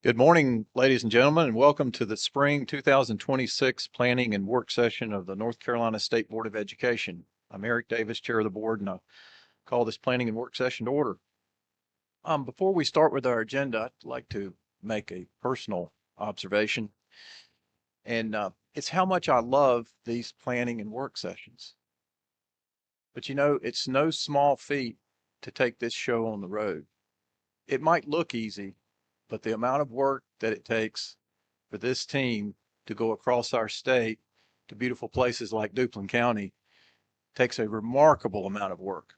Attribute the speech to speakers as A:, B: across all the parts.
A: Good morning, ladies and gentlemen, and welcome to the Spring 2026 Planning and Work Session of the North Carolina State Board of Education. I'm Eric Davis, Chair of the Board, and I call this Planning and Work Session to order. Before we start with our agenda, I'd like to make a personal observation, and it's how much I love these planning and work sessions. But you know, it's no small feat to take this show on the road. It might look easy, but the amount of work that it takes for this team to go across our state to beautiful places like Duplin County takes a remarkable amount of work.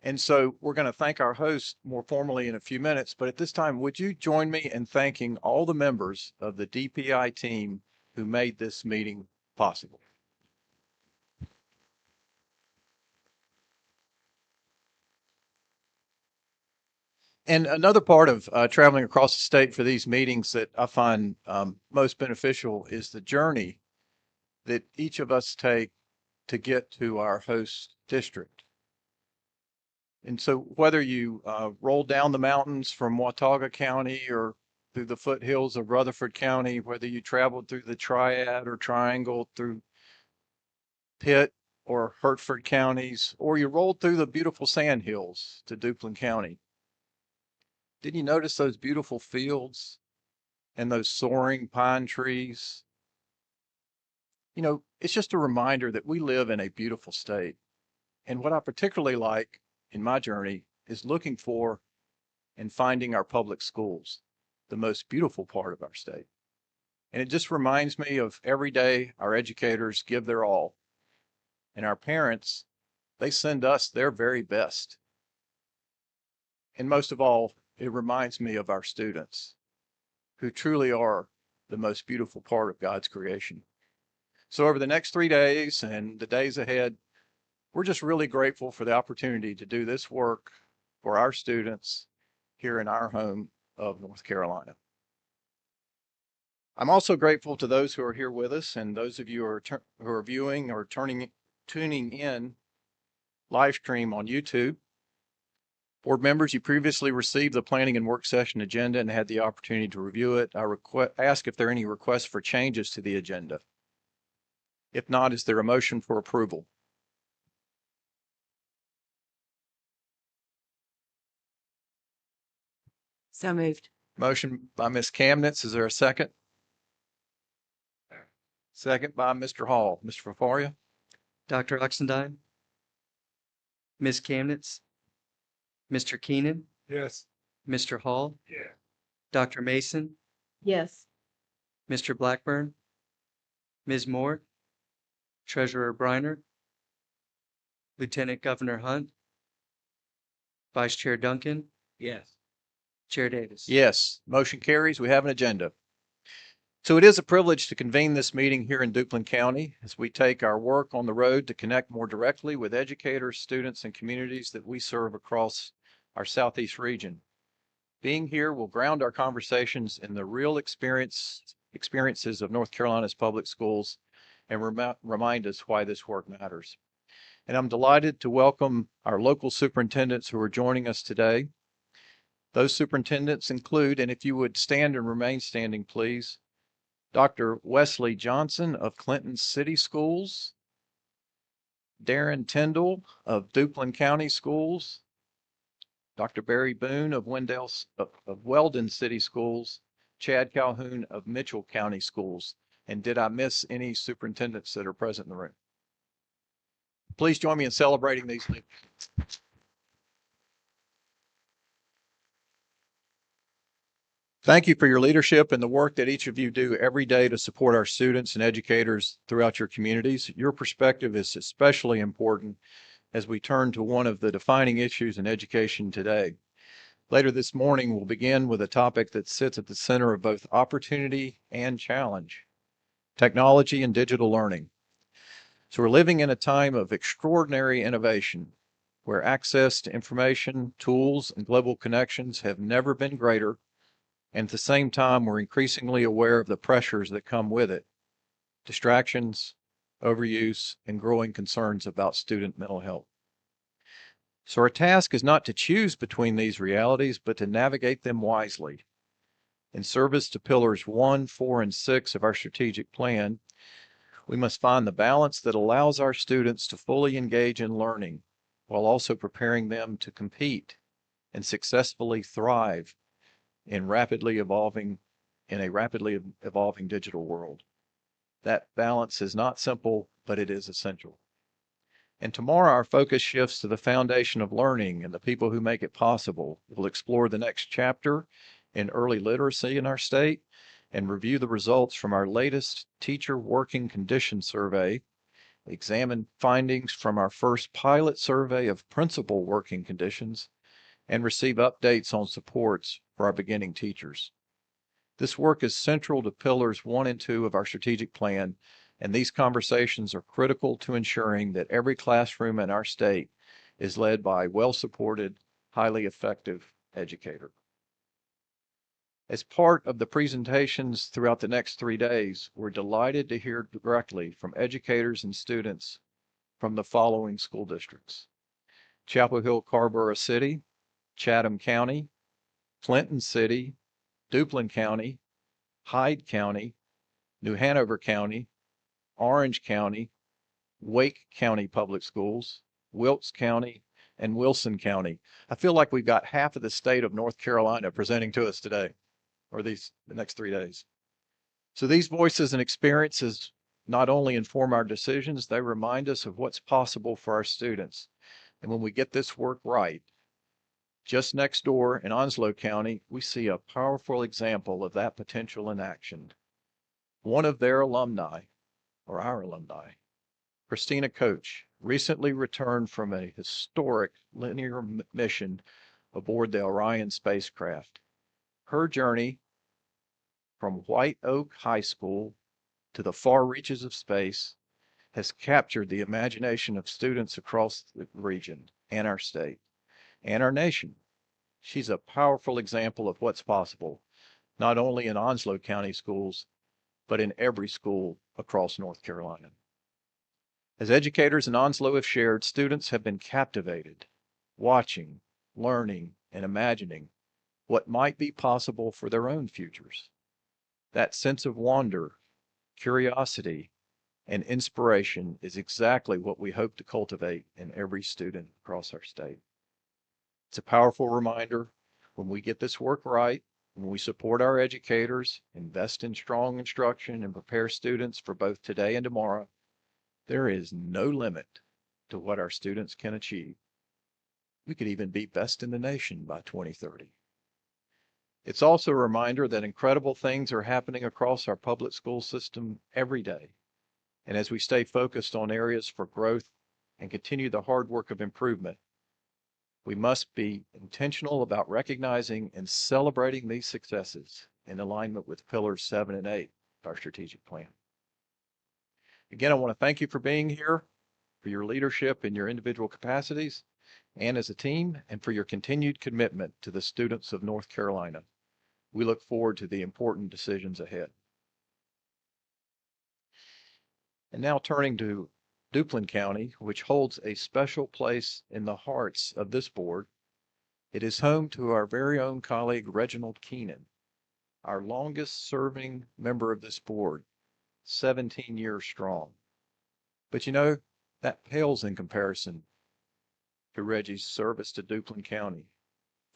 A: And so we're going to thank our host more formally in a few minutes, but at this time, would you join me in thanking all the members of the DPI team who made this meeting possible? And another part of traveling across the state for these meetings that I find most beneficial is the journey that each of us take to get to our host district. And so whether you roll down the mountains from Watauga County or through the foothills of Rutherford County, whether you traveled through the Triad or Triangle through Pitt or Hertford counties, or you rolled through the beautiful sand hills to Duplin County, did you notice those beautiful fields and those soaring pine trees? You know, it's just a reminder that we live in a beautiful state. And what I particularly like in my journey is looking for and finding our public schools, the most beautiful part of our state. And it just reminds me of every day our educators give their all, and our parents, they send us their very best. And most of all, it reminds me of our students, who truly are the most beautiful part of God's creation. So over the next 3 days and the days ahead, we're just really grateful for the opportunity to do this work for our students here in our home of North Carolina. I'm also grateful to those who are here with us and those of you who are viewing or tuning in live stream on YouTube. Board members, you previously received the planning and work session agenda and had the opportunity to review it. I ask if there are any requests for changes to the agenda. If not, is there a motion for approval?
B: So moved.
A: Motion by Ms. Kamnitz. Is there a second? Second by Mr. Hall. Mr. Fafaria?
C: Dr. Oxendine, Ms. Kamnitz, Mr. Keenan,
D: Yes.
C: Mr. Hall,
D: Yeah.
C: Dr. Mason,
B: Yes.
C: Mr. Blackburn, Ms. Moore, Treasurer Briner, Lieutenant Governor Hunt, Vice Chair Duncan,
D: Yes.
C: Chair Davis.
A: Yes. Motion carries. We have an agenda. So it is a privilege to convene this meeting here in Duplin County as we take our work on the road to connect more directly with educators, students, and communities that we serve across our Southeast region. Being here will ground our conversations in the real experiences of North Carolina's public schools and remind us why this work matters. And I'm delighted to welcome our local superintendents who are joining us today. Those superintendents include, and if you would stand and remain standing, please, Dr. Wesley Johnson of Clinton City Schools, Darren Tyndall of Duplin County Schools, Dr. Barry Boone of Weldon City Schools, Chad Calhoun of Mitchell County Schools. And did I miss any superintendents that are present in the room? Please join me in celebrating these leaders. Thank you for your leadership and the work that each of you do every day to support our students and educators throughout your communities. Your perspective is especially important as we turn to one of the defining issues in education today. Later this morning, we'll begin with a topic that sits at the center of both opportunity and challenge: technology and digital learning. So we're living in a time of extraordinary innovation where access to information, tools, and global connections have never been greater. And at the same time, we're increasingly aware of the pressures that come with it: distractions, overuse, and growing concerns about student mental health. So our task is not to choose between these realities, but to navigate them wisely. In service to pillars 1, 4, and 6 of our strategic plan, we must find the balance that allows our students to fully engage in learning while also preparing them to compete and successfully thrive in a rapidly evolving digital world. That balance is not simple, but it is essential. And tomorrow, our focus shifts to the foundation of learning and the people who make it possible. We'll explore the next chapter in early literacy in our state and review the results from our latest teacher working condition survey, examine findings from our first pilot survey of principal working conditions, and receive updates on supports for our beginning teachers. This work is central to pillars 1 and 2 of our strategic plan, and these conversations are critical to ensuring that every classroom in our state is led by a well-supported, highly effective educator. As part of the presentations throughout the next 3 days, we're delighted to hear directly from educators and students from the following school districts: Chapel Hill, Carrboro City, Chatham County, Clinton City, Duplin County, Hyde County, New Hanover County, Orange County, Wake County Public Schools, Wilkes County, and Wilson County. I feel like we've got half of the state of North Carolina presenting to us today, or the next 3 days. So these voices and experiences not only inform our decisions, they remind us of what's possible for our students. And when we get this work right, just next door in Onslow County, we see a powerful example of that potential in action. One of their alumni, or our alumni, Christina Coach, recently returned from a historic linear mission aboard the Orion spacecraft. Her journey from White Oak High School to the far reaches of space has captured the imagination of students across the region and our state and our nation. She's a powerful example of what's possible, not only in Onslow County schools, but in every school across North Carolina. As educators in Onslow have shared, students have been captivated, watching, learning, and imagining what might be possible for their own futures. That sense of wonder, curiosity, and inspiration is exactly what we hope to cultivate in every student across our state. It's a powerful reminder when we get this work right, when we support our educators, invest in strong instruction, and prepare students for both today and tomorrow, there is no limit to what our students can achieve. We could even be best in the nation by 2030. It's also a reminder that incredible things are happening across our public school system every day. And as we stay focused on areas for growth and continue the hard work of improvement, we must be intentional about recognizing and celebrating these successes in alignment with pillars 7 and 8 of our strategic plan. Again, I want to thank you for being here, for your leadership in your individual capacities and as a team, and for your continued commitment to the students of North Carolina. We look forward to the important decisions ahead. And now turning to Duplin County, which holds a special place in the hearts of this board. It is home to our very own colleague, Reginald Keenan, our longest serving member of this board, 17 years strong. But you know, that pales in comparison to Reggie's service to Duplin County.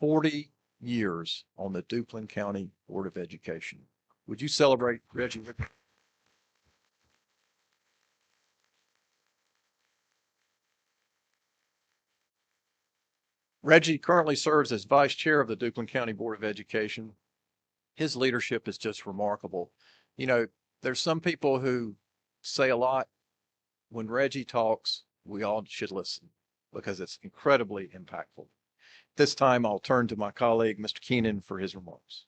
A: 40 years on the Duplin County Board of Education. Would you celebrate Reggie? Reggie currently serves as vice chair of the Duplin County Board of Education. His leadership is just remarkable. You know, there's some people who say a lot. When Reggie talks, we all should listen because it's incredibly impactful. This time I'll turn to my colleague, Mr. Keenan, for his remarks.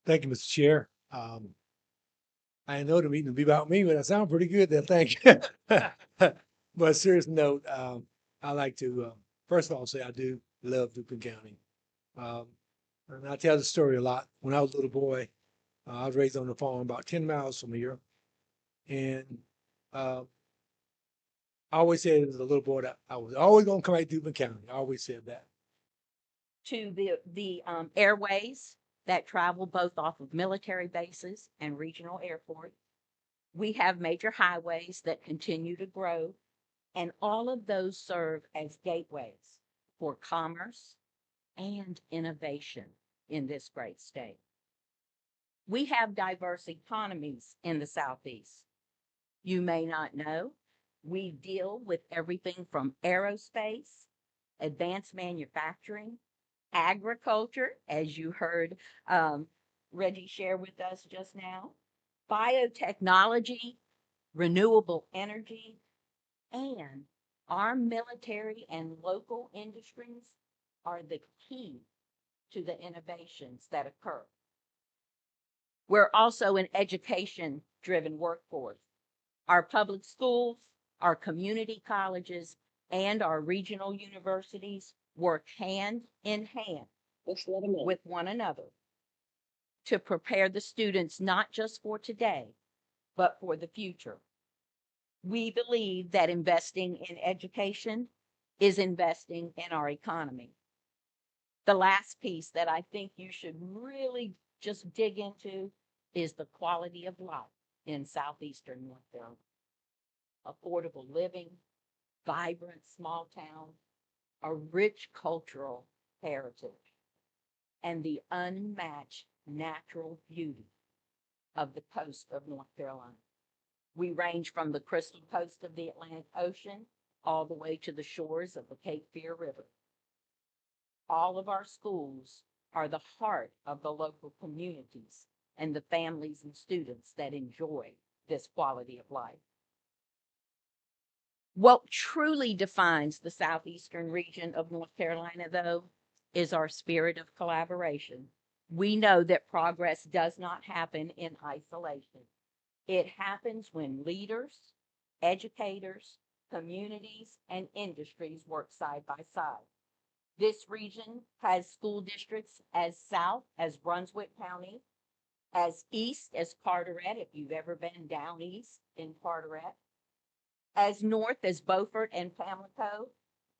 D: Thank you, Mr. Chair. I know the meeting will be about me, but I sound pretty good there. Thank you. But serious note, I like to, first of all, say I do love Duplin County. And I tell the story a lot. When I was a little boy, I was raised on a farm about 10 miles from here. And I always said as a little boy that I was always going to come back to Duplin County. I always said that.
E: to the airways that travel both off of military bases and regional airports. We have major highways that continue to grow, and all of those serve as gateways for commerce and innovation in this great state. We have diverse economies in the Southeast. You may not know, we deal with everything from aerospace, advanced manufacturing, agriculture, as you heard Reggie share with us just now, biotechnology, renewable energy, and our military and local industries are the key to the innovations that occur. We're also an education-driven workforce. Our public schools, our community colleges, and our regional universities work hand in hand with one another to prepare the students not just for today, but for the future. We believe that investing in education is investing in our economy. The last piece that I think you should really just dig into is the quality of life in southeastern North Carolina. Affordable living, vibrant small towns, a rich cultural heritage, and the unmatched natural beauty of the coast of North Carolina. We range from the crystal coast of the Atlantic Ocean all the way to the shores of the Cape Fear River. All of our schools are the heart of the local communities and the families and students that enjoy this quality of life. What truly defines the southeastern region of North Carolina, though, is our spirit of collaboration. We know that progress does not happen in isolation. It happens when leaders, educators, communities, and industries work side by side. This region has school districts as south as Brunswick County, as east as Carteret, if you've ever been down east in Carteret, as north as Beaufort and Pamlico,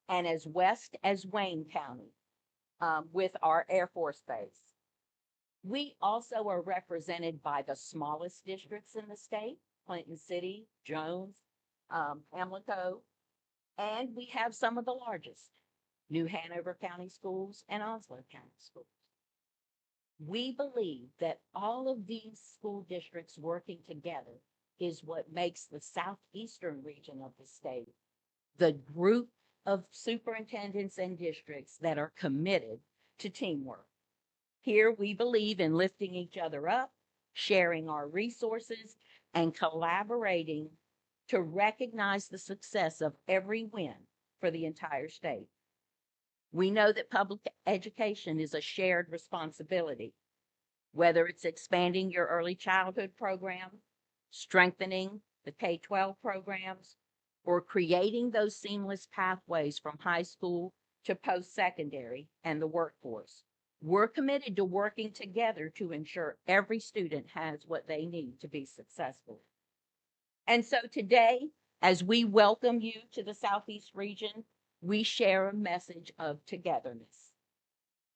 E: and as west as Wayne County, with our Air Force Base. We also are represented by the smallest districts in the state, Clinton City, Jones, Pamlico, and we have some of the largest, New Hanover County Schools and Onslow County Schools. We believe that all of these school districts working together is what makes the southeastern region of the state the group of superintendents and districts that are committed to teamwork. Here we believe in lifting each other up, sharing our resources, and collaborating to recognize the success of every win for the entire state. We know that public education is a shared responsibility, whether it's expanding your early childhood program, strengthening the K-12 programs, or creating those seamless pathways from high school to post-secondary and the workforce. We're committed to working together to ensure every student has what they need to be successful. And so today, as we welcome you to the Southeast region, we share a message of togetherness.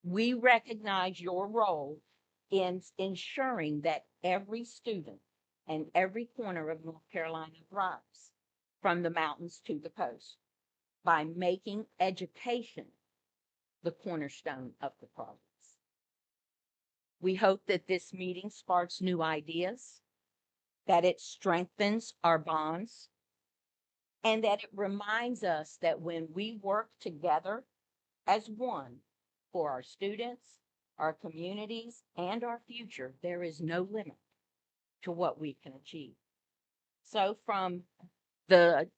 E: We recognize your role in ensuring that every student and every corner of North Carolina thrives, from the mountains to the coast, by making education the cornerstone of the progress. We hope that this meeting sparks new ideas, that it strengthens our bonds, and that it reminds us that when we work together as one for our students, our communities, and our future, there is no limit to what we can achieve. So from the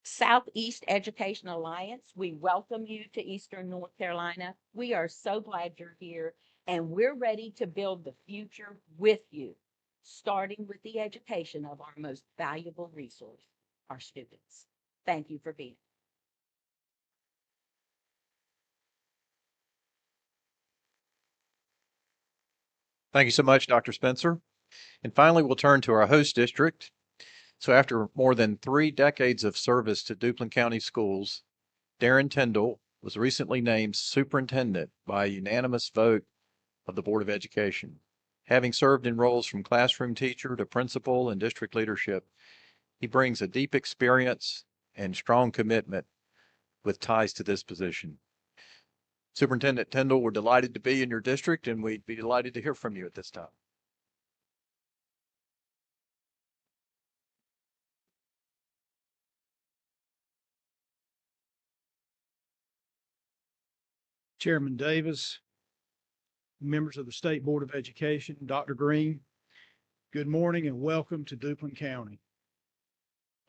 E: Southeast Education Alliance, we welcome you to Eastern North Carolina. We are so glad you're here, and we're ready to build the future with you, starting with the education of our most valuable resource, our students. Thank you for being here.
A: Thank you so much, Dr. Spencer. And finally, we'll turn to our host district. So after more than 3 decades of service to Duplin County Schools, Darren Tyndall was recently named superintendent by a unanimous vote of the Board of Education. Having served in roles from classroom teacher to principal and district leadership, he brings a deep experience and strong commitment with ties to this position. Superintendent Tyndall, we're delighted to be in your district, and we'd be delighted to hear from you at this time.
F: Chairman Davis, members of the State Board of Education, Dr. Green, good morning and welcome to Duplin County.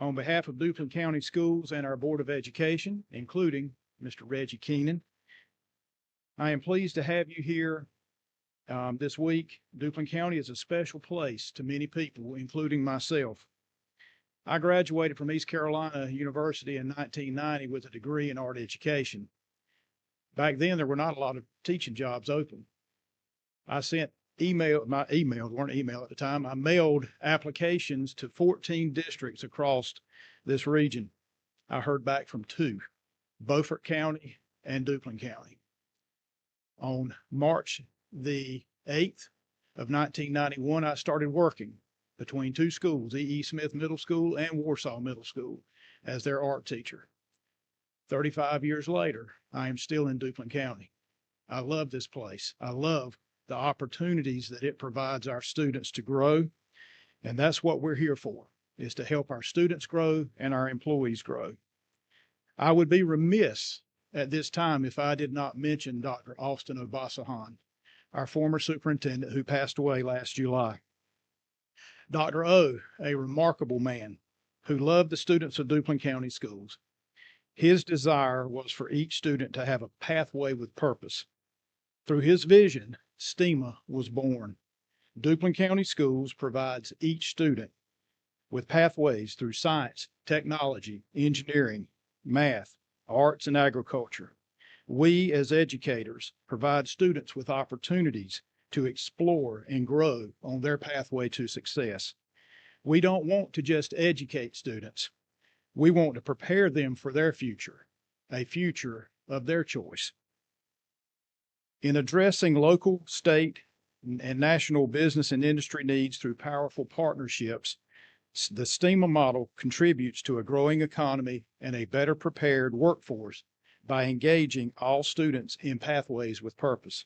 F: On behalf of Duplin County Schools and our Board of Education, including Mr. Reggie Keenan, I am pleased to have you here this week. Duplin County is a special place to many people, including myself. I graduated from East Carolina University in 1990 with a degree in art education. Back then, there were not a lot of teaching jobs open. I sent weren't email at the time. I mailed applications to 14 districts across this region. I heard back from 2, Beaufort County and Duplin County. On March the 8th of 1991, I started working between 2 schools, E.E. Smith Middle School and Warsaw Middle School, as their art teacher. 35 years later, I am still in Duplin County. I love this place. I love the opportunities that it provides our students to grow. And that's what we're here for, is to help our students grow and our employees grow. I would be remiss at this time if I did not mention Dr. Austin Obasahan, our former superintendent who passed away last July. Dr. O, a remarkable man who loved the students of Duplin County Schools. His desire was for each student to have a pathway with purpose. Through his vision, STEMA was born. Duplin County Schools provides each student with pathways through science, technology, engineering, math, arts, and agriculture. We, as educators, provide students with opportunities to explore and grow on their pathway to success. We don't want to just educate students. We want to prepare them for their future, a future of their choice. In addressing local, state, and national business and industry needs through powerful partnerships, the STEMA model contributes to a growing economy and a better prepared workforce by engaging all students in pathways with purpose,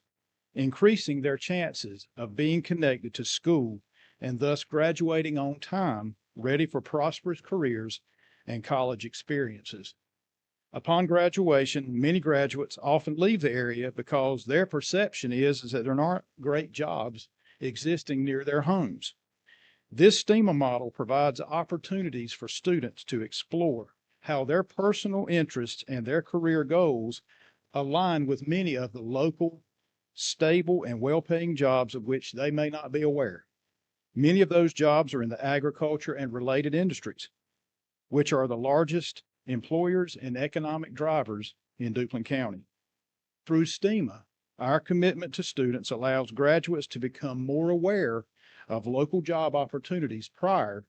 F: increasing their chances of being connected to school and thus graduating on time, ready for prosperous careers and college experiences. Upon graduation, many graduates often leave the area because their perception is that there aren't great jobs existing near their homes. This STEMA model provides opportunities for students to explore how their personal interests and their career goals align with many of the local, stable, and well-paying jobs of which they may not be aware. Many of those jobs are in the agriculture and related industries, which are the largest employers and economic drivers in Duplin County. Through STEMA, our commitment to students allows graduates to become more aware of local job opportunities prior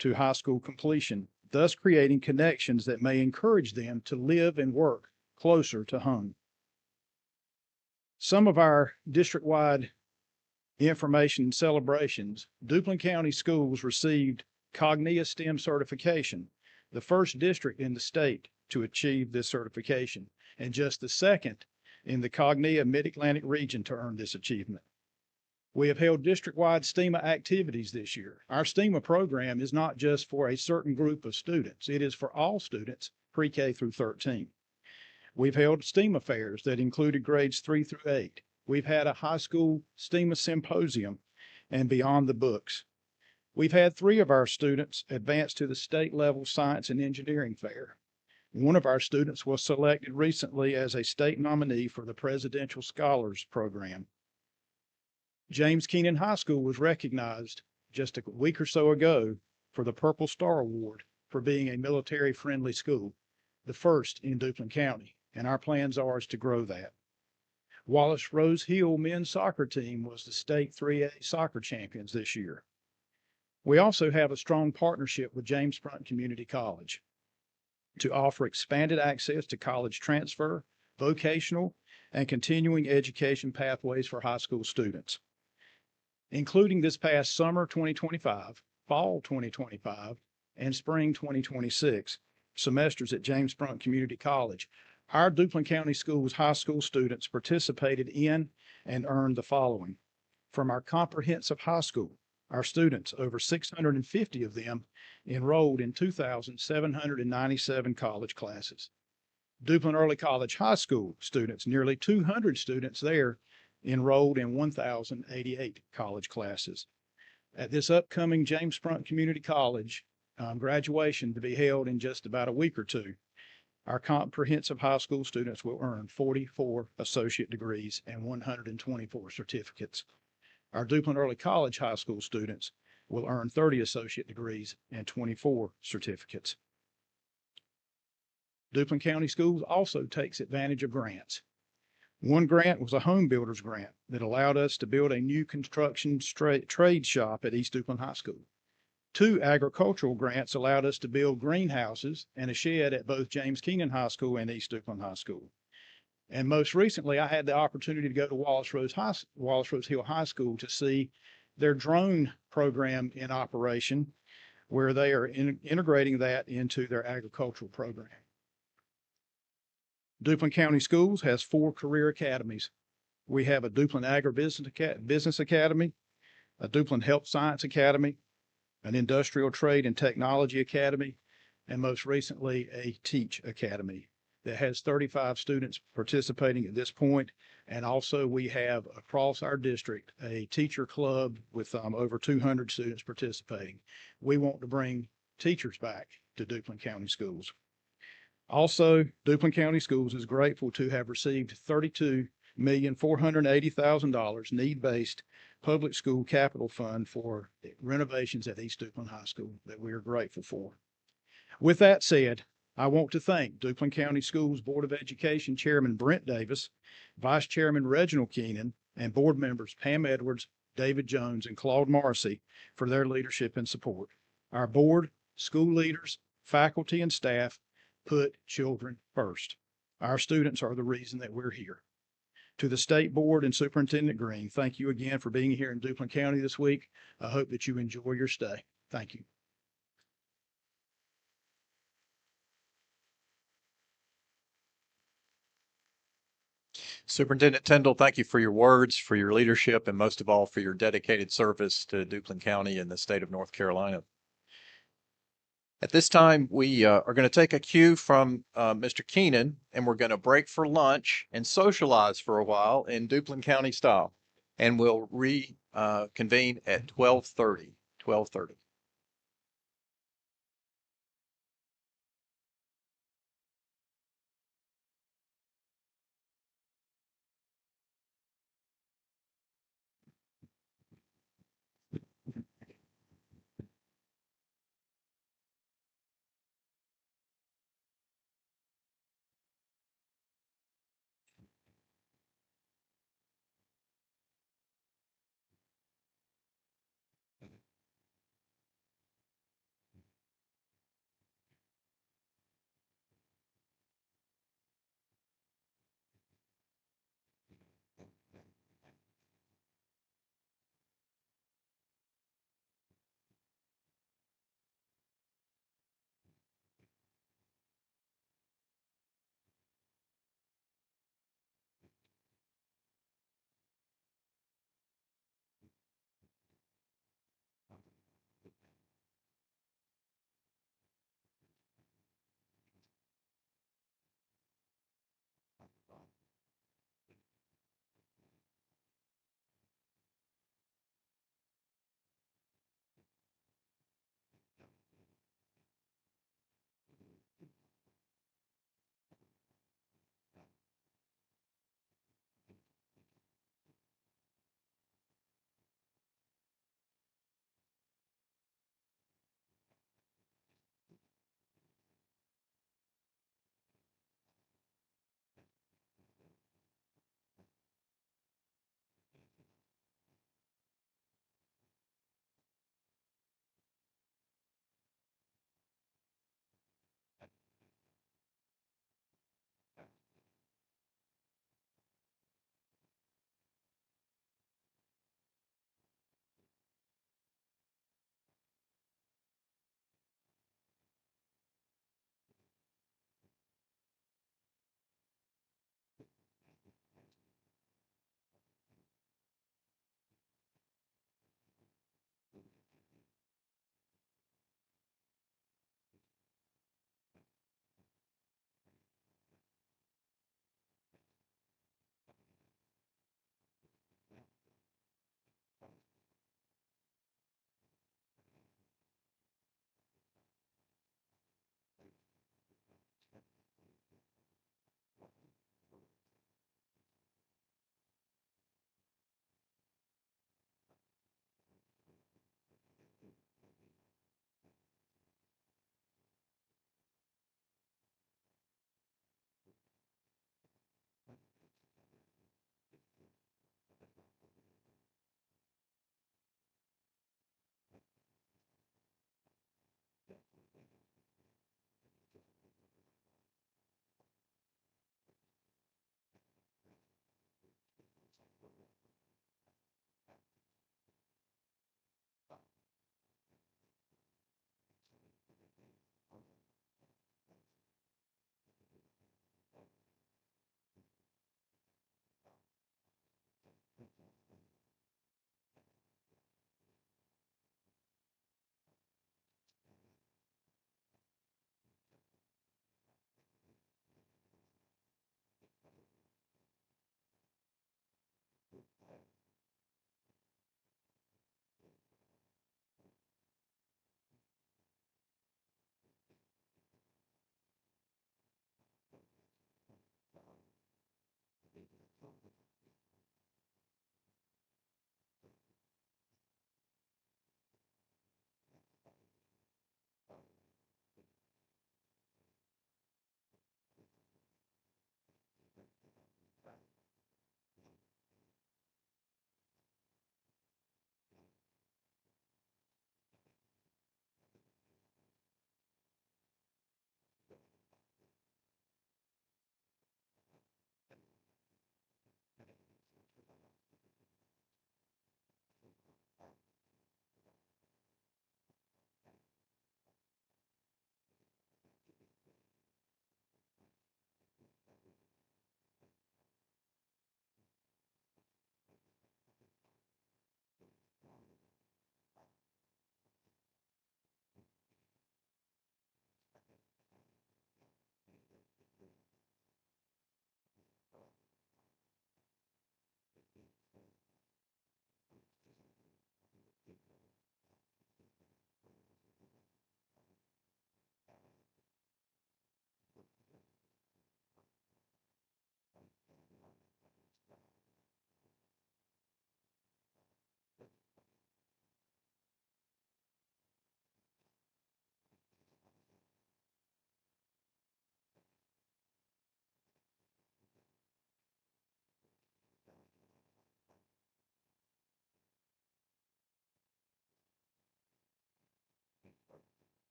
F: to high school completion, thus creating connections that may encourage them to live and work closer to home. Some of our district-wide information celebrations, Duplin County Schools received Cognia STEM certification, the first district in the state to achieve this certification, and just the second in the Cognia Mid-Atlantic region to earn this achievement. We have held district-wide STEMA activities this year. Our STEMA program is not just for a certain group of students. It is for all students, pre-K through 13. We've held STEMA fairs that included grades 3 through 8. We've had a high school STEMA symposium and beyond the books. We've had 3 of our students advance to the state level science and engineering fair. One of our students was selected recently as a state nominee for the Presidential Scholars Program. James Keenan High School was recognized just a week or so ago for the Purple Star Award for being a military-friendly school, the first in Duplin County, and our plans are to grow that. Wallace Rose Hill men's soccer team was the state 3A soccer champions this year. We also have a strong partnership with James Brunt Community College to offer expanded access to college transfer, vocational, and continuing education pathways for high school students, including this past summer 2025, fall 2025, and spring 2026 semesters at James Brunt Community College. Our Duplin County Schools high school students participated in and earned the following. From our comprehensive high school, our students, over 650 of them, enrolled in 2,797 college classes. Duplin Early College High School students, nearly 200 students there, enrolled in 1,088 college classes. At this upcoming James Brunt Community College graduation to be held in just about a week or two, our comprehensive high school students will earn 44 associate degrees and 124 certificates. Our Duplin Early College high school students will earn 30 associate degrees and 24 certificates. Duplin County Schools also takes advantage of grants. One grant was a home builders grant that allowed us to build a new construction trade shop at East Duplin High School. 2 agricultural grants allowed us to build greenhouses and a shed at both James Keenan High School and East Duplin High School. And most recently, I had the opportunity to go to Wallace Rose Hill High School to see their drone program in operation, where they are integrating that into their agricultural program. Duplin County Schools has 4 career academies. We have a Duplin Agribusiness Academy, a Duplin Health Science Academy, an Industrial Trade and Technology Academy, and most recently, a Teach Academy that has 35 students participating at this point. And also we have across our district, a teacher club with over 200 students participating. We want to bring teachers back to Duplin County Schools. Also, Duplin County Schools is grateful to have received $32,480,000 need-based public school capital fund for renovations at East Duplin High School that we are grateful for. With that said, I want to thank Duplin County Schools Board of Education Chairman Brent Davis, Vice Chairman Reginald Keenan, and board members Pam Edwards, David Jones, and Claude Morrissey for their leadership and support. Our board, school leaders, faculty, and staff put children first. Our students are the reason that we're here. To the State Board and Superintendent Green, thank you again for being here in Duplin County this week. I hope that you enjoy your stay. Thank you.
A: Superintendent Tyndall, thank you for your words, for your leadership, and most of all, for your dedicated service to Duplin County and the state of North Carolina. At this time, we are going to take a cue from Mr. Keenan, and we're going to break for lunch and socialize for a while in Duplin County style. And we'll reconvene at 12:30. 12:30.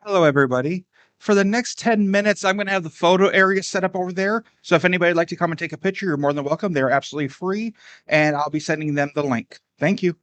G: Hello, everybody. For the next 10 minutes, I'm going to have the photo area set up over there. So if anybody would like to come and take a picture, you're more than welcome. They're absolutely free, and I'll be sending them the link. Thank you.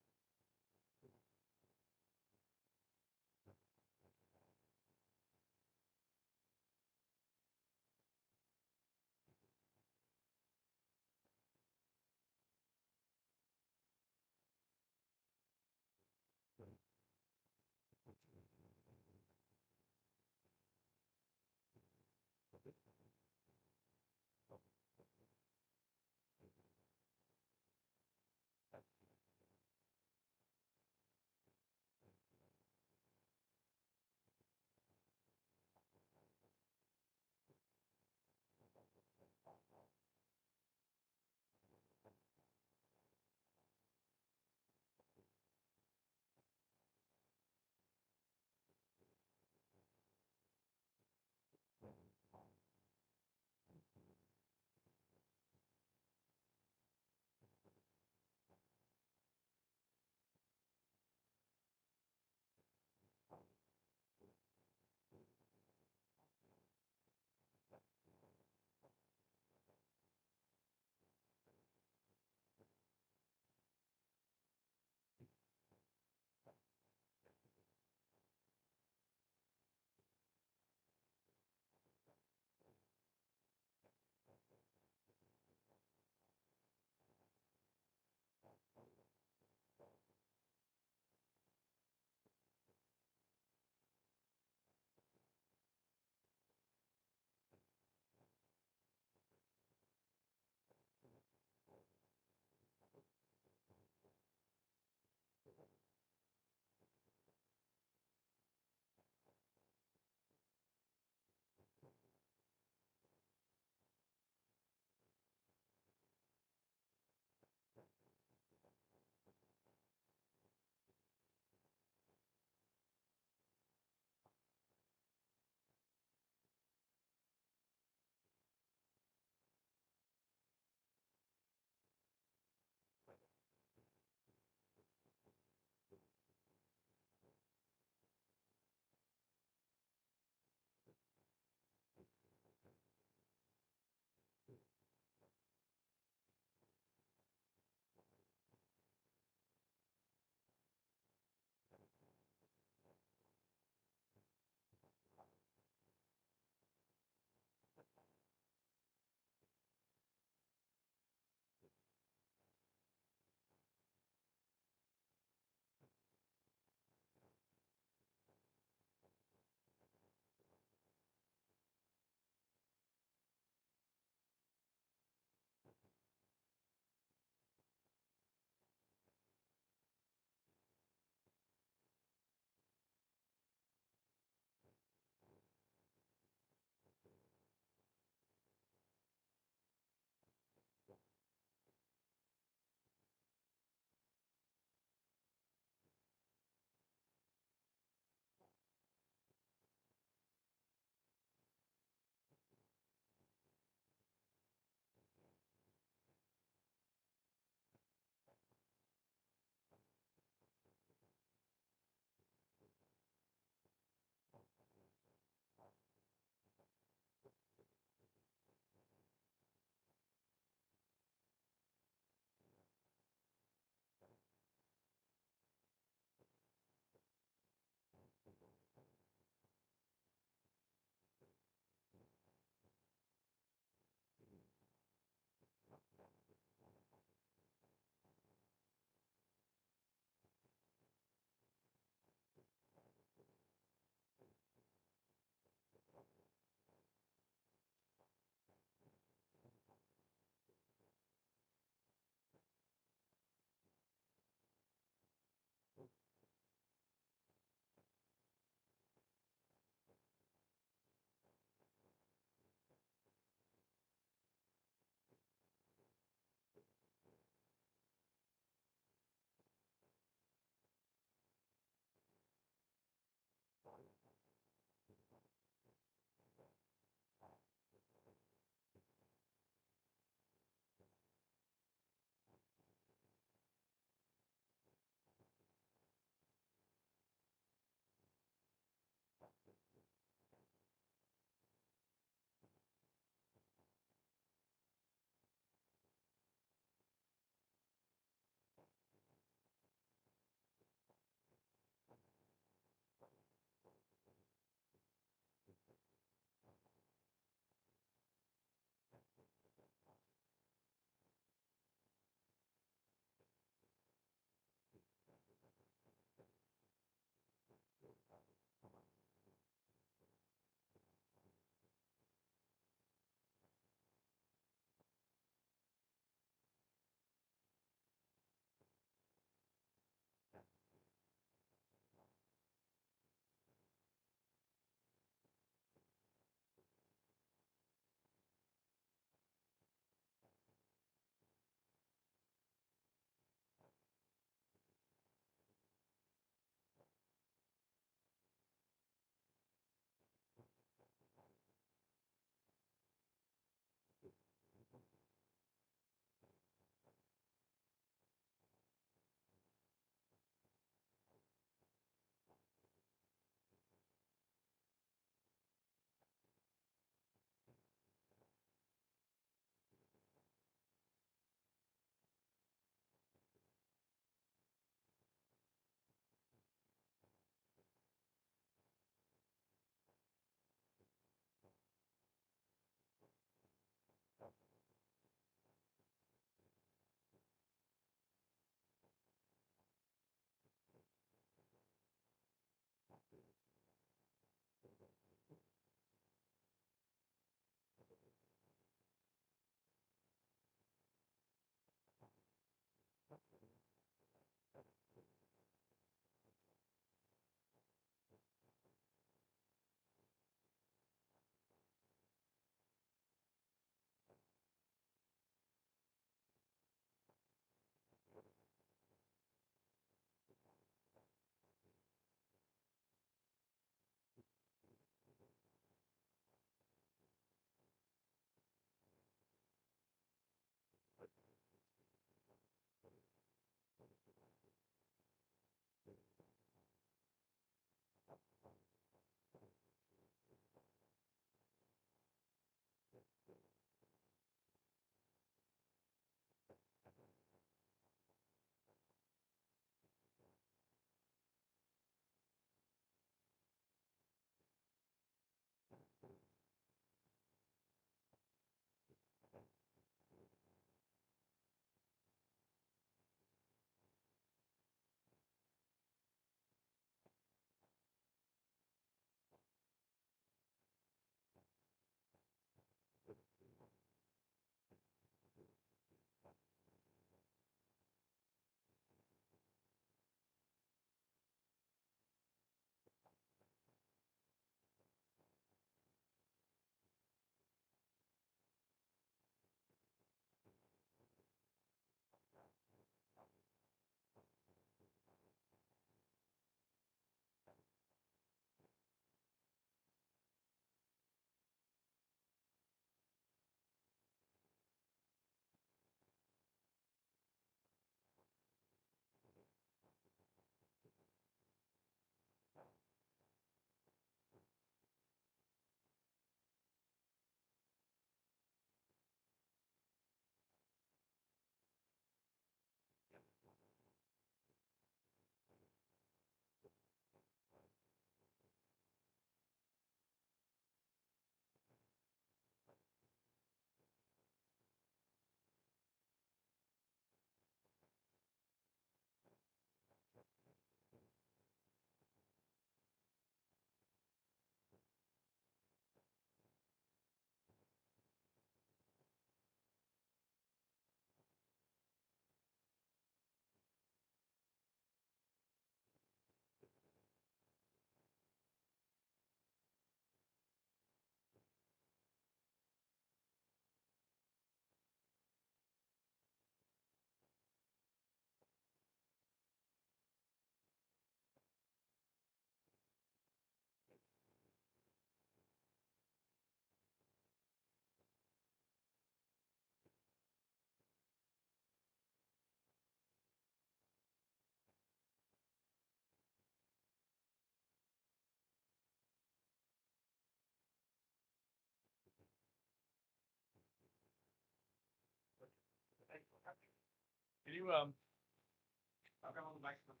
F: Can you, I've got all the microphones.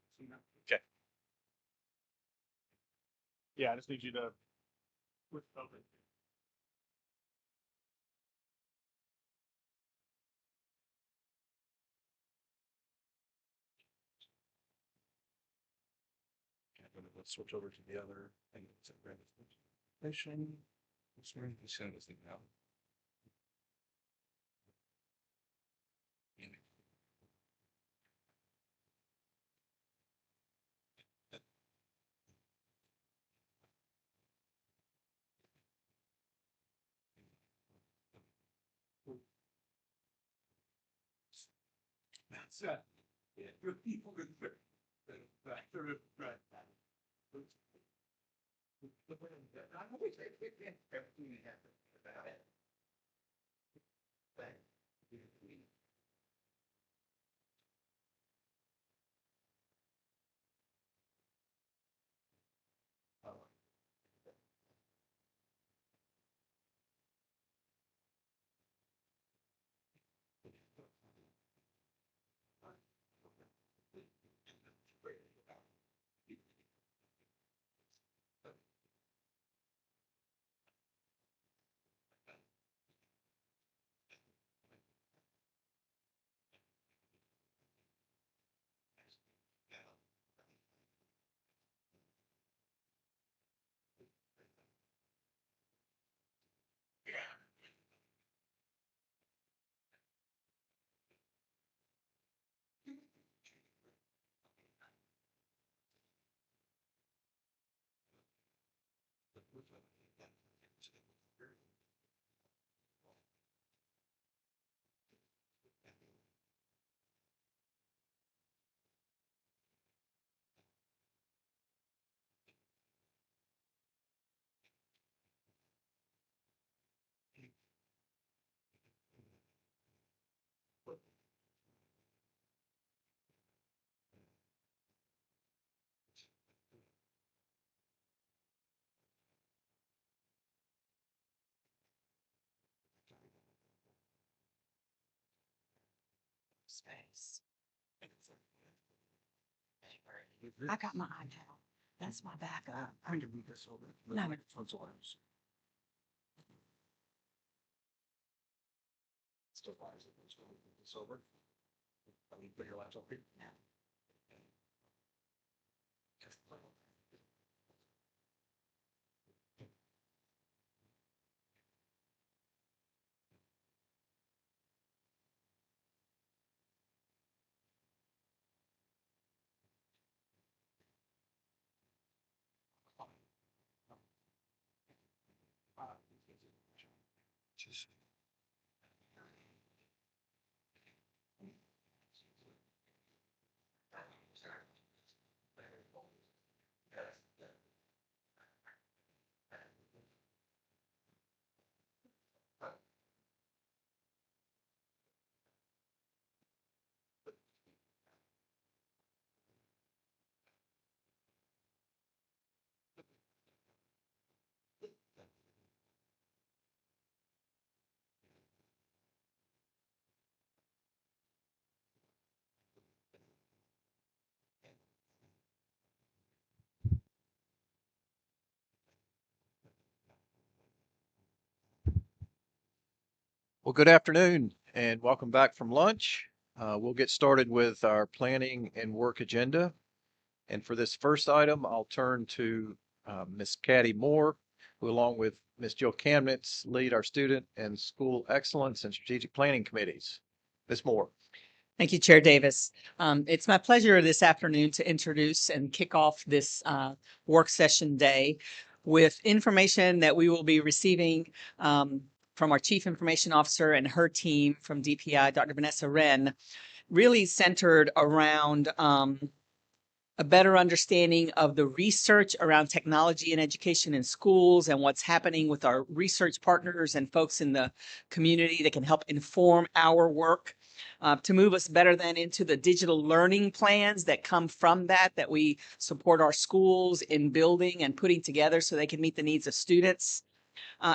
H: Okay. Yeah, I just need you to. Okay. Let's switch over to the other thing. Presentation. Send this thing out. That's yeah, good people good. Right.
B: Space. I got my iPad. That's my backup.
H: I can move this over.
B: No.
H: That's all I was. Still fires it. Let's move this over. I mean, put your laptop here.
B: No.
H: Just.
A: Well, good afternoon and welcome back from lunch. We'll get started with our planning and work agenda. And for this first item, I'll turn to Ms. Caddy Moore, who along with Ms. Jill Kamnitz lead our student and school excellence and strategic planning committees. Ms. Moore.
I: Thank you, Chair Davis. It's my pleasure this afternoon to introduce and kick off this work session day with information that we will be receiving from our Chief Information Officer and her team from DPI, Dr. Vanessa Wren, really centered around a better understanding of the research around technology and education in schools and what's happening with our research partners and folks in the community that can help inform our work to move us better then into the digital learning plans that come from that we support our schools in building and putting together so they can meet the needs of students,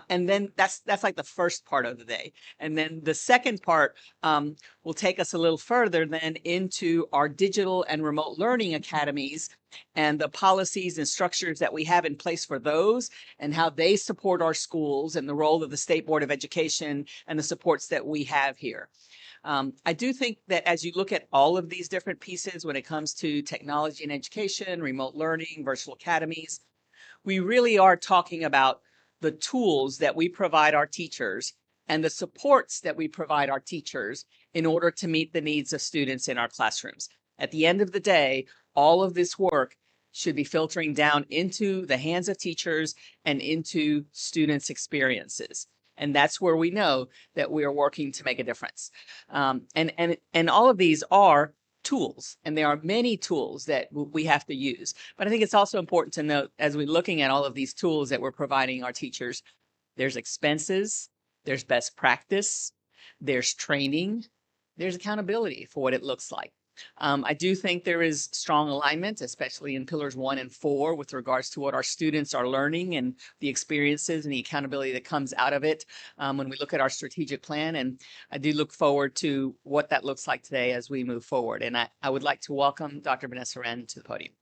I: And then that's like the first part of the day. And then the second part will take us a little further then into our digital and remote learning academies and the policies and structures that we have in place for those and how they support our schools and the role of the State Board of Education and the supports that we have here. I do think that as you look at all of these different pieces when it comes to technology and education, remote learning, virtual academies, we really are talking about the tools that we provide our teachers and the supports that we provide our teachers in order to meet the needs of students in our classrooms. At the end of the day, all of this work should be filtering down into the hands of teachers and into students' experiences. And that's where we know that we are working to make a difference. And all of these are tools, and there are many tools that we have to use. But I think it's also important to note as we're looking at all of these tools that we're providing our teachers, there's expenses, there's best practice, there's training, there's accountability for what it looks like. I do think there is strong alignment, especially in pillars 1 and 4, with regards to what our students are learning and the experiences and the accountability that comes out of it when we look at our strategic plan. And I do look forward to what that looks like today as we move forward. And I would like to welcome Dr. Vanessa Wren to the podium.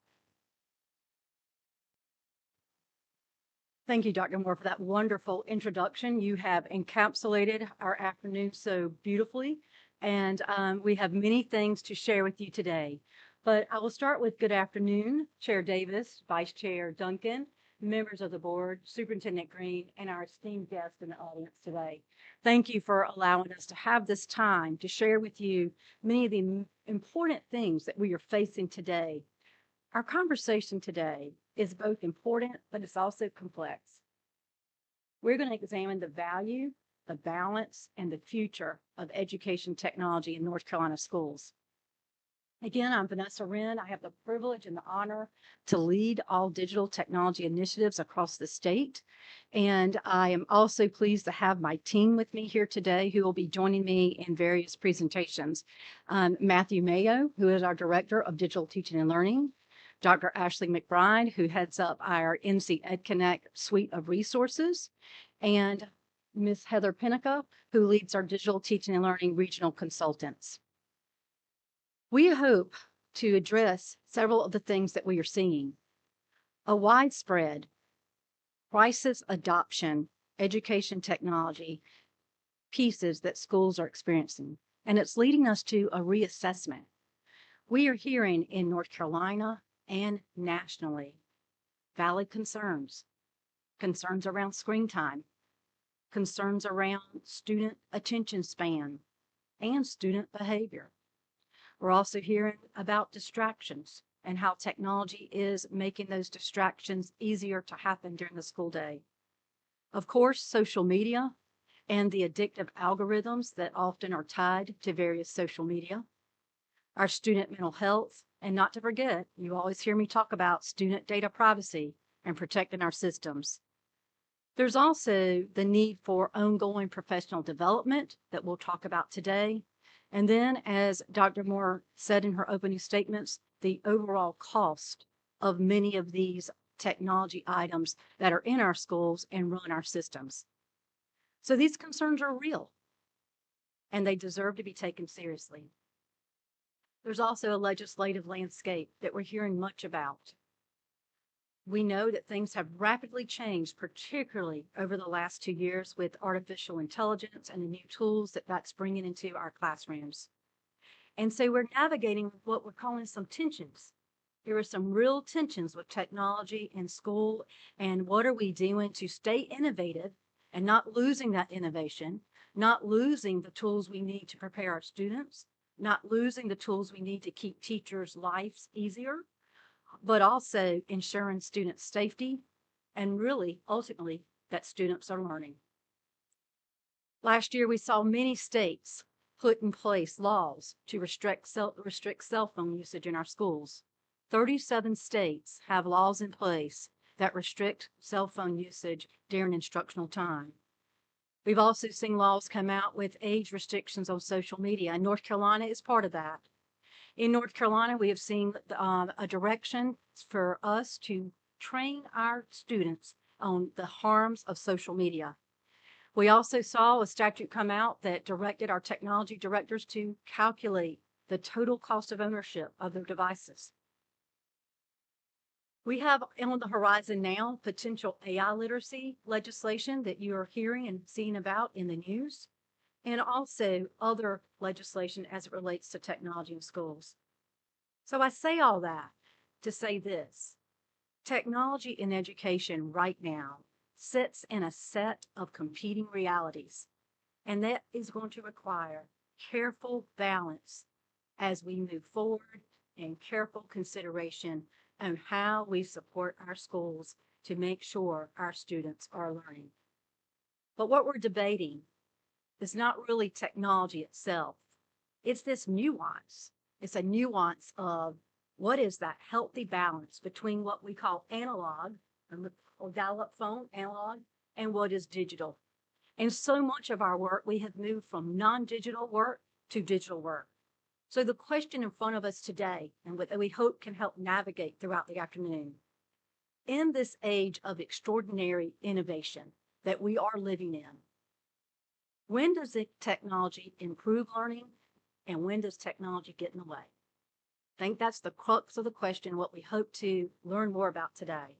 B: Thank you, Dr. Moore, for that wonderful introduction. You have encapsulated our afternoon so beautifully, and we have many things to share with you today. But I will start with good afternoon, Chair Davis, Vice Chair Duncan, members of the board, Superintendent Green, and our esteemed guests in the audience today. Thank you for allowing us to have this time to share with you many of the important things that we are facing today. Our conversation today is both important, but it's also complex. We're going to examine the value, the balance, and the future of education technology in North Carolina schools. Again, I'm Vanessa Wren. I have the privilege and the honor to lead all digital technology initiatives across the state. And I am also pleased to have my team with me here today who will be joining me in various presentations. Matthew Mayo, who is our Director of Digital Teaching and Learning, Dr. Ashley McBride, who heads up our NC EdConnect suite of resources, and Ms. Heather Pinnica, who leads our Digital Teaching and Learning Regional Consultants. We hope to address several of the things that we are seeing. A widespread crisis adoption education technology pieces that schools are experiencing, and it's leading us to a reassessment. We are hearing in North Carolina and nationally valid concerns around screen time, concerns around student attention span and student behavior. We're also hearing about distractions and how technology is making those distractions easier to happen during the school day. Of course, social media and the addictive algorithms that often are tied to various social media, our student mental health, and not to forget, you always hear me talk about student data privacy and protecting our systems. There's also the need for ongoing professional development that we'll talk about today. And then, as Dr. Moore said in her opening statements, the overall cost of many of these technology items that are in our schools and run our systems. So these concerns are real, and they deserve to be taken seriously. There's also a legislative landscape that we're hearing much about. We know that things have rapidly changed, particularly over the last 2 years with artificial intelligence and the new tools that that's bringing into our classrooms. And so we're navigating what we're calling some tensions. There are some real tensions with technology in school, and what are we doing to stay innovative and not losing that innovation, not losing the tools we need to prepare our students, not losing the tools we need to keep teachers' lives easier, but also ensuring student safety and really, ultimately, that students are learning. Last year, we saw many states put in place laws to restrict cell phone usage in our schools. 37 states have laws in place that restrict cell phone usage during instructional time. We've also seen laws come out with age restrictions on social media, and North Carolina is part of that. In North Carolina, we have seen a direction for us to train our students on the harms of social media. We also saw a statute come out that directed our technology directors to calculate the total cost of ownership of their devices. We have on the horizon now potential AI literacy legislation that you are hearing and seeing about in the news, and also other legislation as it relates to technology in schools. So I say all that to say this. Technology in education right now sits in a set of competing realities, and that is going to require careful balance as we move forward and careful consideration on how we support our schools to make sure our students are learning. But what we're debating is not really technology itself. It's this nuance. It's a nuance of what is that healthy balance between what we call analog or dial-up phone, analog, and what is digital. And so much of our work, we have moved from non-digital work to digital work. So the question in front of us today, and what we hope can help navigate throughout the afternoon, in this age of extraordinary innovation that we are living in, when does the technology improve learning and when does technology get in the way? I think that's the crux of the question, what we hope to learn more about today.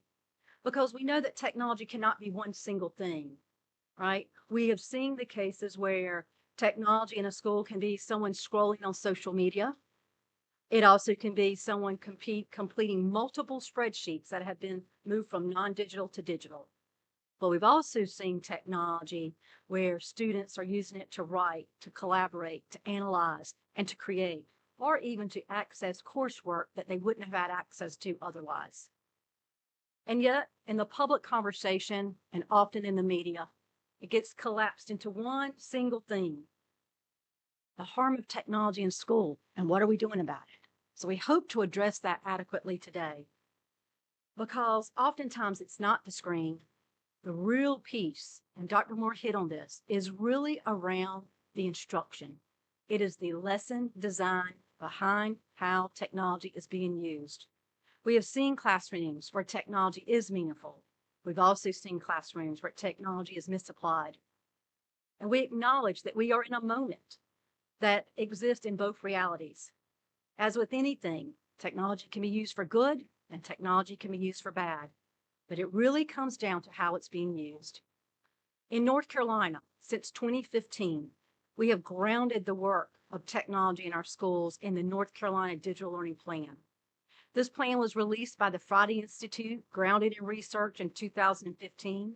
B: Because we know that technology cannot be one single thing, right? We have seen the cases where technology in a school can be someone scrolling on social media. It also can be someone completing multiple spreadsheets that have been moved from non-digital to digital. But we've also seen technology where students are using it to write, to collaborate, to analyze, and to create, or even to access coursework that they wouldn't have had access to otherwise. And yet, in the public conversation and often in the media, it gets collapsed into one single thing: the harm of technology in school, and what are we doing about it? So we hope to address that adequately today, because oftentimes it's not the screen. The real piece, and Dr. Moore hit on this, is really around the instruction. It is the lesson design behind how technology is being used. We have seen classrooms where technology is meaningful. We've also seen classrooms where technology is misapplied. And we acknowledge that we are in a moment that exists in both realities. As with anything, technology can be used for good and technology can be used for bad. But it really comes down to how it's being used. In North Carolina, since 2015, we have grounded the work of technology in our schools in the North Carolina Digital Learning Plan. This plan was released by the Friday Institute, grounded in research in 2015,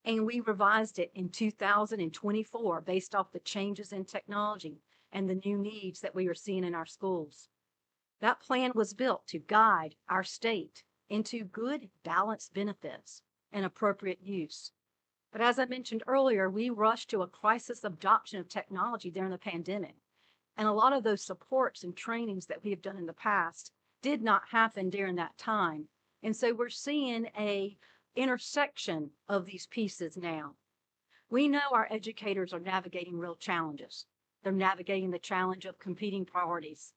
B: and we revised it in 2024 based off the changes in technology and the new needs that we are seeing in our schools. That plan was built to guide our state into good balanced benefits and appropriate use. But as I mentioned earlier, we rushed to a crisis adoption of technology during the pandemic. And a lot of those supports and trainings that we have done in the past did not happen during that time. And so we're seeing a intersection of these pieces now. We know our educators are navigating real challenges. They're navigating the challenge of competing priorities.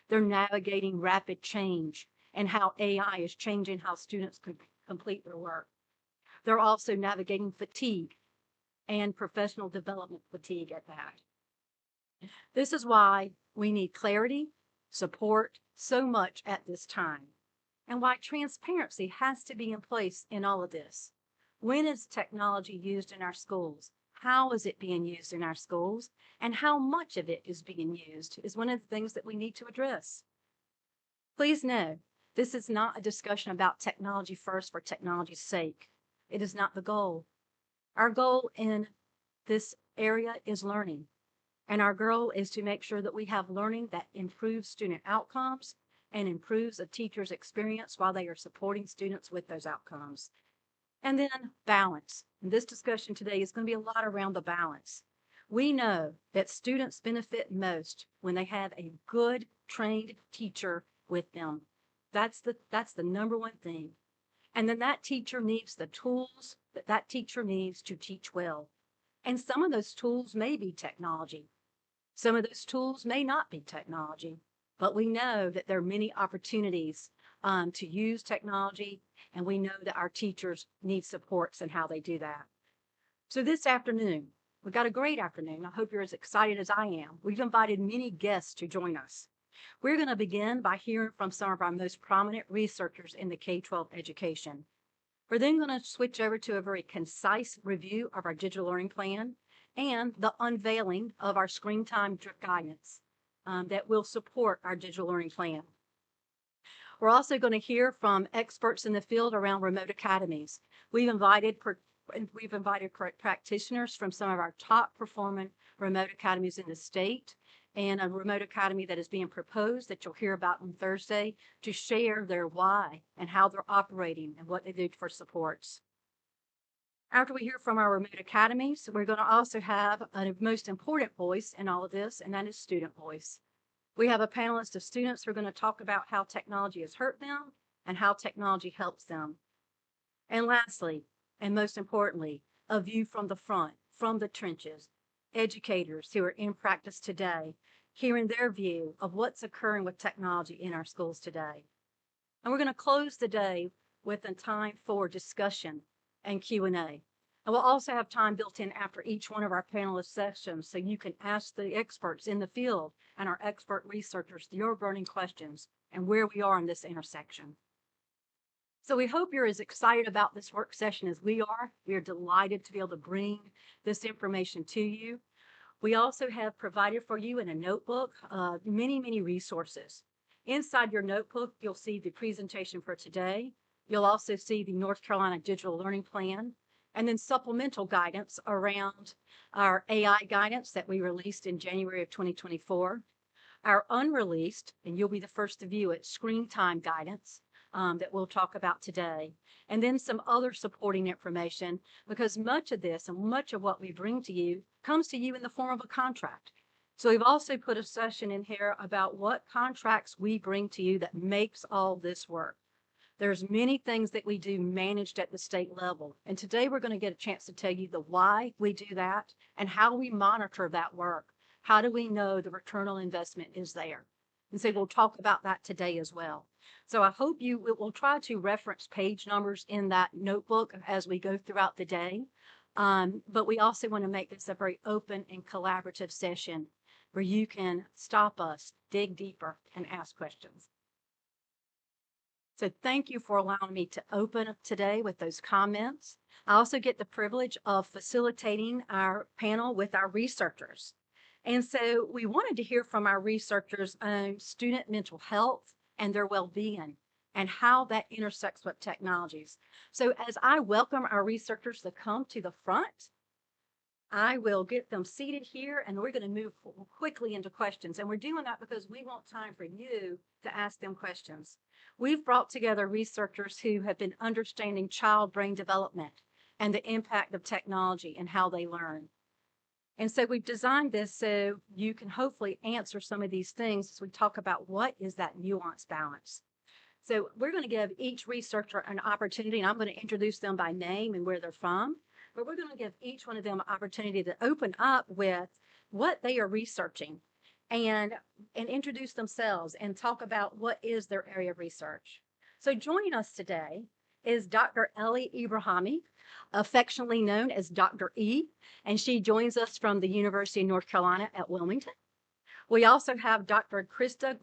B: They're navigating rapid change and how AI is changing how students complete their work. They're also navigating fatigue and professional development fatigue at that. This is why we need clarity, support so much at this time, and why transparency has to be in place in all of this. When is technology used in our schools? How is it being used in our schools? And how much of it is being used is one of the things that we need to address. Please know, this is not a discussion about technology first for technology's sake. It is not the goal. Our goal in this area is learning. And our goal is to make sure that we have learning that improves student outcomes and improves a teacher's experience while they are supporting students with those outcomes. And then balance. And this discussion today is going to be a lot around the balance. We know that students benefit most when they have a good trained teacher with them. That's the number one thing. And then that teacher needs the tools that that teacher needs to teach well. And some of those tools may be technology. Some of those tools may not be technology, but we know that there are many opportunities to use technology, and we know that our teachers need supports in how they do that. So this afternoon, we've got a great afternoon. I hope you're as excited as I am. We've invited many guests to join us. We're going to begin by hearing from some of our most prominent researchers in the K-12 education. We're then going to switch over to a very concise review of our digital learning plan and the unveiling of our screen time guidance that will support our digital learning plan. We're also going to hear from experts in the field around remote academies. We've invited practitioners from some of our top performing remote academies in the state, and a remote academy that is being proposed that you'll hear about on Thursday to share their why and how they're operating and what they do for supports. After we hear from our remote academies, we're going to also have a most important voice in all of this, and that is student voice. We have a panelist of students who are going to talk about how technology has hurt them and how technology helps them. And lastly, and most importantly, a view from the front, from the trenches, educators who are in practice today, hearing their view of what's occurring with technology in our schools today. And we're going to close the day with a time for discussion and Q&A. And we'll also have time built in after each one of our panelist sessions so you can ask the experts in the field and our expert researchers your burning questions and where we are in this intersection. So we hope you're as excited about this work session as we are. We are delighted to be able to bring this information to you. We also have provided for you in a notebook many, many resources. Inside your notebook, you'll see the presentation for today. You'll also see the North Carolina Digital Learning Plan, and then supplemental guidance around our AI guidance that we released in January of 2024. Our unreleased, and you'll be the first to view it, screen time guidance that we'll talk about today. And then some other supporting information, because much of this and much of what we bring to you comes to you in the form of a contract. So we've also put a session in here about what contracts we bring to you that makes all this work. There's many things that we do managed at the state level. And today we're going to get a chance to tell you the why we do that and how we monitor that work. How do we know the return on investment is there? And so we'll talk about that today as well. So I hope you will try to reference page numbers in that notebook as we go throughout the day. But we also want to make this a very open and collaborative session where you can stop us, dig deeper, and ask questions. So thank you for allowing me to open up today with those comments. I also get the privilege of facilitating our panel with our researchers. And so we wanted to hear from our researchers on student mental health and their well-being and how that intersects with technologies. So as I welcome our researchers to come to the front, I will get them seated here and we're going to move quickly into questions. And we're doing that because we want time for you to ask them questions. We've brought together researchers who have been understanding child brain development and the impact of technology and how they learn. And so we've designed this so you can hopefully answer some of these things as we talk about what is that nuance balance. So we're going to give each researcher an opportunity, and I'm going to introduce them by name and where they're from, but we're going to give each one of them an opportunity to open up with what they are researching and introduce themselves and talk about what is their area of research. So joining us today is Dr. Ellie Ibrahimi, affectionately known as Dr. E, and she joins us from the University of North Carolina at Wilmington. We also have Dr. Krista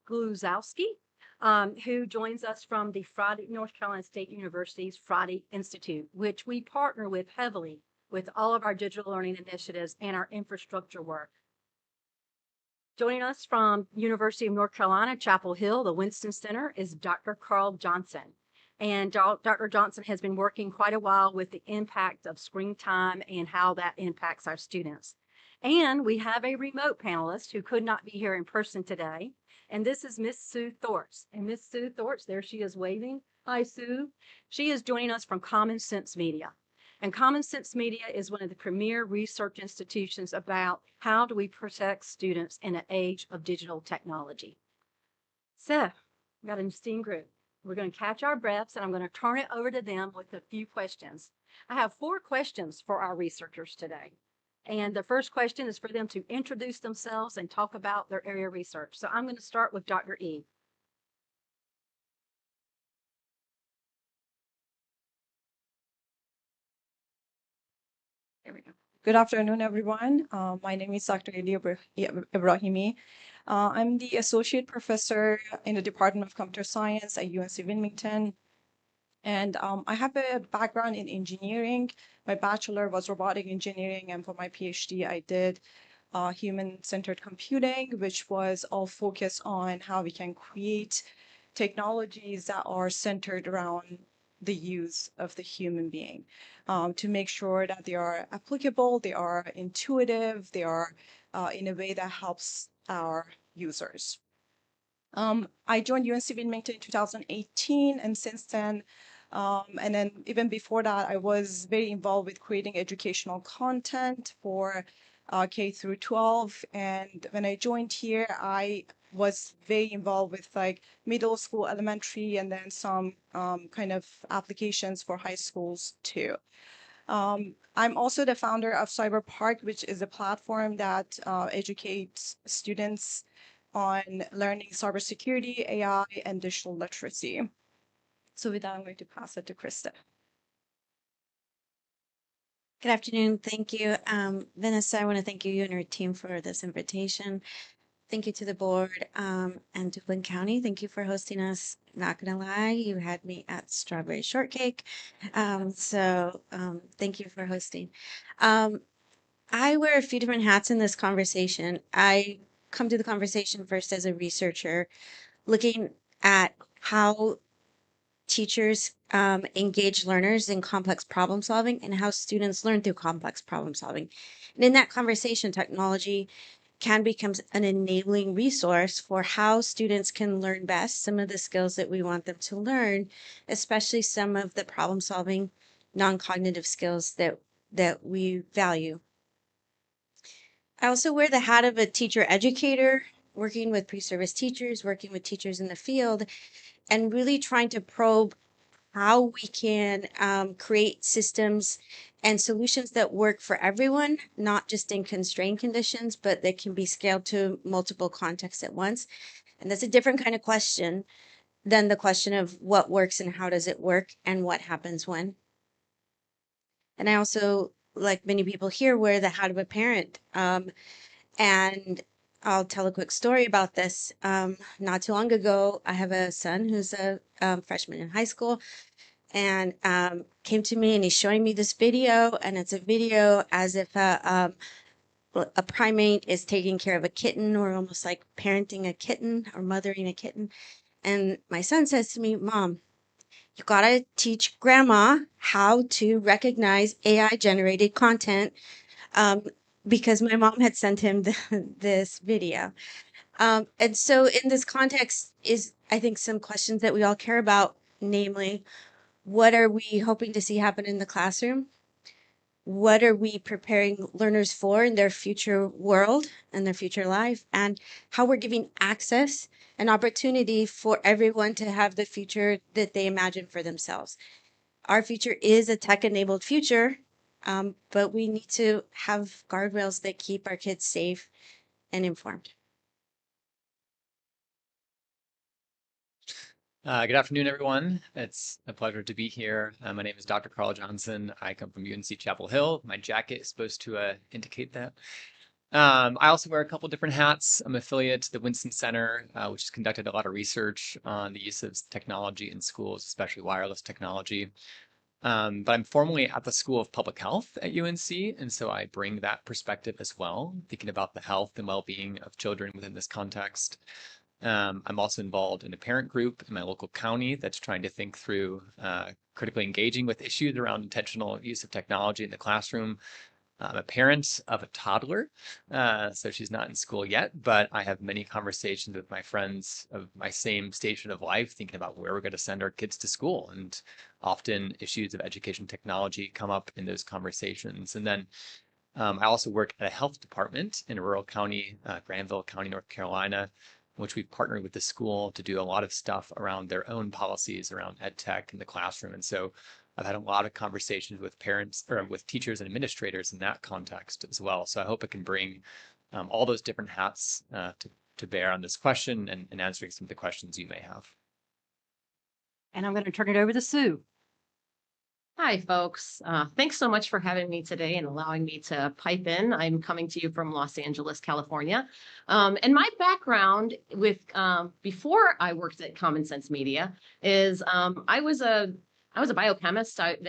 B: Gluzowski, who joins us from the North Carolina State University's Friday Institute, which we partner with heavily with all of our digital learning initiatives and our infrastructure work. Joining us from University of North Carolina, Chapel Hill, the Winston Center, is Dr. Carl Johnson. And Dr. Johnson has been working quite a while with the impact of screen time and how that impacts our students. And we have a remote panelist who could not be here in person today. And this is Miss Sue Thorts. And Miss Sue Thorts, there she is waving. Hi, Sue. She is joining us from Common Sense Media. And Common Sense Media is one of the premier research institutions about how do we protect students in an age of digital technology. So, we've got an esteemed group. We're going to catch our breaths, and I'm going to turn it over to them with a few questions. I have 4 questions for our researchers today. And the first question is for them to introduce themselves and talk about their area of research. So I'm going to start with Dr. E.
J: Here we go. Good afternoon, everyone. My name is Dr. Eli Ibrahimi. I'm the Associate Professor in the Department of Computer Science at UNC Wilmington. And I have a background in engineering. My bachelor was robotic engineering, and for my PhD, I did human-centered computing, which was all focused on how we can create technologies that are centered around the use of the human being to make sure that they are applicable, they are intuitive, they are in a way that helps our users. I joined UNC Wilmington in 2018, and since then, and then even before that, I was very involved with creating educational content for K through 12. And when I joined here, I was very involved with like middle school, elementary, and then some kind of applications for high schools too. I'm also the founder of Cyber Park, which is a platform that educates students on learning cybersecurity, AI, and digital literacy. So with that, I'm going to pass it to Krista.
K: Good afternoon. Thank you. Vanessa, I want to thank you and your team for this invitation. Thank you to the board and to Flint County. Thank you for hosting us. Not going to lie, you had me at Strawberry Shortcake. Thank you for hosting. I wear a few different hats in this conversation. I come to the conversation first as a researcher, looking at how teachers engage learners in complex problem solving and how students learn through complex problem solving. And in that conversation, technology can become an enabling resource for how students can learn best some of the skills that we want them to learn, especially some of the problem solving non-cognitive skills that we value. I also wear the hat of a teacher educator, working with pre-service teachers, working with teachers in the field, and really trying to probe how we can create systems and solutions that work for everyone, not just in constrained conditions, but that can be scaled to multiple contexts at once. And that's a different kind of question than the question of what works and how does it work and what happens when. And I also, like many people here, wear the hat of a parent. And I'll tell a quick story about this. Not too long ago, I have a son who's a freshman in high school, and came to me and he's showing me this video, and it's a video as if a primate is taking care of a kitten, or almost like parenting a kitten or mothering a kitten. And my son says to me, "Mom, you gotta teach grandma how to recognize AI generated content," because my mom had sent him this video. And so in this context is, I think, some questions that we all care about, namely, what are we hoping to see happen in the classroom? What are we preparing learners for in their future world and their future life? And how we're giving access and opportunity for everyone to have the future that they imagine for themselves. Our future is a tech-enabled future, but we need to have guardrails that keep our kids safe and informed.
L: Good afternoon, everyone. It's a pleasure to be here. My name is Dr. Carl Johnson. I come from UNC Chapel Hill. My jacket is supposed to indicate that. I also wear a couple different hats. I'm affiliate to the Winston Center, which has conducted a lot of research on the use of technology in schools, especially wireless technology. But I'm formally at the School of Public Health at UNC, and so I bring that perspective as well, thinking about the health and well-being of children within this context. I'm also involved in a parent group in my local county that's trying to think through critically engaging with issues around intentional use of technology in the classroom. I'm a parent of a toddler, so she's not in school yet, but I have many conversations with my friends of my same station of life, thinking about where we're going to send our kids to school. And often issues of education technology come up in those conversations. And then I also work at a health department in a rural county, Granville County, North Carolina, which we've partnered with the school to do a lot of stuff around their own policies around ed tech in the classroom. And so I've had a lot of conversations with parents or with teachers and administrators in that context as well. So I hope it can bring all those different hats to bear on this question and answering some of the questions you may have.
B: And I'm going to turn it over to Sue.
M: Hi, folks. Thanks so much for having me today and allowing me to pipe in. I'm coming to you from Los Angeles, California. And my background with before I worked at Common Sense Media is I was a biochemist. That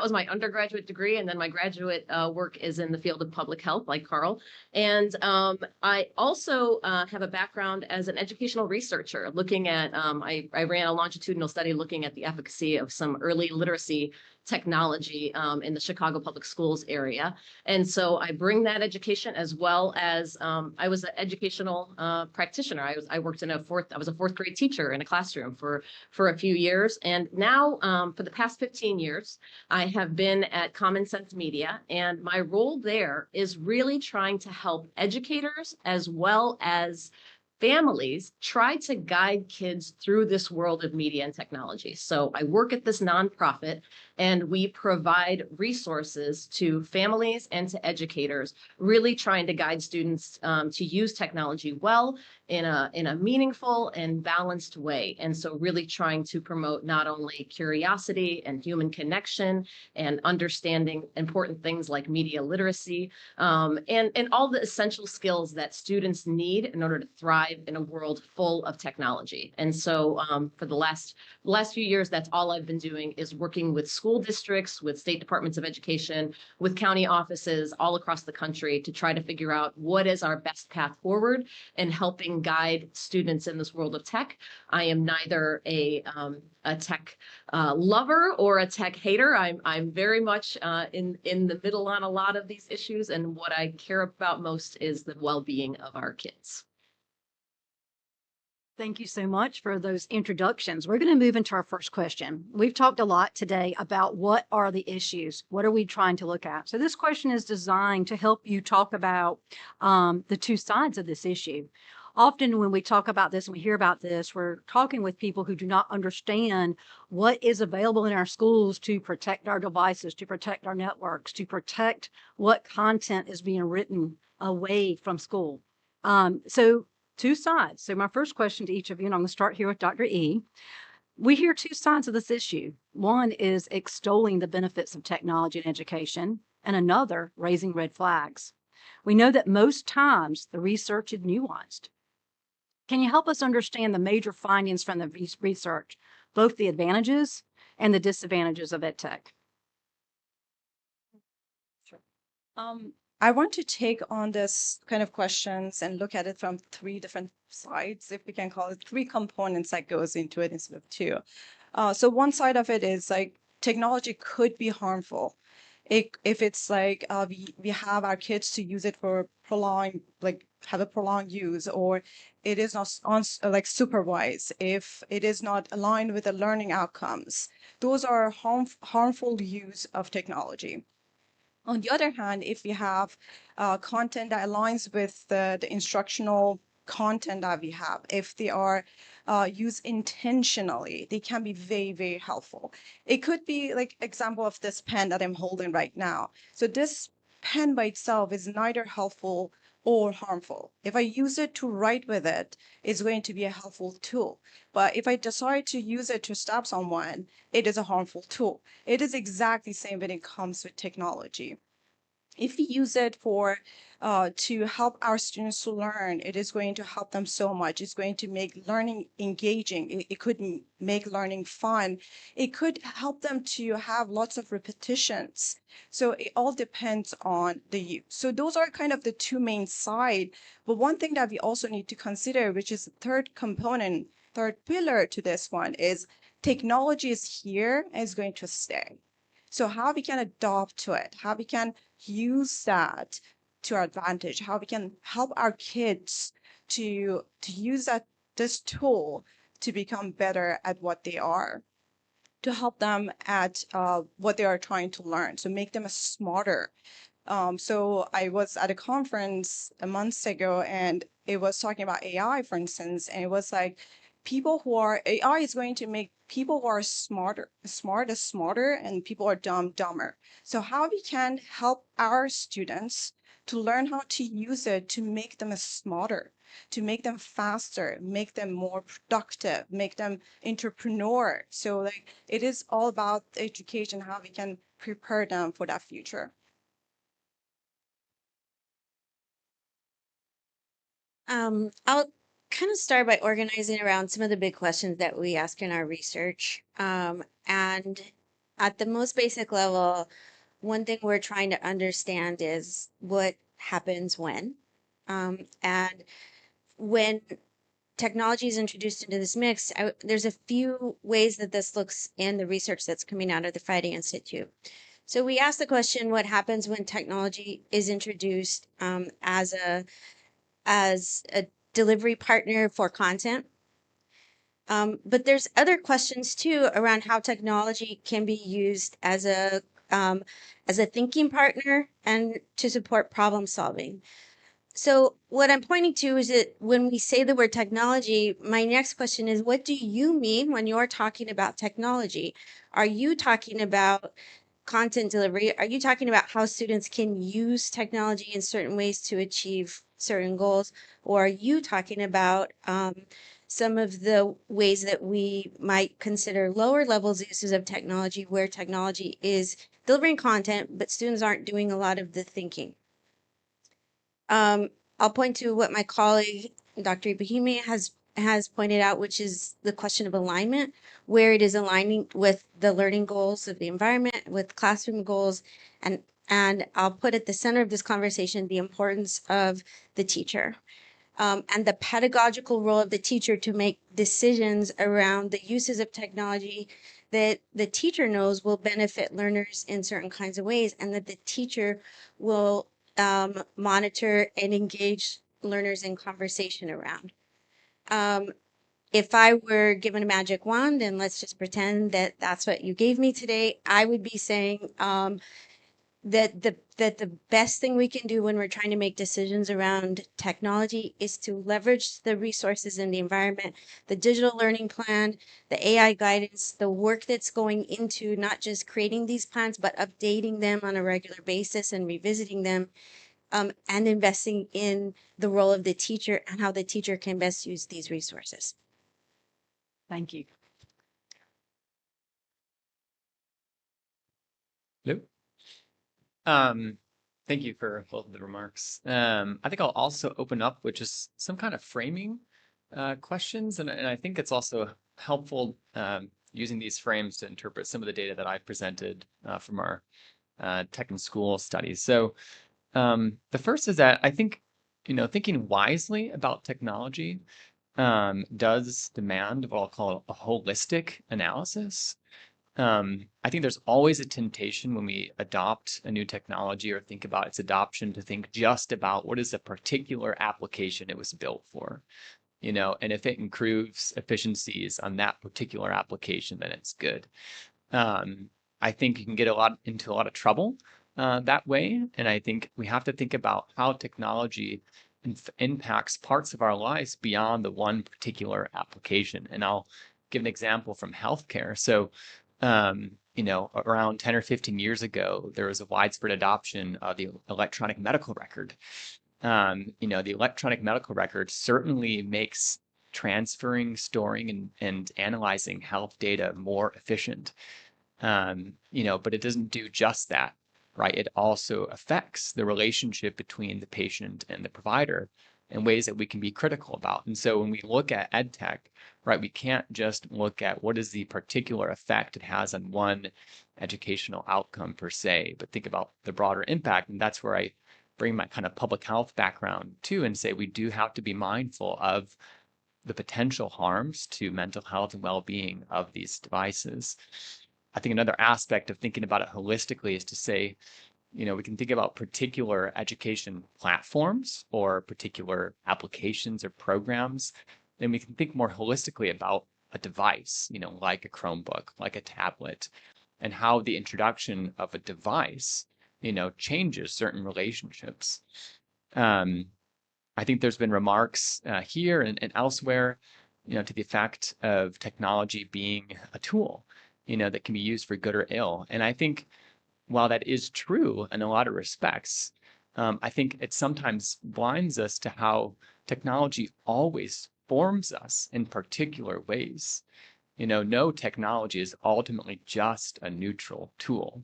M: was my undergraduate degree, and then my graduate work is in the field of public health, like Carl. And I also have a background as an educational researcher, looking at I ran a longitudinal study looking at the efficacy of some early literacy technology in the Chicago public schools area. And so I bring that education as well as I was an educational practitioner. I worked in I was a fourth grade teacher in a classroom for a few years. And now for the past 15 years, I have been at Common Sense Media, and my role there is really trying to help educators as well as families try to guide kids through this world of media and technology. So I work at this nonprofit, and we provide resources to families and to educators, really trying to guide students to use technology well in a meaningful and balanced way. And so really trying to promote not only curiosity and human connection and understanding important things like media literacy, and all the essential skills that students need in order to thrive in a world full of technology. And so for the last few years, that's all I've been doing is working with school districts, with state departments of education, with county offices all across the country to try to figure out what is our best path forward and helping guide students in this world of tech. I am neither a tech lover or a tech hater. I'm very much in the middle on a lot of these issues, and what I care about most is the well-being of our kids.
B: Thank you so much for those introductions. We're going to move into our first question. We've talked a lot today about what are the issues? What are we trying to look at? So this question is designed to help you talk about the two sides of this issue. Often when we talk about this and we hear about this, we're talking with people who do not understand what is available in our schools to protect our devices, to protect our networks, to protect what content is being written away from school. So two sides. So my first question to each of you, and I'm going to start here with Dr. E. We hear two sides of this issue. One is extolling the benefits of technology in education, and another raising red flags. We know that most times the research is nuanced. Can you help us understand the major findings from the research, both the advantages and the disadvantages of EdTech?
J: Sure. I want to take on this kind of questions and look at it from three different sides, if we can call it three components that goes into it instead of two. So one side of it is like technology could be harmful. If it's like we have our kids to use it for prolonged, like have a prolonged use, or it is not like supervised, if it is not aligned with the learning outcomes, those are harmful use of technology. On the other hand, if we have content that aligns with the instructional content that we have, if they are used intentionally, they can be very, very helpful. It could be like example of this pen that I'm holding right now. So this pen by itself is neither helpful or harmful. If I use it to write with it, it's going to be a helpful tool. But if I decide to use it to stab someone, it is a harmful tool. It is exactly the same when it comes with technology. If we use it for to help our students to learn, it is going to help them so much. It's going to make learning engaging. It could make learning fun. It could help them to have lots of repetitions. So it all depends on the use. So those are kind of the two main side. But one thing that we also need to consider, which is the third component, third pillar to this one, is technology is here and is going to stay. So how we can adopt to it, how we can use that to our advantage, how we can help our kids to use this tool to become better at what they are, to help them at what they are trying to learn, so make them smarter. So I was at a conference a month ago, and it was talking about AI, for instance, and it was like people who are AI is going to make people who are smarter, and people are dumber. So how we can help our students to learn how to use it to make them smarter, to make them faster, make them more productive, make them entrepreneur. So like it is all about education, how we can prepare them for that future.
K: I'll kind of start by organizing around some of the big questions that we ask in our research. And at the most basic level, one thing we're trying to understand is what happens when. And when technology is introduced into this mix, there's a few ways that this looks in the research that's coming out of the Friday Institute. So we asked the question, what happens when technology is introduced as a delivery partner for content? But there's other questions too around how technology can be used as a thinking partner and to support problem solving. So what I'm pointing to is that when we say the word technology, my next question is, what do you mean when you're talking about technology? Are you talking about content delivery? Are you talking about how students can use technology in certain ways to achieve certain goals? Or are you talking about some of the ways that we might consider lower levels uses of technology where technology is delivering content, but students aren't doing a lot of the thinking? I'll point to what my colleague, Dr. Ibrahimi, has pointed out, which is the question of alignment, where it is aligning with the learning goals of the environment, with classroom goals, and I'll put at the center of this conversation the importance of the teacher. And the pedagogical role of the teacher to make decisions around the uses of technology that the teacher knows will benefit learners in certain kinds of ways, and that the teacher will monitor and engage learners in conversation around. If I were given a magic wand, and let's just pretend that that's what you gave me today, I would be saying that the best thing we can do when we're trying to make decisions around technology is to leverage the resources in the environment, the digital learning plan, the AI guidance, the work that's going into not just creating these plans, but updating them on a regular basis and revisiting them, and investing in the role of the teacher and how the teacher can best use these resources.
B: Thank you.
L: Hello. Thank you for both of the remarks. I think I'll also open up with just some kind of framing questions, and I think it's also helpful using these frames to interpret some of the data that I presented from our tech and school studies. So the first is that I think, thinking wisely about technology does demand what I'll call a holistic analysis. I think there's always a temptation when we adopt a new technology or think about its adoption to think just about what is the particular application it was built for, and if it improves efficiencies on that particular application, then it's good. I think you can get into a lot of trouble that way, and I think we have to think about how technology impacts parts of our lives beyond the one particular application. And I'll give an example from healthcare. So around 10 or 15 years ago, there was a widespread adoption of the electronic medical record. The electronic medical record certainly makes transferring, storing, and analyzing health data more efficient. But it doesn't do just that, right? It also affects the relationship between the patient and the provider in ways that we can be critical about. And so when we look at ed tech, right, we can't just look at what is the particular effect it has on one educational outcome per se, but think about the broader impact. And that's where I bring my kind of public health background too, and say we do have to be mindful of the potential harms to mental health and well-being of these devices. I think another aspect of thinking about it holistically is to say, we can think about particular education platforms or particular applications or programs. Then we can think more holistically about a device, like a Chromebook, like a tablet, and how the introduction of a device, changes certain relationships. I think there's been remarks here and elsewhere to the effect of technology being a tool, that can be used for good or ill. And I think while that is true in a lot of respects, I think it sometimes blinds us to how technology always forms us in particular ways. No technology is ultimately just a neutral tool.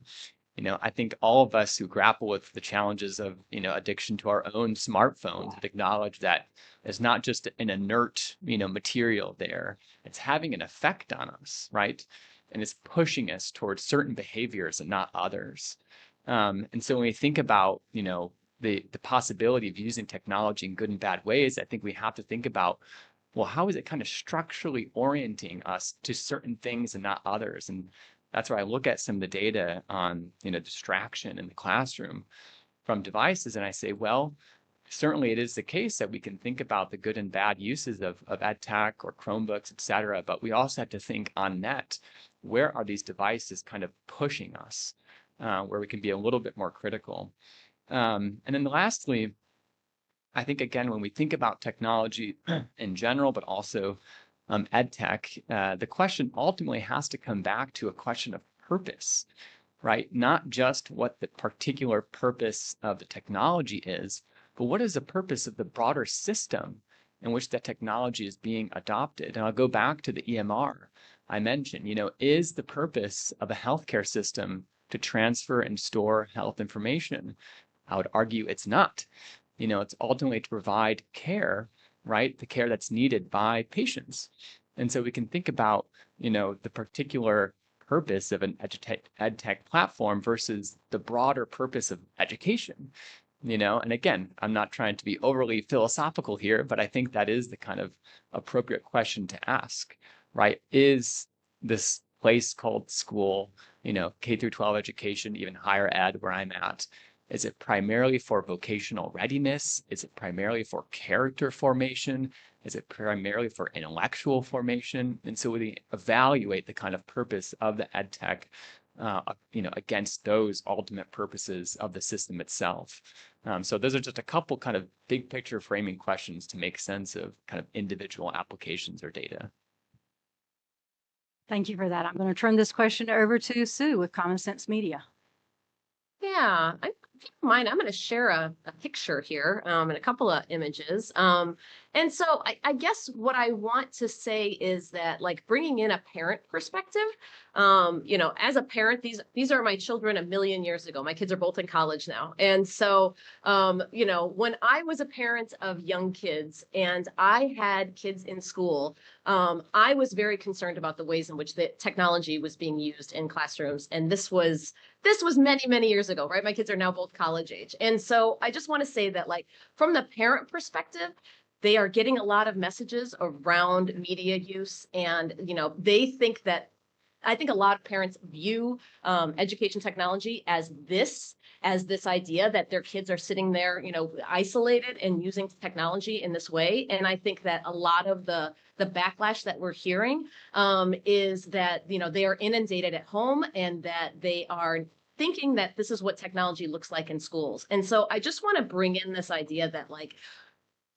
L: I think all of us who grapple with the challenges of, addiction to our own smartphones would acknowledge that it's not just an inert, material there. It's having an effect on us, right? And it's pushing us towards certain behaviors and not others. And so when we think about, the possibility of using technology in good and bad ways, I think we have to think about, well, how is it kind of structurally orienting us to certain things and not others? And that's where I look at some of the data on, distraction in the classroom from devices, and I say, well, certainly it is the case that we can think about the good and bad uses of ed tech or Chromebooks, et cetera, but we also have to think on net, where are these devices kind of pushing us, where we can be a little bit more critical. And then lastly, I think, again, when we think about technology in general, but also ed tech, the question ultimately has to come back to a question of purpose, right? Not just what the particular purpose of the technology is, but what is the purpose of the broader system in which that technology is being adopted? And I'll go back to the EMR I mentioned. Is the purpose of a healthcare system to transfer and store health information? I would argue it's not. It's ultimately to provide care, right? The care that's needed by patients. And so we can think about, the particular purpose of an ed tech platform versus the broader purpose of education. And again, I'm not trying to be overly philosophical here, but I think that is the kind of appropriate question to ask, right? Is this place called school, K through 12 education, even higher ed where I'm at, is it primarily for vocational readiness? Is it primarily for character formation? Is it primarily for intellectual formation? And so we evaluate the kind of purpose of the ed tech, against those ultimate purposes of the system itself. So those are just a couple kind of big picture framing questions to make sense of kind of individual applications or data.
B: Thank you for that. I'm going to turn this question over to Sue with Common Sense Media.
M: Yeah, if you don't mind, I'm going to share a picture here and a couple of images. And so I guess what I want to say is that, like, bringing in a parent perspective, as a parent, these are my children a million years ago. My kids are both in college now. And so, when I was a parent of young kids and I had kids in school, I was very concerned about the ways in which the technology was being used in classrooms. And this was many, many years ago, right? My kids are now both college age. And so I just want to say that, like, from the parent perspective, they are getting a lot of messages around media use. And, they think that, I think a lot of parents view education technology as this idea that their kids are sitting there, isolated and using technology in this way. And I think that a lot of the backlash that we're hearing is that, they are inundated at home and that they are thinking that this is what technology looks like in schools. And so I just want to bring in this idea that, like,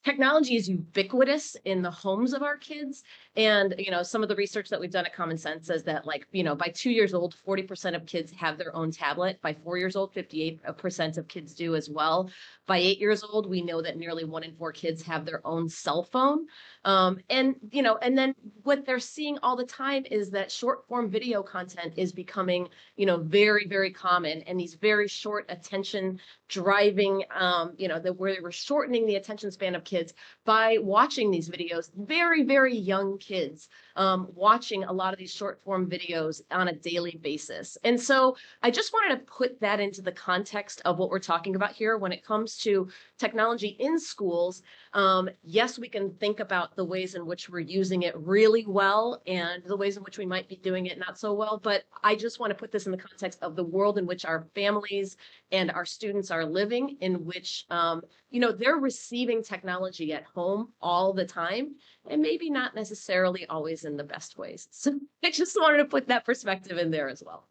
M: technology is ubiquitous in the homes of our kids. And, some of the research that we've done at Common Sense says that, like, by 2 years old, 40% of kids have their own tablet. By 4 years old, 58% of kids do as well. By 8 years old, we know that nearly 1 in 4 kids have their own cell phone. And then what they're seeing all the time is that short form video content is becoming, very, very common. And these very short attention driving, that where we're shortening the attention span of kids by watching these videos. Very, very young kids watching a lot of these short form videos on a daily basis. And so I just wanted to put that into the context of what we're talking about here when it comes to technology in schools. Yes, we can think about the ways in which we're using it really well and the ways in which we might be doing it not so well. But I just want to put this in the context of the world in which our families and our students are living, in which, they're receiving technology at home all the time, and maybe not necessarily always in the best ways. So I just wanted to put that perspective in there as well.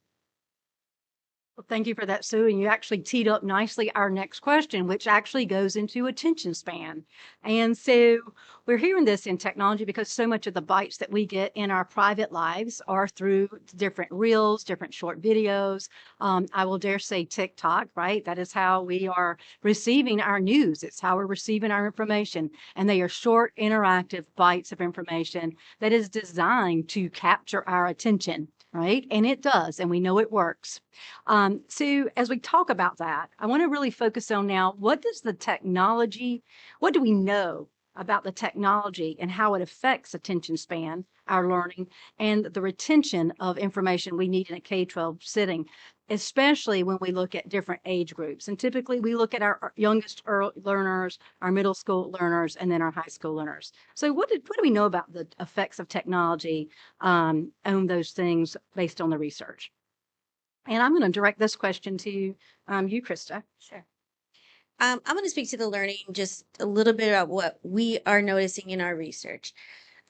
B: Well, thank you for that, Sue. And you actually teed up nicely our next question, which actually goes into attention span. And so we're hearing this in technology because so much of the bites that we get in our private lives are through different reels, different short videos. I will dare say TikTok, right? That is how we are receiving our news. It's how we're receiving our information. And they are short, interactive bites of information that is designed to capture our attention, right? And it does, and we know it works. So as we talk about that, I want to really focus on now, what do we know about the technology and how it affects attention span, our learning, and the retention of information we need in a K-12 setting, especially when we look at different age groups. And typically we look at our youngest learners, our middle school learners, and then our high school learners. So what do we know about the effects of technology on those things based on the research? And I'm going to direct this question to you, Krista.
K: Sure. I'm going to speak to the learning just a little bit about what we are noticing in our research.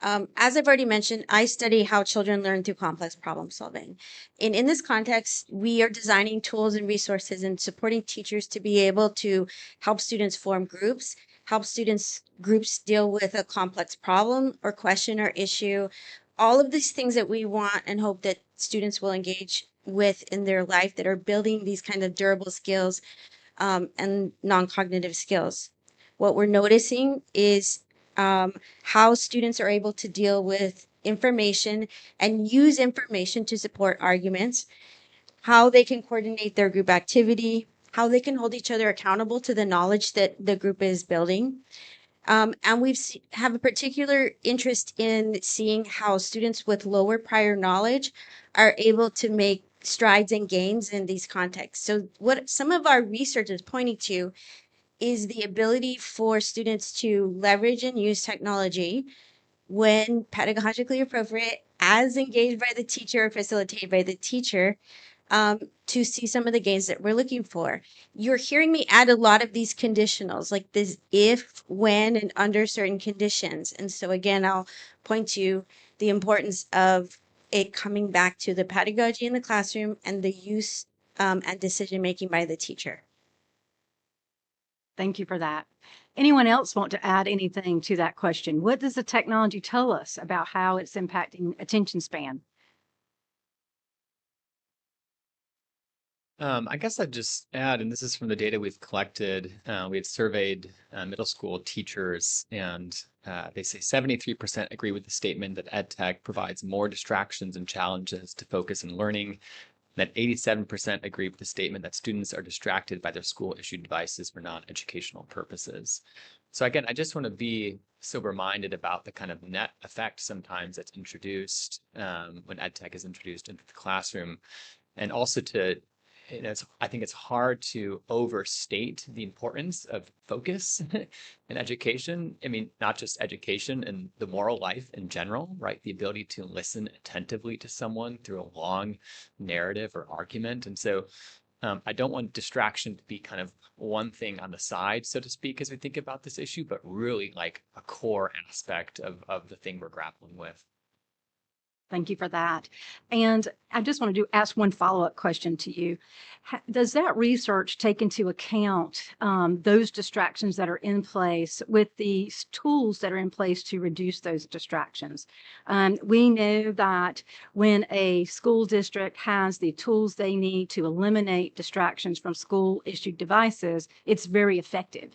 K: As I've already mentioned, I study how children learn through complex problem solving. And in this context, we are designing tools and resources and supporting teachers to be able to help students form groups, help students groups deal with a complex problem or question or issue, all of these things that we want and hope that students will engage with in their life that are building these kind of durable skills and non-cognitive skills. What we're noticing is how students are able to deal with information and use information to support arguments, how they can coordinate their group activity, how they can hold each other accountable to the knowledge that the group is building. And have a particular interest in seeing how students with lower prior knowledge are able to make strides and gains in these contexts. So what some of our research is pointing to is the ability for students to leverage and use technology when pedagogically appropriate, as engaged by the teacher or facilitated by the teacher, to see some of the gains that we're looking for. You're hearing me add a lot of these conditionals, like this if, when, and under certain conditions. And so again, I'll point to the importance of it coming back to the pedagogy in the classroom and the use and decision making by the teacher.
B: Thank you for that. Anyone else want to add anything to that question? What does the technology tell us about how it's impacting attention span?
L: I guess I'd just add, and this is from the data we've collected. We had surveyed middle school teachers, and they say 73% agree with the statement that ed tech provides more distractions and challenges to focus in learning. That 87% agree with the statement that students are distracted by their school-issued devices for non-educational purposes. So again, I just want to be sober-minded about the kind of net effect sometimes that's introduced when ed tech is introduced into the classroom, and also to I think it's hard to overstate the importance of focus in education. I mean, not just education and the moral life in general, right? The ability to listen attentively to someone through a long narrative or argument. And so I don't want distraction to be kind of one thing on the side, so to speak, as we think about this issue, but really like a core aspect of the thing we're grappling with.
B: Thank you for that. And I just want to ask one follow-up question to you. Does that research take into account those distractions that are in place with the tools that are in place to reduce those distractions? We know that when a school district has the tools they need to eliminate distractions from school-issued devices, it's very effective.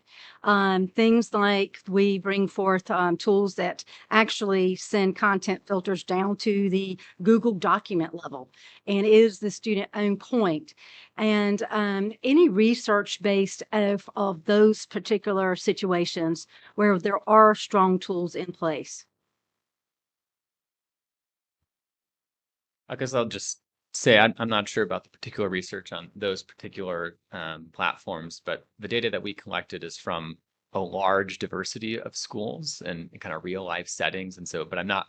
B: Things like we bring forth tools that actually send content filters down to the Google document level and is the student on point. And any research based of those particular situations where there are strong tools in place.
L: I guess I'll just say I'm not sure about the particular research on those particular platforms, but the data that we collected is from a large diversity of schools and kind of real life settings. And so, but I'm not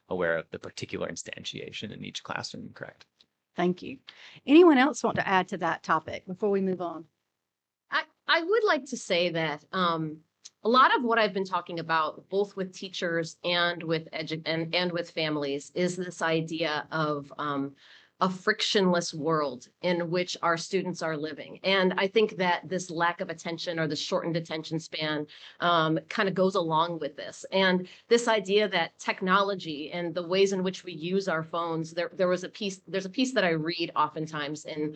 L: aware of the particular instantiation in each classroom, correct?
B: Thank you. Anyone else want to add to that topic before we move on?
M: I would like to say that a lot of what I've been talking about, both with teachers and with and with families, is this idea of a frictionless world in which our students are living. And I think that this lack of attention or the shortened attention span kind of goes along with this. And this idea that technology and the ways in which we use our phones, there's a piece that I read oftentimes in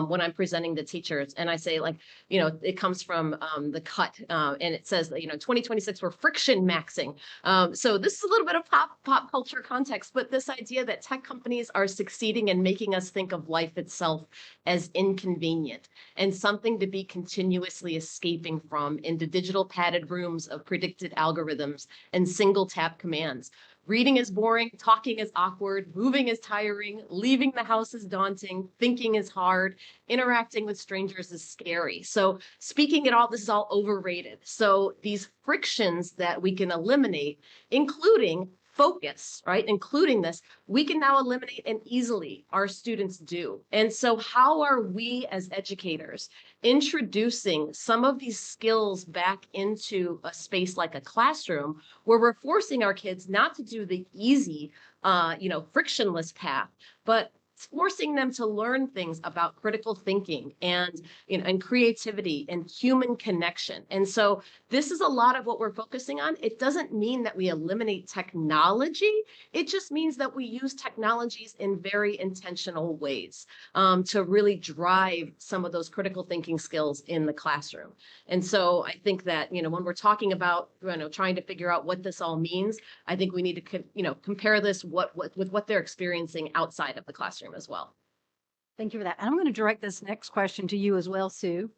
M: when I'm presenting to teachers, and I say, like, it comes from The Cut, and it says that, 2026, we're friction maxing. So this is a little bit of pop culture context, but this idea that tech companies are succeeding in making us think of life itself as inconvenient and something to be continuously escaping from into digital padded rooms of predicted algorithms and single tap commands. Reading is boring, talking is awkward, moving is tiring, leaving the house is daunting, thinking is hard, interacting with strangers is scary. So speaking it all, this is all overrated. So these frictions that we can eliminate, including focus, right? Including this, we can now eliminate, and easily our students do. And so how are we as educators introducing some of these skills back into a space like a classroom where we're forcing our kids not to do the easy, frictionless path, but forcing them to learn things about critical thinking and and creativity and human connection. And so this is a lot of what we're focusing on. It doesn't mean that we eliminate technology. It just means that we use technologies in very intentional ways to really drive some of those critical thinking skills in the classroom. And so I think that, when we're talking about, trying to figure out what this all means, I think we need to, compare this with what they're experiencing outside of the classroom as well.
B: Thank you for that. And I'm going to direct this next question to you as well, Sue,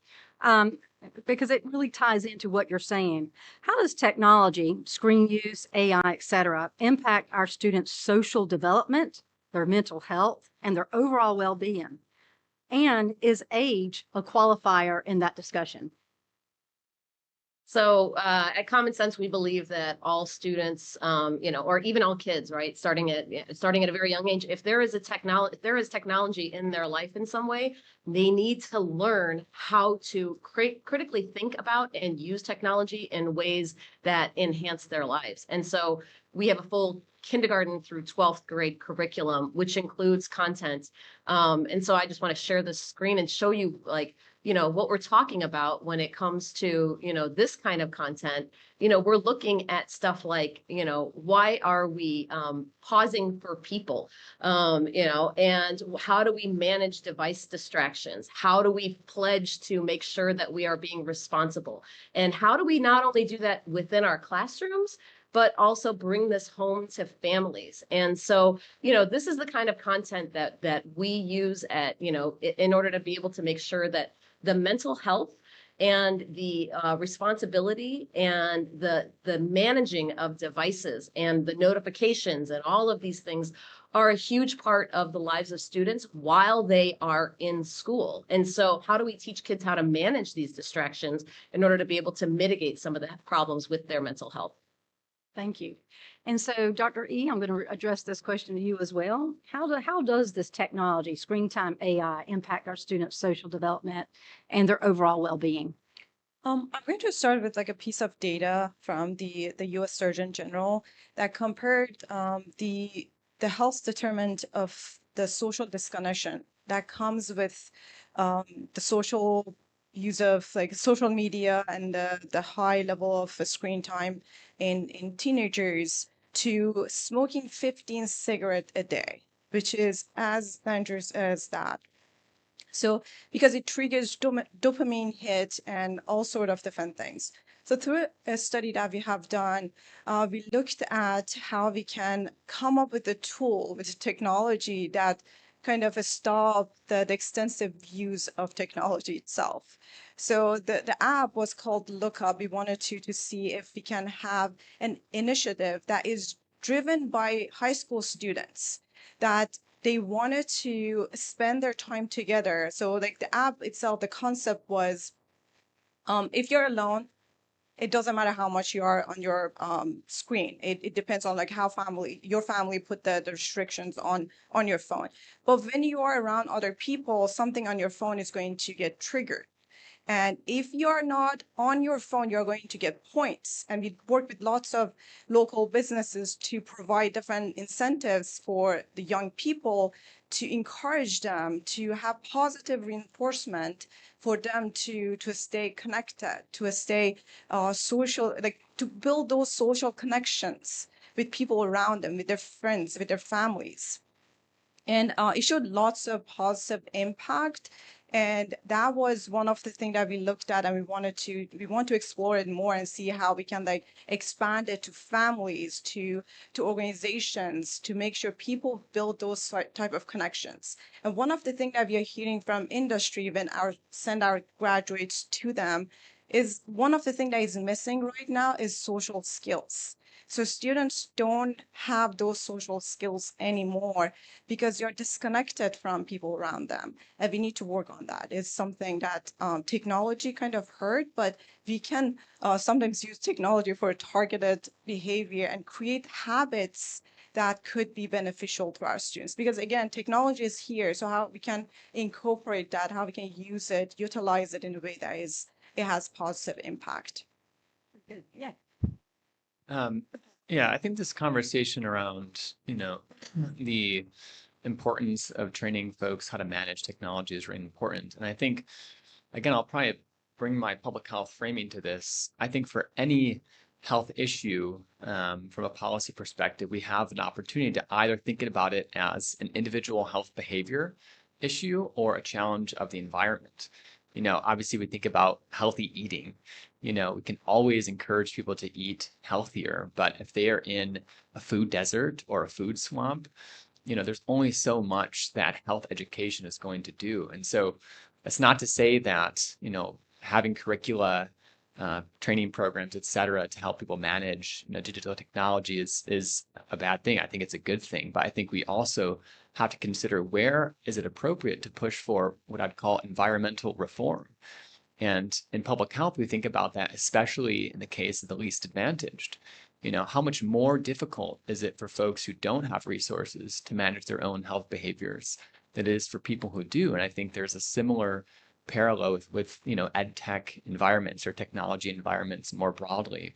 B: because it really ties into what you're saying. How does technology, screen use, AI, et cetera, impact our students' social development, their mental health, and their overall well-being? And is age a qualifier in that discussion?
M: So at Common Sense, we believe that all students, or even all kids, right, starting at a very young age, if there is technology in their life in some way, they need to learn how to critically think about and use technology in ways that enhance their lives. And so we have a full kindergarten through 12th grade curriculum, which includes content. And so I just want to share this screen and show you, like, what we're talking about when it comes to, this kind of content. We're looking at stuff like, why are we pausing for people? And how do we manage device distractions? How do we pledge to make sure that we are being responsible? And how do we not only do that within our classrooms, but also bring this home to families? And so, this is the kind of content that we use in order to be able to make sure that the mental health and the responsibility and the managing of devices and the notifications and all of these things are a huge part of the lives of students while they are in school. And so how do we teach kids how to manage these distractions in order to be able to mitigate some of the problems with their mental health?
B: Thank you. And so, Dr. E, I'm going to address this question to you as well. How does this technology, screen time, AI, impact our students' social development and their overall well-being?
J: I'm going to start with like a piece of data from the U.S. Surgeon General that compared the health determinant of the social disconnection that comes with the social use of like social media and the high level of screen time in teenagers to smoking 15 cigarettes a day, which is as dangerous as that. So because it triggers dopamine hit and all sort of different things. So through a study that we have done, we looked at how we can come up with a tool with technology that kind of stop the extensive use of technology itself. So the app was called Lookup. We wanted to see if we can have an initiative that is driven by high school students that they wanted to spend their time together. So like the app itself, the concept was, if you're alone, it doesn't matter how much you are on your screen. It depends on like how your family put the restrictions on your phone. But when you are around other people, something on your phone is going to get triggered. And if you're not on your phone, you're going to get points. And we work with lots of local businesses to provide different incentives for the young people to encourage them to have positive reinforcement for them to stay connected, to stay social, like to build those social connections with people around them, with their friends, with their families. And it showed lots of positive impact. And that was one of the things that we looked at, and we want to explore it more and see how we can like expand it to families, to organizations, to make sure people build those type of connections. And one of the things that we are hearing from industry when send our graduates to them is one of the things that is missing right now is social skills. So students don't have those social skills anymore because you're disconnected from people around them. And we need to work on that. It's something that technology kind of hurt, but we can sometimes use technology for targeted behavior and create habits that could be beneficial to our students. Because again, technology is here, so how we can incorporate that, how we can use it, utilize it in a way that it has positive impact.
B: Good. Yeah.
L: Yeah, I think this conversation around, the importance of training folks how to manage technology is really important. And I think, again, I'll probably bring my public health framing to this. I think for any health issue, from a policy perspective, we have an opportunity to either think about it as an individual health behavior issue or a challenge of the environment. Obviously, we think about healthy eating. We can always encourage people to eat healthier, but if they are in a food desert or a food swamp, there's only so much that health education is going to do. And so that's not to say that, having curricula, training programs, et cetera, to help people manage, digital technology is a bad thing. I think it's a good thing, but I think we also have to consider where is it appropriate to push for what I'd call environmental reform. And in public health, we think about that, especially in the case of the least advantaged. How much more difficult is it for folks who don't have resources to manage their own health behaviors than it is for people who do? And I think there's a similar parallel with ed tech environments or technology environments more broadly,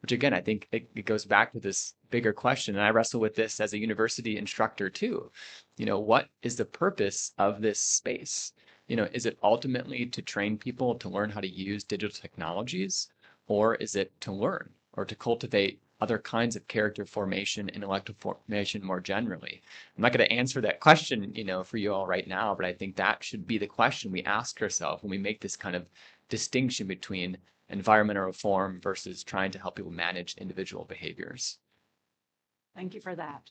L: which again, I think it goes back to this bigger question. And I wrestle with this as a university instructor too. What is the purpose of this space? Is it ultimately to train people to learn how to use digital technologies, or is it to learn or to cultivate other kinds of character formation, intellectual formation more generally? I'm not going to answer that question, for you all right now, but I think that should be the question we ask ourselves when we make this kind of distinction between environmental reform versus trying to help people manage individual behaviors.
B: Thank you for that.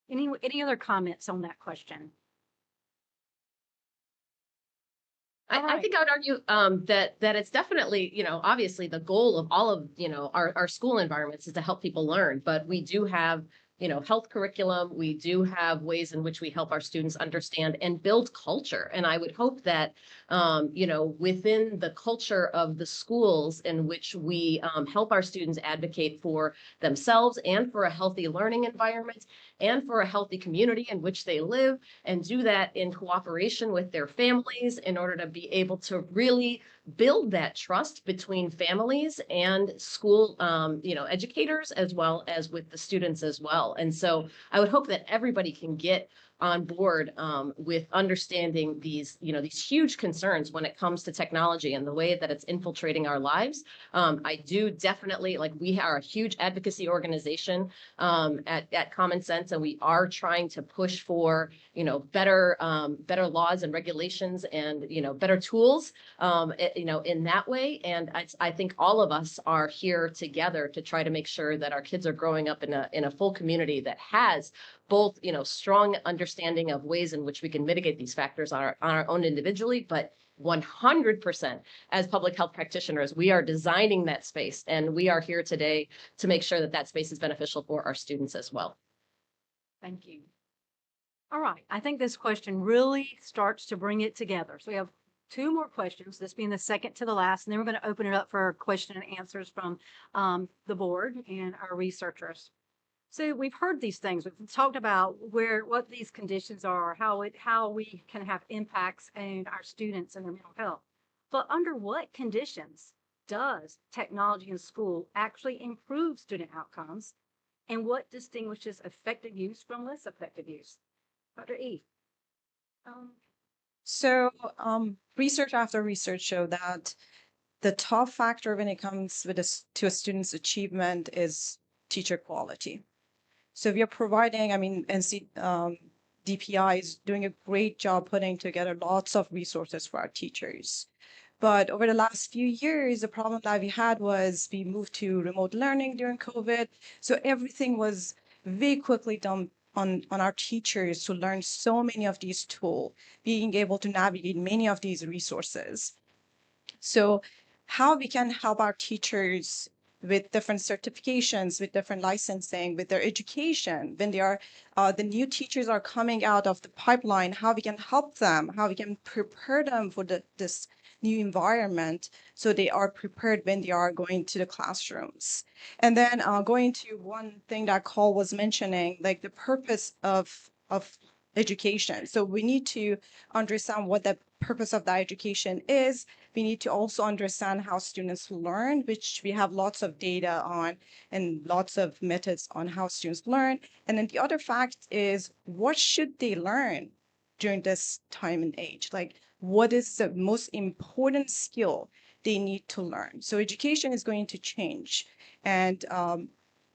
B: Any other comments on that question?
M: I think I would argue that it's definitely, obviously the goal of all of, our school environments is to help people learn, but we do have, health curriculum. We do have ways in which we help our students understand and build culture. And I would hope that, within the culture of the schools in which we help our students advocate for themselves and for a healthy learning environment and for a healthy community in which they live, and do that in cooperation with their families in order to be able to really build that trust between families and school, educators, as well as with the students as well. And so I would hope that everybody can get on board with understanding these huge concerns when it comes to technology and the way that it's infiltrating our lives. I do definitely, we are a huge advocacy organization at Common Sense, and we are trying to push for, better laws and regulations and, better tools, in that way. And I think all of us are here together to try to make sure that our kids are growing up in a full community that has both, strong understanding of ways in which we can mitigate these factors on our own individually, but 100% as public health practitioners, we are designing that space, and we are here today to make sure that that space is beneficial for our students as well.
B: Thank you. All right. I think this question really starts to bring it together. So we have two more questions, this being the second to the last, and then we're going to open it up for question and answers from the board and our researchers. So we've heard these things. We've talked about what these conditions are, how we can have impacts on our students and their mental health. But under what conditions does technology in school actually improve student outcomes? And what distinguishes effective use from less effective use? Dr. E.
J: So, research after research show that the top factor when it comes with to a student's achievement is teacher quality. So we are providing, I mean, DPI is doing a great job putting together lots of resources for our teachers. But over the last few years, the problem that we had was we moved to remote learning during COVID. So everything was very quickly done on our teachers to learn so many of these tools, being able to navigate many of these resources. So how we can help our teachers with different certifications, with different licensing, with their education, when they are the new teachers are coming out of the pipeline, how we can help them, how we can prepare them for this new environment so they are prepared when they are going to the classrooms. And then going to one thing that Cole was mentioning, like the purpose of education. So we need to understand what the purpose of that education is. We need to also understand how students learn, which we have lots of data on and lots of methods on how students learn. And then the other fact is, what should they learn during this time and age? Like, what is the most important skill they need to learn? So education is going to change. And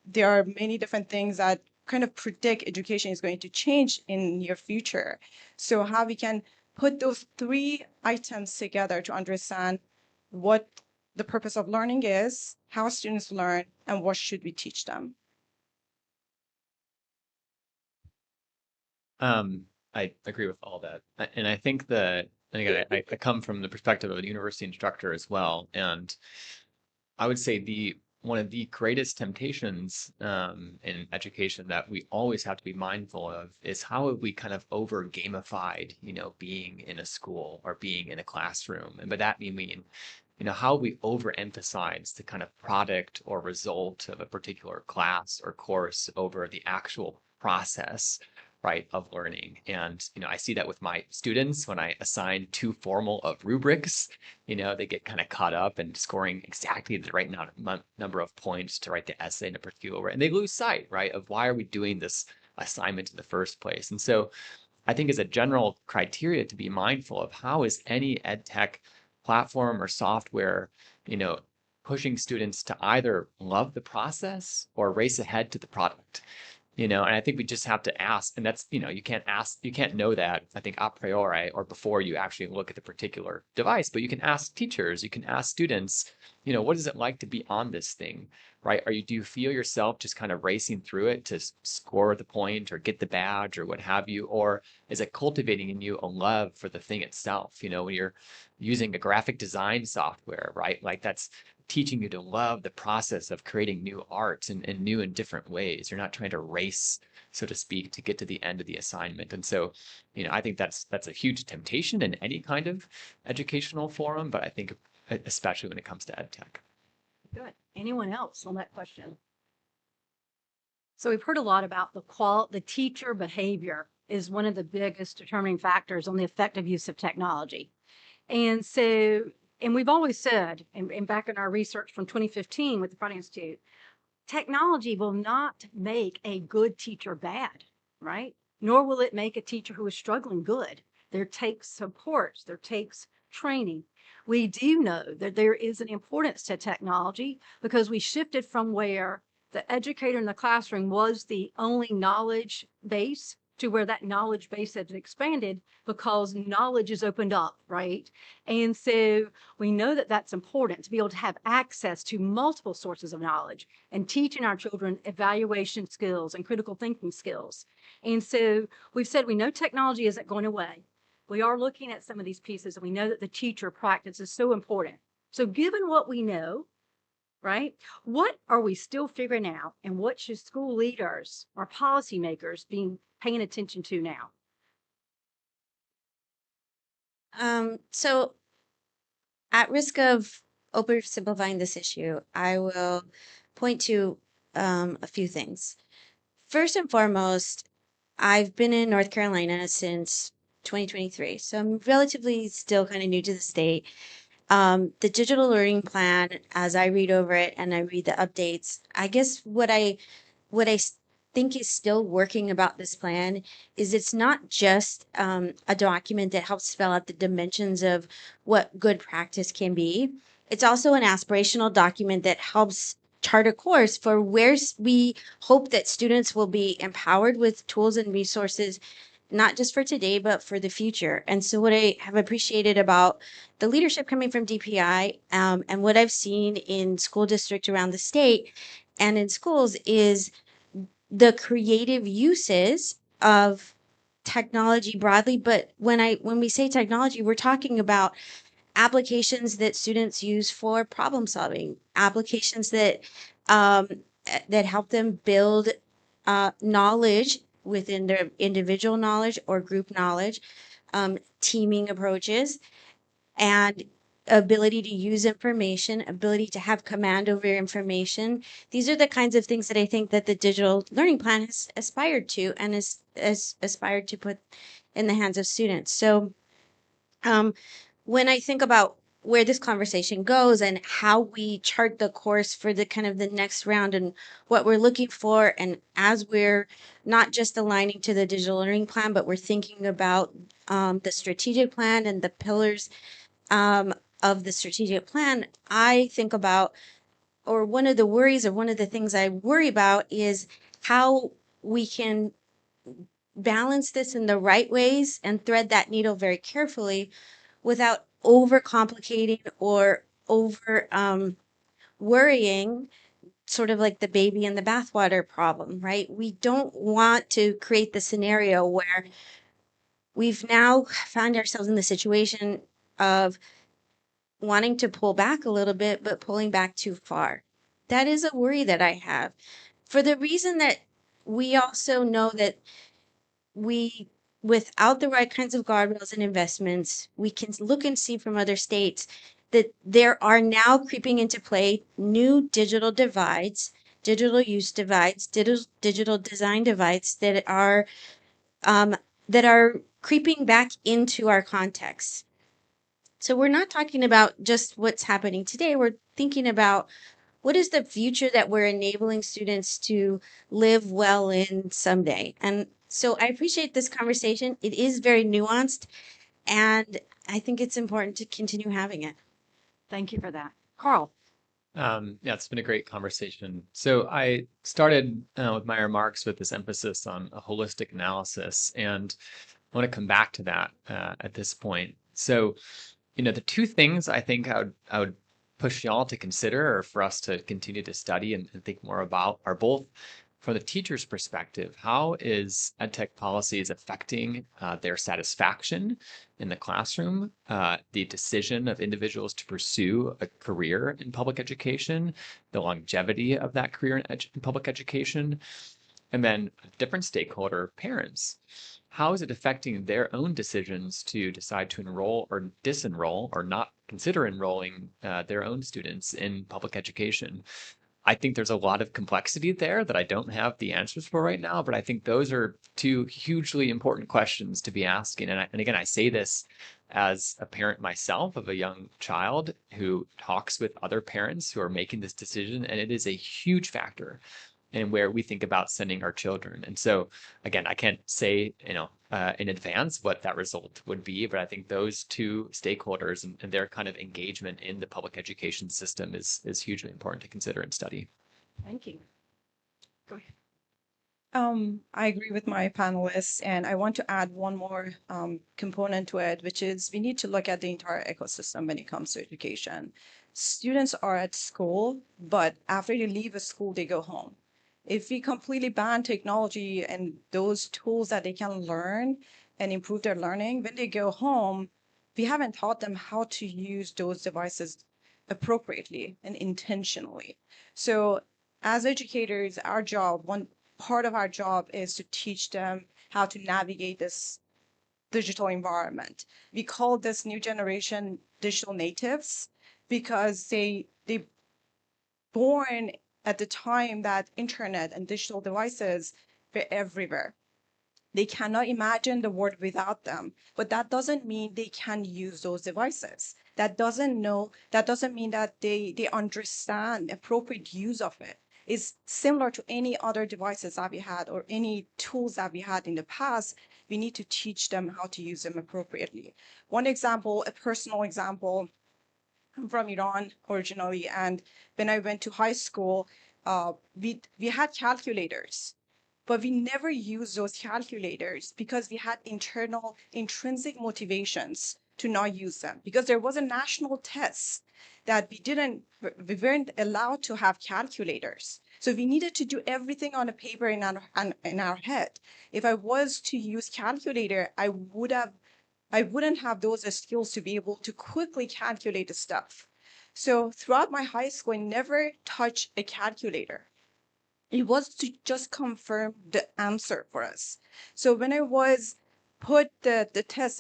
J: there are many different things that kind of predict education is going to change in near future. So how we can put those three items together to understand what the purpose of learning is, how students learn, and what should we teach them.
L: I agree with all that. And I think that, and again, I come from the perspective of a university instructor as well. And I would say one of the greatest temptations in education that we always have to be mindful of is how have we kind of over gamified, being in a school or being in a classroom. And by that we mean, how we overemphasize the kind of product or result of a particular class or course over the actual process, right, of learning. And, I see that with my students when I assign too formal of rubrics, they get kind of caught up in scoring exactly the right number of points to write the essay in a particular way. And they lose sight, right, of why are we doing this assignment in the first place. And so I think as a general criteria to be mindful of how is any ed tech platform or software, pushing students to either love the process or race ahead to the product. And I think we just have to ask, and that's, you can't know that, I think, a priori or before you actually look at the particular device, but you can ask teachers, you can ask students, what is it like to be on this thing, right? Do you feel yourself just kind of racing through it to score the point or get the badge or what have you? Or is it cultivating in you a love for the thing itself? When you're using a graphic design software, right? Like that's teaching you to love the process of creating new art in new and different ways. You're not trying to race, so to speak, to get to the end of the assignment. And so, I think that's a huge temptation in any kind of educational forum, but I think especially when it comes to ed tech.
B: Good. Anyone else on that question? So we've heard a lot about the teacher behavior is one of the biggest determining factors on the effective use of technology. And so, and we've always said, and back in our research from 2015 with the Front Institute, technology will not make a good teacher bad, right? Nor will it make a teacher who is struggling good. There takes support, there takes training. We do know that there is an importance to technology because we shifted from where the educator in the classroom was the only knowledge base to where that knowledge base has expanded because knowledge is opened up, right? And so we know that that's important to be able to have access to multiple sources of knowledge and teaching our children evaluation skills and critical thinking skills. And so we've said we know technology isn't going away. We are looking at some of these pieces and we know that the teacher practice is so important. So given what we know, right? What are we still figuring out and what should school leaders or policymakers be paying attention to now?
K: So at risk of oversimplifying this issue, I will point to a few things. First and foremost, I've been in North Carolina since 2023, so I'm relatively still kind of new to the state. The digital learning plan, as I read over it and I read the updates, I guess what I think is still working about this plan is it's not just a document that helps spell out the dimensions of what good practice can be. It's also an aspirational document that helps chart a course for where we hope that students will be empowered with tools and resources, not just for today, but for the future. And so, what I have appreciated about the leadership coming from DPI and what I've seen in school districts around the state and in schools is the creative uses of technology broadly. But when we say technology, we're talking about applications that students use for problem solving, applications um, that help them build knowledge within their individual knowledge or group knowledge, teaming approaches, and ability to use information, ability to have command over your information. These are the kinds of things that I think that the digital learning plan has aspired to and is aspired to put in the hands of students. So um, when I think about where this conversation goes and how we chart the course for the kind of the next round and what we're looking for, and as we're not just aligning to the digital learning plan, but we're thinking about the strategic plan and the pillars of the strategic plan, I think about, or one of the worries, or one of the things I worry about is how we can balance this in the right ways and thread that needle very carefully without overcomplicating or over worrying, sort of like the baby in the bathwater problem, right? We don't want to create the scenario where we've now found ourselves in the situation of wanting to pull back a little bit, but pulling back too far. That is a worry that I have for the reason that we also know that we, without the right kinds of guardrails and investments, we can look and see from other states that there are now creeping into play new digital divides, digital use divides, digital design divides um, that are creeping back into our context. So we're not talking about just what's happening today. We're thinking about what is the future that we're enabling students to live well in someday. And so I appreciate this conversation. It is very nuanced, and I think it's important to continue having it.
B: Thank you for that. Carl.
L: Yeah, it's been a great conversation. So I started with my remarks with this emphasis on a holistic analysis, and I want to come back to that at this point. So, the two things I think I would push y'all to consider, or for us to continue to study and think more about, are both from the teacher's perspective. How is EdTech policies affecting their satisfaction in the classroom, the decision of individuals to pursue a career in public education, the longevity of that career in public education, and then a different stakeholder, parents. How is it affecting their own decisions to decide to enroll or disenroll or not consider enrolling their own students in public education? I think there's a lot of complexity there that I don't have the answers for right now, but I think those are two hugely important questions to be asking. And again, I say this as a parent myself of a young child who talks with other parents who are making this decision, and it is a huge factor in where we think about sending our children. And so, again, I can't say, in advance what that result would be, but I think those two stakeholders and their kind of engagement in the public education system is hugely important to consider and study.
B: Thank you. Go ahead.
J: I agree with my panelists, and I want to add one more component to it, which is we need to look at the entire ecosystem when it comes to education. Students are at school, but after they leave a school, they go home. If we completely ban technology and those tools that they can learn and improve their learning, when they go home, we haven't taught them how to use those devices appropriately and intentionally. So as educators, our job, one part of our job is to teach them how to navigate this digital environment. We call this new generation digital natives because they born at the time that internet and digital devices were everywhere. They cannot imagine the world without them, but that doesn't mean they can use those devices. That doesn't mean that they understand appropriate use of it. It's similar to any other devices that we had or any tools that we had in the past. We need to teach them how to use them appropriately. One example, a personal example, I'm from Iran originally, and when I went to high school, we had calculators, but we never used those calculators because we had internal intrinsic motivations to not use them, because there was a national test that we weren't allowed to have calculators. So we needed to do everything on a paper in our head. If I was to use calculator, I wouldn't have those skills to be able to quickly calculate the stuff. So throughout my high school, I never touched a calculator. It was to just confirm the answer for us. So when I was put the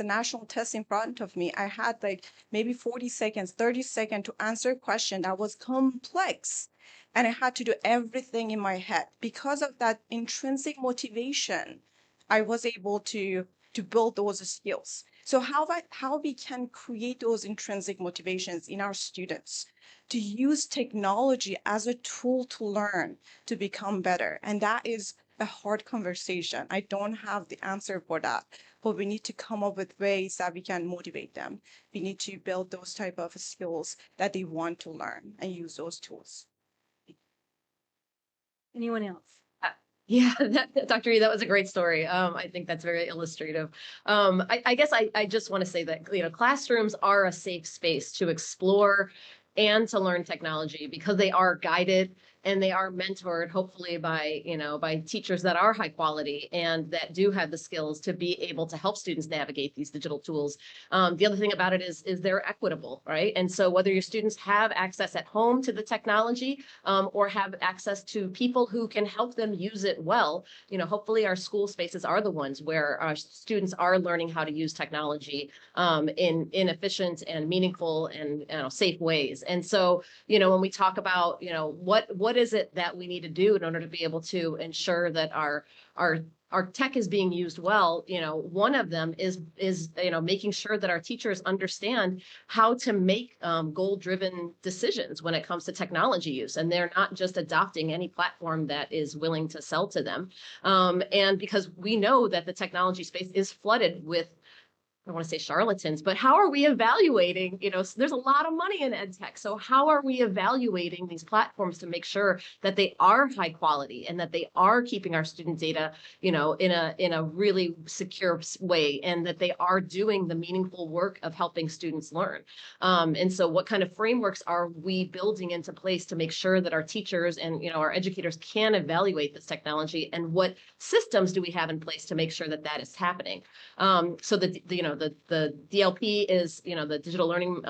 J: national test in front of me, I had like maybe 40 seconds, 30 seconds to answer a question that was complex. And I had to do everything in my head. Because of that intrinsic motivation, I was able to build those skills. So how we can create those intrinsic motivations in our students to use technology as a tool to learn, to become better. And that is a hard conversation. I don't have the answer for that, but we need to come up with ways that we can motivate them. We need to build those type of skills that they want to learn and use those tools.
B: Anyone else?
M: Yeah, Dr. E, that was a great story. I think that's very illustrative. I guess I just want to say that, classrooms are a safe space to explore and to learn technology because they are guided and they are mentored, hopefully by teachers that are high quality and that do have the skills to be able to help students navigate these digital tools. The other thing about it is they're equitable, right? And so whether your students have access at home to the technology, or have access to people who can help them use it well, hopefully our school spaces are the ones where our students are learning how to use technology in efficient and meaningful and safe ways. And so, when we talk about, what is it that we need to do in order to be able to ensure that our tech is being used well, one of them is making sure that our teachers understand how to make goal-driven decisions when it comes to technology use, and they're not just adopting any platform that is willing to sell to them. And because we know that the technology space is flooded with, I don't want to say charlatans, but how are we evaluating, there's a lot of money in ed tech. So how are we evaluating these platforms to make sure that they are high quality and that they are keeping our student data, in a really secure way, and that they are doing the meaningful work of helping students learn? And so what kind of frameworks are we building into place to make sure that our teachers and, our educators can evaluate this technology, and what systems do we have in place to make sure that that is happening? So the DLP is, the digital learning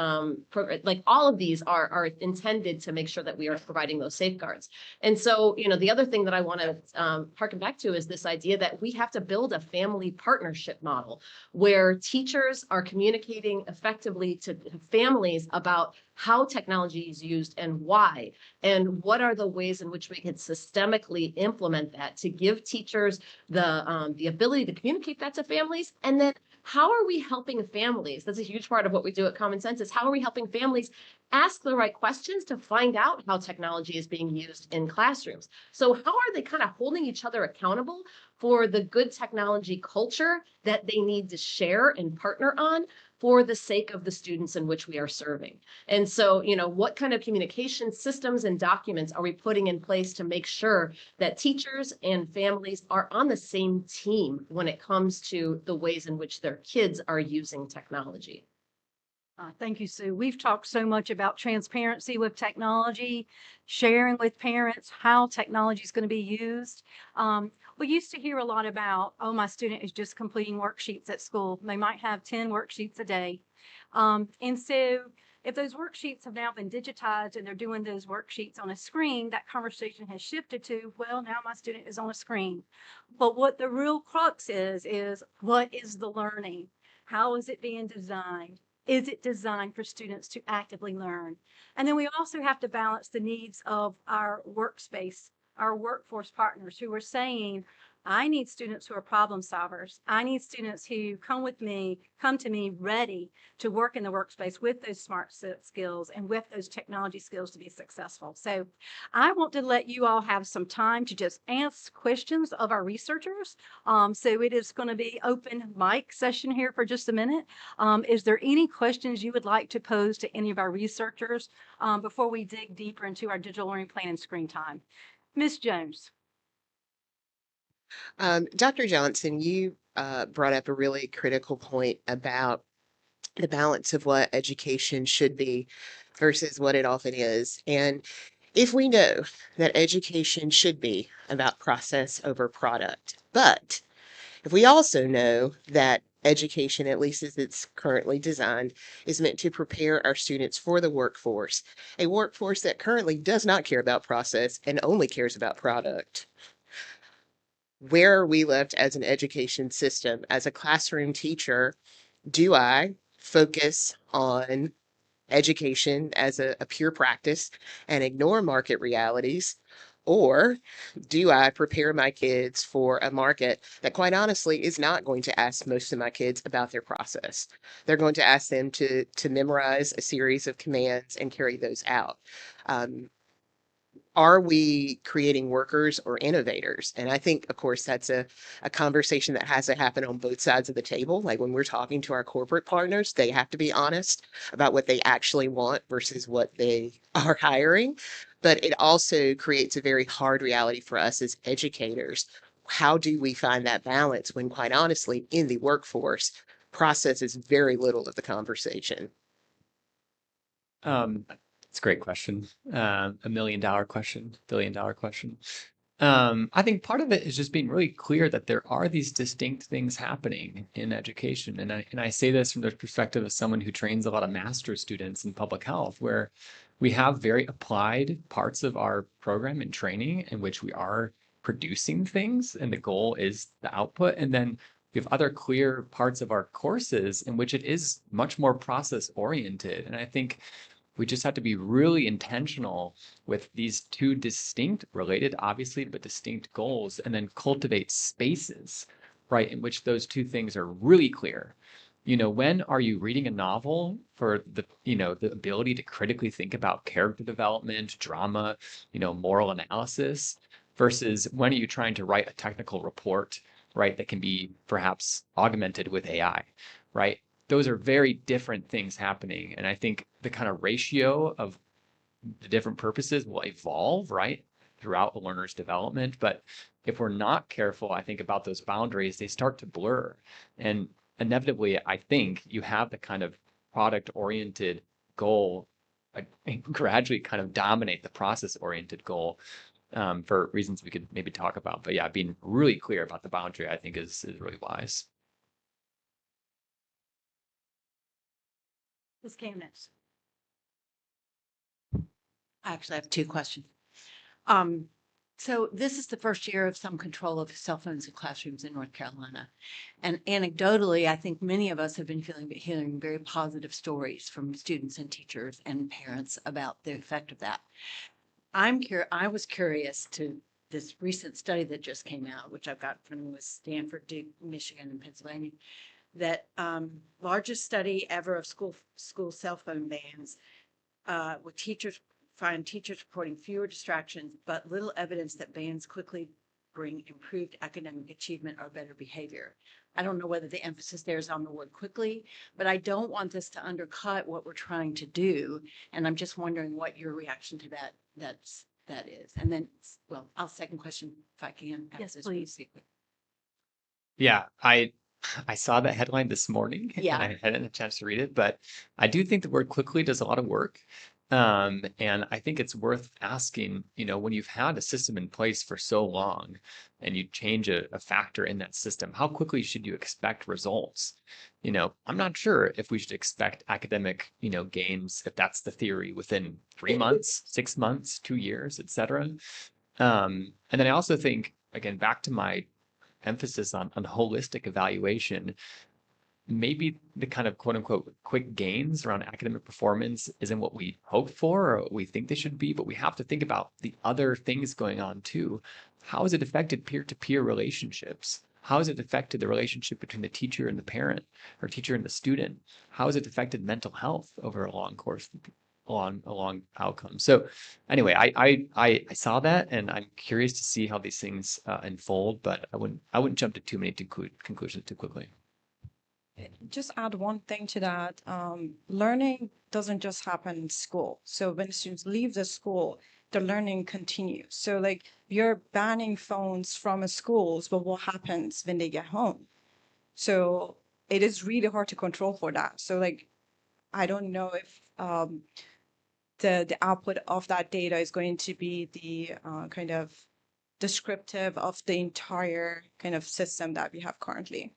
M: program, like all of these are intended to make sure that we are providing those safeguards. And so, the other thing that I want to harken back to is this idea that we have to build a family partnership model where teachers are communicating effectively to families about how technology is used and why, and what are the ways in which we can systemically implement that to give teachers the ability to communicate that to families. And then how are we helping families? That's a huge part of what we do at Common Sense, is how are we helping families ask the right questions to find out how technology is being used in classrooms? So how are they kind of holding each other accountable for the good technology culture that they need to share and partner on for the sake of the students in which we are serving? And so, what kind of communication systems and documents are we putting in place to make sure that teachers and families are on the same team when it comes to the ways in which their kids are using technology?
B: Thank you, Sue. We've talked so much about transparency with technology, sharing with parents how technology is going to be used. We used to hear a lot about, oh, my student is just completing worksheets at school. They might have 10 worksheets a day. And so if those worksheets have now been digitized and they're doing those worksheets on a screen, that conversation has shifted to, well, now my student is on a screen. But what the real crux is what is the learning? How is it being designed? Is it designed for students to actively learn? And then we also have to balance the needs of our workspace, our workforce partners who are saying, I need students who are problem solvers. I need students who come to me ready to work in the workspace with those skills and with those technology skills to be successful. So I want to let you all have some time to just ask questions of our researchers. So it is going to be open mic session here for just a minute. Is there any questions you would like to pose to any of our researchers before we dig deeper into our digital learning plan and screen time? Ms. Jones.
N: Dr. Johnson, you brought up a really critical point about the balance of what education should be versus what it often is. And if we know that education should be about process over product, but if we also know that education, at least as it's currently designed, is meant to prepare our students for the workforce, a workforce that currently does not care about process and only cares about product, where are we left as an education system? As a classroom teacher, do I focus on education as a pure practice and ignore market realities? Or do I prepare my kids for a market that, quite honestly, is not going to ask most of my kids about their process? They're going to ask them to memorize a series of commands and carry those out. Are we creating workers or innovators? And I think, of course, that's a conversation that has to happen on both sides of the table. Like when we're talking to our corporate partners, they have to be honest about what they actually want versus what they are hiring. But it also creates a very hard reality for us as educators. How do we find that balance when, quite honestly, in the workforce, process is very little of the conversation?
L: It's a great question. $1 million question, $1 billion question. I think part of it is just being really clear that there are these distinct things happening in education. And I say this from the perspective of someone who trains a lot of master's students in public health, where we have very applied parts of our program and training in which we are producing things, and the goal is the output. And then we have other clear parts of our courses in which it is much more process oriented. And I think we just have to be really intentional with these two distinct, related, obviously, but distinct goals, and then cultivate spaces, right, in which those two things are really clear. When are you reading a novel for the ability to critically think about character development, drama, moral analysis, versus when are you trying to write a technical report, right, that can be perhaps augmented with AI, right? Those are very different things happening. And I think the kind of ratio of the different purposes will evolve, right, throughout a learner's development. But if we're not careful, I think, about those boundaries, they start to blur. And inevitably, I think you have the kind of product-oriented goal gradually kind of dominate the process-oriented goal for reasons we could maybe talk about. But yeah, being really clear about the boundary, I think, is really wise.
B: Ms. Camness.
O: I actually have two questions. So this is the first year of some control of cell phones in classrooms in North Carolina. And anecdotally, I think many of us have been hearing very positive stories from students and teachers and parents about the effect of that. I was curious to this recent study that just came out, which I've got from Stanford, Duke, Michigan, and Pennsylvania, that largest study ever of school cell phone bans with teachers reporting fewer distractions, but little evidence that bans quickly bring improved academic achievement or better behavior. I don't know whether the emphasis there is on the word quickly, but I don't want this to undercut what we're trying to do. And I'm just wondering what your reaction to that is. And then, well, I'll second question if I can.
B: Yes, please.
L: Yeah, I saw that headline this morning.
O: Yeah.
L: And I hadn't had a chance to read it, but I do think the word quickly does a lot of work. And I think it's worth asking, when you've had a system in place for so long and you change a factor in that system, how quickly should you expect results? I'm not sure if we should expect academic, gains, if that's the theory, within 3 months, 6 months, 2 years, et cetera. And then I also think, again, back to my emphasis on holistic evaluation, maybe the kind of quote unquote quick gains around academic performance isn't what we hope for or what we think they should be, but we have to think about the other things going on too. how has it affected peer-to-peer relationships? How has it affected the relationship between the teacher and the parent, or teacher and the student? How has it affected mental health over a long course, a long outcome? So anyway, I saw that, and I'm curious to see how these things unfold, but I wouldn't jump to too many conclusions too quickly.
J: Just add one thing to that. Learning doesn't just happen in school. So when students leave the school, the learning continues. So like you're banning phones from the schools, but what happens when they get home? So it is really hard to control for that. So like I don't know if the output of that data is going to be the kind of descriptive of the entire kind of system that we have currently.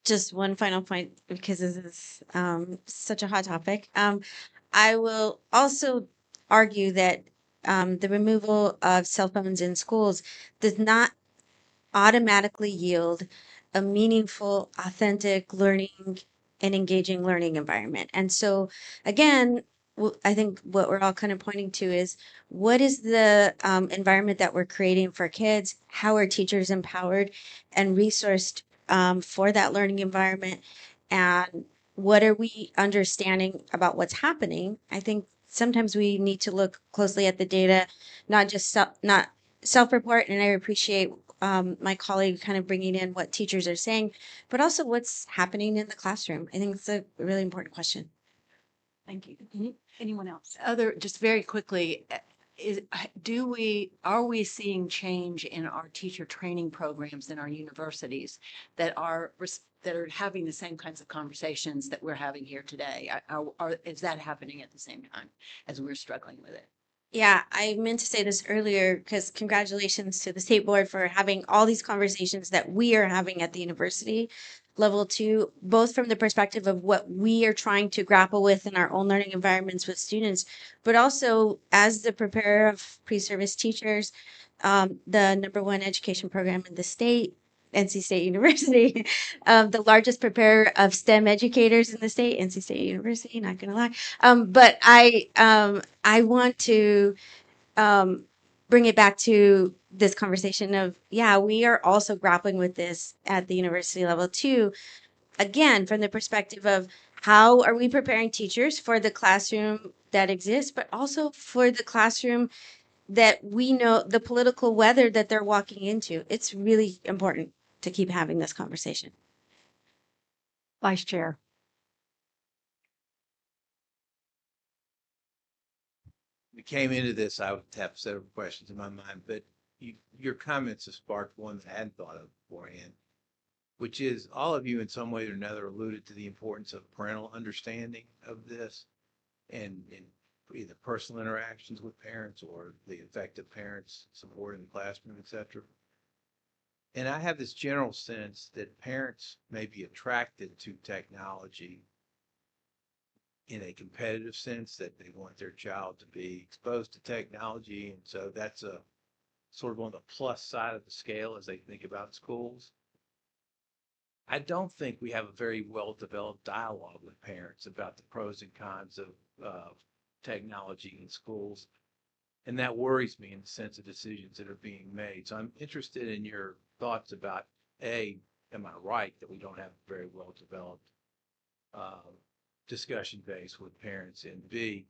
K: Just one final point, because this is such a hot topic. I will also argue that the removal of cell phones in schools does not automatically yield a meaningful, authentic learning and engaging learning environment. And so, again, I think what we're all kind of pointing to is what is the environment that we're creating for kids? How are teachers empowered and resourced for that learning environment? And what are we understanding about what's happening? I think sometimes we need to look closely at the data, not just not self-report. And I appreciate my colleague kind of bringing in what teachers are saying, but also what's happening in the classroom. I think it's a really important question.
B: Thank you. Anyone else?
O: Just very quickly, are we seeing change in our teacher training programs in our universities that are having the same kinds of conversations that we're having here today? Is that happening at the same time as we're struggling with it?
K: Yeah, I meant to say this earlier because congratulations to the state board for having all these conversations that we are having at the university level too, both from the perspective of what we are trying to grapple with in our own learning environments with students, but also as the preparer of pre-service teachers, the #1 education program in the state, NC State University, the largest preparer of STEM educators in the state, NC State University, not gonna lie. But I want to bring it back to this conversation of, yeah, we are also grappling with this at the university level too. Again, from the perspective of how are we preparing teachers for the classroom that exists, but also for the classroom that we know the political weather that they're walking into. It's really important to keep having this conversation.
B: Vice Chair.
P: We came into this, I would have several questions in my mind, but your comments have sparked one that I hadn't thought of beforehand, which is all of you in some way or another alluded to the importance of parental understanding of this and either personal interactions with parents or the effective parents support in the classroom, et cetera. And I have this general sense that parents may be attracted to technology in a competitive sense, that they want their child to be exposed to technology. And so that's a sort of on the plus side of the scale as they think about schools. I don't think we have a very well-developed dialogue with parents about the pros and cons of technology in schools. And that worries me in the sense of decisions that are being made. So I'm interested in your thoughts about, A, am I right that we don't have a very well-developed discussion base with parents, and B,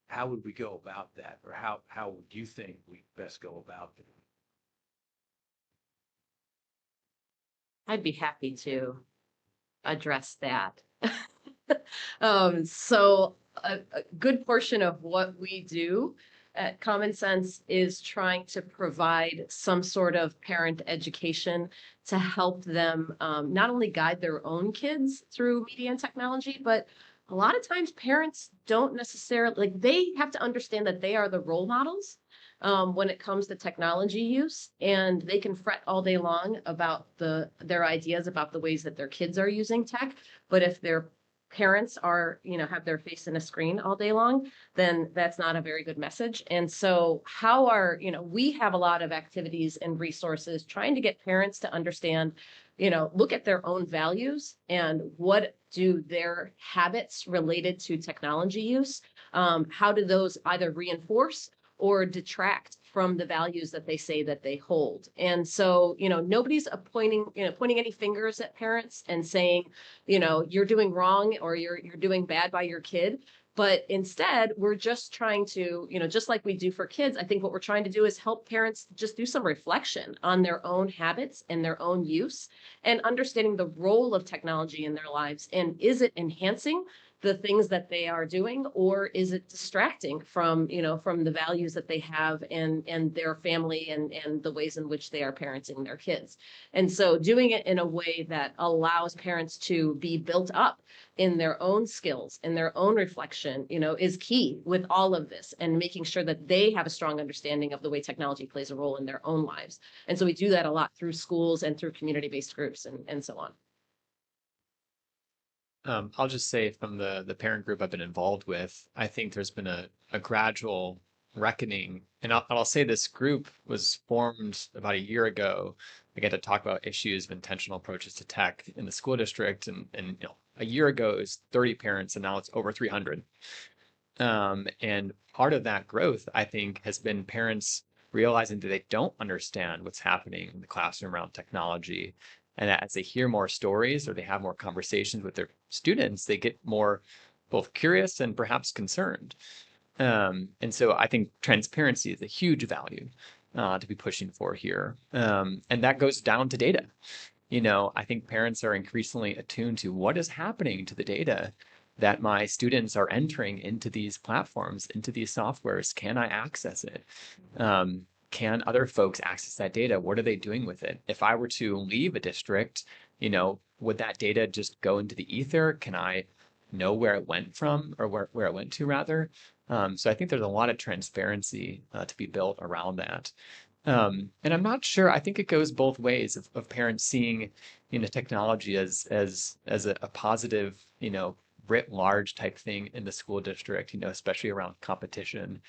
P: how would we go about that, or how would you think we best go about it?
M: I'd be happy to address that. So a good portion of what we do at Common Sense is trying to provide some sort of parent education to help them not only guide their own kids through media and technology, but a lot of times parents don't necessarily, like, they have to understand that they are the role models when it comes to technology use, and they can fret all day long about their ideas about the ways that their kids are using tech. But if their parents are, have their face in a screen all day long, then that's not a very good message. And so we have a lot of activities and resources trying to get parents to understand, look at their own values and what do their habits related to technology use, how do those either reinforce or detract from the values that they say that they hold. And so, nobody's pointing any fingers at parents and saying, you're doing wrong or you're doing bad by your kid. But instead, we're just trying to, just like we do for kids, I think what we're trying to do is help parents just do some reflection on their own habits and their own use and understanding the role of technology in their lives. And is it enhancing the things that they are doing, or is it distracting from, from the values that they have and their family and the ways in which they are parenting their kids? And so doing it in a way that allows parents to be built up in their own skills and their own reflection, is key with all of this, and making sure that they have a strong understanding of the way technology plays a role in their own lives. And so we do that a lot through schools and through community-based groups and so on.
L: I'll just say from the parent group I've been involved with, I think there's been a gradual reckoning. And I'll say this group was formed about a year ago, again, to talk about issues of intentional approaches to tech in the school district. And a year ago it was 30 parents, and now it's over 300. And part of that growth, I think, has been parents realizing that they don't understand what's happening in the classroom around technology. And that as they hear more stories or they have more conversations with their students, they get more both curious and perhaps concerned. And so I think transparency is a huge value to be pushing for here. And that goes down to data. I think parents are increasingly attuned to what is happening to the data that my students are entering into these platforms, into these softwares. Can I access it? Can other folks access that data? What are they doing with it? If I were to leave a district, would that data just go into the ether? Can I know where it went from, or where it went to rather? So I think there's a lot of transparency to be built around that. And I'm not sure, I think it goes both ways of parents seeing, technology as a positive, writ large type thing in the school district, especially around competition.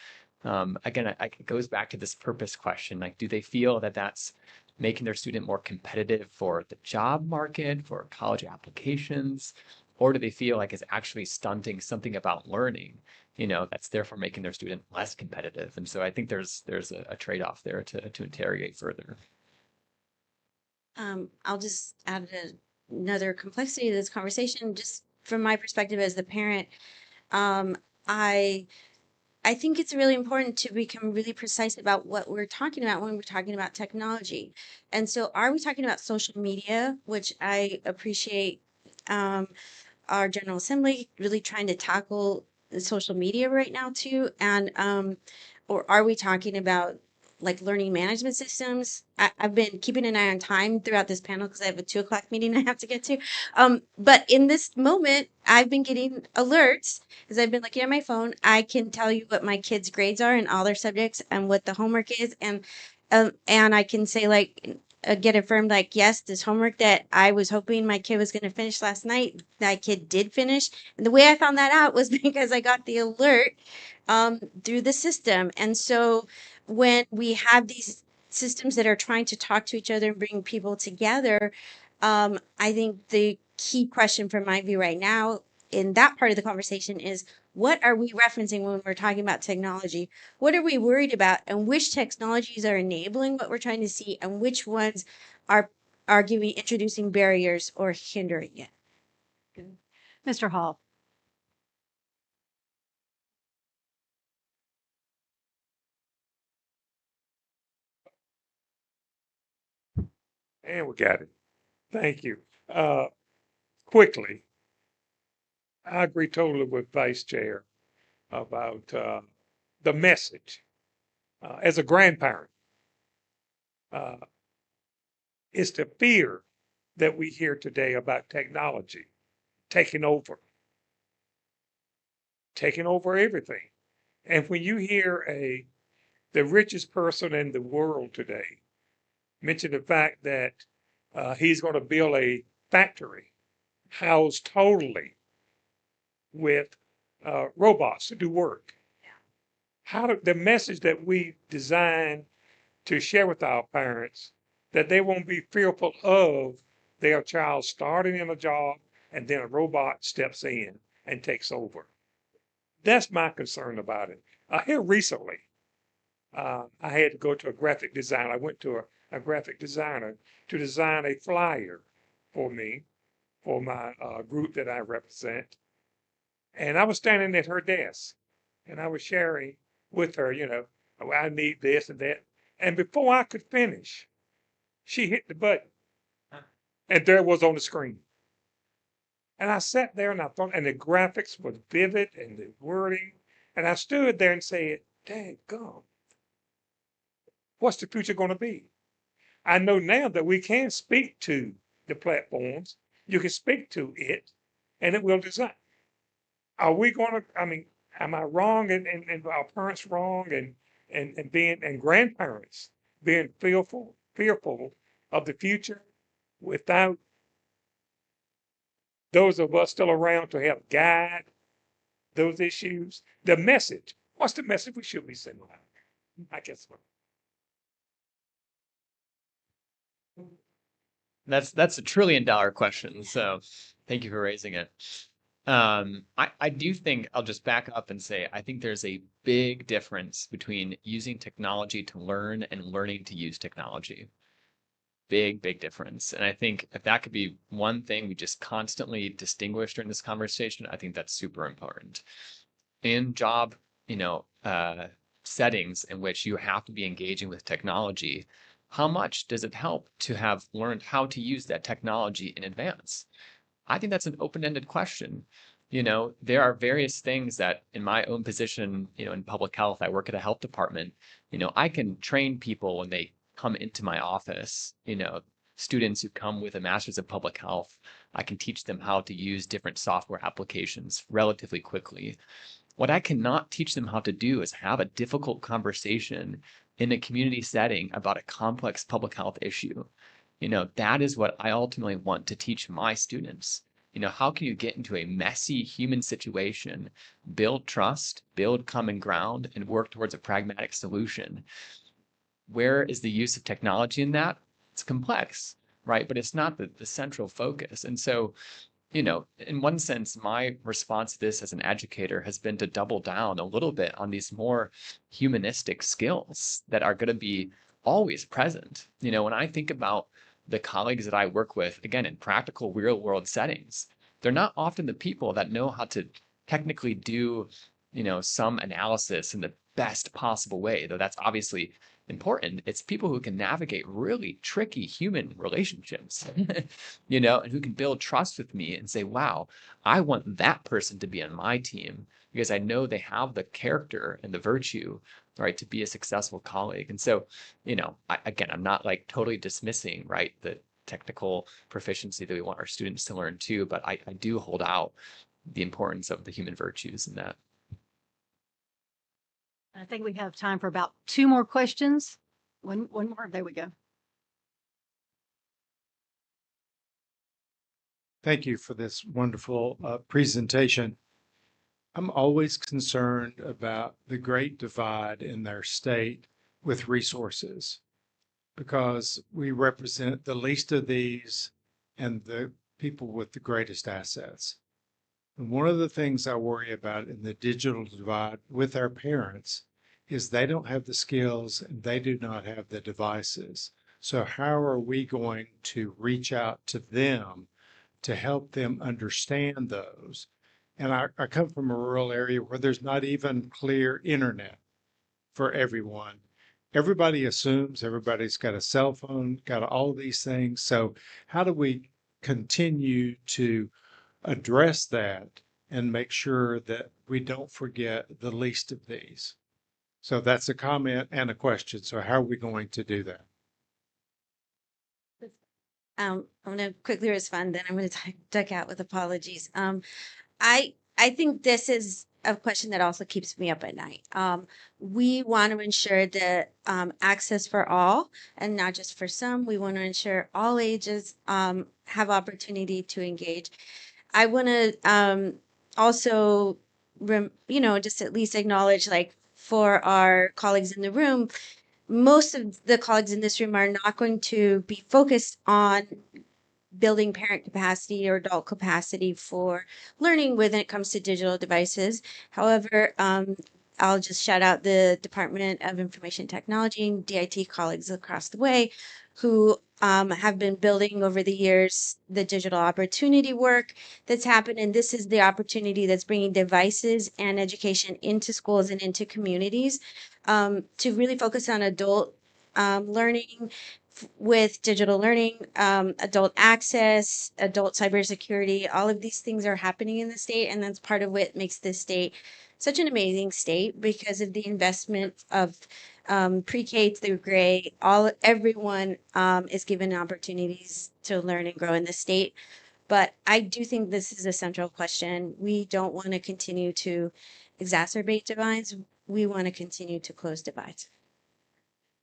L: Again, it goes back to this purpose question. Like, do they feel that that's making their student more competitive for the job market, for college applications, or do they feel like it's actually stunting something about learning, that's therefore making their student less competitive? And so I think there's a trade-off there to interrogate further.
K: I'll just add another complexity to this conversation, just from my perspective as the parent. I think it's really important to become really precise about what we're talking about when we're talking about technology. And so, are we talking about social media, which I appreciate our General Assembly really trying to tackle the social media right now too? And or are we talking about like learning management systems? I've been keeping an eye on time throughout this panel because I have a 2:00 meeting I have to get to. But in this moment, I've been getting alerts as I've been looking at my phone. I can tell you what my kids' grades are in all their subjects and what the homework is, and I can say like get affirmed like, yes, this homework that I was hoping my kid was going to finish last night, that kid did finish. And the way I found that out was because I got the alert through the system. And so when we have these systems that are trying to talk to each other and bring people together, I think the key question from my view right now in that part of the conversation is, what are we referencing when we're talking about technology? What are we worried about, and which technologies are enabling what we're trying to see, and which ones are introducing barriers or hindering it?
B: Good. Mr. Hall.
Q: And we got it. Thank you. Quickly, I agree totally with Vice Chair about the message. As a grandparent, it's the fear that we hear today about technology taking over everything. And when you hear the richest person in the world today mention the fact that he's going to build a factory housed totally with robots to do work. The message that we design to share with our parents, that they won't be fearful of their child starting in a job and then a robot steps in and takes over. That's my concern about it. Here recently, I had to go to a graphic designer. I went to a graphic designer to design a flyer for me, for my group that I represent. And I was standing at her desk and I was sharing with her, "Oh, I need this and that." And before I could finish, she hit the button and there it was on the screen. And I sat there and I thought, and the graphics was vivid and the wording. And I stood there and said, "Dang gum, what's the future going to be?" I know now that we can speak to the platforms. You can speak to it and it will design. Are we going to, am I wrong and our parents wrong and being, and grandparents being fearful of the future without those of us still around to help guide those issues? The message, what's the message we should be sending out? I guess.
L: That's a $1 trillion question. So thank you for raising it. I do think I'll just back up and say I think there's a big difference between using technology to learn and learning to use technology. Big difference. And I think if that could be one thing we just constantly distinguish during this conversation, I think that's super important. In job, settings in which you have to be engaging with technology, how much does it help to have learned how to use that technology in advance? I think that's an open-ended question. There are various things that in my own position, in public health, I work at a health department, I can train people when they come into my office, students who come with a master's of public health, I can teach them how to use different software applications relatively quickly. What I cannot teach them how to do is have a difficult conversation in a community setting about a complex public health issue. That is what I ultimately want to teach my students. How can you get into a messy human situation, build trust, build common ground, and work towards a pragmatic solution? Where is the use of technology in that? It's complex, right? But it's not the central focus. And so, in one sense, my response to this as an educator has been to double down a little bit on these more humanistic skills that are going to be always present. When I think about the colleagues that I work with, again, in practical real world settings, they're not often the people that know how to technically do, some analysis in the best possible way, though that's obviously important. It's people who can navigate really tricky human relationships, and who can build trust with me and say, wow, I want that person to be on my team because I know they have the character and the virtue, right, to be a successful colleague. And so, I'm not like totally dismissing, right, the technical proficiency that we want our students to learn too, but I do hold out the importance of the human virtues in that.
B: I think we have time for about 2 more questions. One more. There we go.
R: Thank you for this wonderful presentation. I'm always concerned about the great divide in our state with resources because we represent the least of these and the people with the greatest assets. And one of the things I worry about in the digital divide with our parents is they don't have the skills and they do not have the devices. So how are we going to reach out to them to help them understand those? And I come from a rural area where there's not even clear internet for everyone. Everybody assumes everybody's got a cell phone, got all these things. So how do we continue to address that and make sure that we don't forget the least of these? So that's a comment and a question. So how are we going to do that?
K: I'm going to quickly respond, then I'm going to duck out with apologies. I think this is a question that also keeps me up at night. We want to ensure that access for all and not just for some. We want to ensure all ages have opportunity to engage. I want to also, just at least acknowledge, like, for our colleagues in the room, most of the colleagues in this room are not going to be focused on building parent capacity or adult capacity for learning when it comes to digital devices. However, I'll just shout out the Department of Information Technology and DIT colleagues across the way who have been building over the years the digital opportunity work that's happened. And this is the opportunity that's bringing devices and education into schools and into communities to really focus on adult learning with digital learning, adult access, adult cybersecurity. All of these things are happening in the state, and that's part of what makes this state such an amazing state because of the investment of pre-K through grade. Everyone is given opportunities to learn and grow in the state. But I do think this is a central question. We don't want to continue to exacerbate divides. We want to continue to close divides.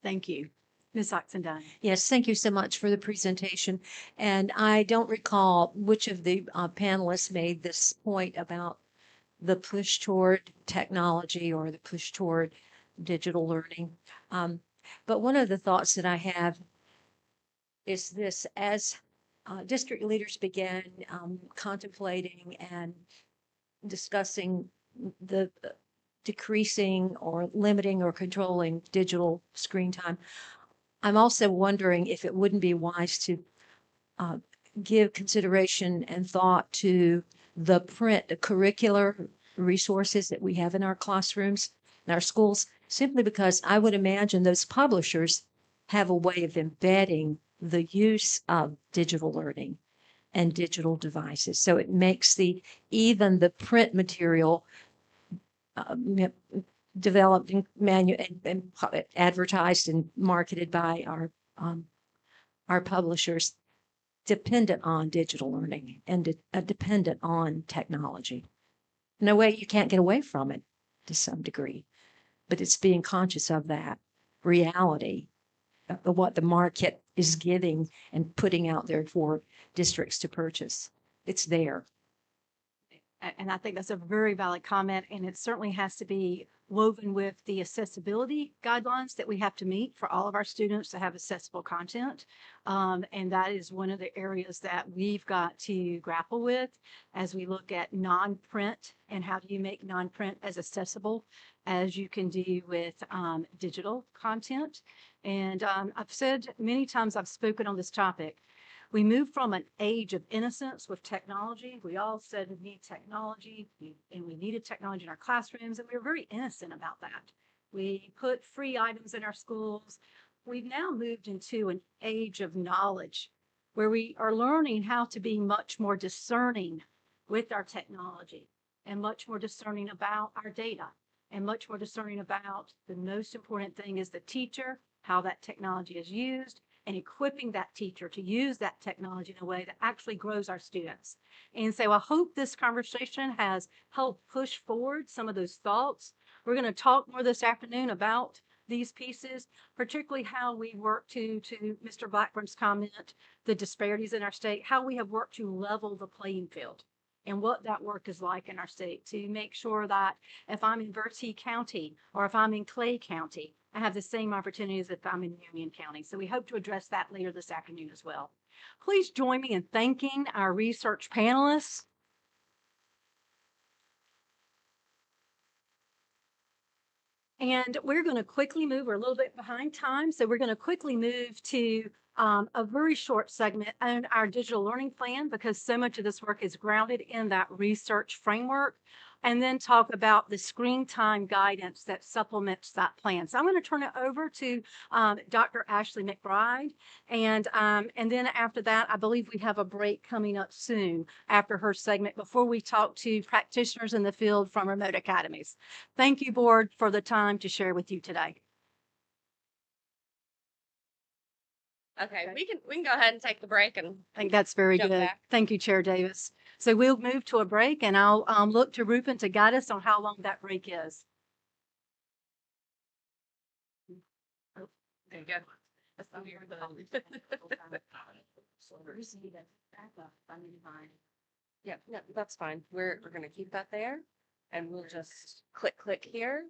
B: Thank you. Ms. Oxendine.
O: Yes, thank you so much for the presentation. And I don't recall which of the panelists made this point about the push toward technology or the push toward digital learning. But one of the thoughts that I have is this: as district leaders began contemplating and discussing the decreasing or limiting or controlling digital screen time, I'm also wondering if it wouldn't be wise to give consideration and thought to the print, the curricular resources that we have in our classrooms, in our schools, simply because I would imagine those publishers have a way of embedding the use of digital learning and digital devices. So it makes even the print material developed and advertised and marketed by our publishers dependent on digital learning and dependent on technology. In a way, you can't get away from it to some degree, but it's being conscious of that reality of what the market is giving and putting out there for districts to purchase. It's there.
B: And I think that's a very valid comment, and it certainly has to be woven with the accessibility guidelines that we have to meet for all of our students to have accessible content. And that is one of the areas that we've got to grapple with as we look at non-print and how do you make non-print as accessible as you can do with digital content. And I've said many times, I've spoken on this topic, we moved from an age of innocence with technology. We all said we need technology and we needed technology in our classrooms, and we were very innocent about that. We put free items in our schools. We've now moved into an age of knowledge where we are learning how to be much more discerning with our technology and much more discerning about our data and much more discerning about the most important thing is the teacher, how that technology is used, and equipping that teacher to use that technology in a way that actually grows our students. And so I hope this conversation has helped push forward some of those thoughts. We're going to talk more this afternoon about these pieces, particularly how we work to Mr. Blackburn's comment, the disparities in our state, how we have worked to level the playing field and what that work is like in our state to make sure that if I'm in Bertie County or if I'm in Clay County, I have the same opportunities if I'm in Union County. So we hope to address that later this afternoon as well. Please join me in thanking our research panelists. And we're going to quickly move, we're a little bit behind time, so we're going to quickly move to a very short segment on our digital learning plan because so much of this work is grounded in that research framework, and then talk about the screen time guidance that supplements that plan. So I'm going to turn it over to Dr. Ashley McBride, and then after that, I believe we have a break coming up soon after her segment before we talk to practitioners in the field from remote academies. Thank you, board, for the time to share with you today.
S: Okay, we can go ahead and take the break and
B: I think that's very
S: jump
B: good.
S: back.
B: Thank you, Chair Davis. So we'll move to a break, and I'll look to Rupen to guide us on how long that break is.
S: Oh, there you go. That's not your Yeah, no, that's fine. We're gonna keep that there, and we'll just click here.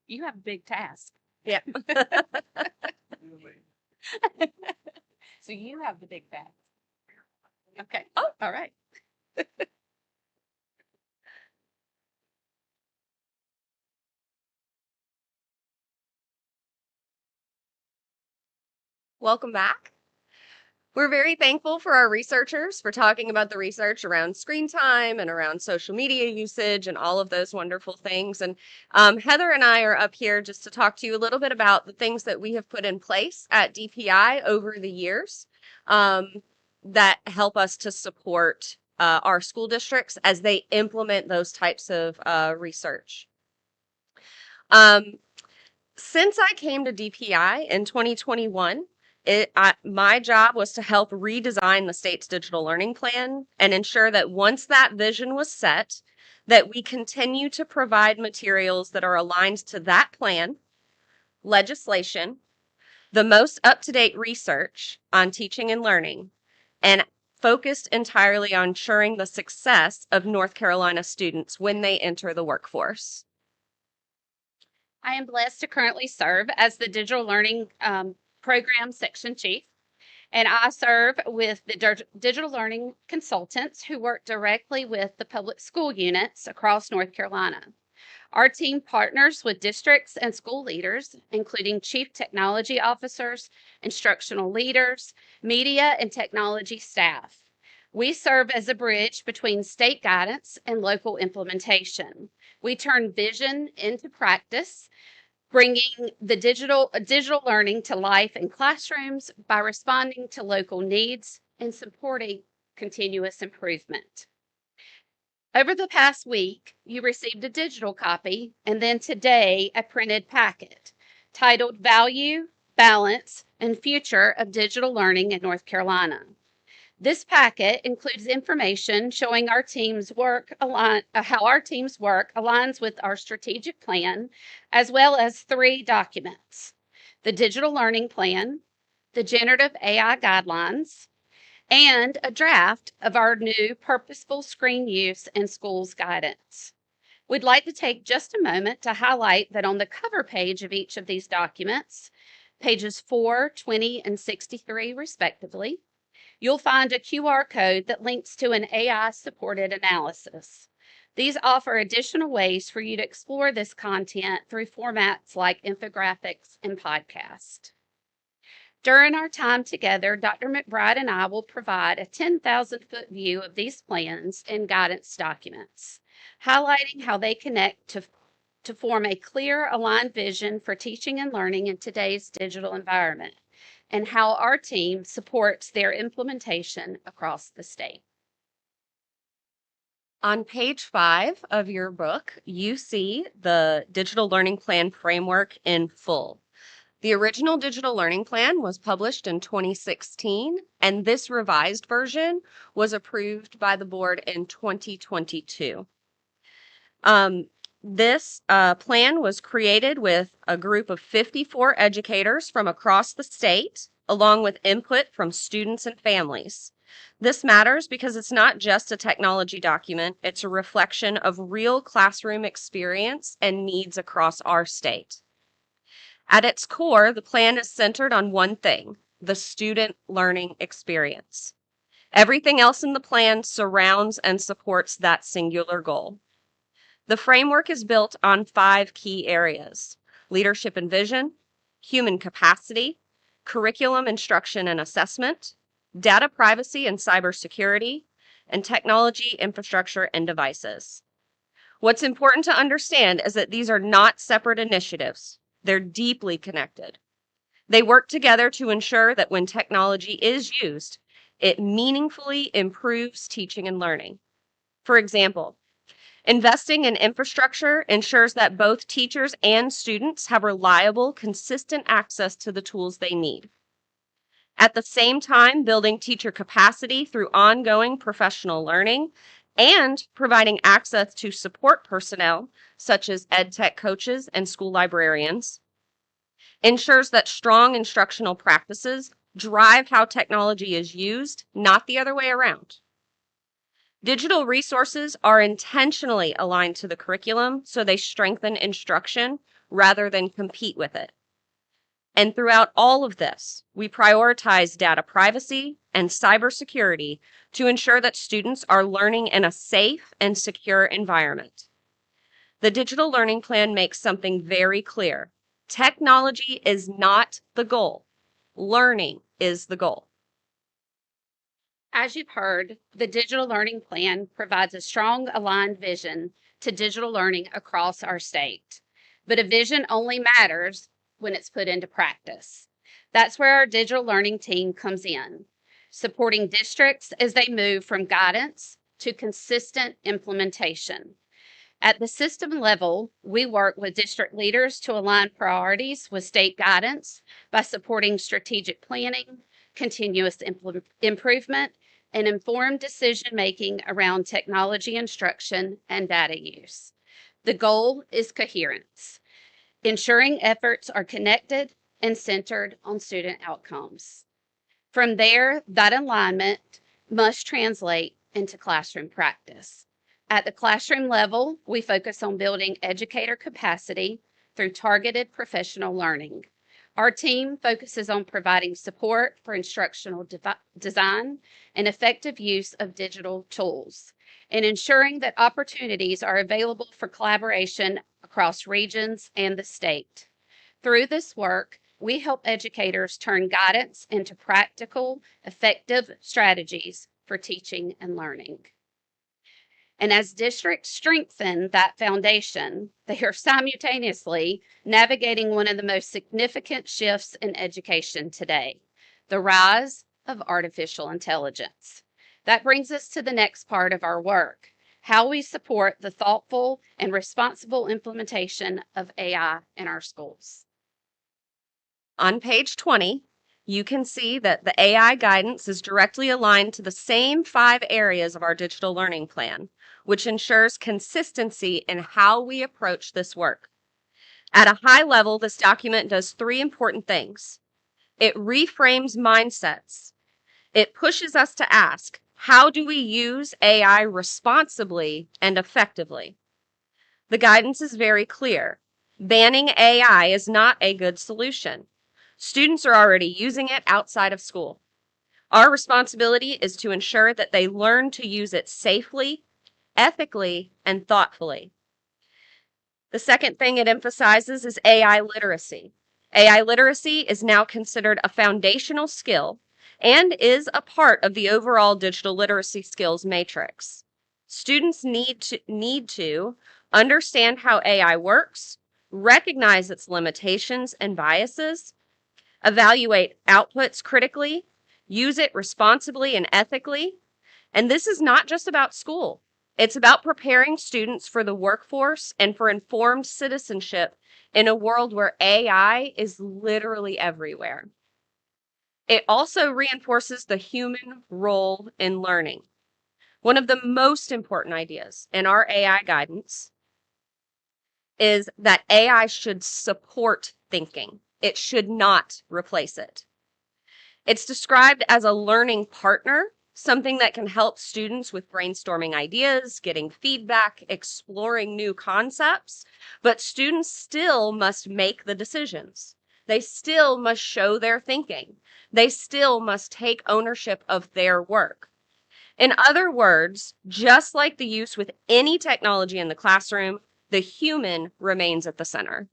T: You have a big task.
S: Yeah.
T: So you have the big task. Okay. Oh, all right.
S: Welcome back. We're very thankful for our researchers for talking about the research around screen time and around social media usage and all of those wonderful things. And Heather and I are up here just to talk to you a little bit about the things that we have put in place at DPI over the years that help us to support our school districts as they implement those types of research. Since I came to DPI in 2021, my job was to help redesign the state's digital learning plan and ensure that once that vision was set, that we continue to provide materials that are aligned to that plan, legislation, the most up-to-date research on teaching and learning, and focused entirely on ensuring the success of North Carolina students when they enter the workforce.
T: I am blessed to currently serve as the Digital Learning Program Section Chief, and I serve with the Digital Learning Consultants who work directly with the public school units across North Carolina. Our team partners with districts and school leaders, including chief technology officers, instructional leaders, media and technology staff. We serve as a bridge between state guidance and local implementation. We turn vision into practice, bringing the digital learning to life in classrooms by responding to local needs and supporting continuous improvement. Over the past week, you received a digital copy and then today a printed packet titled Value, Balance, and Future of Digital Learning in North Carolina. This packet includes information showing our team's work how our team's work aligns with our strategic plan, as well as 3 documents: the Digital Learning Plan, the Generative AI Guidelines, and a draft of our new Purposeful Screen Use in Schools Guidance. We'd like to take just a moment to highlight that on the cover page of each of these documents, pages 4, 20, and 63 respectively, you'll find a QR code that links to an AI-supported analysis. These offer additional ways for you to explore this content through formats like infographics and podcast. During our time together, Dr. McBride and I will provide a 10,000-foot view of these plans and guidance documents, highlighting how they connect to form a clear, aligned vision for teaching and learning in today's digital environment, and how our team supports their implementation across the state.
S: On page 5 of your book, you see the Digital Learning Plan framework in full. The original Digital Learning Plan was published in 2016, and this revised version was approved by the board in 2022. This plan was created with a group of 54 educators from across the state, along with input from students and families. This matters because it's not just a technology document, it's a reflection of real classroom experience and needs across our state. At its core, the plan is centered on one thing: the student learning experience. Everything else in the plan surrounds and supports that singular goal. The framework is built on 5 key areas: leadership and vision, human capacity, curriculum instruction and assessment, data privacy and cybersecurity, and technology, infrastructure, and devices. What's important to understand is that these are not separate initiatives. They're deeply connected. They work together to ensure that when technology is used, it meaningfully improves teaching and learning. For example, investing in infrastructure ensures that both teachers and students have reliable, consistent access to the tools they need. At the same time, building teacher capacity through ongoing professional learning and providing access to support personnel, such as ed tech coaches and school librarians, ensures that strong instructional practices drive how technology is used, not the other way around. Digital resources are intentionally aligned to the curriculum so they strengthen instruction rather than compete with it. And throughout all of this, we prioritize data privacy and cybersecurity to ensure that students are learning in a safe and secure environment. The digital learning plan makes something very clear. Technology is not the goal. Learning is the goal.
T: As you've heard, the digital learning plan provides a strong aligned vision to digital learning across our state. But a vision only matters when it's put into practice. That's where our digital learning team comes in, supporting districts as they move from guidance to consistent implementation. At the system level, we work with district leaders to align priorities with state guidance by supporting strategic planning, continuous improvement, and informed decision making around technology instruction and data use. The goal is coherence, ensuring efforts are connected and centered on student outcomes. From there, that alignment must translate into classroom practice. At the classroom level, we focus on building educator capacity through targeted professional learning. Our team focuses on providing support for instructional design and effective use of digital tools, and ensuring that opportunities are available for collaboration across regions and the state. Through this work, we help educators turn guidance into practical, effective strategies for teaching and learning. And as districts strengthen that foundation, they are simultaneously navigating one of the most significant shifts in education today, the rise of artificial intelligence. That brings us to the next part of our work, how we support the thoughtful and responsible implementation of AI in our schools.
S: On page 20, you can see that the AI guidance is directly aligned to the same 5 areas of our digital learning plan, which ensures consistency in how we approach this work. At a high level, this document does 3 important things. It reframes mindsets. It pushes us to ask, how do we use AI responsibly and effectively? The guidance is very clear. Banning AI is not a good solution. Students are already using it outside of school. Our responsibility is to ensure that they learn to use it safely, ethically, and thoughtfully. The second thing it emphasizes is AI literacy. AI literacy is now considered a foundational skill and is a part of the overall digital literacy skills matrix. Students need to understand how AI works, recognize its limitations and biases, evaluate outputs critically, use it responsibly and ethically. And this is not just about school. It's about preparing students for the workforce and for informed citizenship in a world where AI is literally everywhere. It also reinforces the human role in learning. One of the most important ideas in our AI guidance is that AI should support thinking. It should not replace it. It's described as a learning partner, something that can help students with brainstorming ideas, getting feedback, exploring new concepts, but students still must make the decisions. They still must show their thinking. They still must take ownership of their work. In other words, just like the use with any technology in the classroom, the human remains at the center.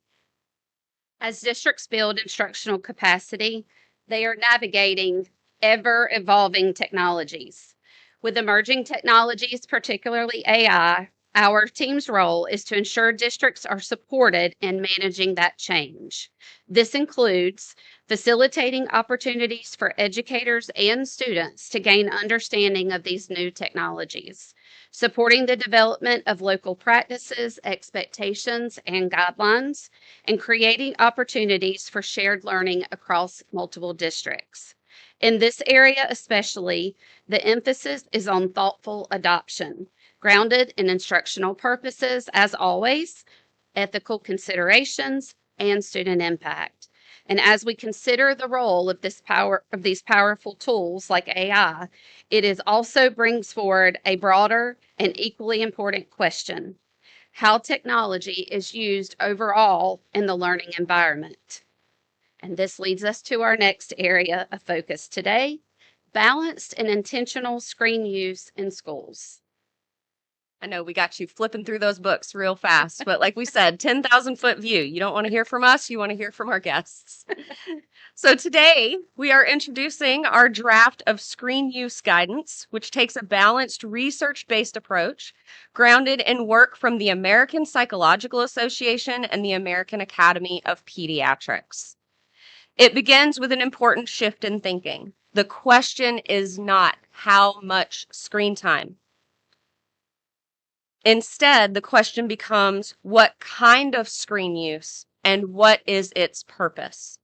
T: As districts build instructional capacity, they are navigating ever evolving technologies. With emerging technologies, particularly AI, our team's role is to ensure districts are supported in managing that change. This includes facilitating opportunities for educators and students to gain understanding of these new technologies, supporting the development of local practices, expectations, and guidelines, and creating opportunities for shared learning across multiple districts. In this area especially, the emphasis is on thoughtful adoption, grounded in instructional purposes, as always, ethical considerations, and student impact. And as we consider the role of these powerful tools like AI, it is also brings forward a broader and equally important question. how technology is used overall in the learning environment. And this leads us to our next area of focus today, balanced and intentional screen use in schools.
S: I know we got you flipping through those books real fast, but like we said, 10,000-foot view. You don't want to hear from us, you want to hear from our guests. So today we are introducing our draft of screen use guidance, which takes a balanced research-based approach grounded in work from the American Psychological Association and the American Academy of Pediatrics. It begins with an important shift in thinking. The question is not how much screen time. Instead, the question becomes what kind of screen use and what is its purpose?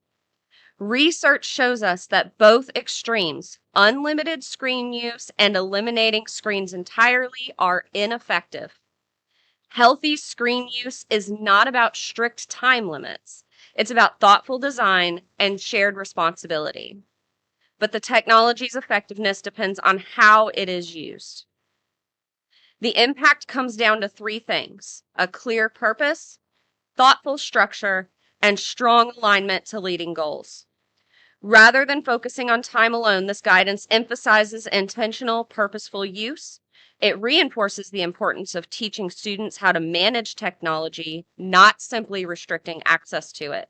S: Research shows us that both extremes, unlimited screen use and eliminating screens entirely, are ineffective. Healthy screen use is not about strict time limits. It's about thoughtful design and shared responsibility. But the technology's effectiveness depends on how it is used. The impact comes down to three things: a clear purpose, thoughtful structure, and strong alignment to leading goals. Rather than focusing on time alone, this guidance emphasizes intentional, purposeful use. It reinforces the importance of teaching students how to manage technology, not simply restricting access to it.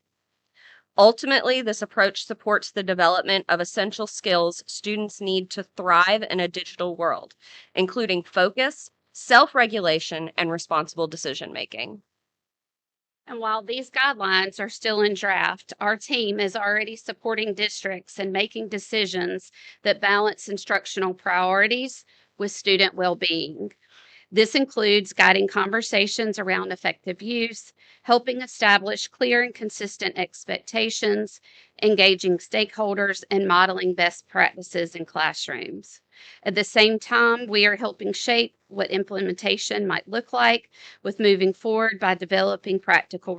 S: Ultimately, this approach supports the development of essential skills students need to thrive in a digital world, including focus, self-regulation, and responsible decision-making.
T: And while these guidelines are still in draft, our team is already supporting districts in making decisions that balance instructional priorities with student well-being. This includes guiding conversations around effective use, helping establish clear and consistent expectations, engaging stakeholders, and modeling best practices in classrooms. At the same time, we are helping shape what implementation might look like with moving forward by developing practical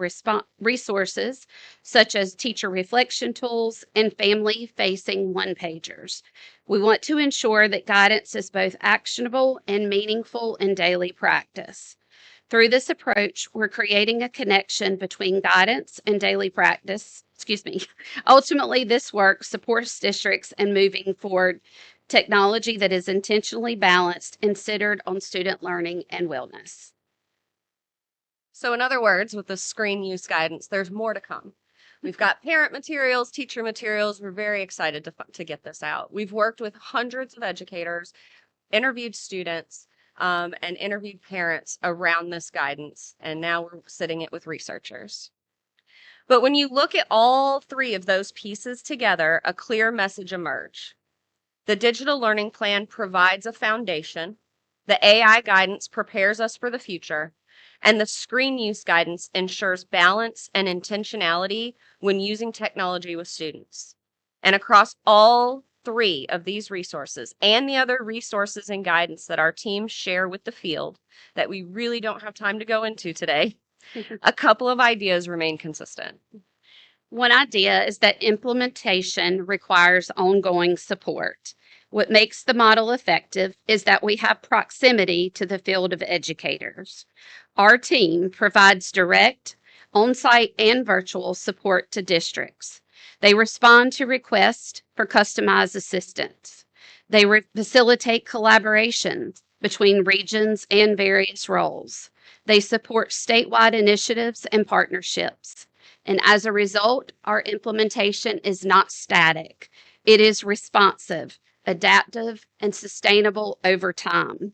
T: resources such as teacher reflection tools and family-facing one-pagers. We want to ensure that guidance is both actionable and meaningful in daily practice. Through this approach, we're creating a connection between guidance and daily practice. Ultimately, this work supports districts in moving forward technology that is intentionally balanced and centered on student learning and wellness.
S: So in other words, with the screen use guidance, there's more to come. We've got parent materials, teacher materials. We're very excited to get this out. We've worked with hundreds of educators, interviewed students, and interviewed parents around this guidance, and now we're sitting it with researchers. But when you look at all three of those pieces together, a clear message emerges. The digital learning plan provides a foundation, the AI guidance prepares us for the future, and the screen use guidance ensures balance and intentionality when using technology with students. And across all three of these resources and the other resources and guidance that our teams share with the field that we really don't have time to go into today, a couple of ideas remain consistent.
T: One idea is that implementation requires ongoing support. What makes the model effective is that we have proximity to the field of educators. Our team provides direct, on-site, and virtual support to districts. They respond to requests for customized assistance. They facilitate collaboration between regions and various roles. They support statewide initiatives and partnerships. And as a result, our implementation is not static. It is responsive, adaptive, and sustainable over time.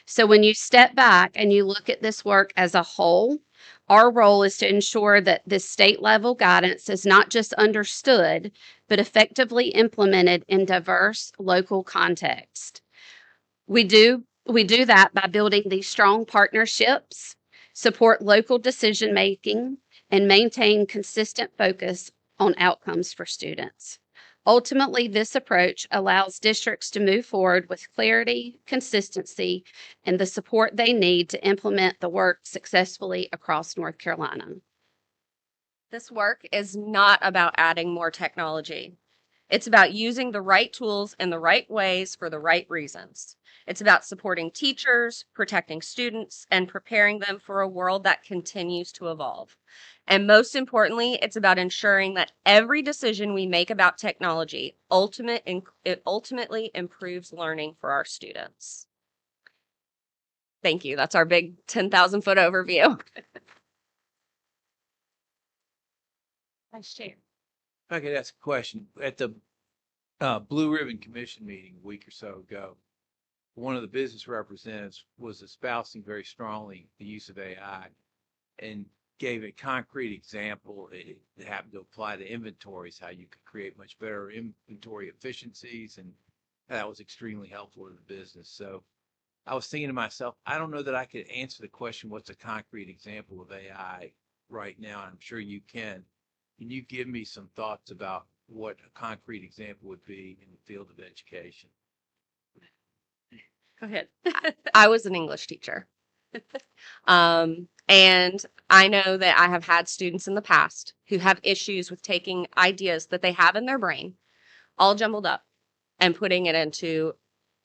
T: So when you step back and you look at this work as a whole, our role is to ensure that this state level guidance is not just understood, but effectively implemented in diverse local contexts. We do that by building these strong partnerships, support local decision making, and maintain consistent focus on outcomes for students. Ultimately, this approach allows districts to move forward with clarity, consistency, and the support they need to implement the work successfully across North Carolina.
S: This work is not about adding more technology. It's about using the right tools in the right ways for the right reasons. It's about supporting teachers, protecting students, and preparing them for a world that continues to evolve. And most importantly, it's about ensuring that every decision we make about technology it ultimately improves learning for our students. Thank you. That's our big 10,000 foot overview.
T: Vice Chair.
P: If I could ask a question, at the Blue Ribbon Commission meeting a week or so ago, one of the business representatives was espousing very strongly the use of AI and gave a concrete example. It happened to apply to inventories, how you could create much better inventory efficiencies, and that was extremely helpful to the business. So I was thinking to myself, I don't know that I could answer the question, what's a concrete example of AI right now? I'm sure you can. Can you give me some thoughts about what a concrete example would be in the field of education?
S: Go ahead. I was an English teacher. And I know that I have had students in the past who have issues with taking ideas that they have in their brain, all jumbled up, and putting it into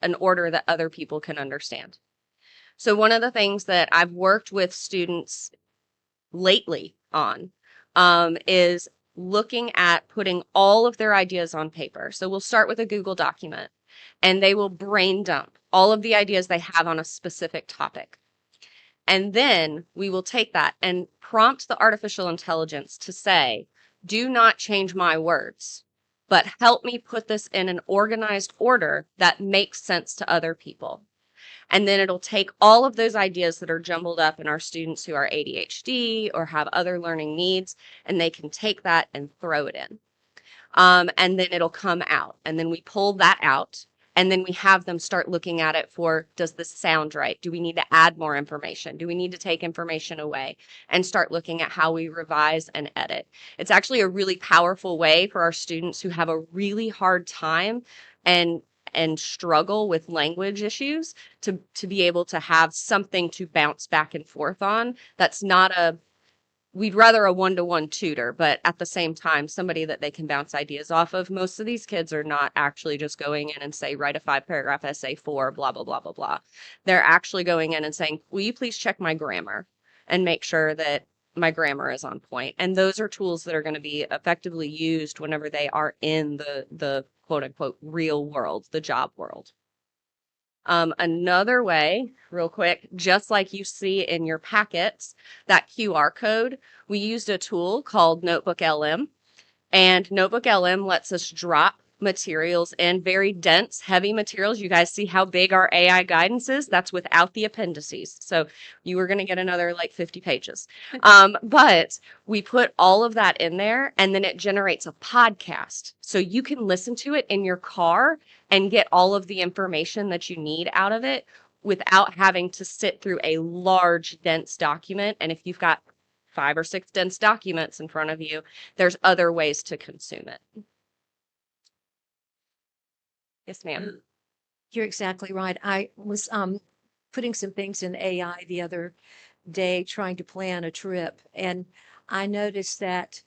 S: an order that other people can understand. So one of the things that I've worked with students lately on is looking at putting all of their ideas on paper. So we'll start with a Google document, and they will brain dump all of the ideas they have on a specific topic. And then we will take that and prompt the artificial intelligence to say, do not change my words, but help me put this in an organized order that makes sense to other people. And then it'll take all of those ideas that are jumbled up in our students who are ADHD or have other learning needs, and they can take that and throw it in. And then it'll come out. And then we pull that out. And then we have them start looking at it for, does this sound right? Do we need to add more information? Do we need to take information away? And start looking at how we revise and edit. It's actually a really powerful way for our students who have a really hard time and struggle with language issues to be able to have something to bounce back and forth on. That's not we'd rather a one-to-one tutor, but at the same time, somebody that they can bounce ideas off of. Most of these kids are not actually just going in and say, write a 5-paragraph essay for blah, blah, blah, blah, blah. They're actually going in and saying, will you please check my grammar and make sure that my grammar is on point? And those are tools that are going to be effectively used whenever they are in the quote unquote real world, the job world. Another way, real quick, just like you see in your packets, that QR code, we used a tool called Notebook LM, and Notebook LM lets us drop materials in, very dense, heavy materials. You guys see how big our AI guidance is? That's without the appendices. So you were going to get another like 50 pages. But we put all of that in there, and then it generates a podcast. So you can listen to it in your car and get all of the information that you need out of it without having to sit through a large, dense document. And if you've got 5 or 6 dense documents in front of you, there's other ways to consume it. Yes, ma'am.
U: You're exactly right. I was putting some things in AI the other day trying to plan a trip, and I noticed that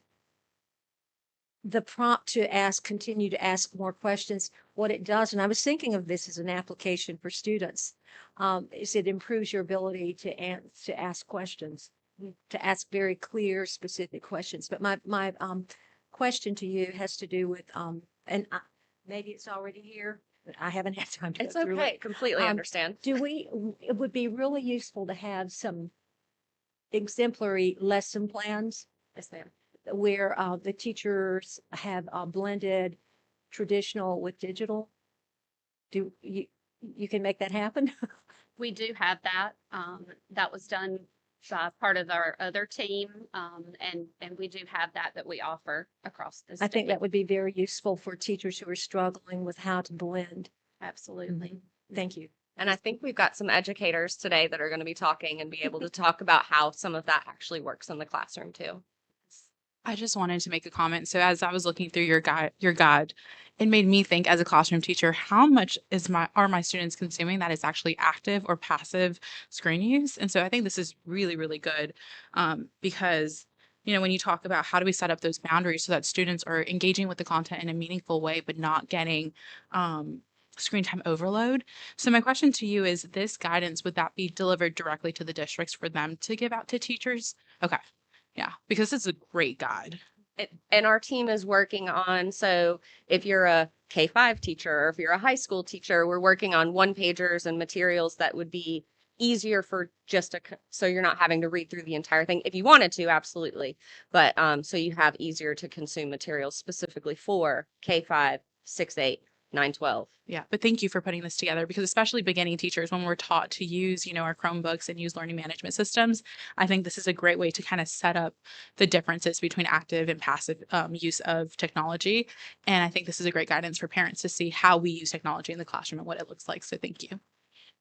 U: the prompt to continue to ask more questions, what it does, and I was thinking of this as an application for students, is it improves your ability to ask questions, to ask very clear, specific questions. But my question to you has to do with, maybe it's already here, but I haven't had time to
S: It's
U: go through
S: okay.
U: it.
S: Completely understand.
U: It would be really useful to have some exemplary lesson plans.
S: Yes, ma'am.
U: Where the teachers have blended traditional with digital. Do you can make that happen?
T: We do have that. That was done by part of our other team, and we do have that we offer across the state.
U: I think that would be very useful for teachers who are struggling with how to blend.
T: Absolutely.
U: Thank you.
S: And I think we've got some educators today that are going to be talking and be able to talk about how some of that actually works in the classroom too.
V: I just wanted to make a comment. So as I was looking through your guide, it made me think as a classroom teacher, how much are my students consuming that is actually active or passive screen use? And so I think this is really, really good because when you talk about how do we set up those boundaries so that students are engaging with the content in a meaningful way, but not getting screen time overload. So my question to you is, this guidance, would that be delivered directly to the districts for them to give out to teachers? Okay. Yeah, because it's a great guide.
S: And our team is working on, so if you're a K-5 teacher or if you're a high school teacher, we're working on one-pagers and materials that would be easier for so you're not having to read through the entire thing. If you wanted to, absolutely. But so you have easier to consume materials specifically for K-5, 6-8, 9-12.
V: Yeah, but thank you for putting this together, because especially beginning teachers, when we're taught to use, our Chromebooks and use learning management systems, I think this is a great way to kind of set up the differences between active and passive use of technology. And I think this is a great guidance for parents to see how we use technology in the classroom and what it looks like. So thank you.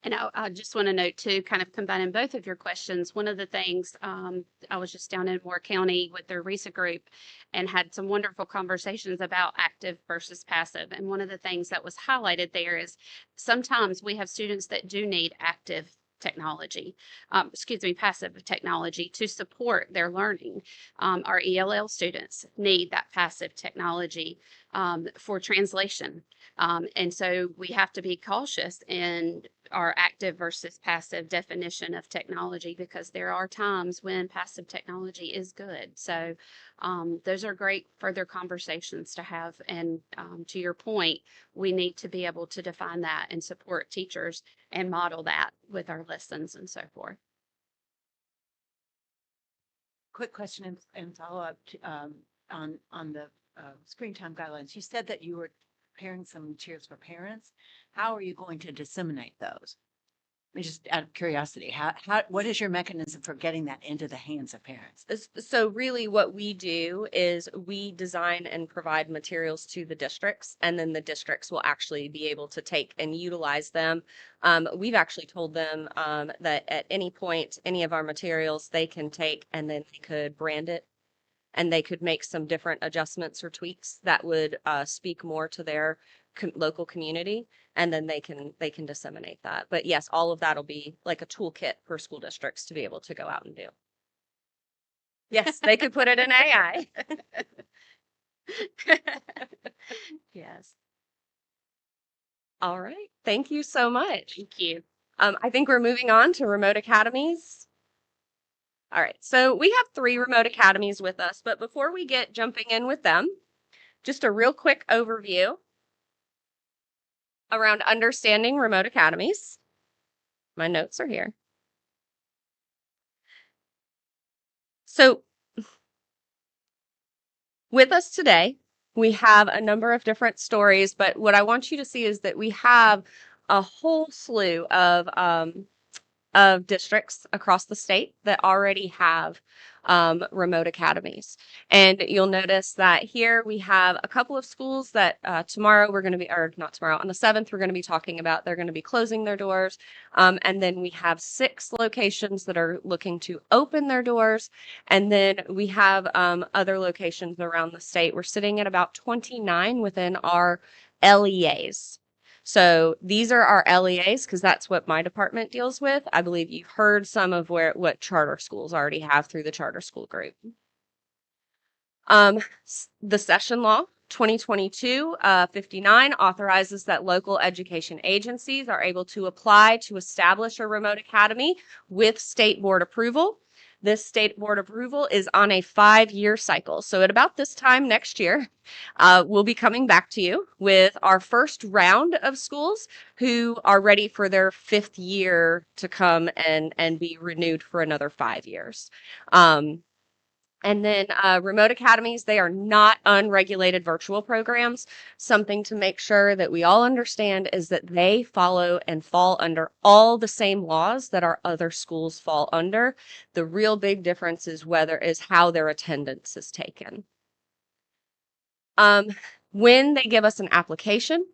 T: And I just want to note too, kind of combining both of your questions. One of the things, I was just down in Moore County with their RESA group and had some wonderful conversations about active versus passive. And one of the things that was highlighted there is sometimes we have students that do need active technology, passive technology to support their learning. Our ELL students need that passive technology for translation. And so we have to be cautious in our active versus passive definition of technology, because there are times when passive technology is good. So those are great further conversations to have. And to your point, we need to be able to define that and support teachers and model that with our lessons and so forth.
O: Quick question and follow up on the screen time guidelines. You said that you were preparing some materials for parents. How are you going to disseminate those? I mean, just out of curiosity, what is your mechanism for getting that into the hands of parents?
S: So really what we do is we design and provide materials to the districts, and then the districts will actually be able to take and utilize them. We've actually told them that at any point, any of our materials they can take and then they could brand it, and they could make some different adjustments or tweaks that would speak more to their local community, and then they can disseminate that. But yes, all of that will be like a toolkit for school districts to be able to go out and do. Yes, they could put it in AI.
T: Yes.
S: All right. Thank you so much.
T: Thank you.
S: I think we're moving on to remote academies. All right. So we have 3 remote academies with us, but before we get jumping in with them, just a real quick overview around understanding remote academies. My notes are here. So with us today, we have a number of different stories, but what I want you to see is that we have a whole slew of districts across the state that already have remote academies. And you'll notice that here we have a couple of schools that tomorrow we're going to be, or not tomorrow, on the 7th, we're going to be talking about, they're going to be closing their doors. And then we have 6 locations that are looking to open their doors. And then we have other locations around the state. We're sitting at about 29 within our LEAs. So these are our LEAs because that's what my department deals with. I believe you've heard some of what charter schools already have through the charter school group. The session law 2022-59 authorizes that local education agencies are able to apply to establish a remote academy with state board approval. This state board approval is on a 5-year cycle. So at about this time next year, we'll be coming back to you with our first round of schools who are ready for their 5th year to come and be renewed for another 5 years. And then remote academies, they are not unregulated virtual programs. Something to make sure that we all understand is that they follow and fall under all the same laws that our other schools fall under. The real big difference is how their attendance is taken. When they give us an application,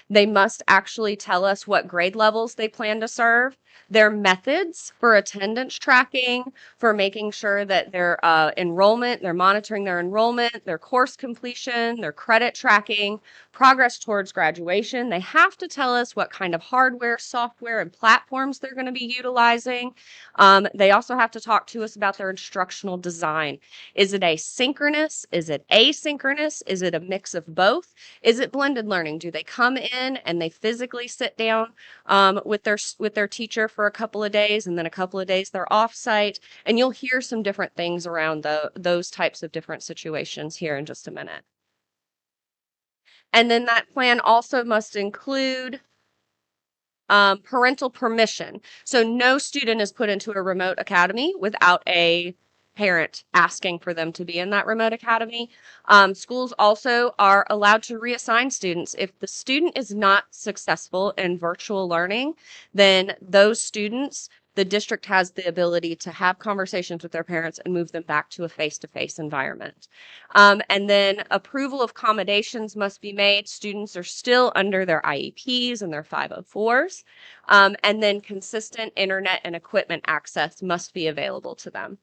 S: they must actually tell us what grade levels they plan to serve, their methods for attendance tracking, for making sure that their enrollment, they're monitoring their enrollment, their course completion, their credit tracking, progress towards graduation. They have to tell us what kind of hardware, software, and platforms they're going to be utilizing. They also have to talk to us about their instructional design. Is it asynchronous? Is it asynchronous? Is it a mix of both? Is it blended learning? Do they come in and they physically sit down with their teacher for a couple of days, and then a couple of days they're off site? And you'll hear some different things around those types of different situations here in just a minute. And then that plan also must include parental permission. So no student is put into a remote academy without a parent asking for them to be in that remote academy. Schools also are allowed to reassign students. If the student is not successful in virtual learning, then those students, the district has the ability to have conversations with their parents and move them back to a face-to-face environment. And then approval of accommodations must be made. Students are still under their IEPs and their 504s. And then consistent internet and equipment access must be available to them.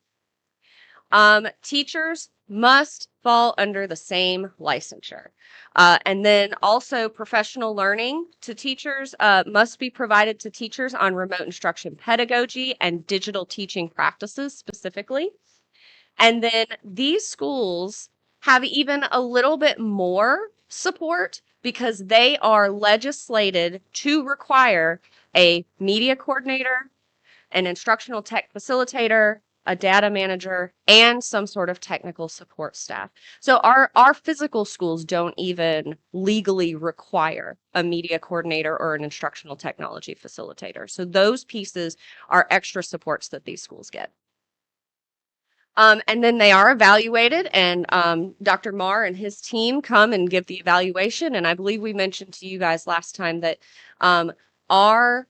S: Teachers must fall under the same licensure. And then also professional learning to teachers must be provided to teachers on remote instruction pedagogy and digital teaching practices specifically. And then these schools have even a little bit more support because they are legislated to require a media coordinator, an instructional tech facilitator, a data manager, and some sort of technical support staff. So our physical schools don't even legally require a media coordinator or an instructional technology facilitator. So those pieces are extra supports that these schools get. And then they are evaluated, and Dr. Marr and his team come and give the evaluation. And I believe we mentioned to you guys last time that our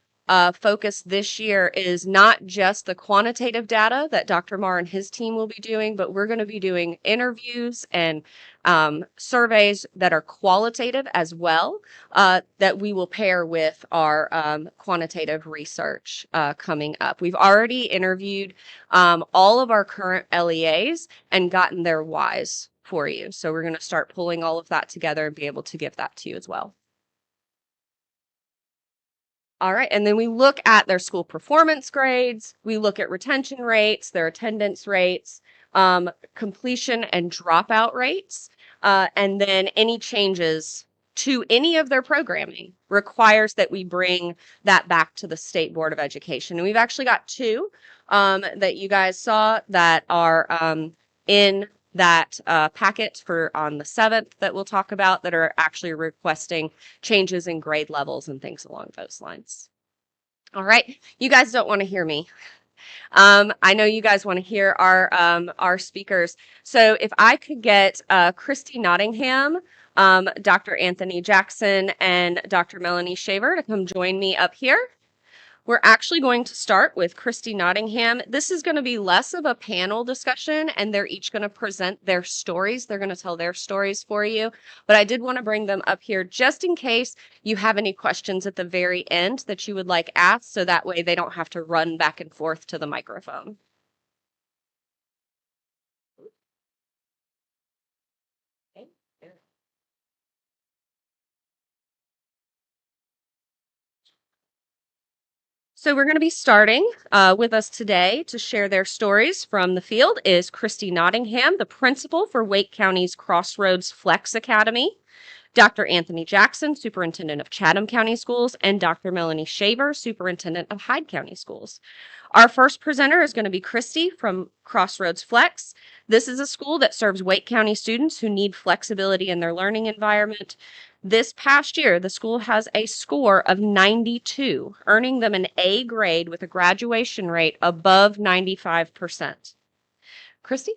S: focus this year is not just the quantitative data that Dr. Marr and his team will be doing, but we're going to be doing interviews and surveys that are qualitative as well, that we will pair with our quantitative research coming up. We've already interviewed all of our current LEAs and gotten their whys for you. So we're going to start pulling all of that together and be able to give that to you as well. All right, and then we look at their school performance grades, we look at retention rates, their attendance rates, completion and dropout rates, and then any changes to any of their programming requires that we bring that back to the State Board of Education. And we've actually got two that you guys saw that are in that packet for on the 7th that we'll talk about that are actually requesting changes in grade levels and things along those lines. All right, you guys don't want to hear me. I know you guys want to hear our speakers. So if I could get Christy Nottingham, Dr. Anthony Jackson, and Dr. Melanie Shaver to come join me up here. We're actually going to start with Christy Nottingham. This is going to be less of a panel discussion, and they're each going to present their stories. They're going to tell their stories for you, but I did want to bring them up here just in case you have any questions at the very end that you would like asked, so that way they don't have to run back and forth to the microphone. So we're going to be starting with us today to share their stories from the field is Christy Nottingham, the principal for Wake County's Crossroads Flex Academy, Dr. Anthony Jackson, superintendent of Chatham County Schools, and Dr. Melanie Shaver, superintendent of Hyde County Schools. Our first presenter is going to be Christy from Crossroads Flex. This is a school that serves Wake County students who need flexibility in their learning environment. This past year, the school has a score of 92, earning them an A grade with a graduation rate above 95%. Christy?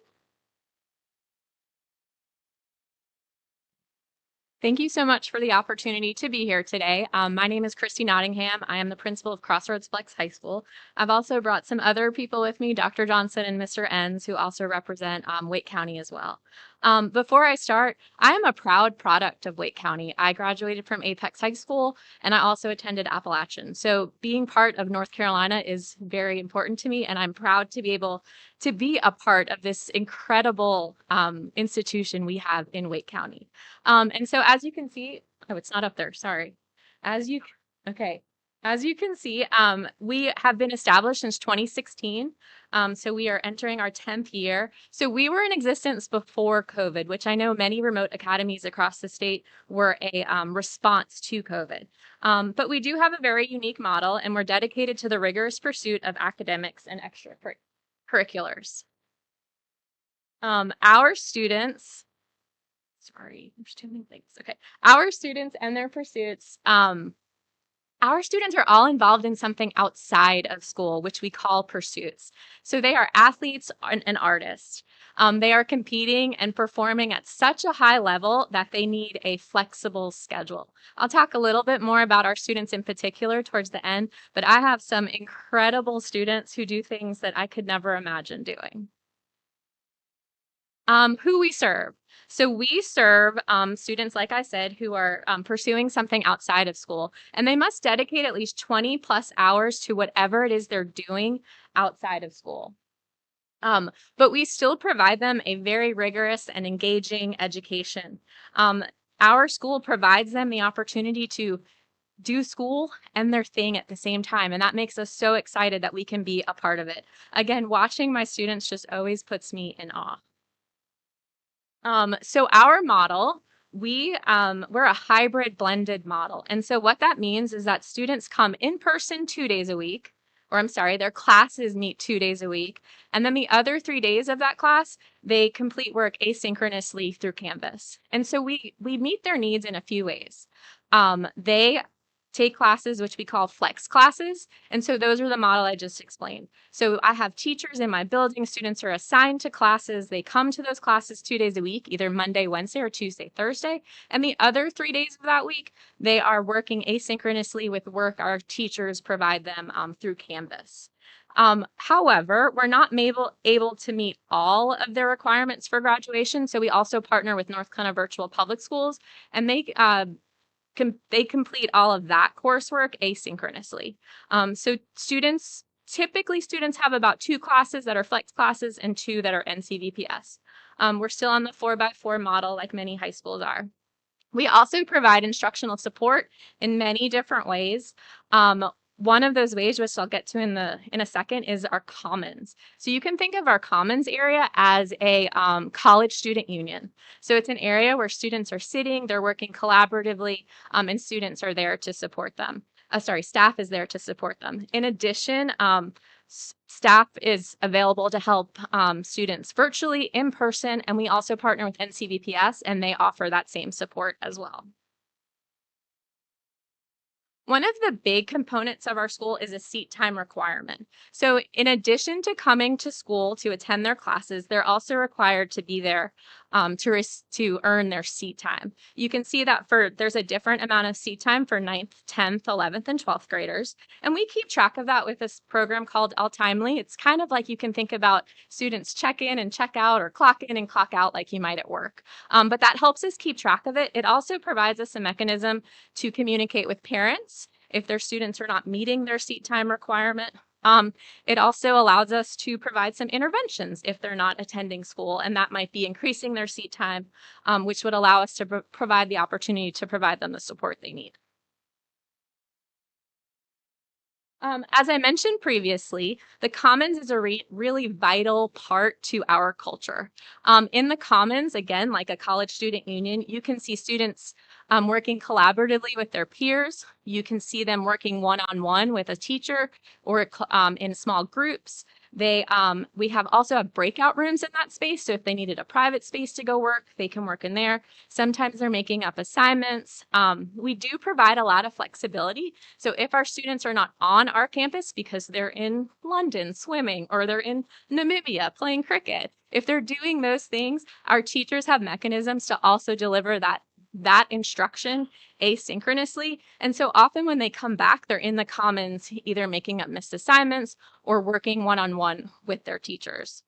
C: Thank you so much for the opportunity to be here today. My name is Christy Nottingham. I am the principal of Crossroads Flex High School. I've also brought some other people with me, Dr. Johnson and Mr. Enns, who also represent Wake County as well. Before I start, I am a proud product of Wake County. I graduated from Apex High School and I also attended Appalachian. So being part of North Carolina is very important to me, and I'm proud to be able to be a part of this incredible institution we have in Wake County. And so as you can see, oh, it's not up there, sorry. Okay. As you can see, we have been established since 2016. So we are entering our 10th year. So we were in existence before COVID, which I know many remote academies across the state were a response to COVID. But we do have a very unique model, and we're dedicated to the rigorous pursuit of academics and extracurriculars. Our students, sorry, there's too many things. Okay. Our students and their pursuits, our students are all involved in something outside of school, which we call pursuits. So they are athletes and artists. They are competing and performing at such a high level that they need a flexible schedule. I'll talk a little bit more about our students in particular towards the end, but I have some incredible students who do things that I could never imagine doing. Who we serve. So we serve students, like I said, who are pursuing something outside of school, and they must dedicate at least 20 plus hours to whatever it is they're doing outside of school. But we still provide them a very rigorous and engaging education. Our school provides them the opportunity to do school and their thing at the same time, and that makes us so excited that we can be a part of it. Again, watching my students just always puts me in awe. So our model, we're a hybrid blended model. And so what that means is that students come in person 2 days a week, or I'm sorry, their classes meet 2 days a week. And then the other 3 days of that class, they complete work asynchronously through Canvas. And so we meet their needs in a few ways. They take classes which we call flex classes. And so those are the model I just explained. So I have teachers in my building, students are assigned to classes. They come to those classes 2 days a week, either Monday, Wednesday, or Tuesday, Thursday. And the other 3 days of that week, they are working asynchronously with work our teachers provide them through Canvas. However, we're not able to meet all of their requirements for graduation. So we also partner with North Carolina Virtual Public Schools, and they complete all of that coursework asynchronously. So typically students have about 2 classes that are flex classes and 2 that are NCVPS. We're still on the 4x4 model like many high schools are. We also provide instructional support in many different ways. One of those ways, which I'll get to in a second, is our commons. So you can think of our commons area as a college student union. So it's an area where students are sitting, they're working collaboratively, and students are there to support them. Staff is there to support them. In addition, staff is available to help students virtually, in person, and we also partner with NCVPS, and they offer that same support as well. One of the big components of our school is a seat time requirement. So in addition to coming to school to attend their classes, they're also required to be there to earn their seat time. You can see that there's a different amount of seat time for 9th, 10th, 11th, and 12th graders. And we keep track of that with this program called All Timely. It's kind of like you can think about students check in and check out, or clock in and clock out like you might at work. But that helps us keep track of it. It also provides us a mechanism to communicate with parents if their students are not meeting their seat time requirement. It also allows us to provide some interventions if they're not attending school, and that might be increasing their seat time, which would allow us to provide the opportunity to provide them the support they need. As I mentioned previously, the Commons is a really vital part to our culture. In the Commons, again, like a college student union, you can see students working collaboratively with their peers. You can see them working one-on-one with a teacher or in small groups. We also have breakout rooms in that space. So if they needed a private space to go work, they can work in there. Sometimes they're making up assignments. We do provide a lot of flexibility. So if our students are not on our campus because they're in London swimming, or they're in Namibia playing cricket, if they're doing those things, our teachers have mechanisms to also deliver that instruction asynchronously. And so often when they come back, they're in the Commons either making up missed assignments or working one-on-one with their teachers.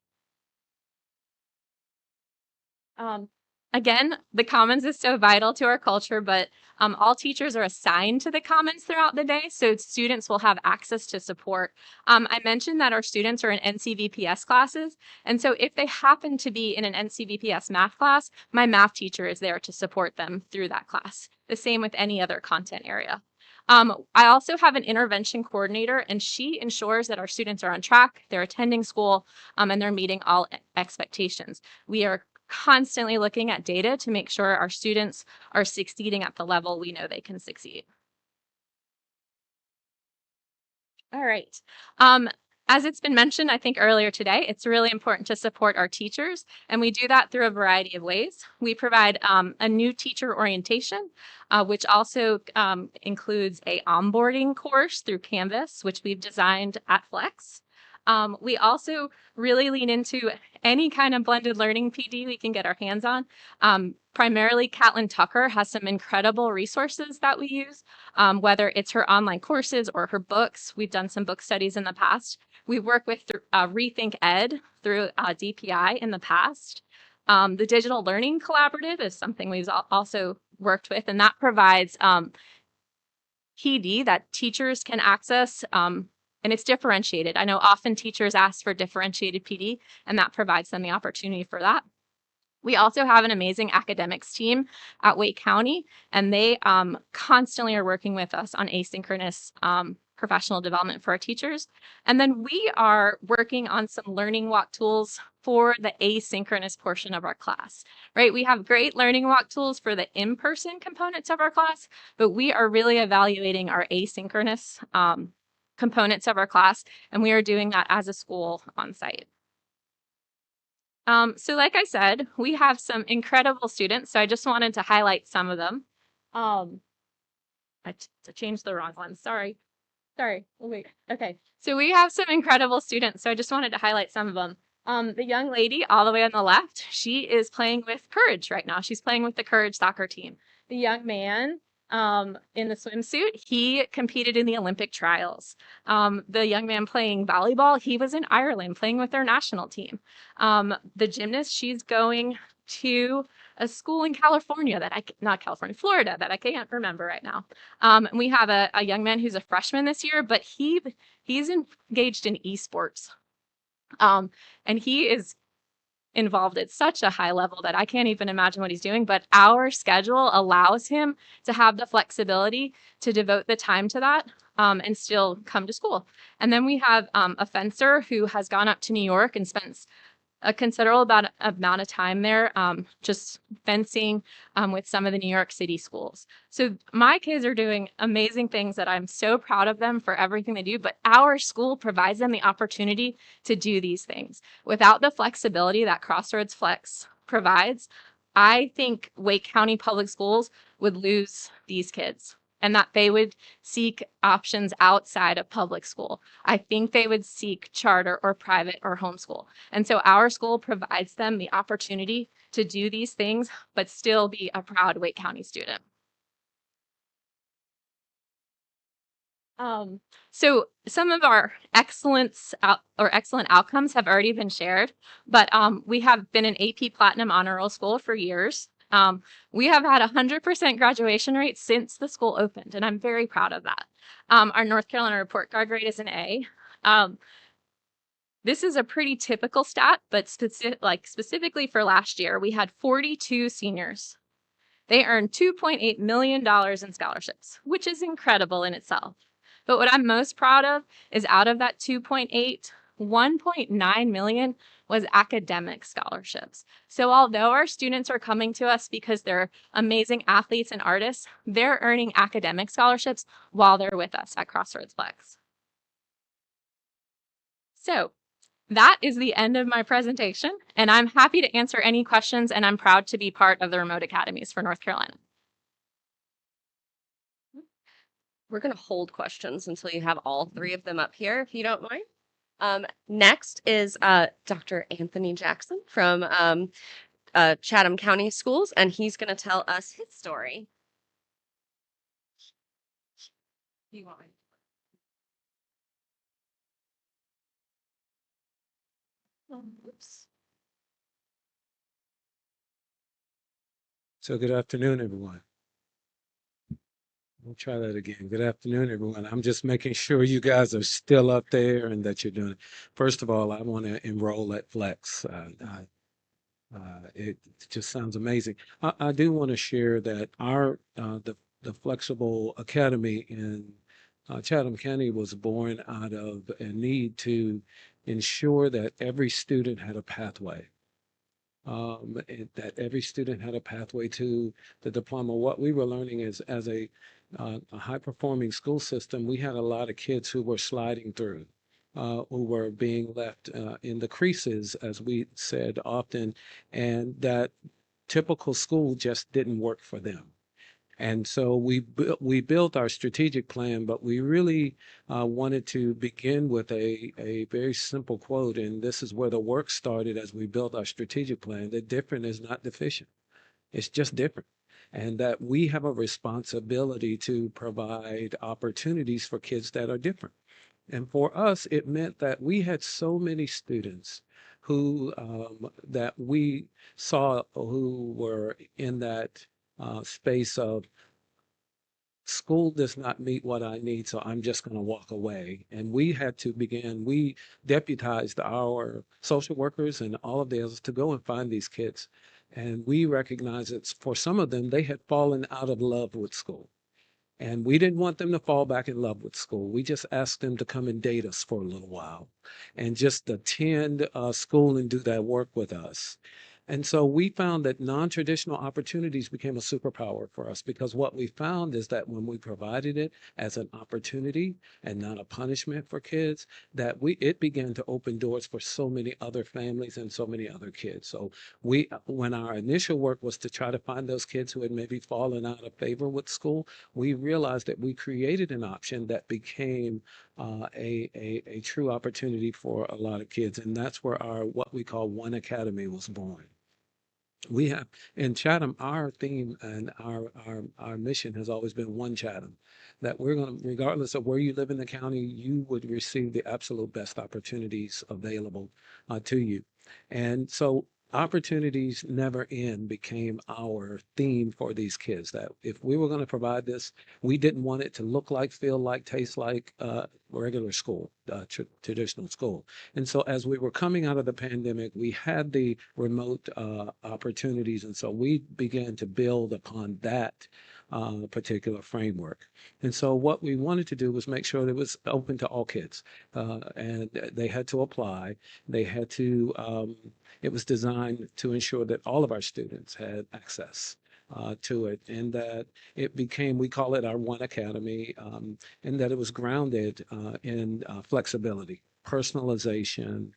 C: Um, Again, the Commons is so vital to our culture, but all teachers are assigned to the Commons throughout the day, so students will have access to support. I mentioned that our students are in NCVPS classes, and so if they happen to be in an NCVPS math class, my math teacher is there to support them through that class. The same with any other content area. I also have an intervention coordinator, and she ensures that our students are on track, they're attending school, and they're meeting all expectations. We are constantly looking at data to make sure our students are succeeding at the level we know they can succeed. All right. As it's been mentioned, I think earlier today, it's really important to support our teachers, and we do that through a variety of ways. We provide a new teacher orientation, which also includes a onboarding course through Canvas, which we've designed at Flex. We also really lean into any kind of blended learning PD we can get our hands on. Primarily, Catlin Tucker has some incredible resources that we use, whether it's her online courses or her books. We've done some book studies in the past. We work with Rethink Ed through DPI in the past. The Digital Learning Collaborative is something we've also worked with, and that provides PD that teachers can access, and it's differentiated. I know often teachers ask for differentiated PD, and that provides them the opportunity for that. We also have an amazing academics team at Wake County, and they constantly are working with us on asynchronous professional development for our teachers. And then we are working on some learning walk tools for the asynchronous portion of our class, right? We have great learning walk tools for the in-person components of our class, but we are really evaluating our asynchronous components of our class, and we are doing that as a school on site. So like I said, we have some incredible students, so I just wanted to highlight some of them. I changed the wrong one, sorry. Oh, wait, okay. So we have some incredible students, so I just wanted to highlight some of them. The young lady all the way on the left, she is playing with Courage right now. She's playing with the Courage soccer team. The young man in the swimsuit, he competed in the Olympic trials. The young man playing volleyball, he was in Ireland playing with their national team. The gymnast, she's going to a school in California not California, Florida, that I can't remember right now. And we have a young man who's a freshman this year, but he's engaged in esports. And he is involved at such a high level that I can't even imagine what he's doing, but our schedule allows him to have the flexibility to devote the time to that and still come to school. And then we have a fencer who has gone up to New York and spent a considerable amount of time there just fencing with some of the New York City schools. So my kids are doing amazing things that I'm so proud of them for everything they do, but our school provides them the opportunity to do these things. Without the flexibility that Crossroads Flex provides, I think Wake County Public Schools would lose these kids and that they would seek options outside of public school. I think they would seek charter or private or homeschool. And so our school provides them the opportunity to do these things, but still be a proud Wake County student. So some of our excellent outcomes have already been shared, but we have been an AP Platinum Honor Roll school for years. We have had 100% graduation rate since the school opened, and I'm very proud of that. Our North Carolina report card grade is an A. This is a pretty typical stat, but specifically for last year, we had 42 seniors. They earned $2.8 million in scholarships, which is incredible in itself. But what I'm most proud of is out of that 2.8, 1.9 million was academic scholarships. So although our students are coming to us because they're amazing athletes and artists, they're earning academic scholarships while they're with us at Crossroads Flex. So that is the end of my presentation, and I'm happy to answer any questions, and I'm proud to be part of the remote academies for North Carolina.
S: We're going to hold questions until you have all three of them up here, if you don't mind. Next is Dr. Anthony Jackson from Chatham County Schools, and he's going to tell us his story. You want me? Oops.
D: So good afternoon, everyone. We'll try that again. Good afternoon, everyone. I'm just making sure you guys are still up there and that you're doing it. First of all, I want to enroll at Flex. It just sounds amazing. I do want to share that the Flexible Academy in Chatham County was born out of a need to ensure that every student had a pathway. That every student had a pathway to the diploma. What we were learning is, as a high-performing school system, we had a lot of kids who were sliding through, who were being left in the creases, as we said often, and that typical school just didn't work for them. And so we built our strategic plan, but we really wanted to begin with a very simple quote, and this is where the work started as we built our strategic plan, that different is not deficient. It's just different. And that we have a responsibility to provide opportunities for kids that are different. And for us, it meant that we had so many students who that we saw who were in that space of school does not meet what I need, so I'm just going to walk away. And we had to begin, we deputized our social workers and all of the others to go and find these kids. And we recognized that for some of them, they had fallen out of love with school. And we didn't want them to fall back in love with school. We just asked them to come and date us for a little while and just attend school and do that work with us. And so we found that non-traditional opportunities became a superpower for us, because what we found is that when we provided it as an opportunity and not a punishment for kids, that it began to open doors for so many other families and so many other kids. So when our initial work was to try to find those kids who had maybe fallen out of favor with school, we realized that we created an option that became a true opportunity for a lot of kids. And that's where our what we call One Academy was born. We have in Chatham, our theme and our mission has always been one Chatham, that we're going to, regardless of where you live in the county, you would receive the absolute best opportunities available to you. And so opportunities never end became our theme for these kids, that if we were going to provide this, we didn't want it to look like, feel like, taste like regular school, traditional school. And so as we were coming out of the pandemic, we had the remote opportunities. And so we began to build upon that particular framework. And so what we wanted to do was make sure that it was open to all kids. And they had to apply. They had to, it was designed to ensure that all of our students had access to it, and that it became, we call it our One Academy, and that it was grounded in flexibility, personalization,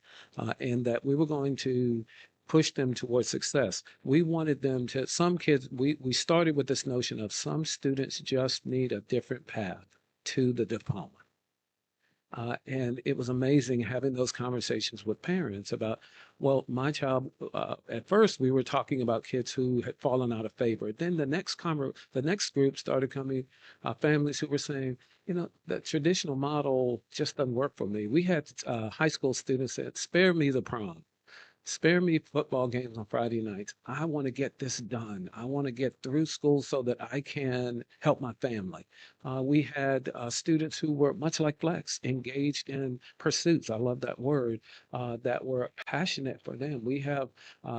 D: and that we were going to push them towards success. We wanted them to, some kids, we started with this notion of some students just need a different path to the diploma. And it was amazing having those conversations with parents about, well, my child, at first we were talking about kids who had fallen out of favor. Then the next group started coming, families who were saying, you know, the traditional model just doesn't work for me. We had high school students that spare me the prom. Spare me football games on Friday nights. I want to get this done. I want to get through school so that I can help my family. We had students who were much like Flex, engaged in pursuits. I love that word, that were passionate for them. We have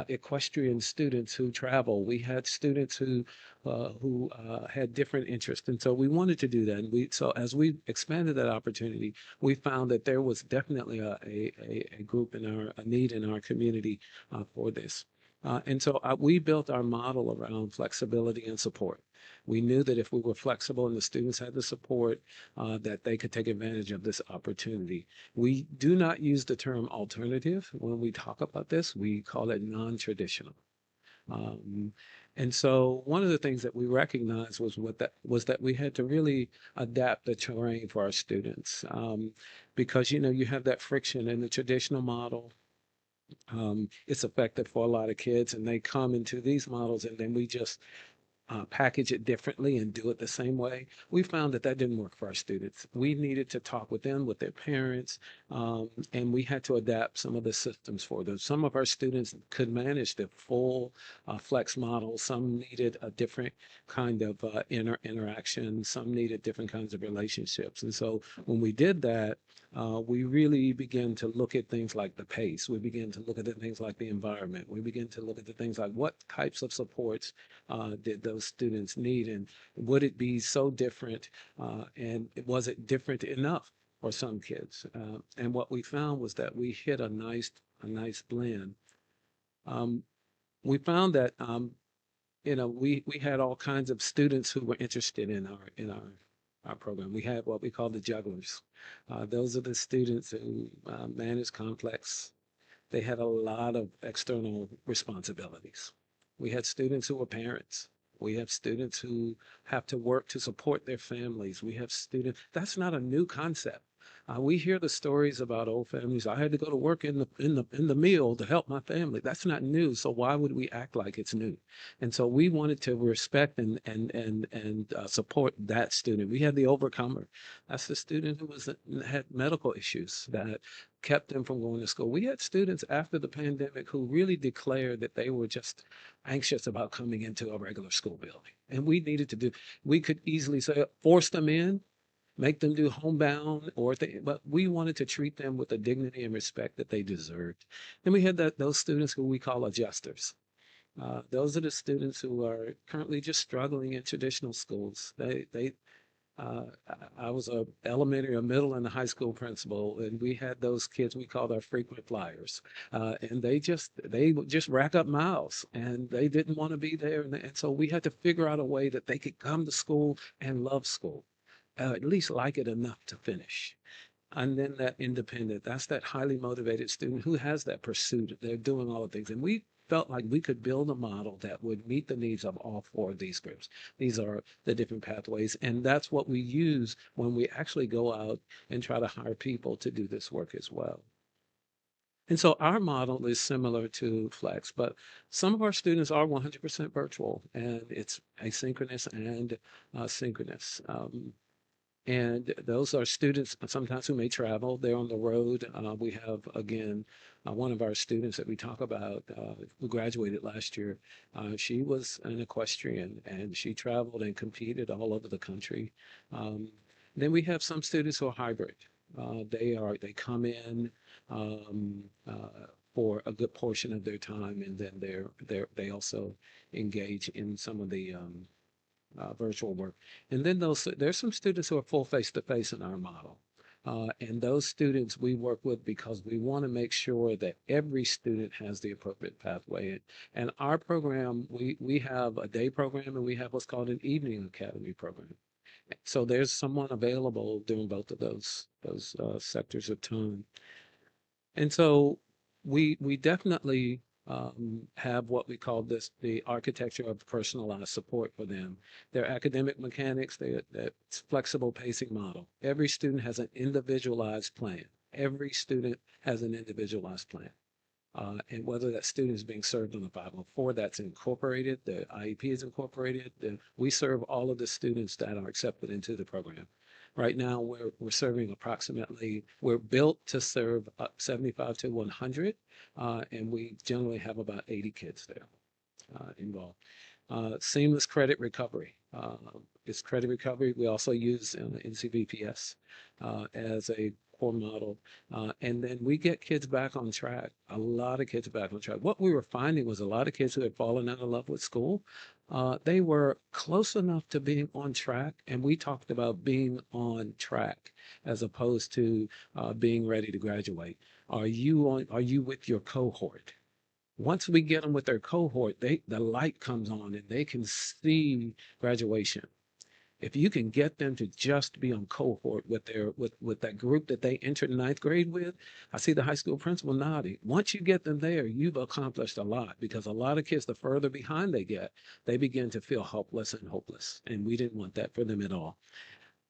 D: equestrian students who travel. We had students who had different interests. And so we wanted to do that. And so as we expanded that opportunity, we found that there was definitely a group a need in our community for this. And so we built our model around flexibility and support. We knew that if we were flexible and the students had the support, that they could take advantage of this opportunity. We do not use the term alternative when we talk about this. We call it non-traditional. And so one of the things that we recognized was that we had to really adapt the terrain for our students, because you know you have that friction in the traditional model. It's effective for a lot of kids, and they come into these models, and then we just package it differently and do it the same way. We found that that didn't work for our students. We needed to talk with them, with their parents, and we had to adapt some of the systems for them. Some of our students could manage the full flex model. Some needed a different kind of interaction. Some needed different kinds of relationships. And so when we did that, we really began to look at things like the pace. We began to look at the things like the environment. We began to look at the things like what types of supports did those students need, and would it be so different, and was it different enough for some kids? And what we found was that we hit a nice blend. Um, we found that we had all kinds of students who were interested in our program. We had what we call the jugglers. Those are the students who manage complex. They had a lot of external responsibilities. We had students who were parents. We have students who have to work to support their families. We have students, that's not a new concept. We hear the stories about old families. I had to go to work in the meal to help my family. That's not new. So why would we act like it's new? And so we wanted to respect and support that student. We had the overcomer. That's the student who had medical issues that kept them from going to school. We had students after the pandemic who really declared that they were just anxious about coming into a regular school building. And we could easily say, force them in, make them do homebound, but we wanted to treat them with the dignity and respect that they deserved. And we had those students who we call adjusters. Those are the students who are currently just struggling in traditional schools. I was a elementary, a middle, and a high school principal, and we had those kids we called our frequent flyers, and they would just rack up miles, and they didn't want to be there, and so we had to figure out a way that they could come to school and love school, at least like it enough to finish. And then that independent, that's that highly motivated student who has that pursuit. They're doing all the things. And we felt like we could build a model that would meet the needs of all four of these groups. These are the different pathways. And that's what we use when we actually go out and try to hire people to do this work as well. And so our model is similar to Flex, but some of our students are 100% virtual, and it's asynchronous and synchronous. And those are students sometimes who may travel. They're on the road. We have, again, one of our students that we talk about who graduated last year. She was an equestrian, and she traveled and competed all over the country. Then we have some students who are hybrid. They come in for a good portion of their time, and then they also engage in some of the virtual work. And then there's some students who are full face-to-face in our model. And those students we work with because we want to make sure that every student has the appropriate pathway. And our program, we have a day program and we have what's called an evening academy program. So there's someone available during both of those sectors of time. And so we definitely have what we call the architecture of personalized support for them. Their academic mechanics, that flexible pacing model. Every student has an individualized plan. Every student has an individualized plan. And whether that student is being served on the 504, that's incorporated, the IEP is incorporated, we serve all of the students that are accepted into the program. Right now, we're serving we're built to serve 75 to 100, and we generally have about 80 kids there involved. Seamless credit recovery. It's credit recovery. We also use NCVPS as a core model. And then we get kids back on track, a lot of kids back on track. What we were finding was a lot of kids who had fallen out of love with school, they were close enough to being on track. And we talked about being on track as opposed to being ready to graduate. Are you with your cohort? Once we get them with their cohort, the light comes on and they can see graduation. If you can get them to just be on cohort with that group that they entered ninth grade with, I see the high school principal nodding. Once you get them there, you've accomplished a lot, because a lot of kids, the further behind they get, they begin to feel helpless and hopeless. And we didn't want that for them at all.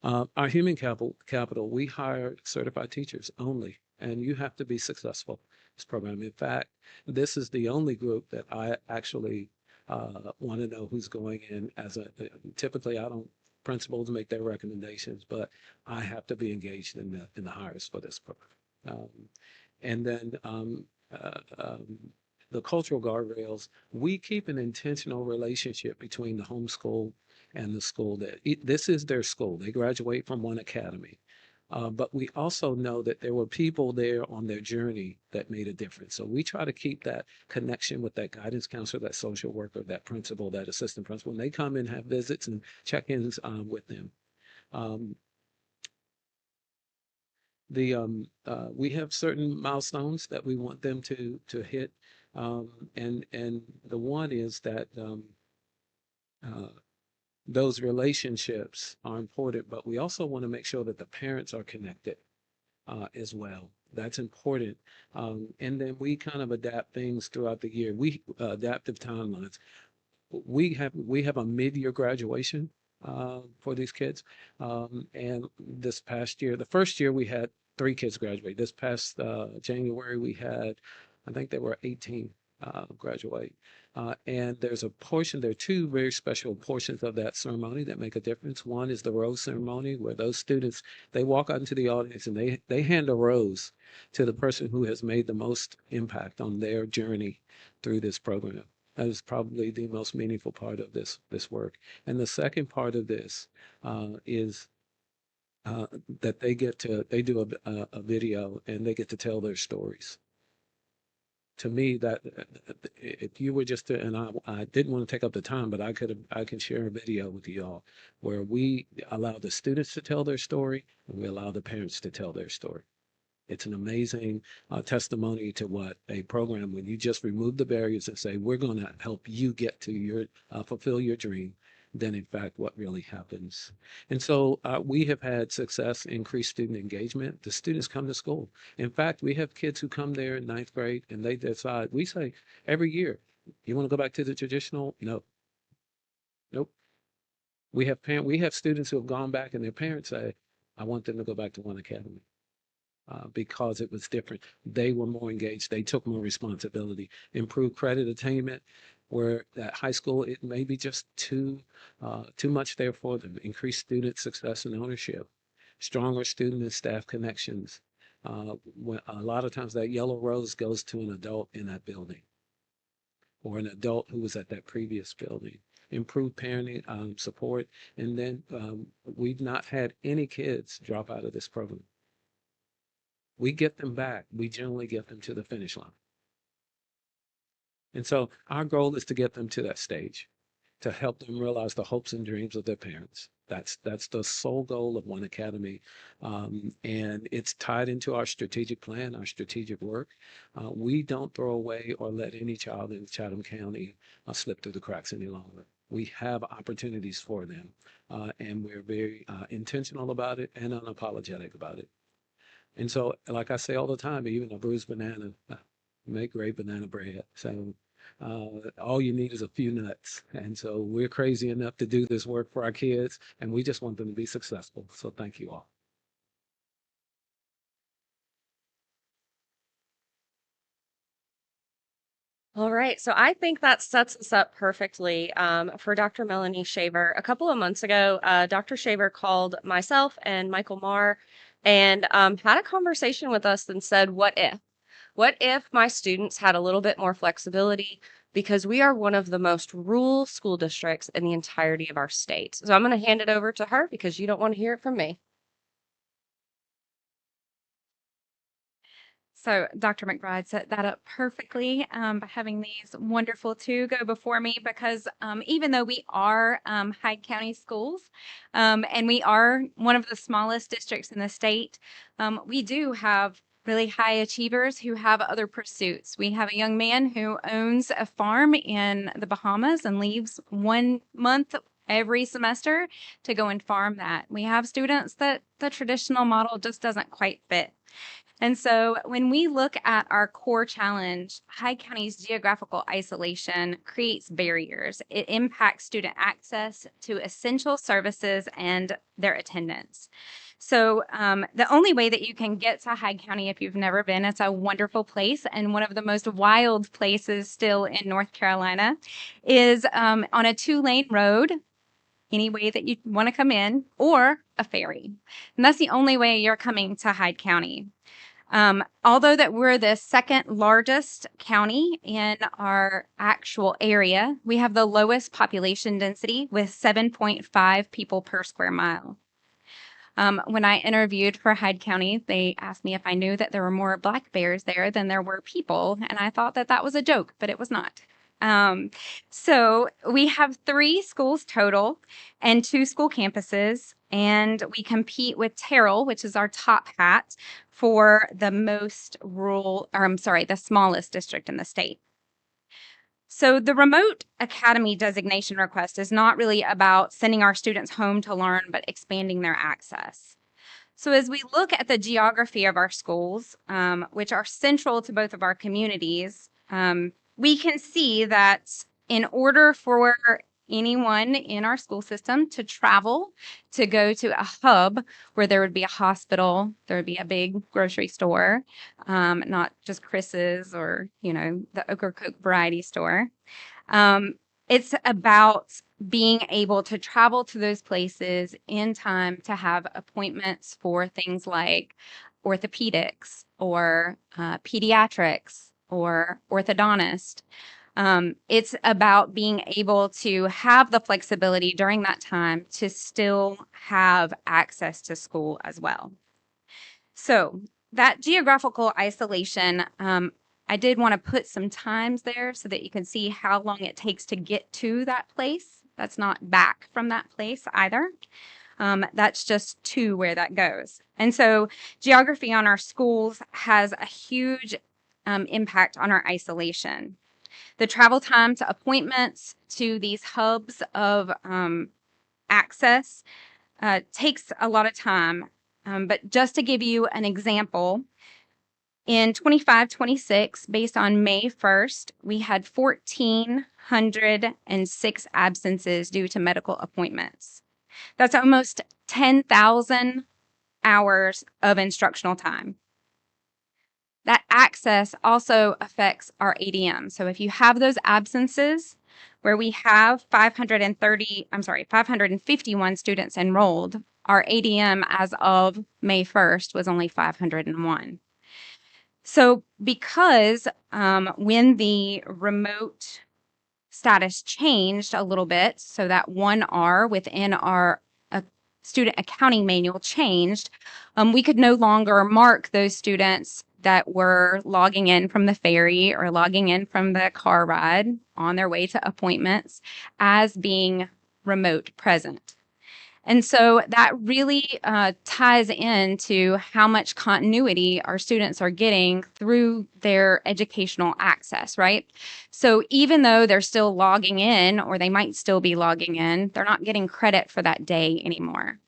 D: Our human capital, we hire certified teachers only, and you have to be successful in this program. In fact, this is the only group that I actually want to know who's going in as a, typically I don't, principals make their recommendations, but I have to be engaged in the hires for this program. And then uh, um, the cultural guardrails, we keep an intentional relationship between the homeschool and the school. This is their school. They graduate from one academy. But we also know that there were people there on their journey that made a difference. So we try to keep that connection with that guidance counselor, that social worker, that principal, that assistant principal. And they come and have visits and check-ins with them. We have certain milestones that we want them to hit, and the one is that uh, those relationships are important, but we also want to make sure that the parents are connected as well. That's important. And then we kind of adapt things throughout the year. We adaptive timelines. We have a mid-year graduation for these kids. And this past year, the first year we had 3 kids graduate. This past January we had, I think there were 18 graduate. And there's a portion, there are 2 very special portions of that ceremony that make a difference. One is the rose ceremony, where those students, they walk out into the audience and they hand a rose to the person who has made the most impact on their journey through this program. That is probably the most meaningful part of this work. And the second part of this is that they do a video and they get to tell their stories. To me, that if you were just to, and I didn't want to take up the time, but I can share a video with you all where we allow the students to tell their story and we allow the parents to tell their story. It's an amazing testimony to what a program, when you just remove the barriers and say, we're going to help you get to your, fulfill your dream, then in fact, what really happens. And so we have had success, increased student engagement. The students come to school. In fact, we have kids who come there in 9th grade and they decide, we say every year, you want to go back to the traditional? No. Nope. We have students who have gone back and their parents say, I want them to go back to one academy. Because it was different. They were more engaged. They took more responsibility. Improved credit attainment, where at high school it may be just too much there for them. Increased student success and ownership. Stronger student and staff connections. When a lot of times that yellow rose goes to an adult in that building, or an adult who was at that previous building. Improved parenting support, and then we've not had any kids drop out of this program. We get them back. We generally get them to the finish line. And so our goal is to get them to that stage, to help them realize the hopes and dreams of their parents. That's the sole goal of One Academy. And it's tied into our strategic plan, our strategic work. We don't throw away or let any child in Chatham County slip through the cracks any longer. We have opportunities for them. And we're very intentional about it and unapologetic about it. And so, like I say all the time, even a bruised banana make great banana bread. So all you need is a few nuts. And so we're crazy enough to do this work for our kids, and we just want them to be successful. So thank you all.
S: All right, so I think that sets us up perfectly for Dr. Melanie Shaver. A couple of months ago, Dr. Shaver called myself and Michael Marr and had a conversation with us and said, what if? What if my students had a little bit more flexibility? Because we are one of the most rural school districts in the entirety of our state. So I'm going to hand it over to her because you don't want to hear it from me.
C: So Dr. McBride set that up perfectly by having these wonderful 2 go before me because even though we are Hyde County schools and we are one of the smallest districts in the state, we do have really high achievers who have other pursuits. We have a young man who owns a farm in the Bahamas and leaves 1 month every semester to go and farm that. We have students that the traditional model just doesn't quite fit. And so when we look at our core challenge, Hyde County's geographical isolation creates barriers. It impacts student access to essential services and their attendance.
E: So the only way that you can get to Hyde County if you've never been, it's a wonderful place and one of the most wild places still in North Carolina, is on a 2-lane road, any way that you want to come in, or a ferry. And that's the only way you're coming to Hyde County. Although that we're the second largest county in our actual area, we have the lowest population density with 7.5 people per square mile. When I interviewed for Hyde County, they asked me if I knew that there were more black bears there than there were people, and I thought that that was a joke, but it was not. So we have 3 schools total and 2 school campuses, and we compete with Terrell, which is our top hat, for the most rural, or I'm sorry, the smallest district in the state. So the remote academy designation request is not really about sending our students home to learn, but expanding their access. So as we look at the geography of our schools, which are central to both of our communities, we can see that in order for anyone in our school system to travel, to go to a hub where there would be a hospital, there would be a big grocery store, not just Chris's or, you know, the Ocracoke variety store. It's about being able to travel to those places in time to have appointments for things like orthopedics or pediatrics or orthodontist. It's about being able to have the flexibility during that time to still have access to school as well. So that geographical isolation, I did want to put some times there so that you can see how long it takes to get to that place. That's not back from that place either. That's just to where that goes. And so geography on our schools has a huge impact on our isolation. The travel time to appointments to these hubs of access takes a lot of time. But just to give you an example, in 25-26, based on May 1st, we had 1,406 absences due to medical appointments. That's almost 10,000 hours of instructional time. That access also affects our ADM. So if you have those absences where we have 551 students enrolled, our ADM as of May 1st was only 501. So because when the remote status changed a little bit, so that 1R within our student accounting manual changed, we could no longer mark those students that were logging in from the ferry or logging in from the car ride on their way to appointments as being remote present. And so that really ties into how much continuity our students are getting through their educational access, right? So even though they're still logging in, or they might still be logging in, they're not getting credit for that day anymore.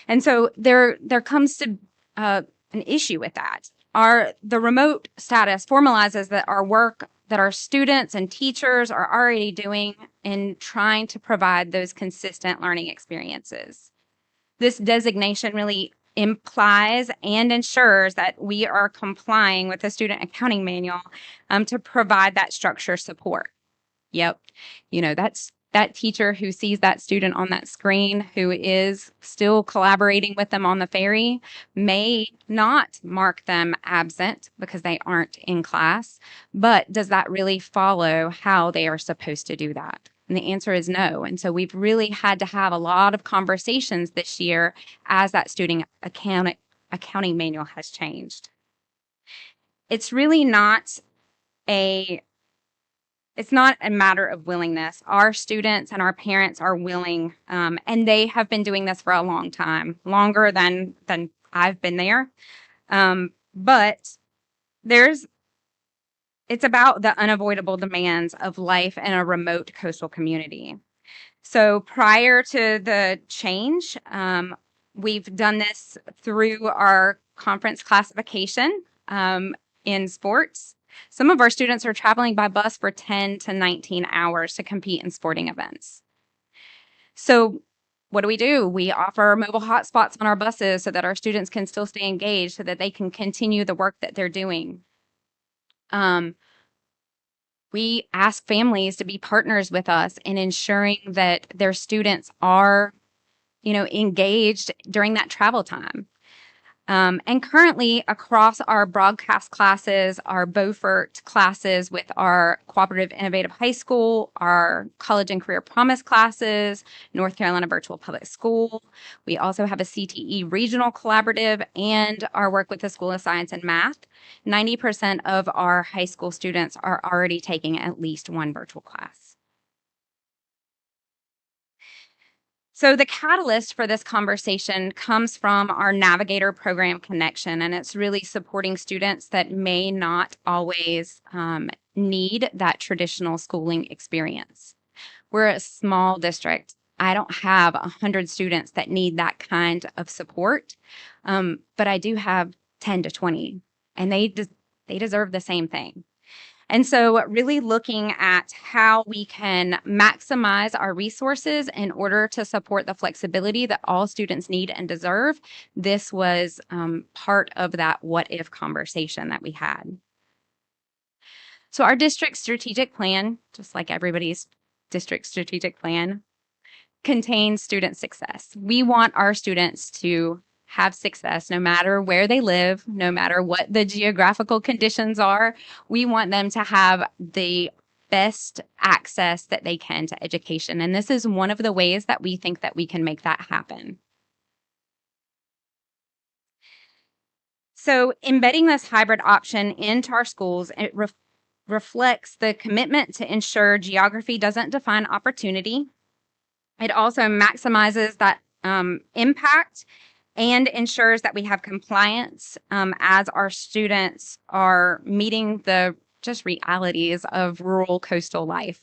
E: And so there comes to an issue with that. The remote status formalizes that our work that our students and teachers are already doing in trying to provide those consistent learning experiences. This designation really implies and ensures that we are complying with the student accounting manual to provide that structure support. Yep, you know, that's that teacher who sees that student on that screen who is still collaborating with them on the ferry may not mark them absent because they aren't in class, but does that really follow how they are supposed to do that? And the answer is no. And so we've really had to have a lot of conversations this year as that student accounting manual has changed. It's really not it's not a matter of willingness. Our students and our parents are willing, and they have been doing this for a long time, longer than I've been there. But it's about the unavoidable demands of life in a remote coastal community. So prior to the change, we've done this through our conference classification in sports. Some of our students are traveling by bus for 10 to 19 hours to compete in sporting events. So what do? We offer mobile hotspots on our buses so that our students can still stay engaged, so that they can continue the work that they're doing. We ask families to be partners with us in ensuring that their students are, engaged during that travel time. And currently, across our broadcast classes, our Beaufort classes with our Cooperative Innovative High School, our College and Career Promise classes, North Carolina Virtual Public School. We also have a CTE Regional Collaborative and our work with the School of Science and Math. 90% of our high school students are already taking at least one virtual class. So the catalyst for this conversation comes from our Navigator program connection, and it's really supporting students that may not always need that traditional schooling experience. We're a small district. I don't have 100 students that need that kind of support, but I do have 10 to 20, and they deserve the same thing. And so really looking at how we can maximize our resources in order to support the flexibility that all students need and deserve, this was part of that what if conversation that we had. So our district strategic plan, just like everybody's district strategic plan, contains student success. We want our students to have success no matter where they live, no matter what the geographical conditions are. We want them to have the best access that they can to education. And this is one of the ways that we think that we can make that happen. So embedding this hybrid option into our schools, it reflects the commitment to ensure geography doesn't define opportunity. It also maximizes that impact and ensures that we have compliance as our students are meeting the just realities of rural coastal life.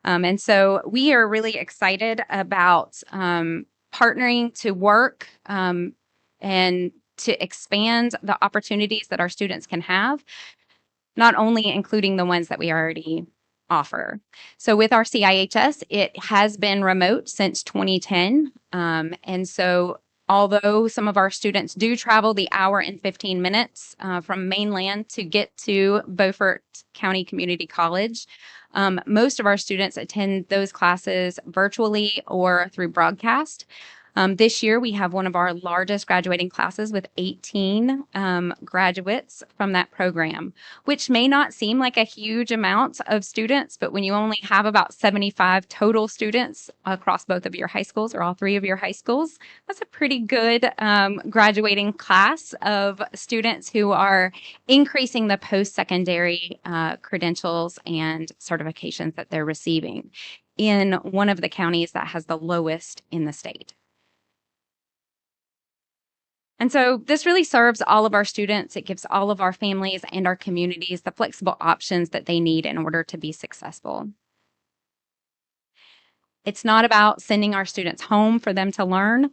E: And so we are really excited about partnering to work and to expand the opportunities that our students can have, not only including the ones that we already offer. So with our CIHS, it has been remote since 2010. And so although some of our students do travel the hour and 15 minutes from mainland to get to Beaufort County Community College, most of our students attend those classes virtually or through broadcast. This year, we have one of our largest graduating classes with 18 graduates from that program, which may not seem like a huge amount of students, but when you only have about 75 total students across both of your high schools or all three of your high schools, that's a pretty good graduating class of students who are increasing the post-secondary credentials and certifications that they're receiving in one of the counties that has the lowest in the state. And so this really serves all of our students. It gives all of our families and our communities the flexible options that they need in order to be successful. It's not about sending our students home for them to learn.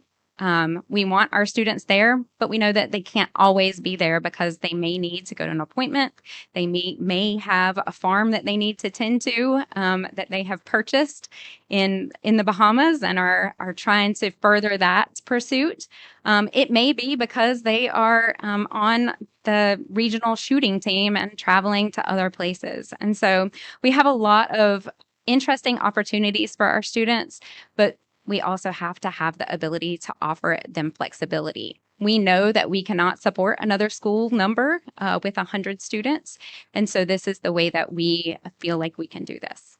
E: We want our students there, but we know that they can't always be there because they may need to go to an appointment. They may have a farm that they need to tend to that they have purchased in the Bahamas and are trying to further that pursuit. It may be because they are on the regional shooting team and traveling to other places. And so we have a lot of interesting opportunities for our students, but we also have to have the ability to offer them flexibility. We know that we cannot support another school number with 100 students, and so this is the way that we feel like we can do this.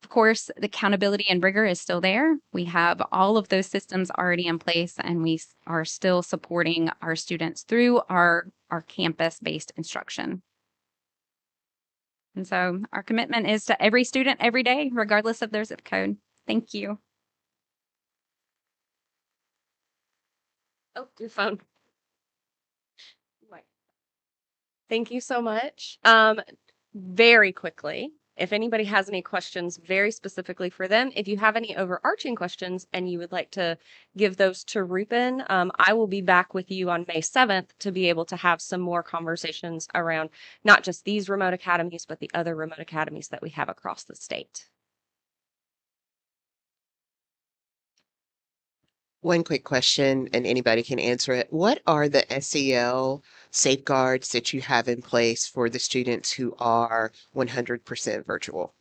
E: Of course, the accountability and rigor is still there. We have all of those systems already in place, and we are still supporting our students through our campus-based instruction. And so our commitment is to every student every day, regardless of their zip code. Thank you.
S: Oh, your phone. Thank you so much. Very quickly, if anybody has any questions very specifically for them, if you have any overarching questions and you would like to give those to Rupen, I will be back with you on May 7th to be able to have some more conversations around not just these remote academies, but the other remote academies that we have across the state.
N: One quick question, and anybody can answer it. What are the SEL safeguards that you have in place for the students who are 100% virtual?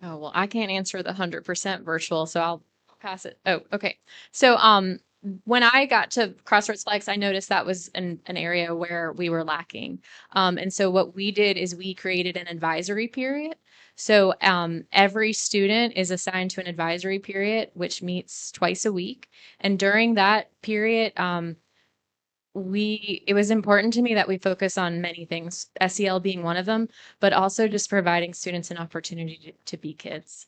C: Oh, well, I can't answer the 100% virtual, so I'll pass it. Oh, okay. So, when I got to Crossroads Flex, I noticed that was an area where we were lacking. And so what we did is we created an advisory period. So, every student is assigned to an advisory period, which meets twice a week. And during that period, it was important to me that we focus on many things, SEL being one of them, but also just providing students an opportunity to be kids.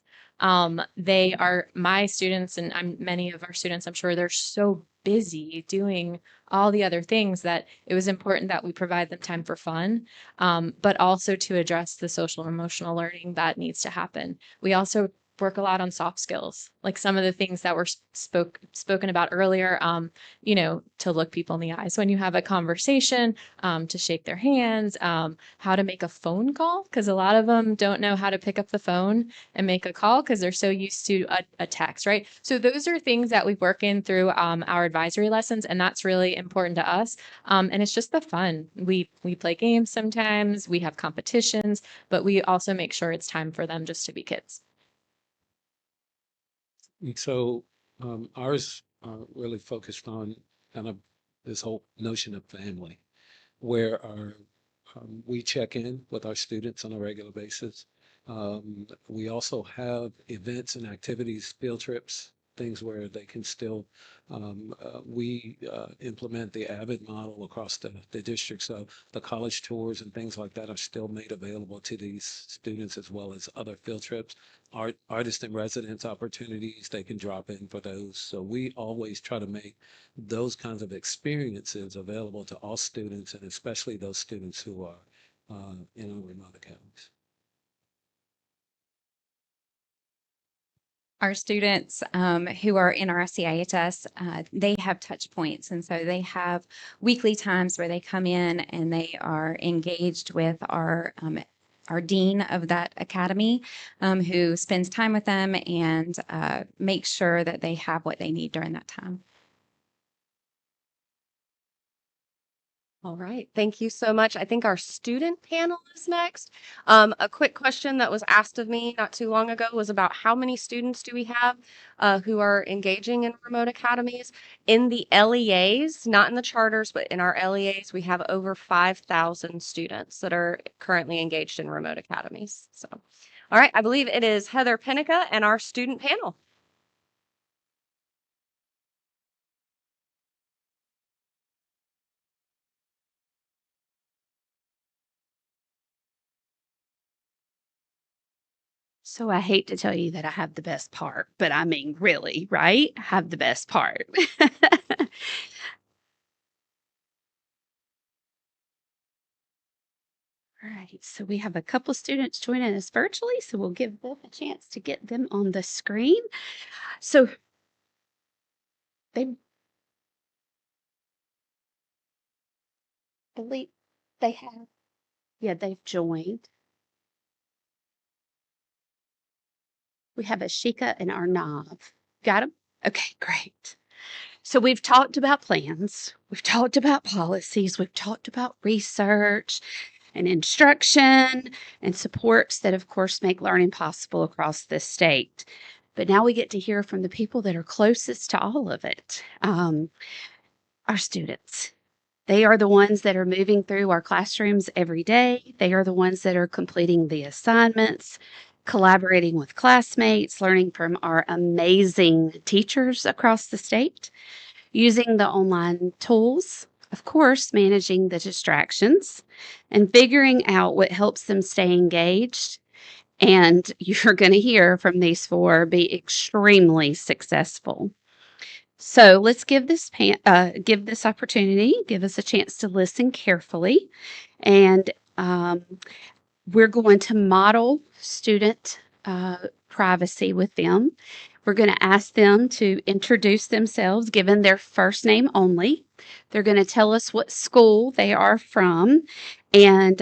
C: They are my students, and many of our students, I'm sure they're so busy doing all the other things that it was important that we provide them time for fun, but also to address the social and emotional learning that needs to happen. We also work a lot on soft skills, like some of the things that were spoken about earlier. To look people in the eyes when you have a conversation, to shake their hands, how to make a phone call, because a lot of them don't know how to pick up the phone and make a call because they're so used to a text, right? So those are things that we work in through our advisory lessons, and that's really important to us. And it's just the fun. We play games sometimes, we have competitions, but we also make sure it's time for them just to be kids.
D: And so ours really focused on kind of this whole notion of family, where we check in with our students on a regular basis. We also have events and activities, field trips, things where they can still, we implement the AVID model across the district. So the college tours and things like that are still made available to these students, as well as other field trips. Artist in residence opportunities, they can drop in for those. So we always try to make those kinds of experiences available to all students, and especially those students who are in our remote academies.
E: Our students who are in our CIHS, they have touch points. And so they have weekly times where they come in and they are engaged with our dean of that academy, who spends time with them and makes sure that they have what they need during that time.
S: All right, thank you so much. I think our student panel is next. A quick question that was asked of me not too long ago was about how many students do we have who are engaging in remote academies? In the LEAs, not in the charters, but in our LEAs, we have over 5,000 students that are currently engaged in remote academies. So, all right, I believe it is Heather Pinnica and our student panel.
T: So I hate to tell you that I have the best part, but I mean, really, right? I have the best part. All right, so we have a couple students joining us virtually, so we'll give them a chance to get them on the screen. So they believe they have, yeah, they've joined. We have Ashika and Arnav. Got them? Okay, great. So we've talked about plans, we've talked about policies, we've talked about research and instruction and supports that, of course, make learning possible across this state. But now we get to hear from the people that are closest to all of it, our students. They are the ones that are moving through our classrooms every day. They are the ones that are completing the assignments, collaborating with classmates, learning from our amazing teachers across the state, using the online tools, of course, managing the distractions, and figuring out what helps them stay engaged. And you're going to hear from these four be extremely successful. So let's give this opportunity, give us a chance to listen carefully, and we're going to model student privacy with them. We're going to ask them to introduce themselves, given their first name only. They're going to tell us what school they are from, and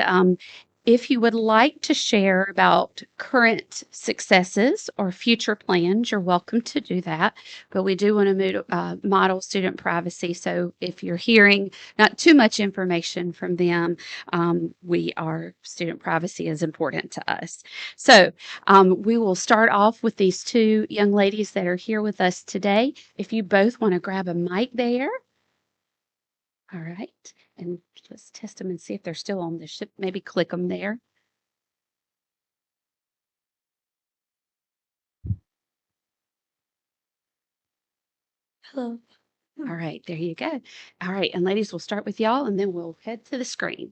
T: If you would like to share about current successes or future plans, you're welcome to do that. But we do want to model student privacy. So if you're hearing not too much information from them, our student privacy is important to us. So we will start off with these two young ladies that are here with us today. If you both want to grab a mic there. All right. And let's test them and see if they're still on the ship. Maybe click them there.
F: Hello.
T: All right, there you go. All right, and ladies, we'll start with y'all and then we'll head to the screen.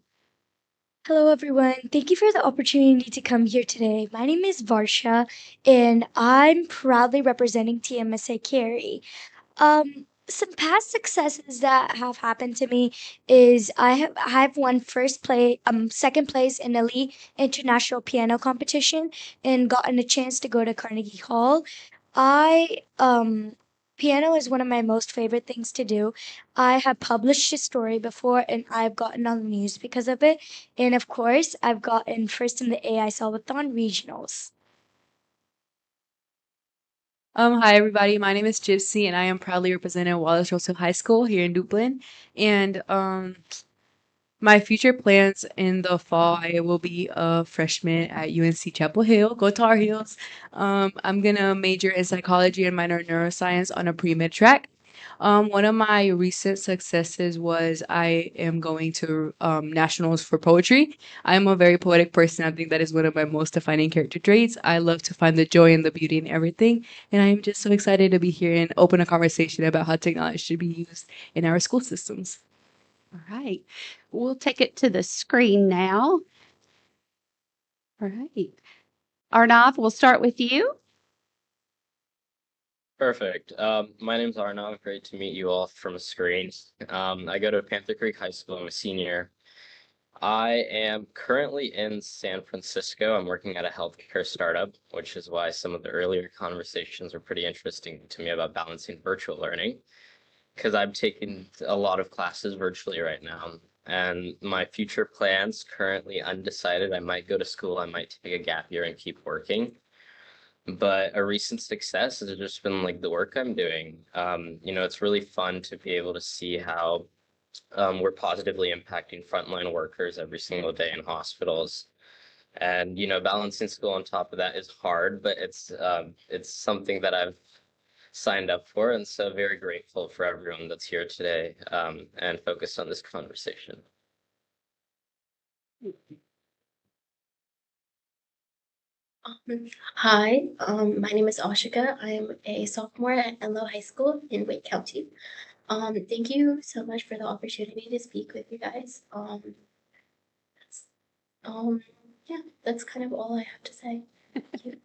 F: Hello, everyone. Thank you for the opportunity to come here today. My name is Varsha, and I'm proudly representing TMSA Carey. Some past successes that have happened to me is I've won second place in elite international piano competition and gotten a chance to go to Carnegie Hall. I Piano is one of my most favorite things to do. I have published a story before and I've gotten on the news because of it. And of course, I've gotten first in the AI Solvathon regionals.
G: Hi everybody. My name is Gypsy, and I am proudly representing Wallace Russell High School here in Dublin. And my future plans in the fall, I will be a freshman at UNC Chapel Hill. Go Tar Heels! I'm gonna major in psychology and minor in neuroscience on a pre-med track. One of my recent successes was I am going to nationals for poetry. I'm a very poetic person. I think that is one of my most defining character traits. I love to find the joy and the beauty in everything. And I am just so excited to be here and open a conversation about how technology should be used in our school systems.
T: All right, we'll take it to the screen now. All right, Arnav, we'll start with you.
W: Perfect. My name's Arnav. Great to meet you all from a screen. I go to Panther Creek High School. I'm a senior. I am currently in San Francisco. I'm working at a healthcare startup, which is why some of the earlier conversations were pretty interesting to me about balancing virtual learning, because I'm taking a lot of classes virtually right now. And my future plans currently undecided. I might go to school, I might take a gap year and keep working. But a recent success has just been like the work I'm doing. It's really fun to be able to see how we're positively impacting frontline workers every single day in hospitals. And balancing school on top of that is hard, but it's something that I've signed up for, and so very grateful for everyone that's here today and focused on this conversation.
F: Hi, my name is Ashika. I'm a sophomore at Enloe High School in Wake County. Thank you so much for the opportunity to speak with you guys. Um, yeah, that's kind of all I have to say. Thank you.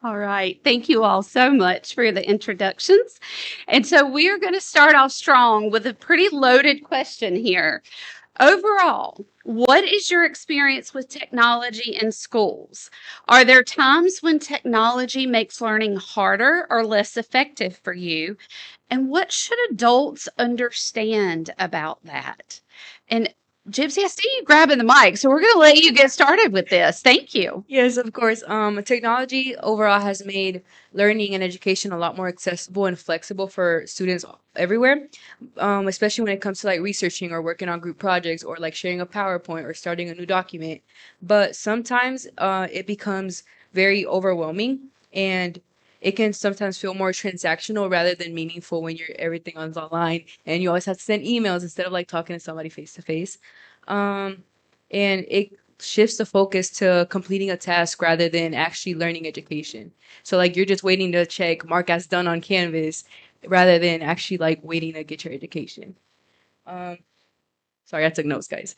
T: All right. Thank you all so much for the introductions. And so we are going to start off strong with a pretty loaded question here. Overall, what is your experience with technology in schools? Are there times when technology makes learning harder or less effective for you? And what should adults understand about that? And Gypsy, I see you grabbing the mic, so we're going to let you get started with this. Thank you.
G: Yes, of course. Technology overall has made learning and education a lot more accessible and flexible for students everywhere, especially when it comes to like researching or working on group projects or like sharing a PowerPoint or starting a new document. But sometimes it becomes very overwhelming, and it can sometimes feel more transactional rather than meaningful when everything is online and you always have to send emails instead of like talking to somebody face to face. And it shifts the focus to completing a task rather than actually learning education. So like you're just waiting to check mark as done on Canvas rather than actually like waiting to get your education. Sorry, I took notes, guys.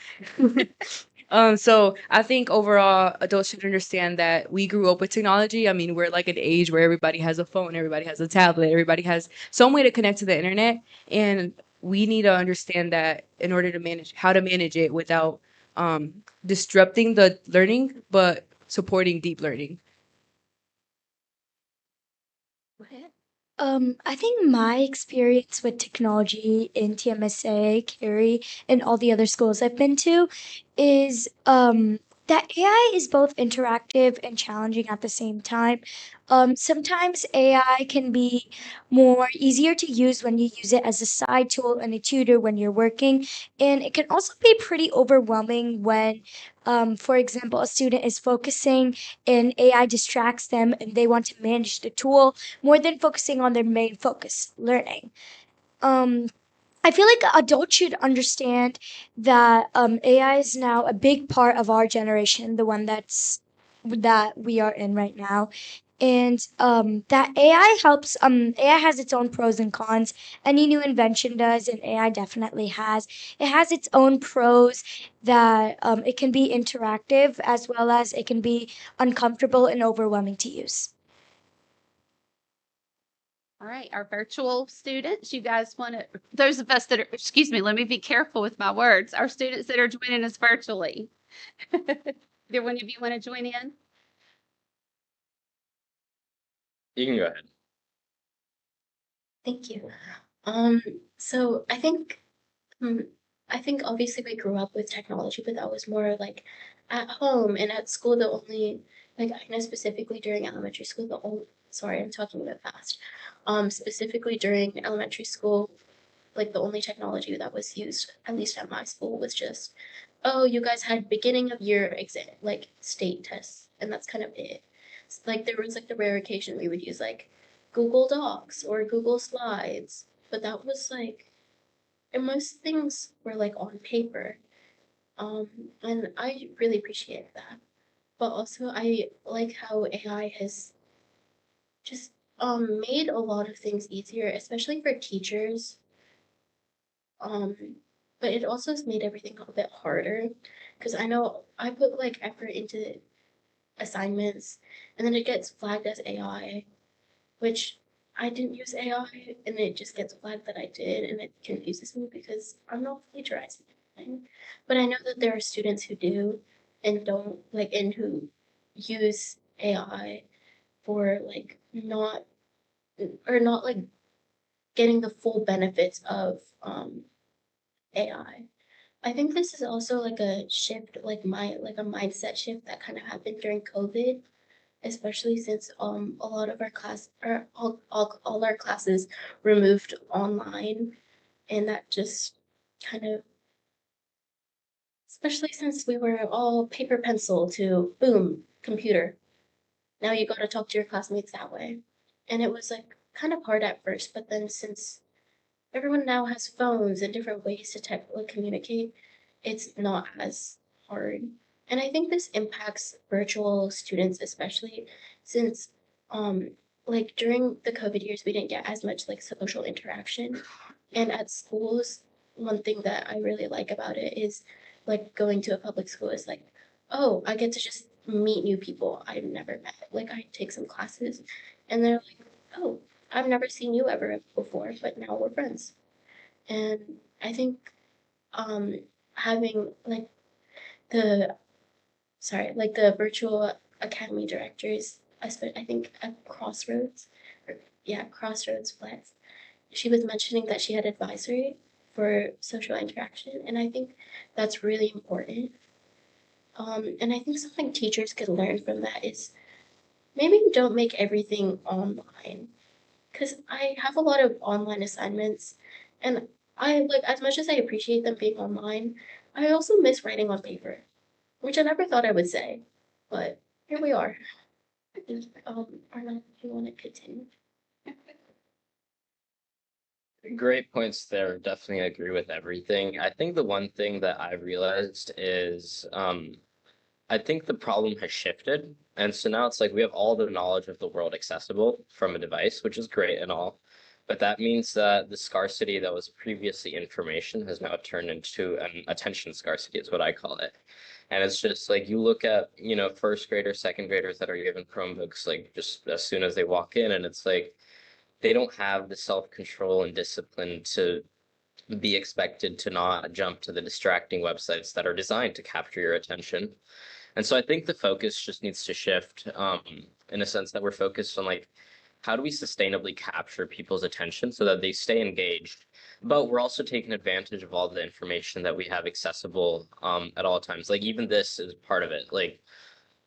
G: So I think overall adults should understand that we grew up with technology. I mean, we're like an age where everybody has a phone, everybody has a tablet, everybody has some way to connect to the internet. And we need to understand that in order to manage how to manage it without disrupting the learning, but supporting deep learning.
F: I think my experience with technology in TMSA, Carey, and all the other schools I've been to is that AI is both interactive and challenging at the same time. Sometimes AI can be more easier to use when you use it as a side tool and a tutor when you're working, and it can also be pretty overwhelming when, for example, a student is focusing and AI distracts them and they want to manage the tool more than focusing on their main focus, learning. Um, I feel like adults should understand that AI is now a big part of our generation, the one that we are in right now, and that AI helps. AI has its own pros and cons. Any new invention does, and AI definitely has. It has its own pros that it can be interactive as well as it can be uncomfortable and overwhelming to use.
T: All right, our virtual students, you guys want to, those of us that are, excuse me, let me be careful with my words. Our students that are joining us virtually. Either one of you want to join in?
W: You can go ahead.
A: Thank you. Um, so I think I think obviously we grew up with technology, but that was more like at home and at school. The only like I know specifically during elementary school, the only sorry, I'm talking a bit fast. Specifically during elementary school, like the only technology that was used, at least at my school, was just, oh, you guys had beginning of year exam, like state tests, and that's kind of it. Like there was like the rare occasion we would use like Google Docs or Google Slides, but that was like, and most things were like on paper. Um, and I really appreciate that. But also I like how AI has just made a lot of things easier, especially for teachers. Um, but it also has made everything a bit harder because I know I put like effort into assignments and then it gets flagged as AI, which I didn't use AI and it just gets flagged that I did and it confuses me because I'm not plagiarizing anything. But I know that there are students who do and don't like and who use AI for like not or not like getting the full benefits of AI. I think this is also like a shift, like a mindset shift that kind of happened during COVID, especially since a lot of our class or all our classes were moved online, and that just kind of, especially since we were all paper pencil to boom computer. Now you got to talk to your classmates that way, and it was like kind of hard at first, but then since everyone now has phones and different ways to technically communicate, it's not as hard. And I think this impacts virtual students especially since um like during the COVID years we didn't get as much like social interaction. And at schools, one thing that I really like about it is like going to a public school is like, oh, I get to just meet new people I've never met. Like I take some classes and they're like, oh, I've never seen you ever before, but now we're friends. And I think um having like the like the virtual academy directors, I think at Crossroads, or yeah, Crossroads Flex, she was mentioning that she had advisory for social interaction, and I think that's really important. And I think something teachers could learn from that is maybe don't make everything online because I have a lot of online assignments and I like as much as I appreciate them being online, I also miss writing on paper, which I never thought I would say, but here we are. Arnaud, do you want to continue?
W: Great points there. Definitely agree with everything. I think the one thing that I realized is I think the problem has shifted. And so now it's like we have all the knowledge of the world accessible from a device, which is great and all. But that means that the scarcity that was previously information has now turned into an attention scarcity, is what I call it. And it's just like you look at, first graders, second graders that are given Chromebooks like just as soon as they walk in, and it's like they don't have the self-control and discipline to be expected to not jump to the distracting websites that are designed to capture your attention. And so I think the focus just needs to shift in a sense that we're focused on like how do we sustainably capture people's attention so that they stay engaged but we're also taking advantage of all the information that we have accessible at all times. Like even this is part of it. Like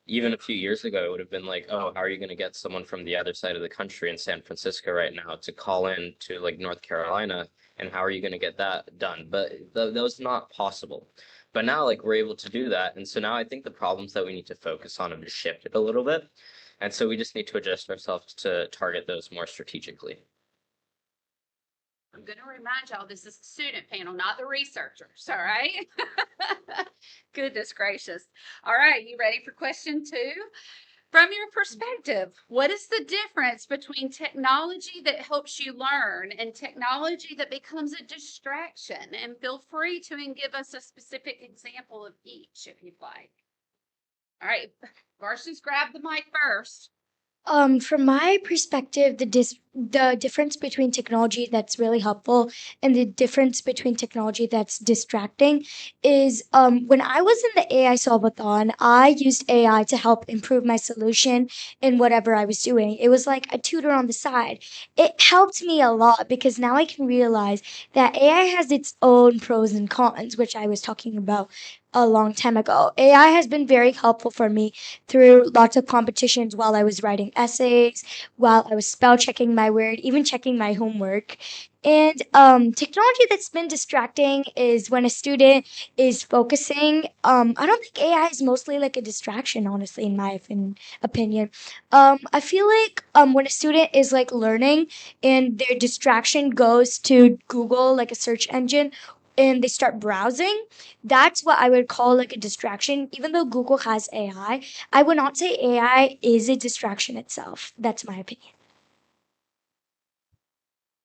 W: even a few years ago, it would have been like, oh, how are you going to get someone from the other side of the country in San Francisco right now to call in to like North Carolina? And how are you going to get that done? But that was not possible. But now, like, we're able to do that. And so now I think the problems that we need to focus on have just shifted a little bit. And so we just need to adjust ourselves to target those more strategically.
T: I'm going to remind y'all this is the student panel, not the researchers. All right. Goodness gracious. All right. You ready for question 2? From your perspective, what is the difference between technology that helps you learn and technology that becomes a distraction? And feel free to give us a specific example of each if you'd like. All right. Varsha's grab the mic first.
F: From my perspective, the difference between technology that's really helpful and the difference between technology that's distracting is when I was in the AI solvathon, I used AI to help improve my solution in whatever I was doing. It was like a tutor on the side. It helped me a lot because now I can realize that AI has its own pros and cons, which I was talking about a long time ago. AI has been very helpful for me through lots of competitions while I was writing essays, while I was spell checking my word, even checking my homework. And technology that's been distracting is when a student is focusing. I don't think AI is mostly like a distraction, honestly, in my opinion. I feel like when a student is like learning and their distraction goes to Google, like a search engine, and they start browsing, that's what I would call like a distraction. Even though Google has AI, I would not say AI is a distraction itself. That's my opinion.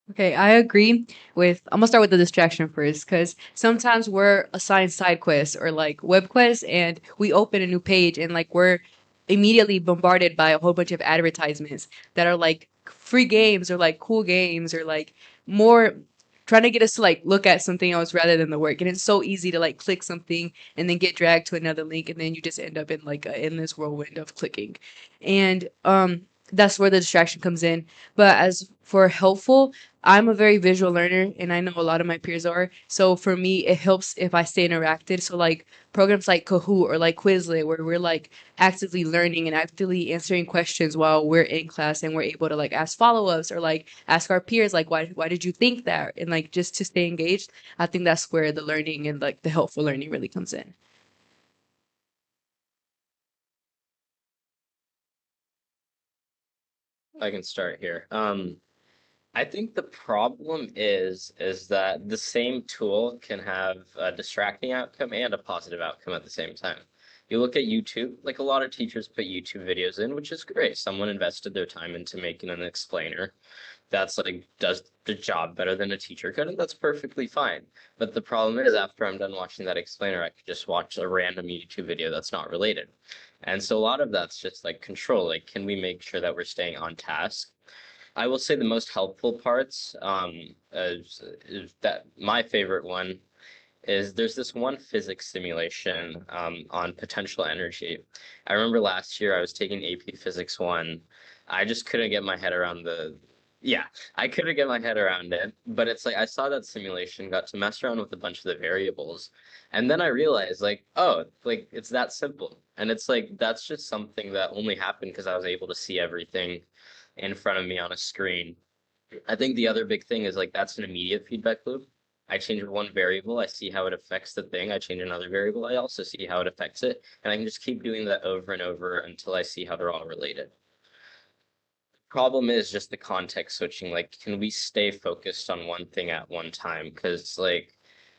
G: Okay, I agree with. I'm gonna start with the distraction first, because sometimes we're assigned side quests or like web quests, and we open a new page, and like we're immediately bombarded by a whole bunch of advertisements that are like free games or like cool games or like more trying to get us to like look at something else rather than the work. And it's so easy to like click something and then get dragged to another link, and then you just end up in like a endless whirlwind of clicking. And that's where the distraction comes in. But as for helpful, I'm a very visual learner, and I know a lot of my peers are. So for me, it helps if I stay interacted. So like programs like Kahoot or like Quizlet, where we're like actively learning and actively answering questions while we're in class, and we're able to like ask follow-ups or like ask our peers like why did you think that, and like just to stay engaged. I think that's where the learning and like the helpful learning really comes in.
W: I can start here. I think the problem is that the same tool can have a distracting outcome and a positive outcome at the same time. You look at YouTube, like a lot of teachers put YouTube videos in, which is great. Someone invested their time into making an explainer that's like does the job better than a teacher could, and that's perfectly fine. But the problem is after I'm done watching that explainer, I could just watch a random YouTube video that's not related. And so a lot of that's just like control. Like, can we make sure that we're staying on task? I will say the most helpful parts is that my favorite one is there's this one physics simulation on potential energy. I remember last year I was taking AP Physics 1. I just couldn't get my head around yeah, I couldn't get my head around it. But it's like I saw that simulation, got to mess around with a bunch of the variables, and then I realized like, oh, like it's that simple. And it's like that's just something that only happened because I was able to see everything in front of me on a screen. I think the other big thing is like that's an immediate feedback loop. I change one variable, I see how it affects the thing. I change another variable, I also see how it affects it. And I can just keep doing that over and over until I see how they're all related. Problem is just the context switching. Like, can we stay focused on one thing at one time? Because like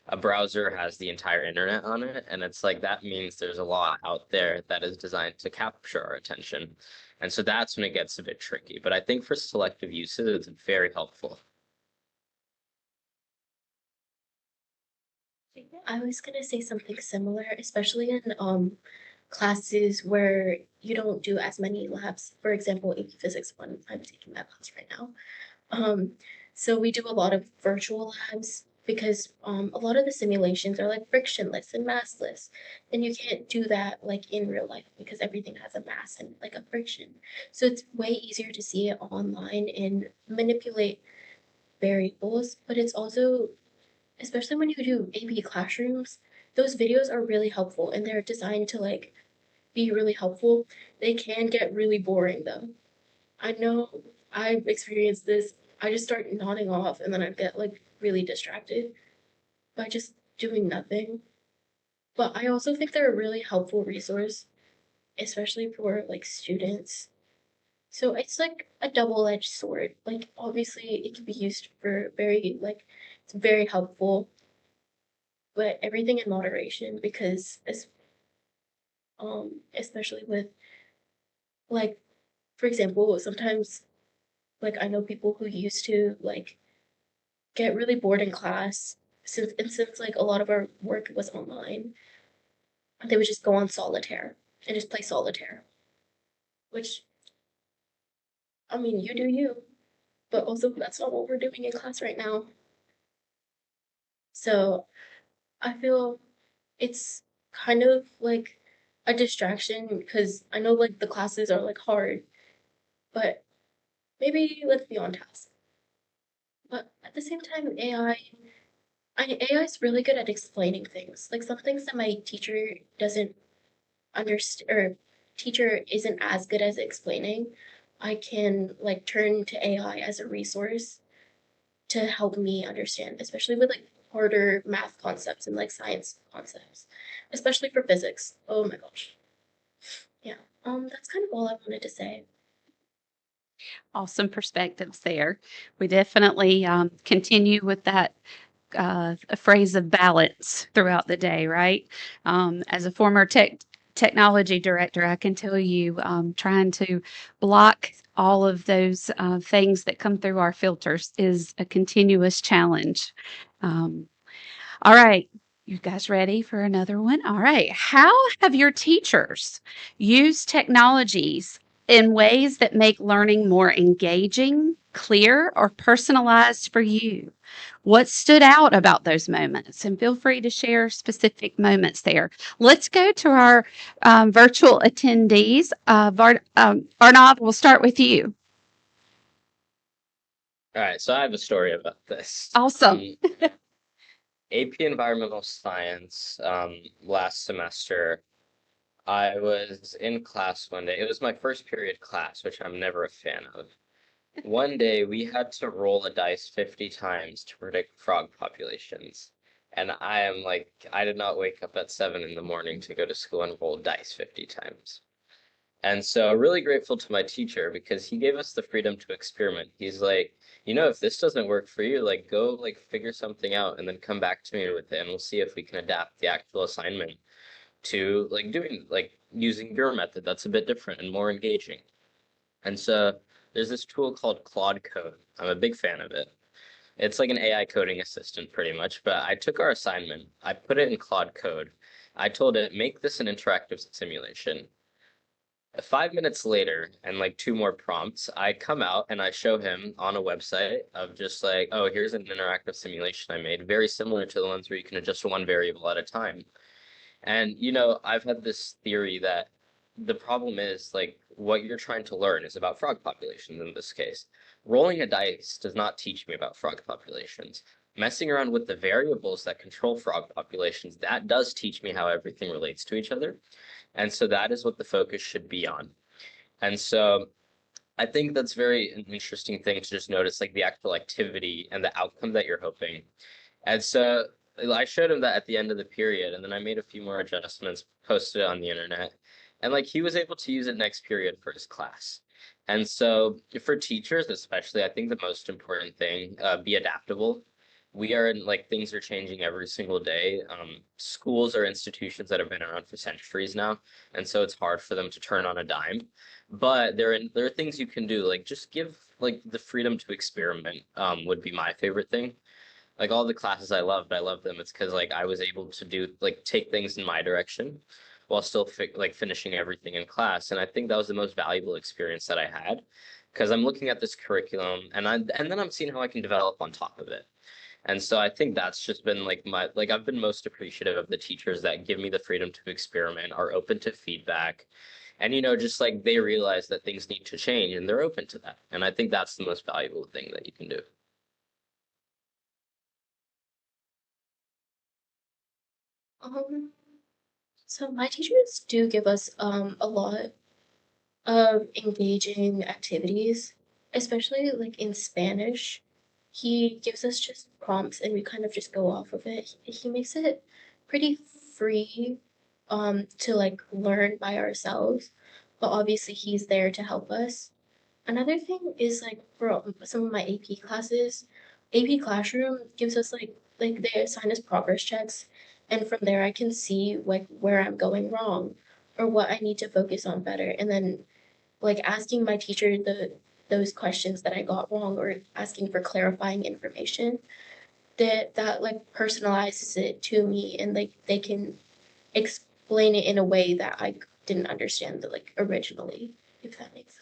W: a browser has the entire internet on it, and it's like that means there's a lot out there that is designed to capture our attention. And so that's when it gets a bit tricky. But I think for selective uses, it's very helpful.
A: I was gonna say something similar, especially in classes where you don't do as many labs. For example, AP Physics 1, I'm taking that class right now. Um, so we do a lot of virtual labs because a lot of the simulations are like frictionless and massless. And you can't do that like in real life because everything has a mass and like a friction. So it's way easier to see it online and manipulate variables, but it's also, especially when you do AP classrooms, those videos are really helpful and they're designed to like be really helpful. They can get really boring though. I know I've experienced this. I just start nodding off and then I get like really distracted by just doing nothing. But I also think they're a really helpful resource, especially for like students. So it's like a double-edged sword. Like obviously it can be used for very like it's very helpful, but everything in moderation because especially with like for example, sometimes like I know people who used to like get really bored in class since like a lot of our work was online, they would just go on solitaire and just play solitaire, which I mean, you do you, but also that's not what we're doing in class right now. So I feel it's kind of like a distraction because I know like the classes are like hard, but maybe let's be on task. But at the same time, AI is really good at explaining things. Like some things that my teacher doesn't understand or teacher isn't as good as explaining, I can like turn to AI as a resource to help me understand, especially with like harder math concepts and like science concepts, especially for physics. Oh my gosh. Yeah. That's kind of all I wanted to say.
T: Awesome perspectives there. We definitely continue with that a phrase of balance throughout the day, right? As a former technology director, I can tell you trying to block all of those things that come through our filters is a continuous challenge. Um, all right. You guys ready for another one? All right. How have your teachers used technologies in ways that make learning more engaging, clear, or personalized for you? What stood out about those moments? And feel free to share specific moments there. Let's go to our virtual attendees. Arnav, we'll start with you.
W: All right, so I have a story about this.
T: Awesome.
W: AP Environmental Science, last semester, I was in class one day. It was my first period class, which I'm never a fan of. One day we had to roll a dice 50 times to predict frog populations. And I am like, I did not wake up at 7 in the morning to go to school and roll dice 50 times. And so really grateful to my teacher because he gave us the freedom to experiment. He's like, if this doesn't work for you, like go like figure something out and then come back to me with it and we'll see if we can adapt the actual assignment to like doing like using your method that's a bit different and more engaging. And so there's this tool called Claude Code. I'm a big fan of it. It's like an AI coding assistant pretty much, but I took our assignment, I put it in Claude Code. I told it, make this an interactive simulation. 5 minutes later, and like two more prompts, I come out and I show him on a website of just like, oh, here's an interactive simulation I made, very similar to the ones where you can adjust one variable at a time. And I've had this theory that the problem is like what you're trying to learn is about frog populations in this case. Rolling a dice does not teach me about frog populations. Messing around with the variables that control frog populations, that does teach me how everything relates to each other. And so that is what the focus should be on. And so I think that's very an interesting thing to just notice, like the actual activity and the outcome that you're hoping. And so I showed him that at the end of the period, and then I made a few more adjustments, posted it on the internet, and like he was able to use it next period for his class. And so for teachers, especially, I think the most important thing, be adaptable. We are in like things are changing every single day. Schools are institutions that have been around for centuries now, and so it's hard for them to turn on a dime. But there are things you can do, like just give like the freedom to experiment, would be my favorite thing. Like all the classes I love them. It's because like I was able to do like take things in my direction while still like finishing everything in class. And I think that was the most valuable experience that I had because I'm looking at this curriculum and then I'm seeing how I can develop on top of it. And so I think that's just been like I've been most appreciative of the teachers that give me the freedom to experiment, are open to feedback. And just like they realize that things need to change and they're open to that. And I think that's the most valuable thing that you can do.
A: Um, so my teachers do give us a lot of engaging activities, especially like in Spanish. He gives us just prompts and we kind of just go off of it. He makes it pretty free to like learn by ourselves, but obviously he's there to help us. Another thing is like for some of my AP classes, AP Classroom gives us like they assign us progress checks, and from there I can see like where I'm going wrong or what I need to focus on better, and then like asking my teacher those questions that I got wrong or asking for clarifying information that like personalizes it to me and like they can explain it in a way that I didn't understand like originally, if that makes sense.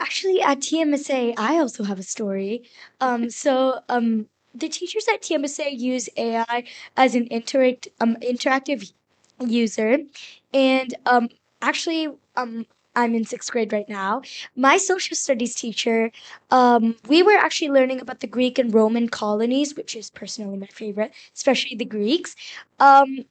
F: Actually at TMSA, I also have a story. The teachers at TMSA use AI as an interactive user, and actually, I'm in sixth grade right now. My social studies teacher, we were actually learning about the Greek and Roman colonies, which is personally my favorite, especially the Greeks.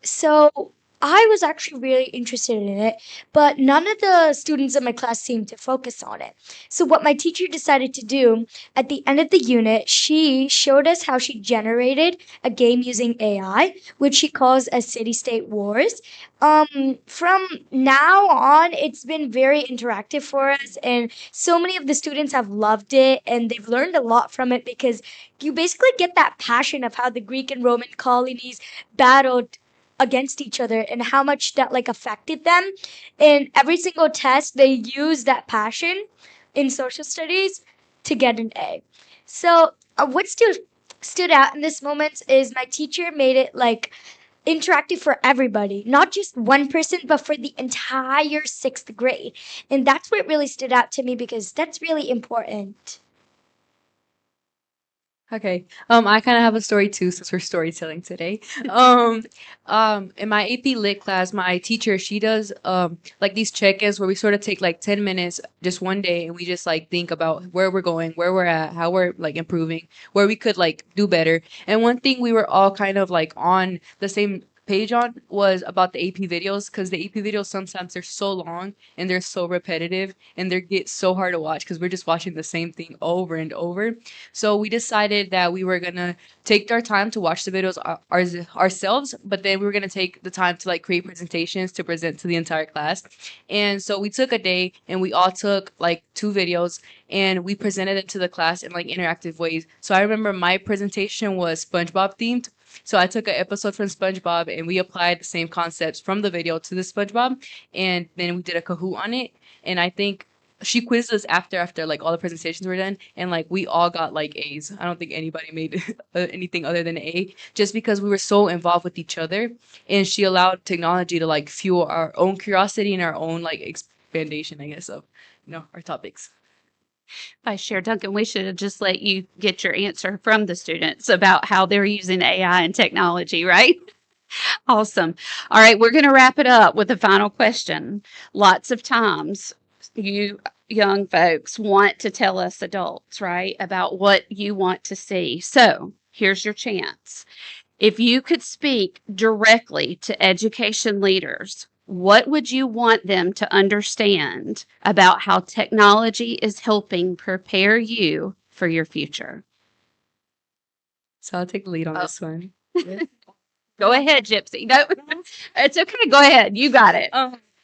F: So I was actually really interested in it, but none of the students in my class seemed to focus on it. So, what my teacher decided to do at the end of the unit, she showed us how she generated a game using AI, which she calls as City State Wars. From now on, it's been very interactive for us, and so many of the students have loved it and they've learned a lot from it because you basically get that passion of how the Greek and Roman colonies battled against each other and how much that like affected them. In every single test, they use that passion in social studies to get an A. So, what stood out in this moment is my teacher made it like interactive for everybody, not just one person, but for the entire sixth grade. And that's what really stood out to me because that's really important.
G: Okay. I kind of have a story too, since we're storytelling today. Um, in my AP Lit class, my teacher, she does like these check-ins where we sort of take like 10 minutes just one day and we just like think about where we're going, where we're at, how we're like improving, where we could like do better. And one thing we were all kind of like on the same page on was about the AP videos, because the AP videos sometimes they're so long and they're so repetitive and they get so hard to watch because we're just watching the same thing over and over. So we decided that we were gonna take our time to watch the videos ourselves, but then we were gonna take the time to like create presentations to present to the entire class. And so we took a day and we all took like 2 videos and we presented it to the class in like interactive ways. So I remember my presentation was SpongeBob themed. So I took an episode from SpongeBob and we applied the same concepts from the video to the SpongeBob, and then we did a Kahoot on it. And I think she quizzed us after like all the presentations were done, and like we all got like A's. I don't think anybody made anything other than an A, just because we were so involved with each other, and she allowed technology to like fuel our own curiosity and our own like expandation, I guess, of our topics.
T: If I share, Duncan, we should have just let you get your answer from the students about how they're using AI and technology, right? Awesome. All right, we're going to wrap it up with a final question. Lots of times, you young folks want to tell us adults, right, about what you want to see. So here's your chance. If you could speak directly to education leaders, what would you want them to understand about how technology is helping prepare you for your future?
G: So I'll take the lead on this one.
T: Go ahead, Gypsy. No, it's okay. Go ahead. You got it.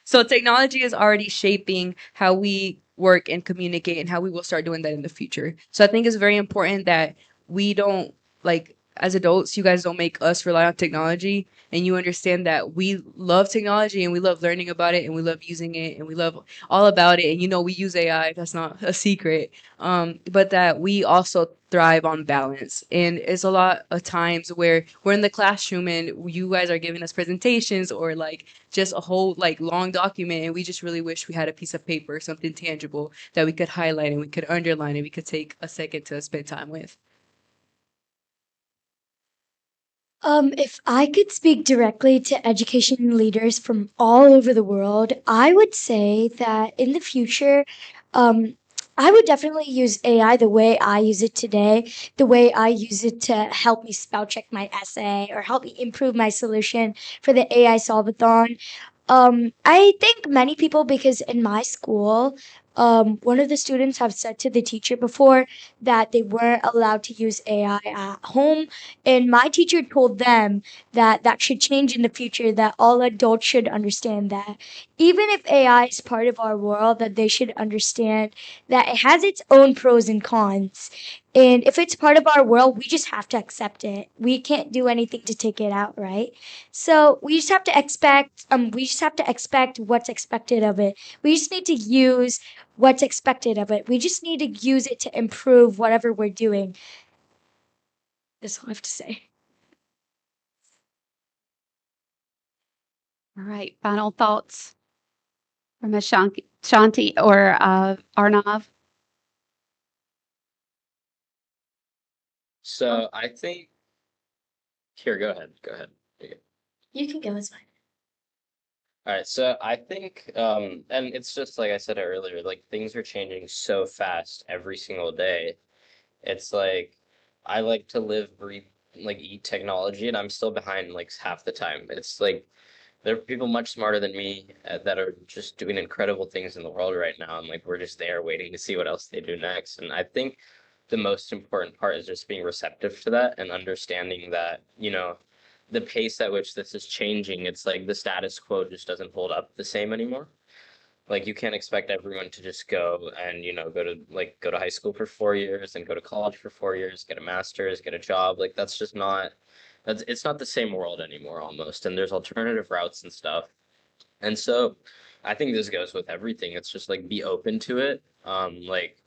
G: So technology is already shaping how we work and communicate and how we will start doing that in the future. So I think it's very important that we don't like as adults, you guys don't make us rely on technology, and you understand that we love technology and we love learning about it and we love using it and we love all about it. And we use AI, that's not a secret. But that we also thrive on balance. And it's a lot of times where we're in the classroom and you guys are giving us presentations or like just a whole like long document, and we just really wish we had a piece of paper, something tangible that we could highlight and we could underline and we could take a second to spend time with.
F: If I could speak directly to education leaders from all over the world, I would say that in the future, um, I would definitely use AI the way I use it today, the way I use it to help me spell check my essay or help me improve my solution for the AI solvathon. I think many people, because in my school, one of the students have said to the teacher before that they weren't allowed to use AI at home, and my teacher told them that that should change in the future, that all adults should understand that even if AI is part of our world, that they should understand that it has its own pros and cons. And if it's part of our world, we just have to accept it. We can't do anything to take it out, right? So we just have to expect what's expected of it. We just need to use what's expected of it. We just need to use it to improve whatever we're doing. That's all I have to say.
T: All right, final thoughts from Ms. Shanti or Arnav?
W: So I think here, go ahead. Go ahead.
A: You can go, it's fine.
W: All right, so I think, and it's just like I said earlier, like things are changing so fast every single day. It's like I like to live, breathe, like eat technology, and I'm still behind like half the time. It's like there are people much smarter than me that are just doing incredible things in the world right now, and like we're just there waiting to see what else they do next. And I think the most important part is just being receptive to that and understanding that, the pace at which this is changing, it's like the status quo just doesn't hold up the same anymore. Like you can't expect everyone to just go and, go to high school for 4 years and go to college for 4 years, get a master's, get a job. Like that's just not it's not the same world anymore almost. And there's alternative routes and stuff. And so I think this goes with everything. It's just like be open to it. Like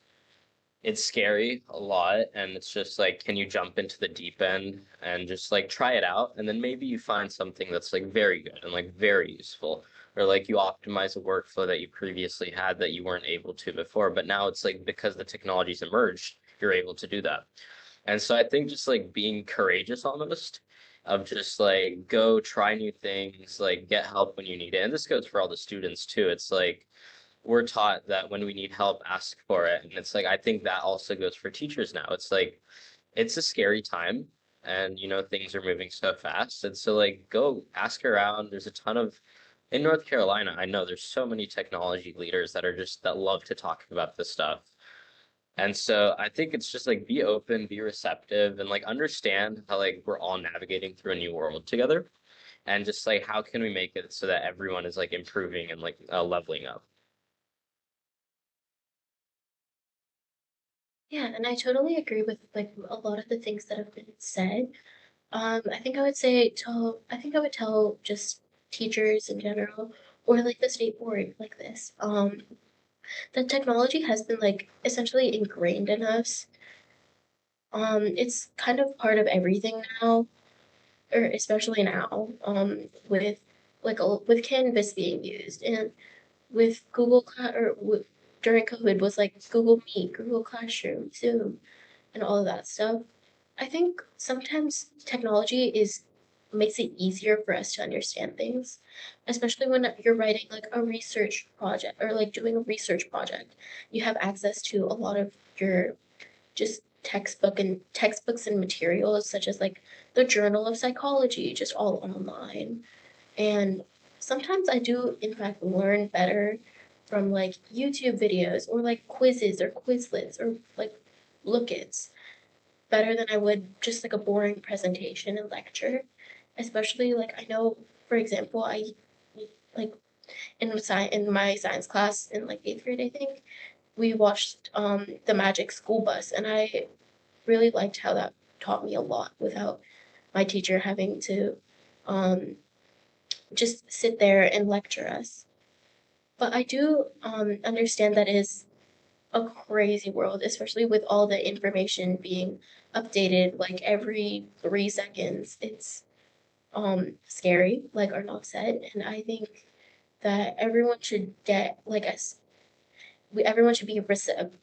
W: it's scary a lot, and it's just like, can you jump into the deep end and just like try it out? And then maybe you find something that's like very good and like very useful, or like you optimize a workflow that you previously had that you weren't able to before, but now it's like because the technology's emerged, you're able to do that. And so I think just like being courageous almost of just like go try new things, like get help when you need it. And this goes for all the students too. It's like we're taught that when we need help, ask for it. And it's like I think that also goes for teachers now. It's like it's a scary time and things are moving so fast. And so like go ask around. There's a ton of in North Carolina, I know there's so many technology leaders that are just that love to talk about this stuff. And so I think it's just like be open, be receptive, and like understand how like we're all navigating through a new world together. And just like how can we make it so that everyone is like improving and like leveling up.
A: Yeah, and I totally agree with like a lot of the things that have been said. I think I would tell just teachers in general or like the state board like this. That technology has been like essentially ingrained in us. It's kind of part of everything now, or especially now, with Canvas being used and with during COVID was like Google Meet, Google Classroom, Zoom, and all of that stuff. I think sometimes technology is makes it easier for us to understand things, especially when you're writing like a research project or like doing a research project. You have access to a lot of your just textbooks and materials such as like the Journal of Psychology, just all online. And sometimes I do in fact learn better from like YouTube videos or like quizzes or Quizlets or like look-its better than I would just like a boring presentation and lecture. Especially like I know, for example, I like in my science class in like eighth grade, I think we watched the Magic School Bus, and I really liked how that taught me a lot without my teacher having to um, just sit there and lecture us. But I do understand that is a crazy world, especially with all the information being updated like every 3 seconds. It's scary, like Arnav said, and I think that everyone should get like us. Everyone should be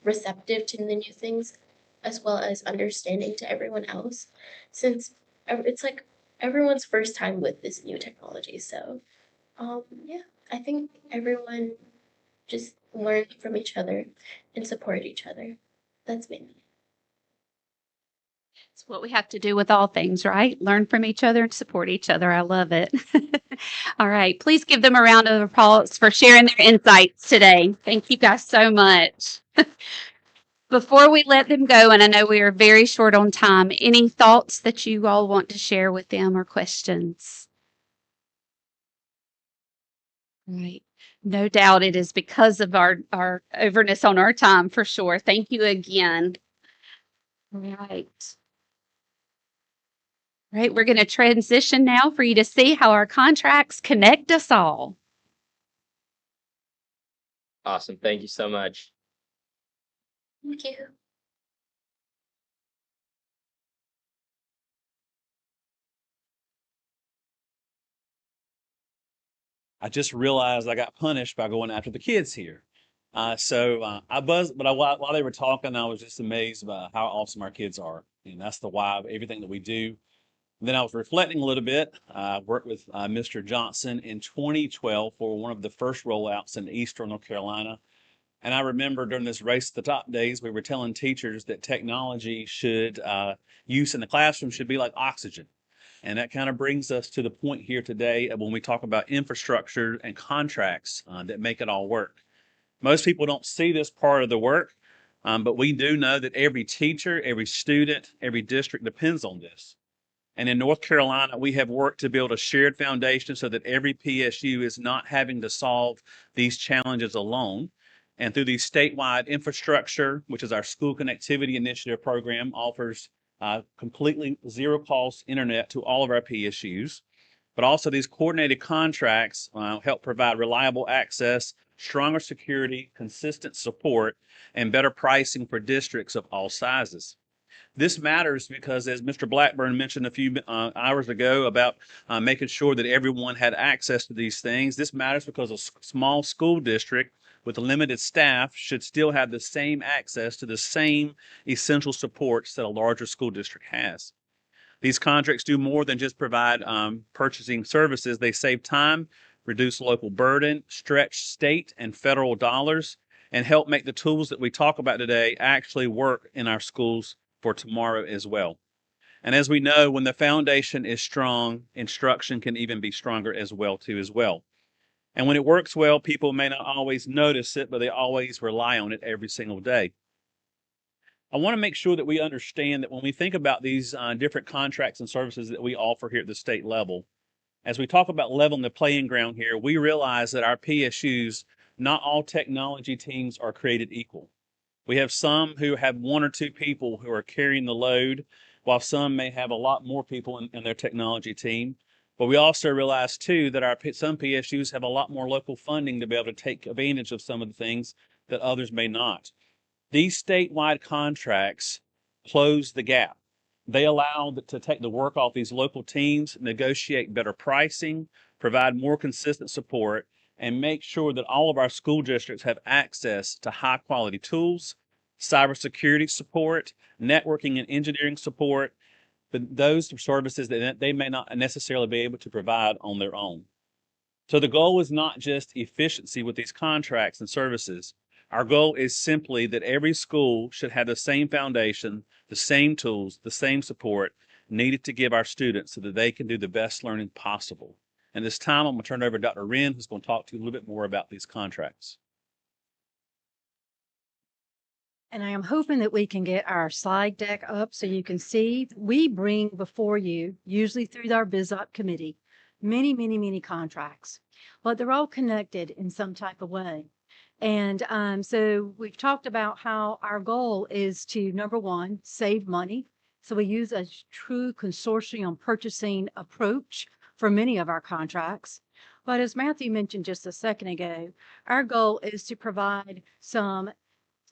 A: receptive to the new things, as well as understanding to everyone else, since it's like everyone's first time with this new technology. So, yeah, I think everyone just learn from each other and support each other. That's mainly.
T: It's what we have to do with all things, right? Learn from each other and support each other. I love it. All right. Please give them a round of applause for sharing their insights today. Thank you guys so much. Before we let them go, and I know we are very short on time, any thoughts that you all want to share with them or questions? Right. No doubt it is because of our overness on our time for sure. Thank you again. Right. Right, we're going to transition now for you to see how our contracts connect us all.
W: Awesome. Thank you so much.
A: Thank you.
H: I just realized I got punished by going after the kids here. I buzzed, but while they were talking, I was just amazed about how awesome our kids are. And that's the why of everything that we do. And then I was reflecting a little bit. I worked with Mr. Johnson in 2012 for one of the first rollouts in Eastern North Carolina. And I remember during this Race to the Top days, we were telling teachers that technology should, use in the classroom should be like oxygen. And that kind of brings us to the point here today when we talk about infrastructure and contracts that make it all work. Most people don't see this part of the work, but we do know that every teacher, every student, every district depends on this. And in North Carolina, we have worked to build a shared foundation so that every PSU is not having to solve these challenges alone. And through the statewide infrastructure, which is our School Connectivity Initiative program, offers completely zero cost internet to all of our PSUs. But also these coordinated contracts help provide reliable access, stronger security, consistent support, and better pricing for districts of all sizes. This matters because, as Mr. Blackburn mentioned a few hours ago about making sure that everyone had access to these things, this matters because a small school district with a limited staff should still have the same access to the same essential supports that a larger school district has. These contracts do more than just provide purchasing services. They save time, reduce local burden, stretch state and federal dollars, and help make the tools that we talk about today actually work in our schools for tomorrow as well. And as we know, when the foundation is strong, instruction can even be stronger as well too. And when it works well, people may not always notice it, but they always rely on it every single day. I want to make sure that we understand that when we think about these different contracts and services that we offer here at the state level, as we talk about leveling the playing ground here, we realize that our PSUs, not all technology teams are created equal. We have some who have one or two people who are carrying the load, while some may have a lot more people in their technology team. But we also realize too that some PSUs have a lot more local funding to be able to take advantage of some of the things that others may not. These statewide contracts close the gap. They allow to take the work off these local teams, negotiate better pricing, provide more consistent support, and make sure that all of our school districts have access to high quality tools, cybersecurity support, networking and engineering support, but those services that they may not necessarily be able to provide on their own. So the goal is not just efficiency with these contracts and services. Our goal is simply that every school should have the same foundation, the same tools, the same support needed to give our students so that they can do the best learning possible. And this time, I'm going to turn it over to Dr. Wren, who's going to talk to you a little bit more about these contracts.
B: And I am hoping that we can get our slide deck up so you can see. We bring before you, usually through our BizOp committee, many contracts, but they're all connected in some type of way. And so we've talked about how our goal is to, number one, save money. So we use a true consortium purchasing approach for many of our contracts. But as Matthew mentioned just a second ago, our goal is to provide some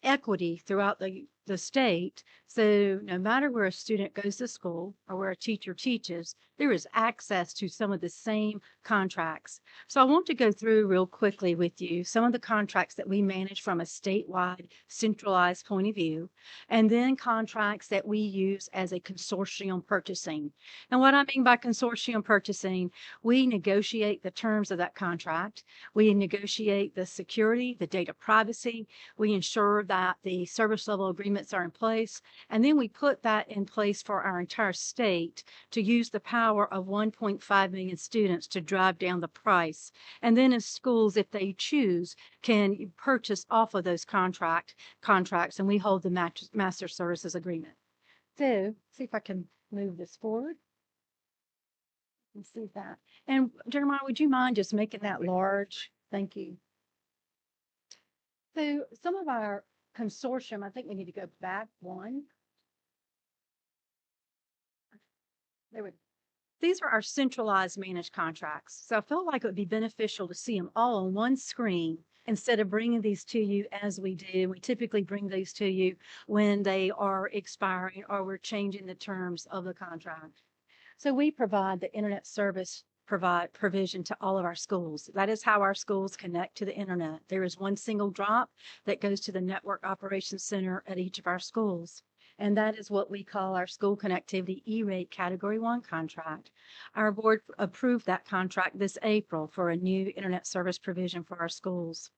B: equity throughout the the state. So no matter where a student goes to school or where a teacher teaches, there is access to some of the same contracts. So I want to go through real quickly with you some of the contracts that we manage from a statewide centralized point of view, and then contracts that we use as a consortium purchasing. And what I mean by consortium purchasing, we negotiate the terms of that contract. We negotiate the security, the data privacy. We ensure that the service level agreements are in place. And then we put that in place for our entire state to use the power of 1.5 million students to drive down the price. And then in schools, if they choose, can purchase off of those contracts, and we hold the master services agreement. So, see if I can move this forward. Let's see that. And Jeremiah, would you mind just making that large? Thank you. So some of our consortium, I think we need to go back one. There we These are our centralized managed contracts. So I feel like it would be beneficial to see them all on one screen instead of bringing these to you as we do. We typically bring these to you when they are expiring or we're changing the terms of the contract. So we provide the internet service provision to all of our schools. That is how our schools connect to the internet. There is one single drop that goes to the network operations center at each of our schools. And that is what we call our school connectivity E-rate Category 1 contract. Our board approved that contract this April for a new internet service provision for our schools.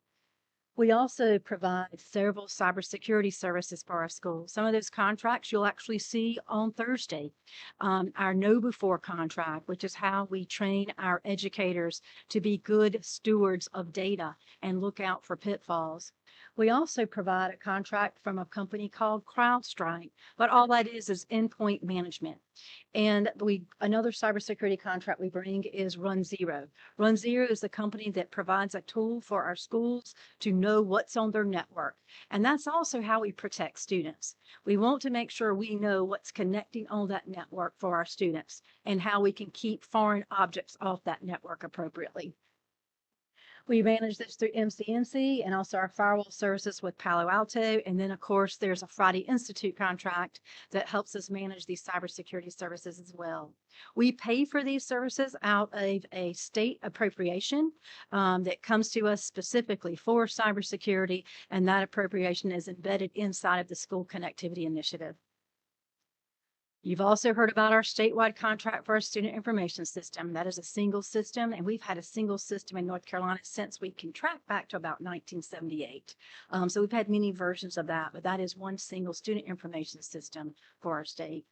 B: We also provide several cybersecurity services for our schools. Some of those contracts you'll actually see on Thursday. Our Know Before contract, which is how we train our educators to be good stewards of data and look out for pitfalls. We also provide a contract from a company called CrowdStrike, but all that is endpoint management. And another cybersecurity contract we bring is Run Zero. Run Zero is the company that provides a tool for our schools to know what's on their network. And that's also how we protect students. We want to make sure we know what's connecting on that network for our students and how we can keep foreign objects off that network appropriately. We manage this through MCNC and also our firewall services with Palo Alto. And then, of course, there's a Friday Institute contract that helps us manage these cybersecurity services as well. We pay for these services out of a state appropriation that comes to us specifically for cybersecurity, and that appropriation is embedded inside of the School Connectivity Initiative. You've also heard about our statewide contract for our student information system. That is a single system, and we've had a single system in North Carolina since we can track back to about 1978. So we've had many versions of that, but that is one single student information system for our state.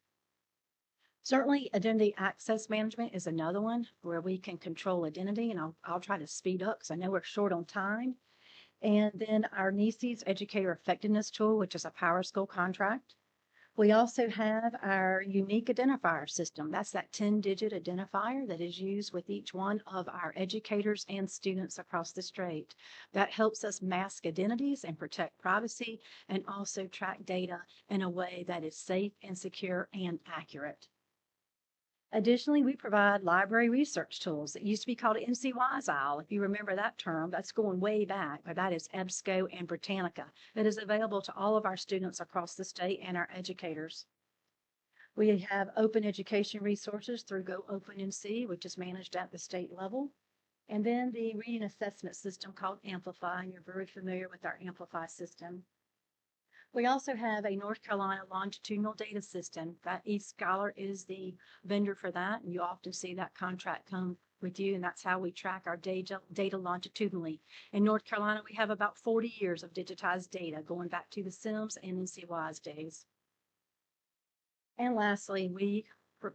B: Certainly, identity access management is another one where we can control identity, and I'll try to speed up because I know we're short on time. And then our NECES Educator Effectiveness Tool, which is a Power School contract. We also have our unique identifier system. That's that 10-digit identifier that is used with each one of our educators and students across the state. That helps us mask identities and protect privacy and also track data in a way that is safe and secure and accurate. Additionally, we provide library research tools. It used to be called NCWISILE. If you remember that term, that's going way back, but that is EBSCO and Britannica. That is available to all of our students across the state and our educators. We have open education resources through Go Open NC, which is managed at the state level. And then the reading assessment system called Amplify, and you're very familiar with our Amplify system. We also have a North Carolina longitudinal data system. That eScholar is the vendor for that, and you often see that contract come with you, and that's how we track our data longitudinally. In North Carolina, we have about 40 years of digitized data going back to the Sims and NCWISE days. And lastly, we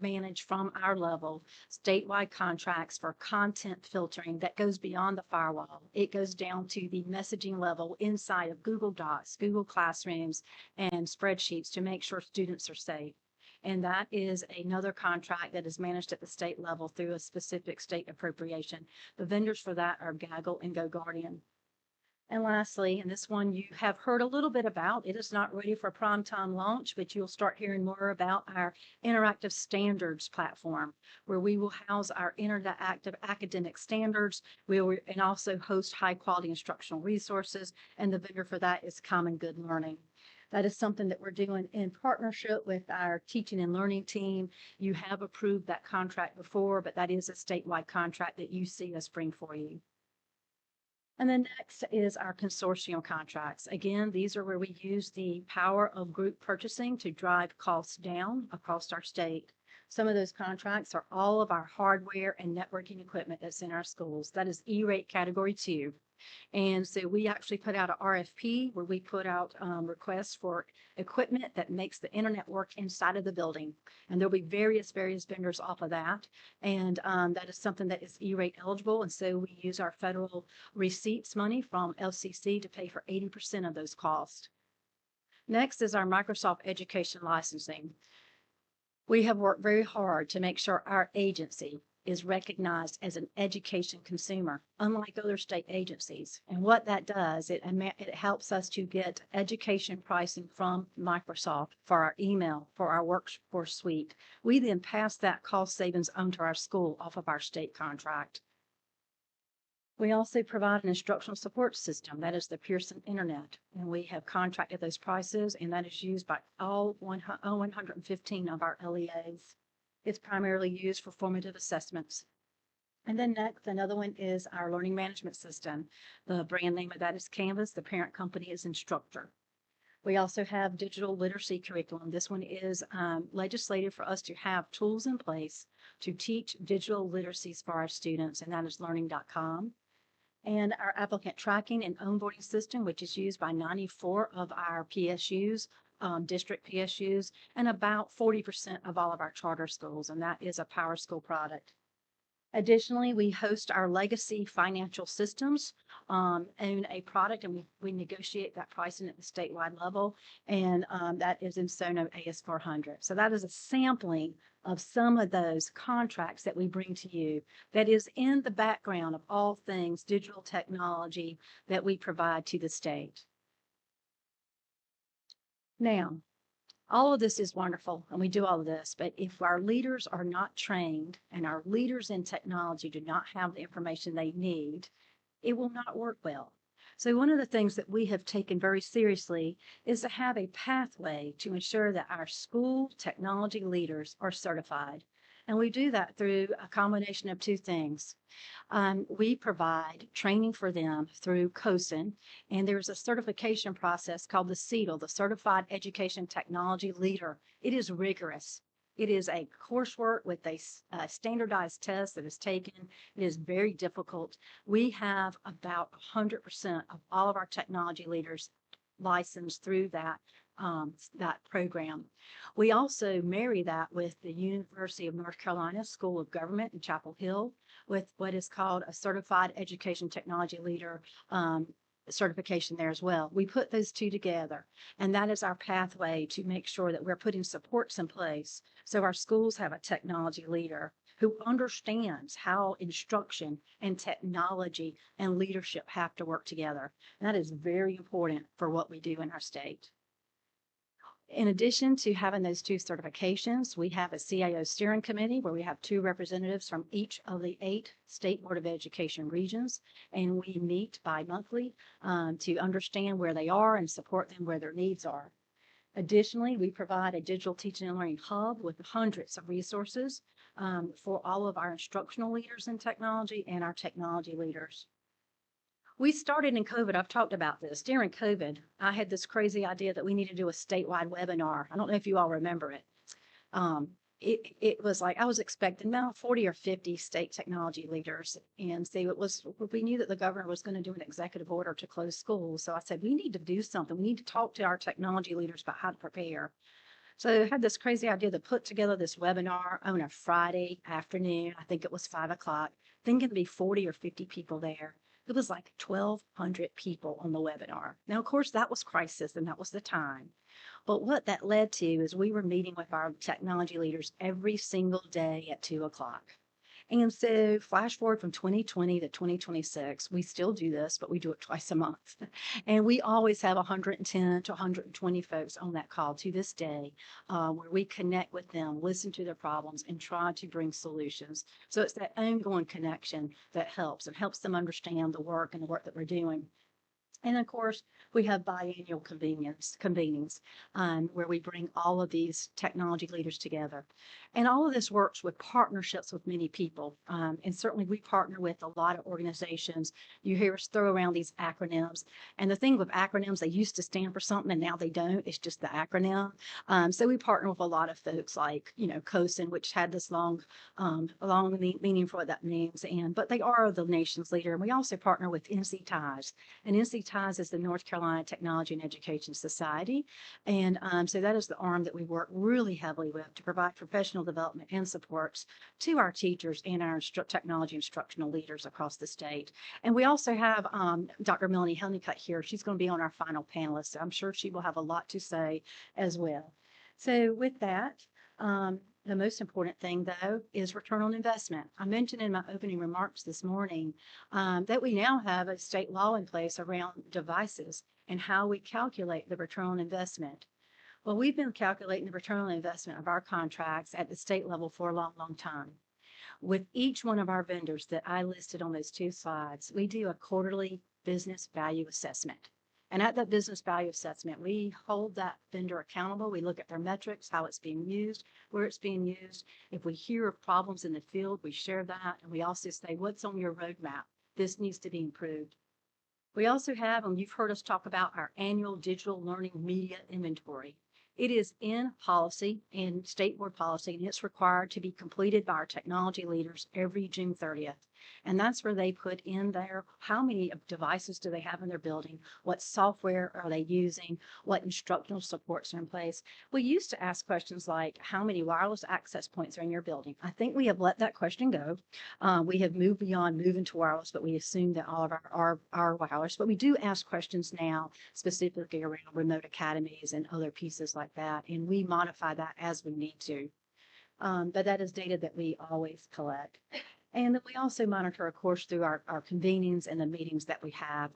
B: manage from our level statewide contracts for content filtering that goes beyond the firewall. It goes down to the messaging level inside of Google Docs, Google Classrooms, and spreadsheets to make sure students are safe. And that is another contract that is managed at the state level through a specific state appropriation. The vendors for that are Gaggle and GoGuardian. And lastly, and this one you have heard a little bit about, it is not ready for prime time launch, but you'll start hearing more about our interactive standards platform, where we will house our interactive academic standards. And also host high quality instructional resources. And the vendor for that is Common Good Learning. That is something that we're doing in partnership with our teaching and learning team. You have approved that contract before, but that is a statewide contract that you see us bring for you. And then next is our consortium contracts. Again, these are where we use the power of group purchasing to drive costs down across our state. Some of those contracts are all of our hardware and networking equipment that's in our schools. That is E-rate category 2. And so we actually put out an RFP where we put out requests for equipment that makes the internet work inside of the building. And there'll be various vendors off of that. And that is something that is E-rate eligible. And so we use our federal receipts money from LCC to pay for 80% of those costs. Next is our Microsoft Education licensing. We have worked very hard to make sure our agency is recognized as an education consumer, unlike other state agencies. And what that does, it helps us to get education pricing from Microsoft for our email, for our workforce suite. We then pass that cost savings onto our school off of our state contract. We also provide an instructional support system, that is the Pearson Internet, and we have contracted those prices, and that is used by all 115 of our LEAs. It's primarily used for formative assessments. And then next, another one is our learning management system. The brand name of that is Canvas. The parent company is Instructor. We also have digital literacy curriculum. This one is legislated for us to have tools in place to teach digital literacies for our students, and that is learning.com. And our applicant tracking and onboarding system, which is used by 94 of our PSUs, district PSUs, and about 40% of all of our charter schools, and that is a Power School product. Additionally, we host our legacy financial systems, own a product, and we negotiate that pricing at the statewide level, and that is in Sono AS400. So that is a sampling of some of those contracts that we bring to you that is in the background of all things digital technology that we provide to the state. Now, all of this is wonderful, and we do all of this, but if our leaders are not trained and our leaders in technology do not have the information they need, it will not work well. So one of the things that we have taken very seriously is to have a pathway to ensure that our school technology leaders are certified. And we do that through a combination of two things. We provide training for them through COSIN, and there's a certification process called the CETL, the Certified Education Technology Leader. It is rigorous. It is a coursework with a standardized test that is taken. It is very difficult. We have about 100% of all of our technology leaders licensed through that program. We also marry that with the University of North Carolina School of Government in Chapel Hill with what is called a Certified Education Technology Leader certification there as well. We put those two together, and that is our pathway to make sure that we're putting supports in place so our schools have a technology leader who understands how instruction and technology and leadership have to work together. And that is very important for what we do in our state. In addition to having those two certifications, we have a CIO steering committee where we have 2 representatives from each of the 8 State Board of Education regions, and we meet bi-monthly to understand where they are and support them where their needs are. Additionally, we provide a digital teaching and learning hub with hundreds of resources for all of our instructional leaders in technology and our technology leaders. We started in COVID. I've talked about this. During COVID, I had this crazy idea that we need to do a statewide webinar. I don't know if you all remember it. It was like I was expecting now 40 or 50 state technology leaders. And so we knew that the governor was going to do an executive order to close schools. So I said, we need to do something. We need to talk to our technology leaders about how to prepare. So I had this crazy idea to put together this webinar on a Friday afternoon. I think it was 5 o'clock, thinking to be 40 or 50 people there. It was like 1,200 people on the webinar. Now, of course, that was crisis and that was the time. But what that led to is we were meeting with our technology leaders every single day at 2 o'clock. And so flash forward from 2020 to 2026, we still do this, but we do it twice a month. And we always have 110 to 120 folks on that call to this day, where we connect with them, listen to their problems, and try to bring solutions. So it's that ongoing connection that helps. It helps them understand the work and the work that we're doing. And of course, we have biannual convenings where we bring all of these technology leaders together. And all of this works with partnerships with many people. And certainly we partner with a lot of organizations. You hear us throw around these acronyms. And the thing with acronyms, they used to stand for something and now they don't. It's just the acronym. So we partner with a lot of folks like, COSIN, which had this long meaning for what that means. But they are the nation's leader. And we also partner with NC TIES. And NC TIES is the North Carolina Technology and Education Society. And so that is the arm that we work really heavily with to provide professional development and supports to our teachers and our technology instructional leaders across the state. And we also have Dr. Melanie Honeycutt here. She's going to be on our final panelist. So I'm sure she will have a lot to say as well. So with that, the most important thing, though, is return on investment. I mentioned in my opening remarks this morning that we now have a state law in place around devices and how we calculate the return on investment. Well, we've been calculating the return on investment of our contracts at the state level for a long, long time. With each one of our vendors that I listed on those two slides, we do a quarterly business value assessment. And at that business value assessment, we hold that vendor accountable. We look at their metrics, how it's being used, where it's being used. If we hear of problems in the field, we share that. And we also say, what's on your roadmap? This needs to be improved. We also have, and you've heard us talk about, our annual digital learning media inventory. It is in policy and state board policy, and it's required to be completed by our technology leaders every June 30th. And that's where they put in there how many devices do they have in their building, what software are they using, what instructional supports are in place. We used to ask questions like, how many wireless access points are in your building? I think we have let that question go. We have moved beyond moving to wireless, but we assume that all of our wireless. But we do ask questions now specifically around remote academies and other pieces like that, and we modify that as we need to. But that is data that we always collect. And then we also monitor, of course, through our convenings and the meetings that we have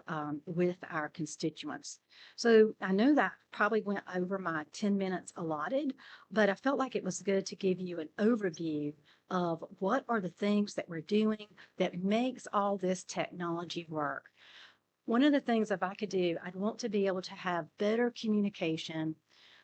B: with our constituents. So I know that probably went over my 10 minutes allotted, but I felt like it was good to give you an overview of what are the things that we're doing that makes all this technology work. One of the things, if I could do, I'd want to be able to have better communication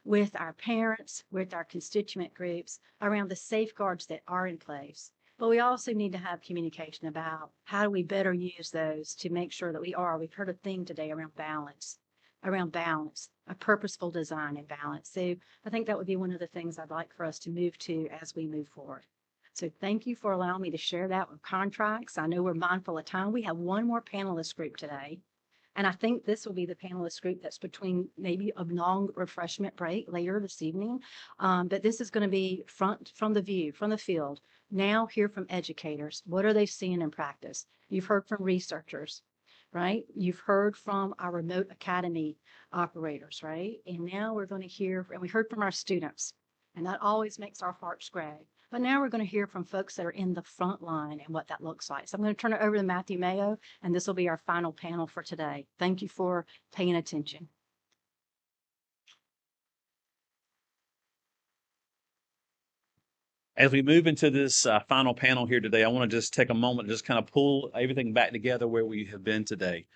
B: with our parents, with our constituent groups around the safeguards that are in place. But we also need to have communication about how do we better use those to make sure that we've heard a theme today around balance, a purposeful design and balance. So I think that would be one of the things I'd like for us to move to as we move forward. So thank you for allowing me to share that with contracts. I know we're mindful of time. We have one more panelist group today. And I think this will be the panelist group that's between maybe a long refreshment break later this evening. But this is going to be from the field. Now hear from educators. What are they seeing in practice? You've heard from researchers, right? You've heard from our remote academy operators, right? And now we're going to hear, and we heard from our students. And that always makes our hearts gray. But now we're going to hear from folks that are in the front line and what that looks like. So I'm going to turn it over to Matthew Mayo, and this will be our final panel for today. Thank you for paying attention.
H: As we move into this final panel here today, I want to just take a moment to just kind of pull everything back together where we have been today.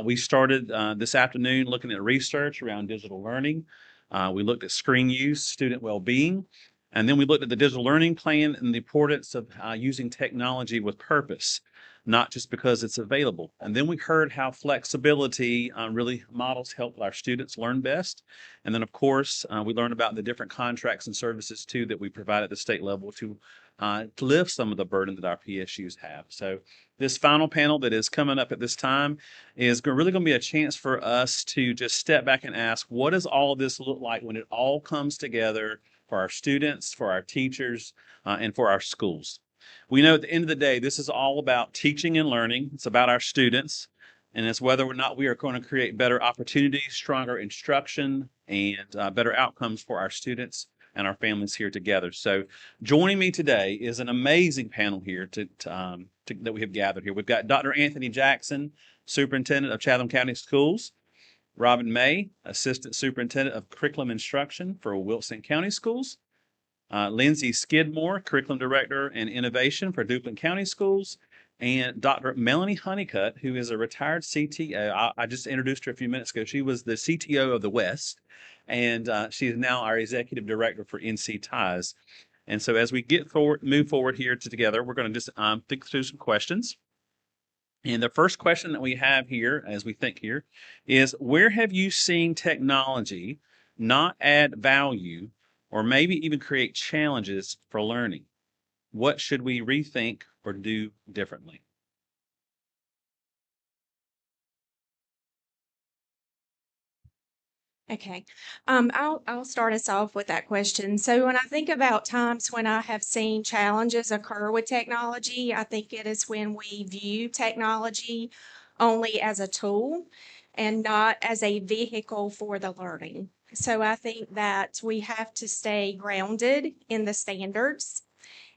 H: We started this afternoon looking at research around digital learning. We looked at screen use, student well-being, and then we looked at the digital learning plan and the importance of using technology with purpose, not just because it's available. And then we heard how flexibility really models help our students learn best. And then, of course, we learned about the different contracts and services, too, that we provide at the state level to lift some of the burden that our PSUs have. So this final panel that is coming up at this time is really going to be a chance for us to just step back and ask, what does all of this look like when it all comes together for our students, for our teachers, and for our schools? We know at the end of the day, this is all about teaching and learning. It's about our students, and it's whether or not we are going to create better opportunities, stronger instruction, and better outcomes for our students and our families here together. So joining me today is an amazing panel here that we have gathered here. We've got Dr. Anthony Jackson, Superintendent of Chatham County Schools, Robin May, Assistant Superintendent of Curriculum Instruction for Wilson County Schools, Lindsay Skidmore, Curriculum Director and Innovation for Duplin County Schools, and Dr. Melanie Honeycutt, who is a retired CTO. I just introduced her a few minutes ago. She was the CTO of the West, and she is now our executive director for NC Ties. And so as we move forward here together, we're going to just think through some questions. And the first question that we have here, as we think here, is where have you seen technology not add value or maybe even create challenges for learning? What should we rethink or do differently?
I: Okay. I'll start us off with that question. So when I think about times when I have seen challenges occur with technology, I think it is when we view technology only as a tool and not as a vehicle for the learning. So I think that we have to stay grounded in the standards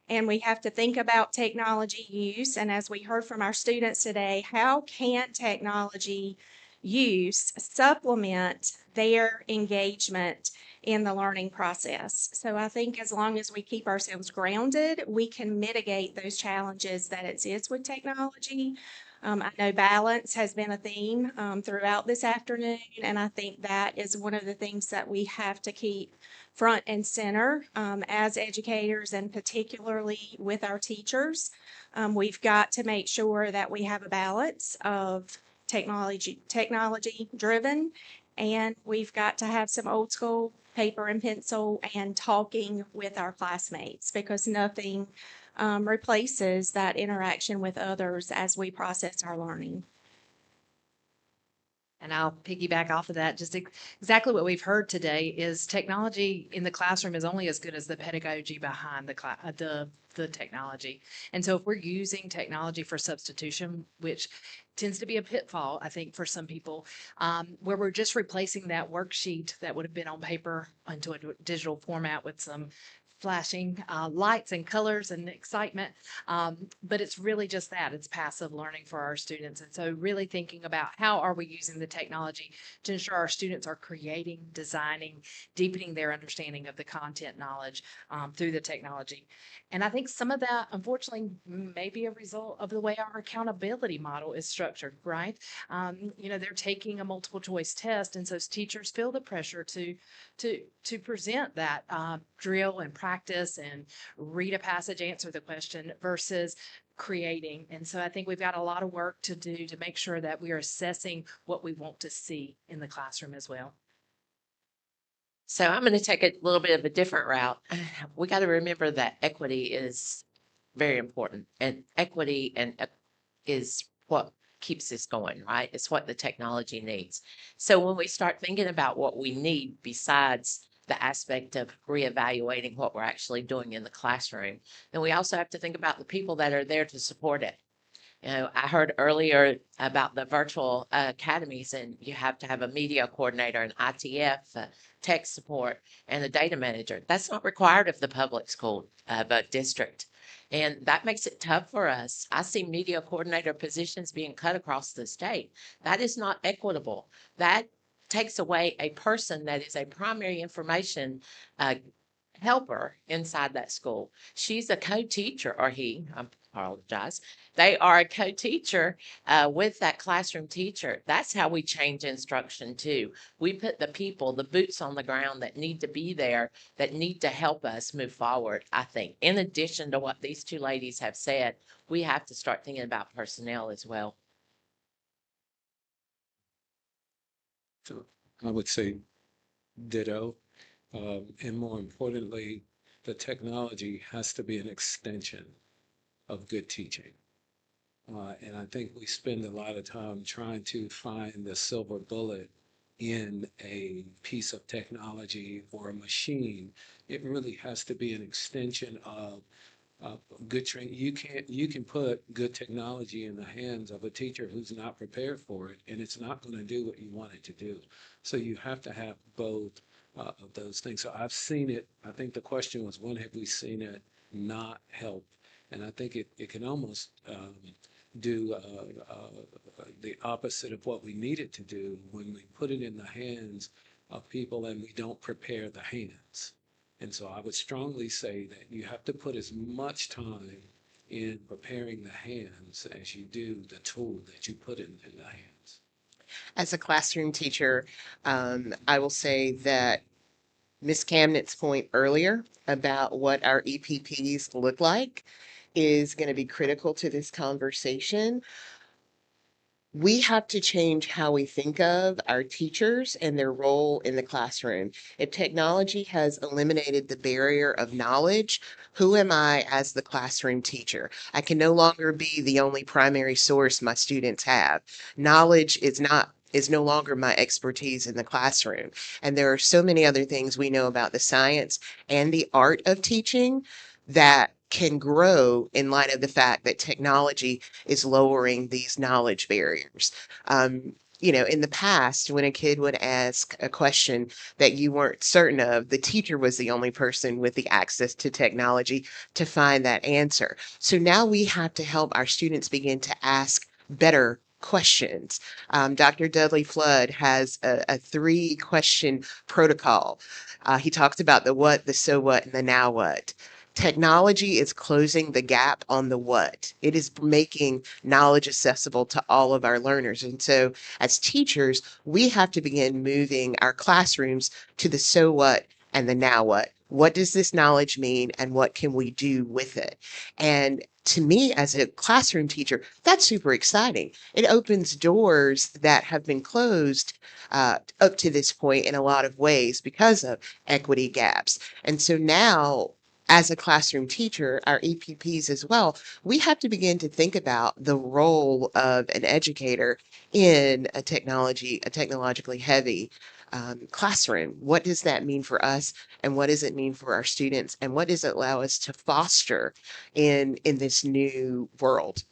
I: and we have to think about technology use. And as we heard from our students today, how can technology use supplement their engagement in the learning process? So I think as long as we keep ourselves grounded, we can mitigate those challenges that exist with technology. I know balance has been a theme throughout this afternoon, and I think that is one of the things that we have to keep front and center as educators and particularly with our teachers. We've got to make sure that we have a balance of technology driven, and we've got to have some old school paper and pencil and talking with our classmates because nothing replaces that interaction with others as we process our learning.
J: And I'll piggyback off of that. Just exactly what we've heard today is technology in the classroom is only as good as the pedagogy behind the technology. And so if we're using technology for substitution, which tends to be a pitfall, I think, for some people, where we're just replacing that worksheet that would have been on paper into a digital format with some flashing lights and colors and excitement. But it's really just that, it's passive learning for our students. And so really thinking about how are we using the technology to ensure our students are creating, designing, deepening their understanding of the content knowledge through the technology. And I think some of that, unfortunately, may be a result of the way our accountability model is structured, right? They're taking a multiple choice test, and so teachers feel the pressure to present that drill and practice and read a passage, answer the question versus creating. And so I think we've got a lot of work to do to make sure that we are assessing what we want to see in the classroom as well.
M: So I'm going to take a little bit of a different route. We got to remember that equity is very important, and equity is what keeps this going, right? It's what the technology needs. So when we start thinking about what we need besides the aspect of reevaluating what we're actually doing in the classroom, then we also have to think about the people that are there to support it. I heard earlier about the virtual academies, and you have to have a media coordinator, an ITF, tech support, and a data manager. That's not required of the public school district. And that makes it tough for us. I see media coordinator positions being cut across the state. That is not equitable. That takes away a person that is a primary information helper inside that school. She's a co-teacher, or he, I apologize. They are a co-teacher with that classroom teacher. That's how we change instruction too. We put the people, the boots on the ground that need to be there, that need to help us move forward, I think. In addition to what these two ladies have said, we have to start thinking about personnel as well.
D: So I would say ditto. And more importantly, the technology has to be an extension of good teaching. And I think we spend a lot of time trying to find the silver bullet in a piece of technology or a machine. It really has to be an extension of good training. You can put good technology in the hands of a teacher who's not prepared for it, and it's not going to do what you want it to do. So you have to have both of those things. So I've seen it. I think the question was, when have we seen it not help? And I think it can almost do the opposite of what we need it to do when we put it in the hands of people and we don't prepare the hands. And so I would strongly say that you have to put as much time in preparing the hands as you do the tool that you put in the hands?
N: As a classroom teacher, I will say that Ms. Camnett's point earlier about what our EPPs look like is going to be critical to this conversation. We have to change how we think of our teachers and their role in the classroom. If technology has eliminated the barrier of knowledge, who am I as the classroom teacher? I can no longer be the only primary source my students have. Knowledge is no longer my expertise in the classroom. And there are so many other things we know about the science and the art of teaching that can grow in light of the fact that technology is lowering these knowledge barriers. In the past, when a kid would ask a question that you weren't certain of, the teacher was the only person with the access to technology to find that answer. So now we have to help our students begin to ask better questions. Dr. Dudley Flood has a 3-question protocol. He talks about the what, the so what, and the now what. Technology is closing the gap on the what. It is making knowledge accessible to all of our learners. And so, as teachers, we have to begin moving our classrooms to the so what and the now what. What does this knowledge mean, and what can we do with it? And to me, as a classroom teacher, that's super exciting. It opens doors that have been closed up to this point in a lot of ways because of equity gaps. And so now, as a classroom teacher, our EPPs as well, we have to begin to think about the role of an educator in a technologically heavy classroom. What does that mean for us, and what does it mean for our students, and what does it allow us to foster in this new world?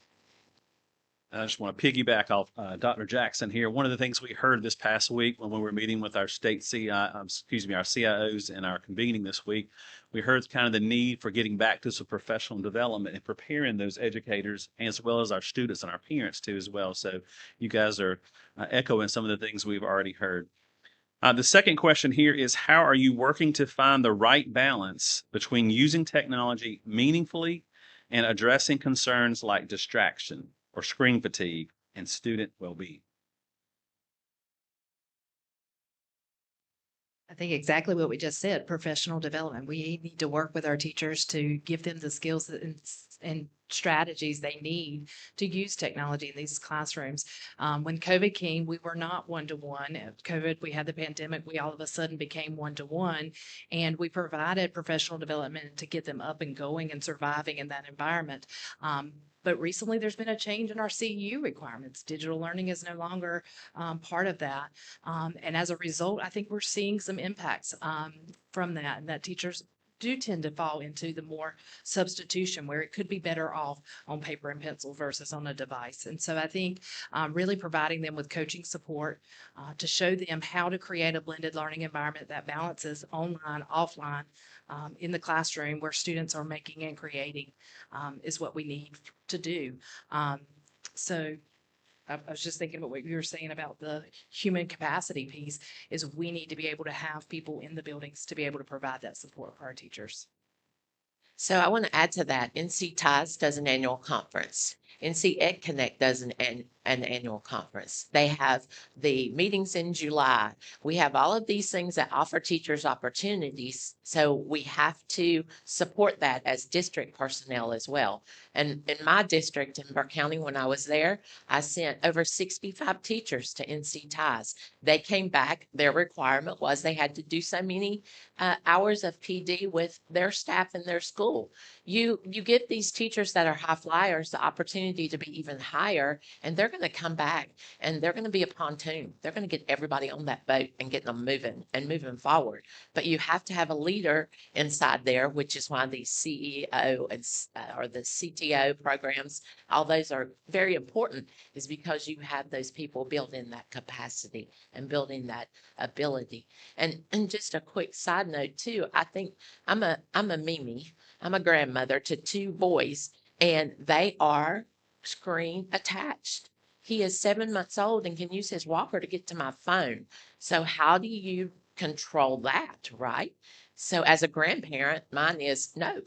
H: I just want to piggyback off Dr. Jackson here. One of the things we heard this past week when we were meeting with our state our CIOs and our convening this week, we heard kind of the need for getting back to some professional development and preparing those educators as well as our students and our parents too as well. So you guys are echoing some of the things we've already heard. The second question here is, how are you working to find the right balance between using technology meaningfully and addressing concerns like distraction or screen fatigue and student well-being?
J: I think exactly what we just said, professional development. We need to work with our teachers to give them the skills and strategies they need to use technology in these classrooms. When COVID came, we were not one-to-one. At COVID, we had the pandemic, we all of a sudden became one-to-one, and we provided professional development to get them up and going and surviving in that environment. But recently, there's been a change in our CEU requirements. Digital learning is no longer part of that. And as a result, I think we're seeing some impacts from that, and that teachers do tend to fall into the more substitution where it could be better off on paper and pencil versus on a device. And so I think really providing them with coaching support to show them how to create a blended learning environment that balances online, offline, in the classroom where students are making and creating is what we need to do. So I was just thinking about what you were saying about the human capacity piece is we need to be able to have people in the buildings to be able to provide that support for our teachers.
M: So I want to add to that. NC Ties does an annual conference. NC Ed Connect does an annual conference. They have the meetings in July. We have all of these things that offer teachers opportunities. So we have to support that as district personnel as well. And in my district in Burke County, when I was there, I sent over 65 teachers to NC Ties. They came back. Their requirement was they had to do so many hours of PD with their staff in their school. You give these teachers that are high flyers the opportunity to be even higher, and they're going to come back and they're going to be a pontoon. They're going to get everybody on that boat and get them moving and moving forward. But you have to have a leader inside there, which is why the CEO and or the CTO programs, all those are very important, is because you have those people building that capacity and building that ability. And just a quick side note too, I think I'm a Mimi. I'm a grandmother to 2 boys, and they are screen attached. He is 7 months old and can use his walker to get to my phone. So how do you control that, right? So as a grandparent, mine is no.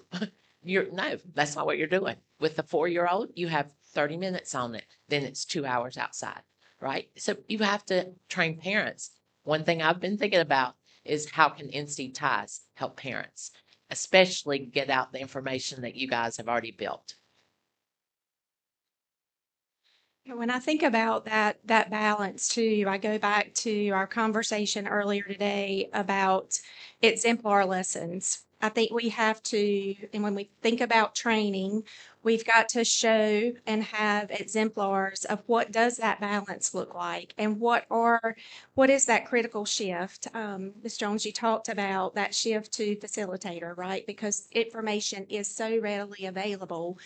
M: No, that's not what you're doing. With the 4-year-old, you have 30 minutes on it, then it's 2 hours outside, right? So you have to train parents. One thing I've been thinking about is how can NC Ties help parents, especially get out the information that you guys have already built.
I: When I think about that balance too, I go back to our conversation earlier today about exemplar lessons. I think we have to, and when we think about training, we've got to show and have exemplars of what does that balance look like and what is that critical shift. Ms. Jones, you talked about that shift to facilitator, right? Because information is so readily available.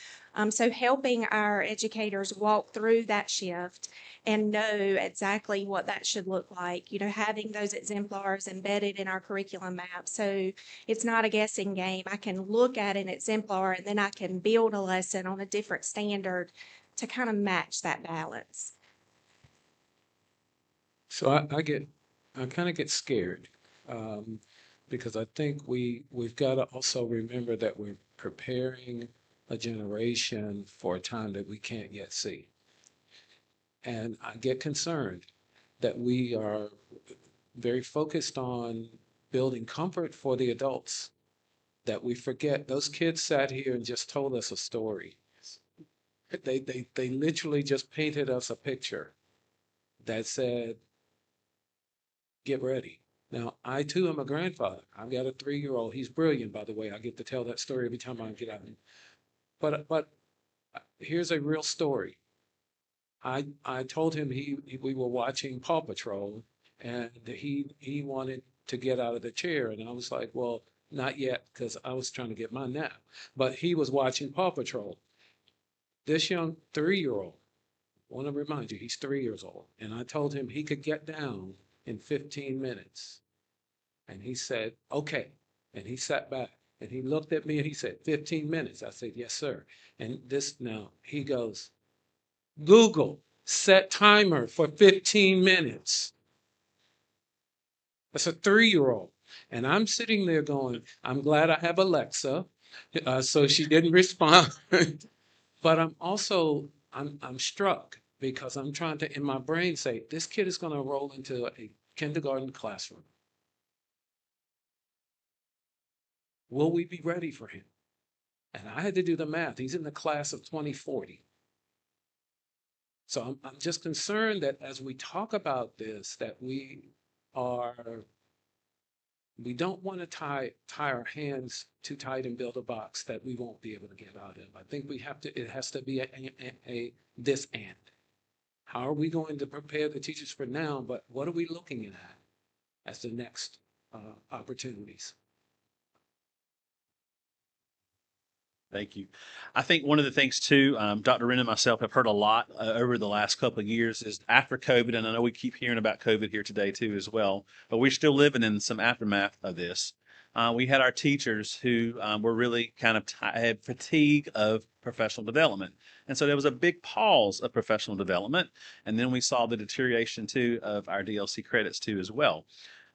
I: So helping our educators walk through that shift and know exactly what that should look like, having those exemplars embedded in our curriculum map. So it's not a guessing game. I can look at an exemplar and then I can build a lesson on a different standard to kind of match that balance.
D: So I kind of get scared because I think we've got to also remember that we're preparing a generation for a time that we can't yet see. And I get concerned that we are very focused on building comfort for the adults, that we forget those kids sat here and just told us a story. They literally just painted us a picture that said, get ready. Now, I too am a grandfather. I've got a 3-year-old. He's brilliant, by the way. I get to tell that story every time I get out. But here's a real story. I told him we were watching Paw Patrol, and he wanted to get out of the chair, and I was like, well, not yet, because I was trying to get my nap. But he was watching Paw Patrol. This young 3-year-old, I want to remind you, he's 3 years old, and I told him he could get down in 15 minutes. And he said, okay. And he sat back and he looked at me and he said, 15 minutes. I said, yes, sir. And now he goes, Google, set timer for 15 minutes. That's a 3-year-old. And I'm sitting there going, I'm glad I have Alexa. So she didn't respond. But I'm struck because I'm trying to, in my brain, say, this kid is going to roll into a kindergarten classroom. Will we be ready for him? And I had to do the math. He's in the class of 2040. So I'm just concerned that as we talk about this, that we don't want to tie our hands too tight and build a box that we won't be able to get out of. I think it has to be a this and. How are we going to prepare the teachers for now, but what are we looking at as the next opportunities?
H: Thank you. I think one of the things too, Dr. Wren and myself have heard a lot over the last couple of years is after COVID, and I know we keep hearing about COVID here today too as well, but we're still living in some aftermath of this. We had our teachers who were really kind of had fatigue of professional development. And so there was a big pause of professional development. And then we saw the deterioration too of our DLC credits too as well.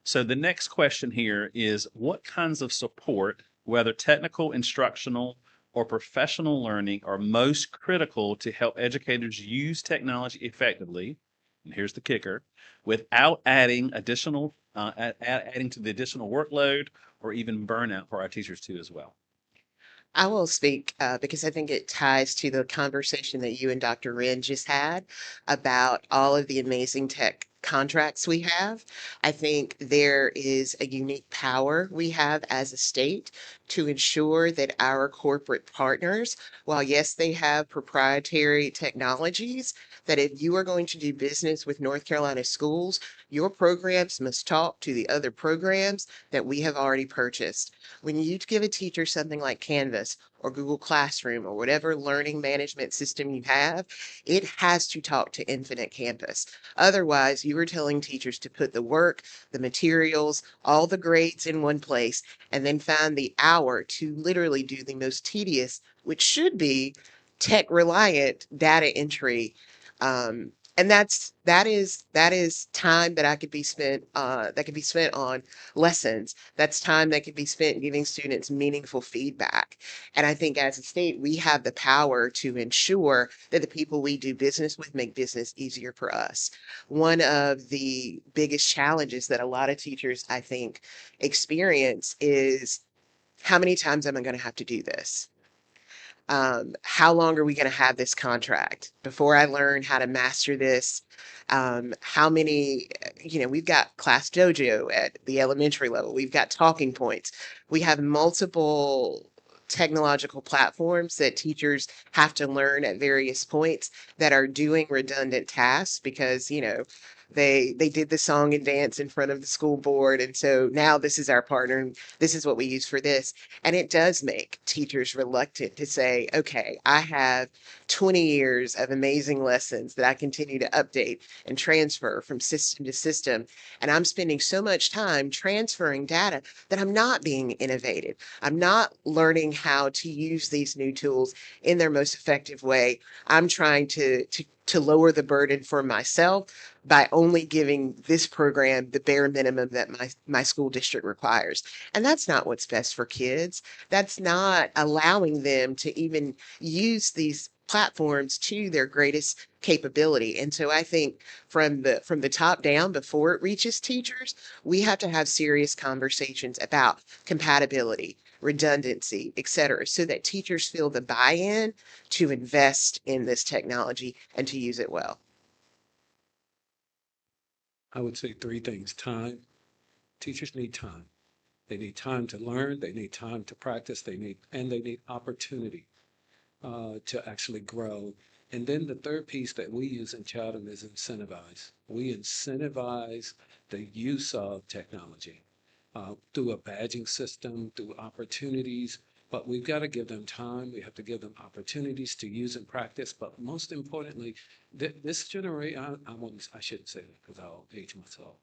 H: So the next question here is what kinds of support, whether technical, instructional, or professional learning are most critical to help educators use technology effectively, and here's the kicker, without adding adding to the additional workload or even burnout for our teachers too as well.
N: I will speak because I think it ties to the conversation that you and Dr. Wren just had about all of the amazing tech contracts we have. I think there is a unique power we have as a state to ensure that our corporate partners, while yes, they have proprietary technologies, that if you are going to do business with North Carolina schools, your programs must talk to the other programs that we have already purchased. When you give a teacher something like Canvas or Google Classroom or whatever learning management system you have, it has to talk to Infinite Campus. Otherwise, you are telling teachers to put the work, the materials, all the grades in one place, and then find the hour to literally do the most tedious, which should be tech reliant data entry And that is time that I could be spent that could be spent on lessons. That's time that could be spent giving students meaningful feedback. And I think as a state, we have the power to ensure that the people we do business with make business easier for us. One of the biggest challenges that a lot of teachers, I think, experience is how many times am I going to have to do this? How long are we going to have this contract before I learn how to master this? How many, we've got Class Dojo at the elementary level, we've got talking points, we have multiple technological platforms that teachers have to learn at various points that are doing redundant tasks because, they did the song and dance in front of the school board. And so now this is our partner. And this is what we use for this. And it does make teachers reluctant to say, okay, I have 20 years of amazing lessons that I continue to update and transfer from system to system. And I'm spending so much time transferring data that I'm not being innovative. I'm not learning how to use these new tools in their most effective way. I'm trying to lower the burden for myself by only giving this program the bare minimum that my school district requires. And that's not what's best for kids. That's not allowing them to even use these platforms to their greatest capability. And so I think from the top down, before it reaches teachers, we have to have serious conversations about compatibility, redundancy, et cetera, so that teachers feel the buy-in to invest in this technology and to use it well.
D: I would say three things. Time. Teachers need time. They need time to learn. They need time to practice. They need opportunity to actually grow. And then the third piece that we use in Chatham is incentivize. We incentivize the use of technology through a badging system, through opportunities. But we've got to give them time. We have to give them opportunities to use and practice. But most importantly, this generation, I shouldn't say that because I'll age myself.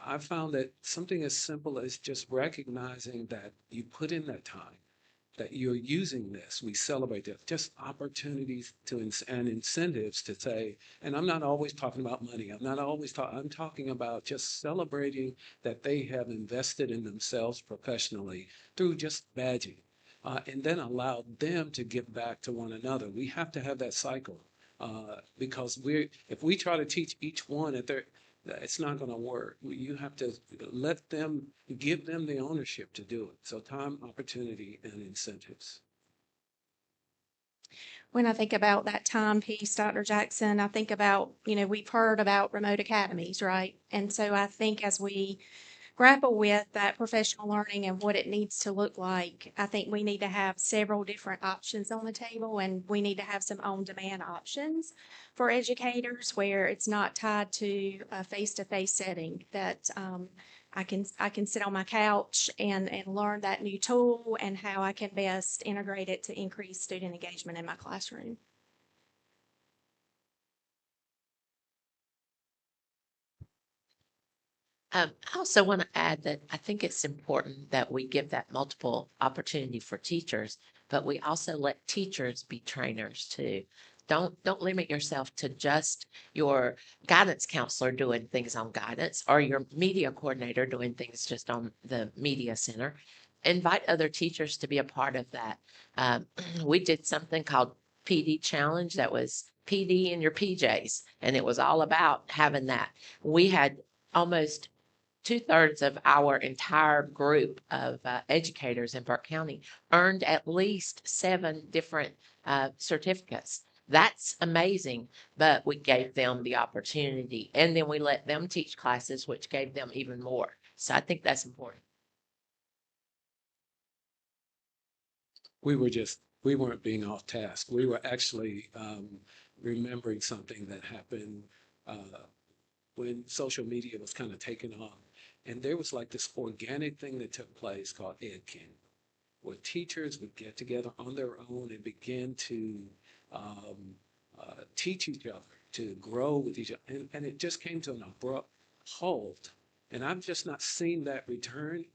D: I found that something as simple as just recognizing that you put in that time, that you're using this. We celebrate that. Just opportunities and incentives to say, and I'm not always talking about money. I'm talking about just celebrating that they have invested in themselves professionally through just badging. And then allow them to give back to one another. We have to have that cycle because if we try to teach each one at their it's not going to work. You have to give them the ownership to do it. So time, opportunity, and incentives.
I: When I think about that time piece, Dr. Jackson, I think about, we've heard about remote academies, right? And so I think as we grapple with that professional learning and what it needs to look like, I think we need to have several different options on the table, and we need to have some on-demand options for educators where it's not tied to a face-to-face setting, that I can sit on my couch and learn that new tool and how I can best integrate it to increase student engagement in my classroom.
M: I also want to add that I think it's important that we give that multiple opportunity for teachers, but we also let teachers be trainers too. Don't limit yourself to just your guidance counselor doing things on guidance or your media coordinator doing things just on the media center. Invite other teachers to be a part of that. We did something called PD Challenge that was PD in your PJs, and it was all about having that. We had almost 2/3 of our entire group of educators in Burke County earned at least 7 different certificates. That's amazing, but we gave them the opportunity, and then we let them teach classes, which gave them even more. So I think that's important.
D: We weren't being off task. We were actually remembering something that happened when social media was kind of taking off. And there was like this organic thing that took place called EdCamp, where teachers would get together on their own and begin to teach each other, to grow with each other. And it just came to an abrupt halt. And I've just not seen that return.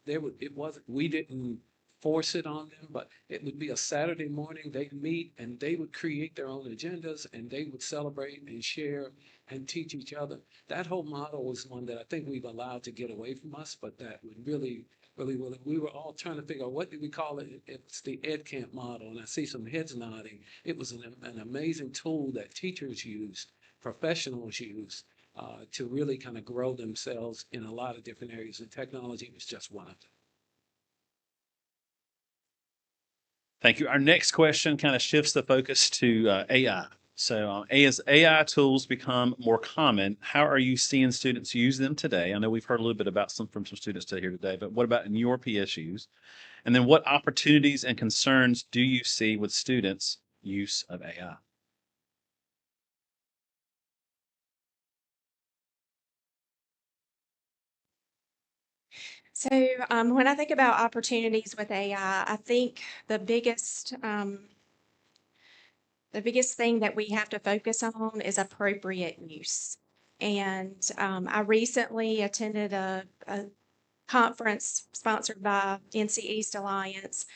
D: We didn't force it on them, but it would be a Saturday morning, they'd meet and they would create their own agendas and they would celebrate and share and teach each other. That whole model was one that I think we've allowed to get away from us, but that would really, we were all trying to figure out what do we call it? It's the Ed Camp model, and I see some heads nodding. It was an amazing tool that teachers used, professionals used, to really kind of grow themselves in a lot of different areas, and technology was just one of them.
H: Thank you. Our next question kind of shifts the focus to AI. So, as AI tools become more common, how are you seeing students use them today? I know we've heard a little bit about some from some students here today, but what about in your PSUs? And then what opportunities and concerns do you see with students' use of AI?
I: So, when I think about opportunities with AI, I think the biggest thing that we have to focus on is appropriate use. And I recently attended a conference sponsored by NC East Alliance.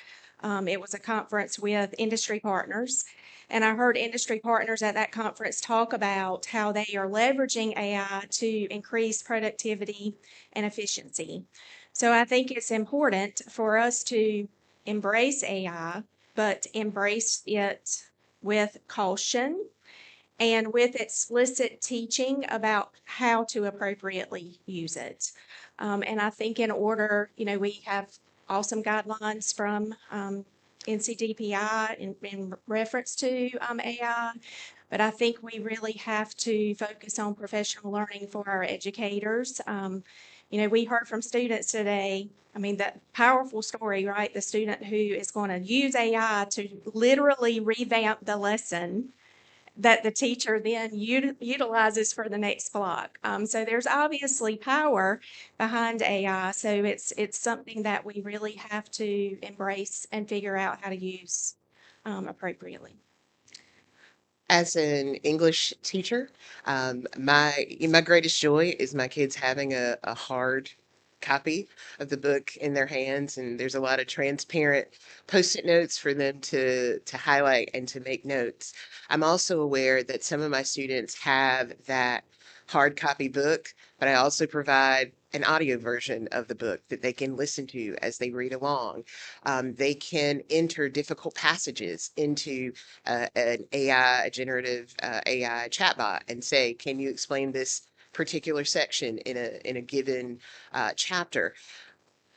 I: It was a conference with industry partners. And I heard industry partners at that conference talk about how they are leveraging AI to increase productivity and efficiency. So I think it's important for us to embrace AI, but embrace it with caution and with explicit teaching about how to appropriately use it. And I think in order, we have awesome guidelines from NCDPI in reference to AI, but I think we really have to focus on professional learning for our educators. We heard from students today, I mean, that powerful story, right? The student who is going to use AI to literally revamp the lesson that the teacher then utilizes for the next block. So there's obviously power behind AI. So it's something that we really have to embrace and figure out how to use appropriately.
N: As an English teacher, my greatest joy is my kids having a hard copy of the book in their hands, and there's a lot of transparent post-it notes for them to highlight and to make notes. I'm also aware that some of my students have that hard copy book, but I also provide an audio version of the book that they can listen to as they read along. They can enter difficult passages into an AI, a generative AI chatbot, and say, "Can you explain this particular section in a given chapter?"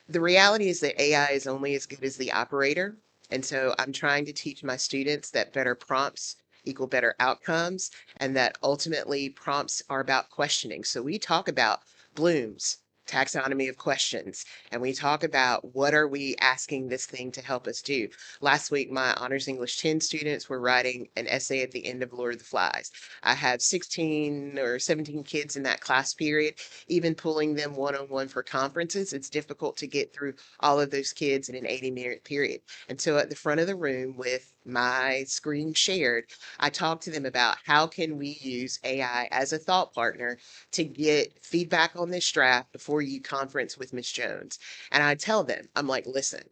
N: The reality is that AI is only as good as the operator. And so I'm trying to teach my students that better prompts equal better outcomes, and that ultimately prompts are about questioning. So we talk about Bloom's taxonomy of questions, and we talk about what are we asking this thing to help us do. Last week, my Honors English 10 students were writing an essay at the end of Lord of the Flies. I had 16 or 17 kids in that class period. Even pulling them one-on-one for conferences, it's difficult to get through all of those kids in an 80-minute period. And so at the front of the room with my screen shared, I talked to them about how can we use AI as a thought partner to get feedback on this draft before you conference with Ms. Jones. And I tell them, I'm like, listen,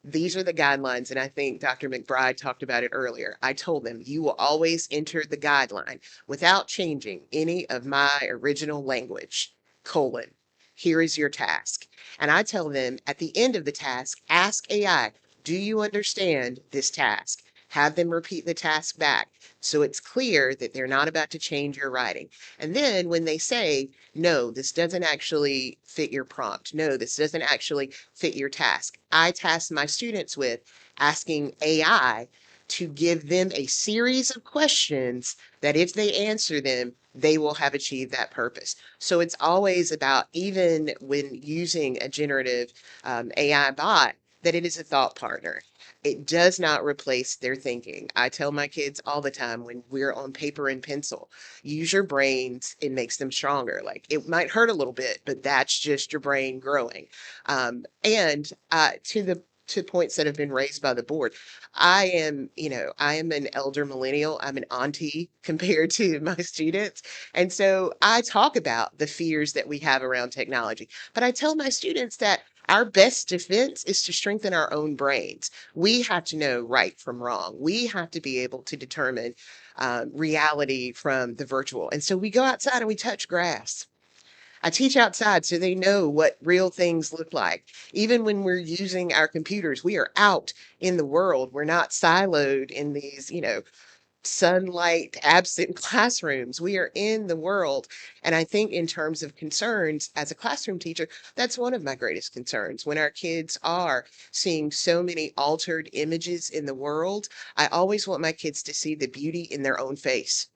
N: these are the guidelines, and I think Dr. McBride talked about it earlier. I told them, you will always enter the guideline without changing any of my original language, colon, here is your task. And I tell them at the end of the task, ask AI, do you understand this task? Have them repeat the task back so it's clear that they're not about to change your writing. And then when they say, no, this doesn't actually fit your prompt. No, this doesn't actually fit your task. I task my students with asking AI to give them a series of questions that if they answer them, they will have achieved that purpose. So it's always about, even when using a generative AI bot, that it is a thought partner. It does not replace their thinking. I tell my kids all the time when we're on paper and pencil, use your brains, it makes them stronger. Like, it might hurt a little bit, but that's just your brain growing. And to points that have been raised by the board, I am an elder millennial. I'm an auntie compared to my students. And so I talk about the fears that we have around technology, but I tell my students that our best defense is to strengthen our own brains. We have to know right from wrong. We have to be able to determine reality from the virtual. And so we go outside and we touch grass. I teach outside so they know what real things look like. Even when we're using our computers, we are out in the world. We're not siloed in these, sunlight absent classrooms. We are in the world. And I think, in terms of concerns, as a classroom teacher, that's one of my greatest concerns. When our kids are seeing so many altered images in the world, I always want my kids to see the beauty in their own face.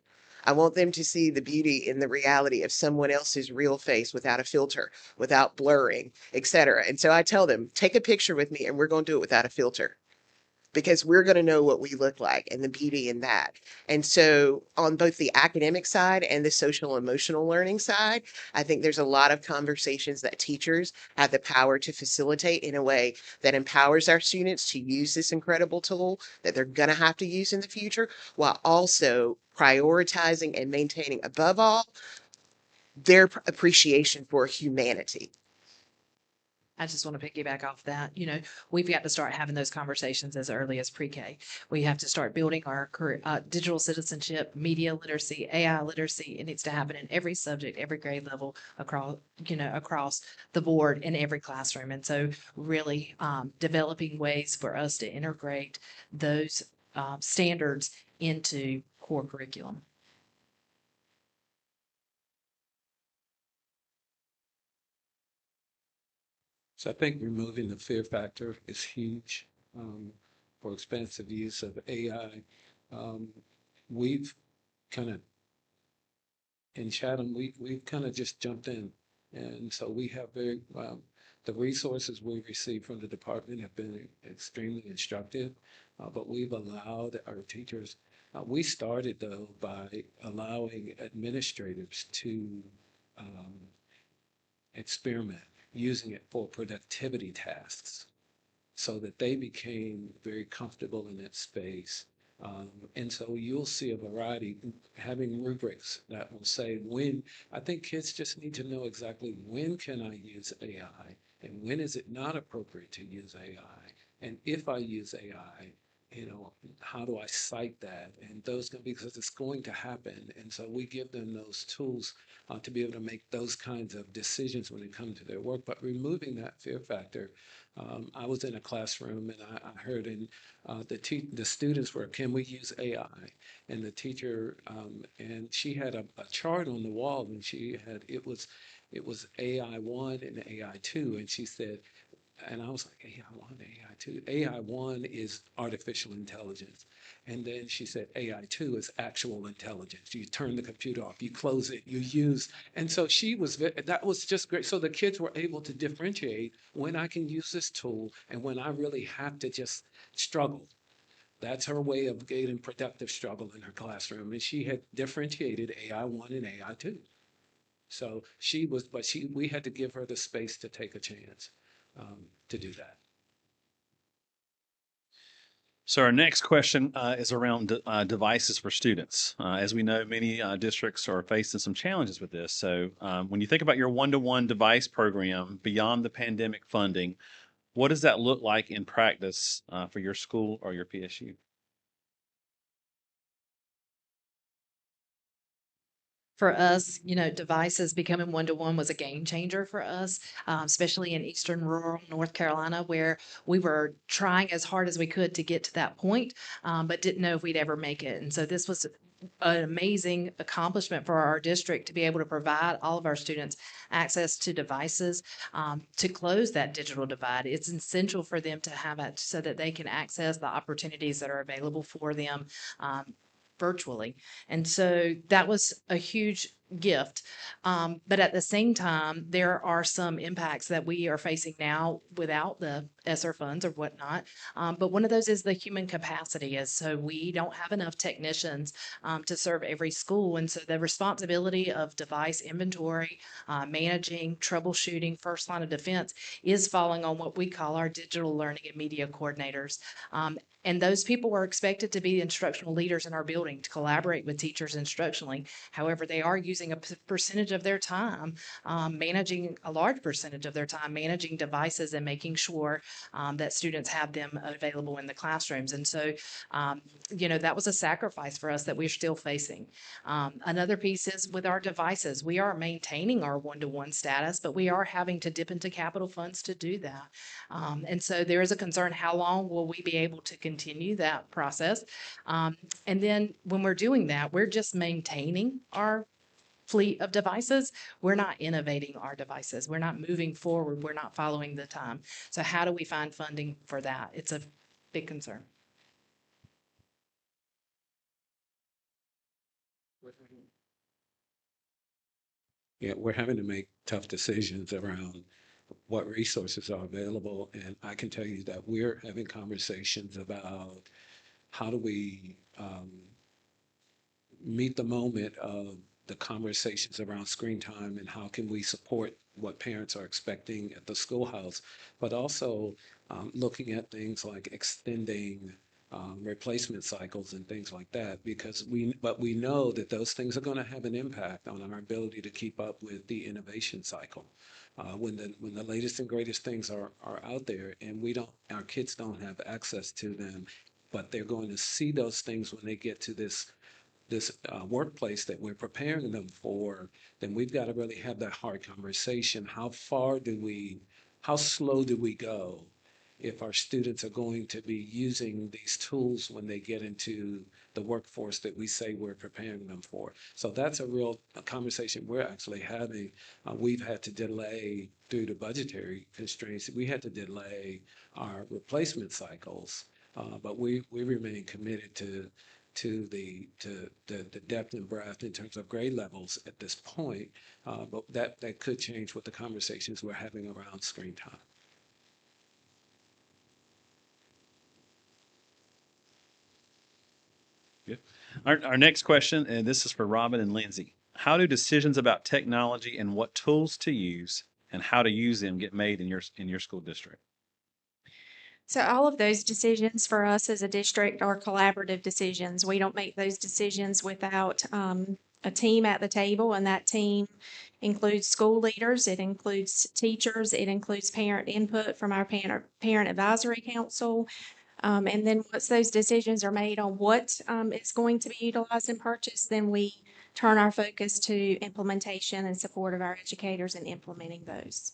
N: I want them to see the beauty in the reality of someone else's real face without a filter, without blurring, etc. And so I tell them, take a picture with me and we're going to do it without a filter, because we're going to know what we look like and the beauty in that. And so, on both the academic side and the social emotional learning side, I think there's a lot of conversations that teachers have the power to facilitate in a way that empowers our students to use this incredible tool that they're going to have to use in the future, while also prioritizing and maintaining, above all, their appreciation for humanity.
J: I just want to piggyback off that. We've got to start having those conversations as early as pre-K. We have to start building our digital citizenship, media literacy, AI literacy. It needs to happen in every subject, every grade level, across the board in every classroom. And so, really developing ways for us to integrate those standards into core curriculum.
D: So I think removing the fear factor is huge for expansive use of AI. We've kind of, in Chatham, we've kind of just jumped in. And so we have the resources we receive from the department have been extremely instructive, but we've allowed our teachers, we started though by allowing administrators to experiment using it for productivity tasks so that they became very comfortable in that space. And so you'll see a variety, having rubrics that will say when. I think kids just need to know exactly when can I use AI and when is it not appropriate to use AI. And if I use AI, how do I cite that? And those, because it's going to happen. And so we give them those tools to be able to make those kinds of decisions when it comes to their work. But removing that fear factor, I was in a classroom and I heard the students were, can we use AI? And the teacher, and she had a chart on the wall, and it was AI 1 and AI 2, and she said, and I was like, AI 1, AI 2. AI 1 is artificial intelligence. And then she said, AI 2 is actual intelligence. You turn the computer off, you close it, you use. And so that was just great. So the kids were able to differentiate when I can use this tool and when I really have to just struggle. That's her way of getting productive struggle in her classroom. And she had differentiated AI 1 and AI 2. So we had to give her the space to take a chance to do that.
H: So our next question is around devices for students. As we know, many districts are facing some challenges with this. So when you think about your one-to-one device program beyond the pandemic funding, what does that look like in practice for your school or your PSU?
J: For us, devices becoming one-to-one was a game changer for us, especially in eastern rural North Carolina, where we were trying as hard as we could to get to that point, but didn't know if we'd ever make it. And so this was an amazing accomplishment for our district to be able to provide all of our students access to devices to close that digital divide. It's essential for them to have it so that they can access the opportunities that are available for them virtually. And so that was a huge gift. But at the same time, there are some impacts that we are facing now without the ESSER funds or whatnot. But one of those is the human capacity. Is so we don't have enough technicians to serve every school. And so the responsibility of device inventory, managing, troubleshooting, first line of defense is falling on what we call our digital learning and media coordinators. And those people are expected to be instructional leaders in our building to collaborate with teachers instructionally. However, they are using using a percentage of their time, managing a large percentage of their time, managing devices and making sure that students have them available in the classrooms. And so, that was a sacrifice for us that we're still facing. Another piece is with our devices. We are maintaining our one-to-one status, but we are having to dip into capital funds to do that. And so there is a concern, how long will we be able to continue that process? And then when we're doing that, we're just maintaining our fleet of devices. We're not innovating our devices. We're not moving forward. We're not following the time. So how do we find funding for that? It's a big concern.
D: Yeah, we're having to make tough decisions around what resources are available. And I can tell you that we're having conversations about how do we meet the moment of the conversations around screen time and how can we support what parents are expecting at the schoolhouse, but also looking at things like extending replacement cycles and things like that, because we know that those things are going to have an impact on our ability to keep up with the innovation cycle. When the latest and greatest things are out there and our kids don't have access to them, but they're going to see those things when they get to this workplace that we're preparing them for, then we've got to really have that hard conversation. How slow do we go if our students are going to be using these tools when they get into the workforce that we say we're preparing them for? So that's a real conversation we're actually having. We've had to delay due to budgetary constraints. We had to delay our replacement cycles, but we remain committed to the depth and breadth in terms of grade levels at this point, but that could change with the conversations we're having around screen time.
H: Good. Our next question, and this is for Robin and Lindsay. How do decisions about technology and what tools to use and how to use them get made in your school district?
I: So all of those decisions for us as a district are collaborative decisions. We don't make those decisions without a team at the table, and that team includes school leaders, it includes teachers, it includes parent input from our parent advisory council. And then once those decisions are made on what is going to be utilized and purchased, then we turn our focus to implementation and support of our educators in implementing those.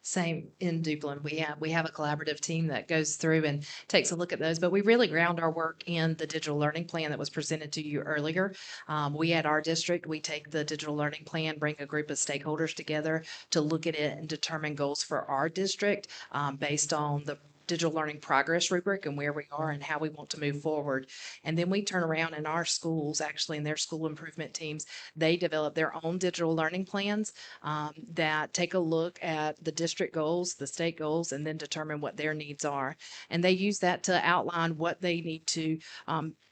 J: Same in Dublin. We have a collaborative team that goes through and takes a look at those, but we really ground our work in the digital learning plan that was presented to you earlier. We at our district, we take the digital learning plan, bring a group of stakeholders together to look at it and determine goals for our district based on the digital learning progress rubric and where we are and how we want to move forward. And then we turn around in our schools, actually in their school improvement teams, they develop their own digital learning plans that take a look at the district goals, the state goals, and then determine what their needs are. And they use that to outline what they need to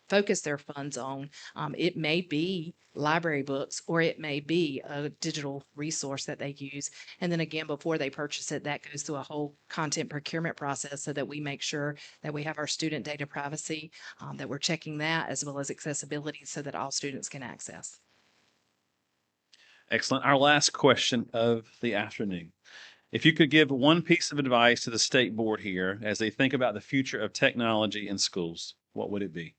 J: focus their funds on. It may be library books or it may be a digital resource that they use. And then again, before they purchase it, that goes through a whole content procurement process so that we make sure that we have our student data privacy, that we're checking that as well as accessibility so that all students can access.
H: Excellent. Our last question of the afternoon. If you could give one piece of advice to the state board here as they think about the future of technology in schools, what would it be?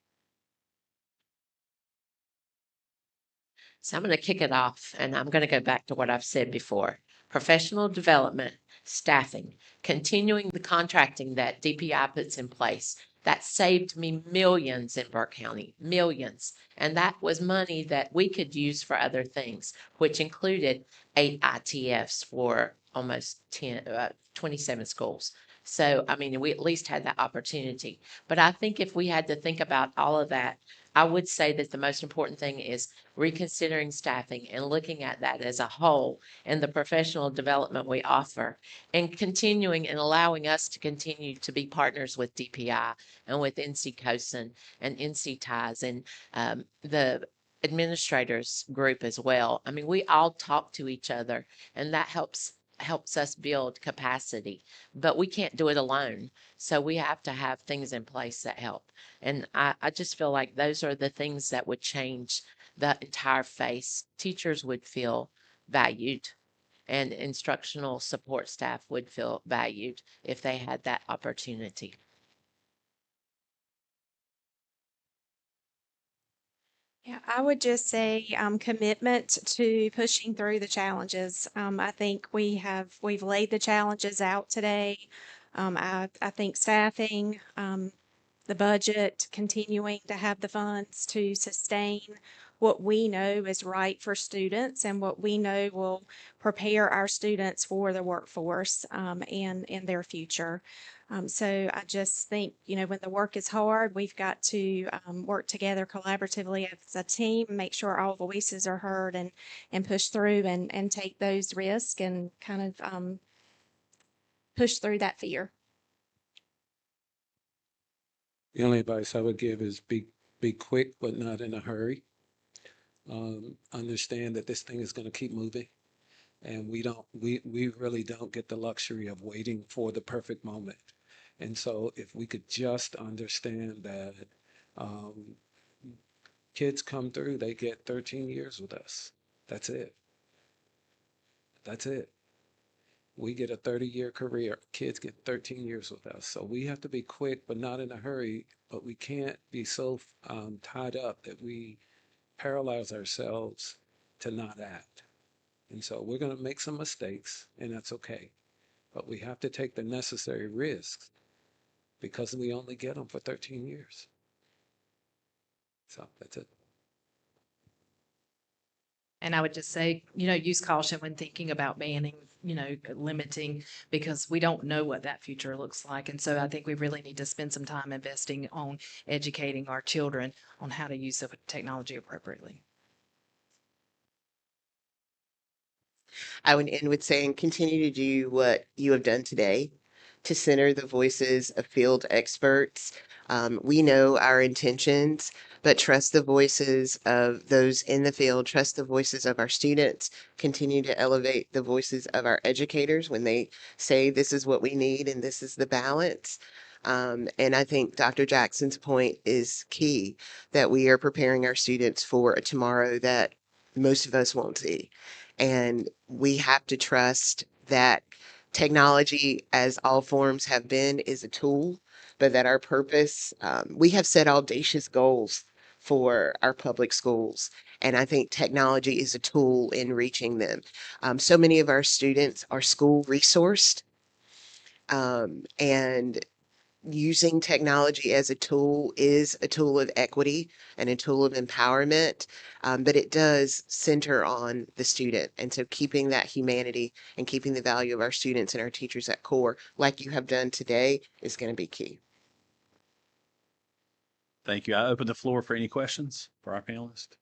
M: So I'm going to kick it off, and I'm going to go back to what I've said before. Professional development, staffing, continuing the contracting that DPI puts in place. That saved me millions in Burke County, millions. And that was money that we could use for other things, which included 8 ITFs for almost 27 schools. So, I mean, we at least had that opportunity. But I think if we had to think about all of that, I would say that the most important thing is reconsidering staffing and looking at that as a whole and the professional development we offer and continuing and allowing us to continue to be partners with DPI and with NC COSN and NC TIES and the administrators group as well. I mean, we all talk to each other and that helps us build capacity, but we can't do it alone. So we have to have things in place that help. And I just feel like those are the things that would change the entire face, teachers would feel valued and instructional support staff would feel valued if they had that opportunity.
I: Yeah, I would just say commitment to pushing through the challenges. I think we've laid the challenges out today. I think staffing, the budget, continuing to have the funds to sustain what we know is right for students and what we know will prepare our students for the workforce and in their future. So I just think, when the work is hard, we've got to work together collaboratively as a team, make sure all voices are heard and push through and take those risks and kind of push through that fear.
D: The only advice I would give is be quick, but not in a hurry. Understand that this thing is going to keep moving, and we really don't get the luxury of waiting for the perfect moment. And so, if we could just understand that um, kids come through, they get 13 years with us. That's it. That's it. We get a 30-year career. Kids get 13 years with us. So we have to be quick, but not in a hurry. But we can't be so tied up that we paralyze ourselves to not act. And so we're going to make some mistakes, and that's okay. But we have to take the necessary risks because we only get them for 13 years. So that's it.
J: And I would just say, use caution when thinking about banning, limiting, because we don't know what that future looks like. And so I think we really need to spend some time investing on educating our children on how to use the technology appropriately.
N: I would end with saying continue to do what you have done today to center the voices of field experts. We know our intentions, but trust the voices of those in the field, trust the voices of our students, continue to elevate the voices of our educators when they say this is what we need and this is the balance. And I think Dr. Jackson's point is key that we are preparing our students for a tomorrow that most of us won't see. And we have to trust that technology, as all forms have been, is a tool, but that our purpose, we have set audacious goals for our public schools. And I think technology is a tool in reaching them. So many of our students are school resourced. And using technology as a tool is a tool of equity and a tool of empowerment, but it does center on the student. And so keeping that humanity and keeping the value of our students and our teachers at core, like you have done today, is going to be key.
H: Thank you. I open the floor for any questions for our panelists.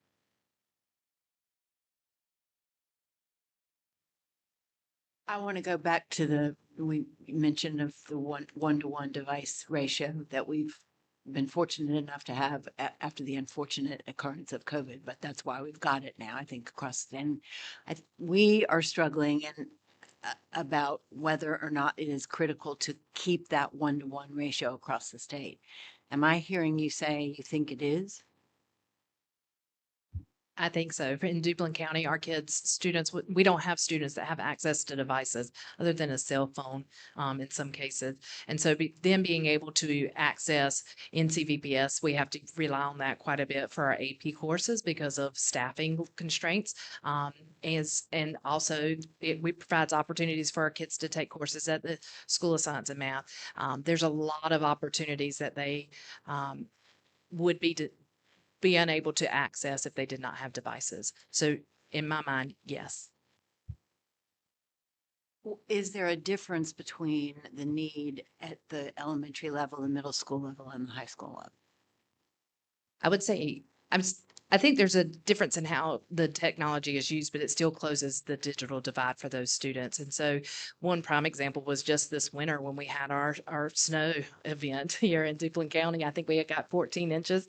O: I want to go back to we mentioned of the one-to-one device ratio that we've been fortunate enough to have after the unfortunate occurrence of COVID, but that's why we've got it now, I think, across. And we are struggling about whether or not it is critical to keep that one-to-one ratio across the state. Am I hearing you say you think it is?
J: I think so. In Duplin County, our students, we don't have students that have access to devices other than a cell phone in some cases. And so them being able to access NCVPS, we have to rely on that quite a bit for our AP courses because of staffing constraints. And also we provides opportunities for our kids to take courses at the School of Science and Math. There's a lot of opportunities that they would be unable to access if they did not have devices. So in my mind, yes.
O: Is there a difference between the need at the elementary level, the middle school level, and the high school level?
J: I would say I think there's a difference in how the technology is used, but it still closes the digital divide for those students. And so one prime example was just this winter when we had our snow event here in Duplin County. I think we had got 14 inches.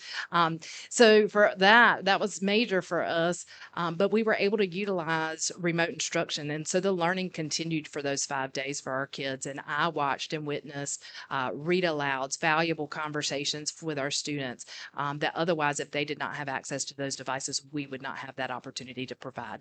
J: So for that was major for us, but we were able to utilize remote instruction. And so the learning continued for those 5 days for our kids. And I watched and witnessed read alouds, valuable conversations with our students that otherwise, if they did not have access to to those devices, we would not have that opportunity to provide.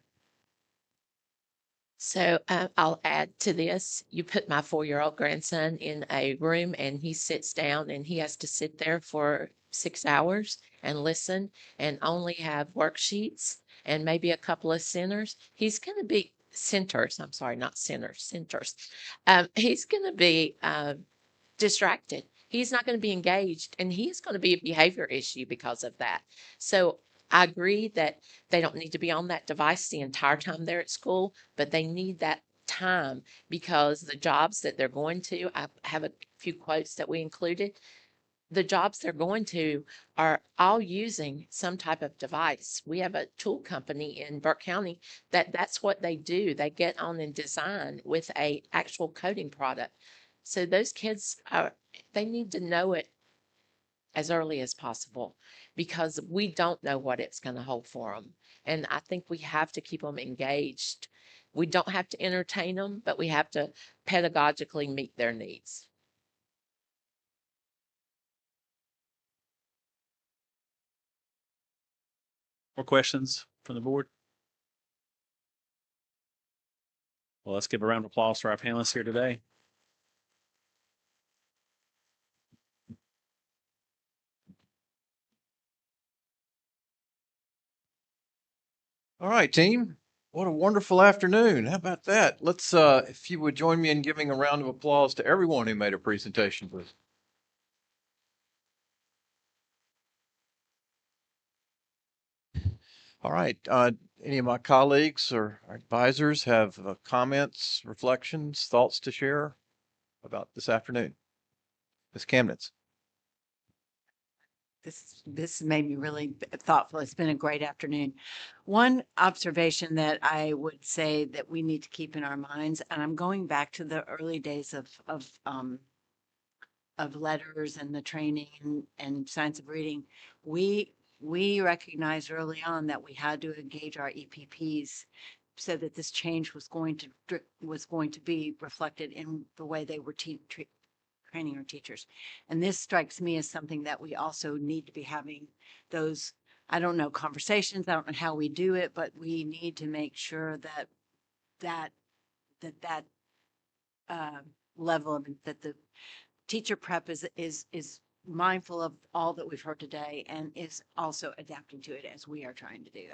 M: So I'll add to this. You put my 4-year-old grandson in a room and he sits down and he has to sit there for 6 hours and listen and only have worksheets and maybe a couple of centers. He's going to be centers. I'm sorry, not centers, centers. He's going to be distracted. He's not going to be engaged and he's going to be a behavior issue because of that. So I agree that they don't need to be on that device the entire time they're at school, but they need that time because the jobs that they're going to, I have a few quotes that we included. The jobs they're going to are all using some type of device. We have a tool company in Burke County that's what they do. They get on and design with a actual coding product. So those kids they need to know it as early as possible because we don't know what it's going to hold for them. And I think we have to keep them engaged. We don't have to entertain them, but we have to pedagogically meet their needs.
H: More questions from the board? Well, let's give a round of applause for our panelists here today.
L: All right, team. What a wonderful afternoon. How about that? Let's, if you would join me in giving a round of applause to everyone who made a presentation, please. All right. Any of my colleagues or advisors have comments, reflections, thoughts to share about this afternoon? Ms. Kamnitz.
U: This made me really thoughtful. It's been a great afternoon. One observation that I would say that we need to keep in our minds, and I'm going back to the early days of letters and the training and science of reading. We recognized early on that we had to engage our EPPs so that this change was going to be reflected in the way they were training our teachers. And this strikes me as something that we also need to be having those, I don't know, conversations. I don't know how we do it, but we need to make sure that level of that the teacher prep is mindful of all that we've heard today and is also adapting to it as we are trying to do.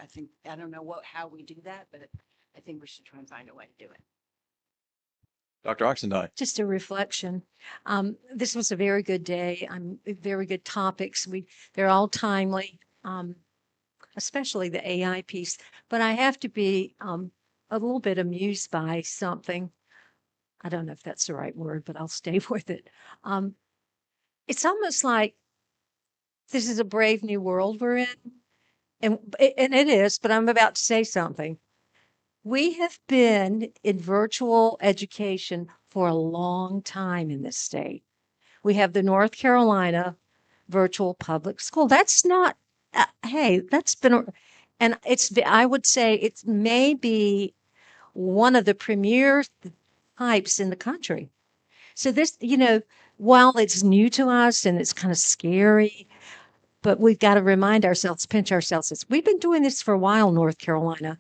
U: I don't know how we do that, but I think we should try and find a way to do it.
L: Dr. Oxendine.
U: Just a reflection. This was a very good day. Very good topics. They're all timely, especially the AI piece. But I have to be a little bit amused by something. I don't know if that's the right word, but I'll stay with it. It's almost like this is a brave new world we're in, and it is. But I'm about to say something. We have been in virtual education for a long time in this state. We have the North Carolina virtual public school. That's not, hey, that's been, and I would say it's maybe one of the premier types in the country. So this, while it's new to us and it's kind of scary, but we've got to remind ourselves, pinch ourselves. We've been doing this for a while, North Carolina,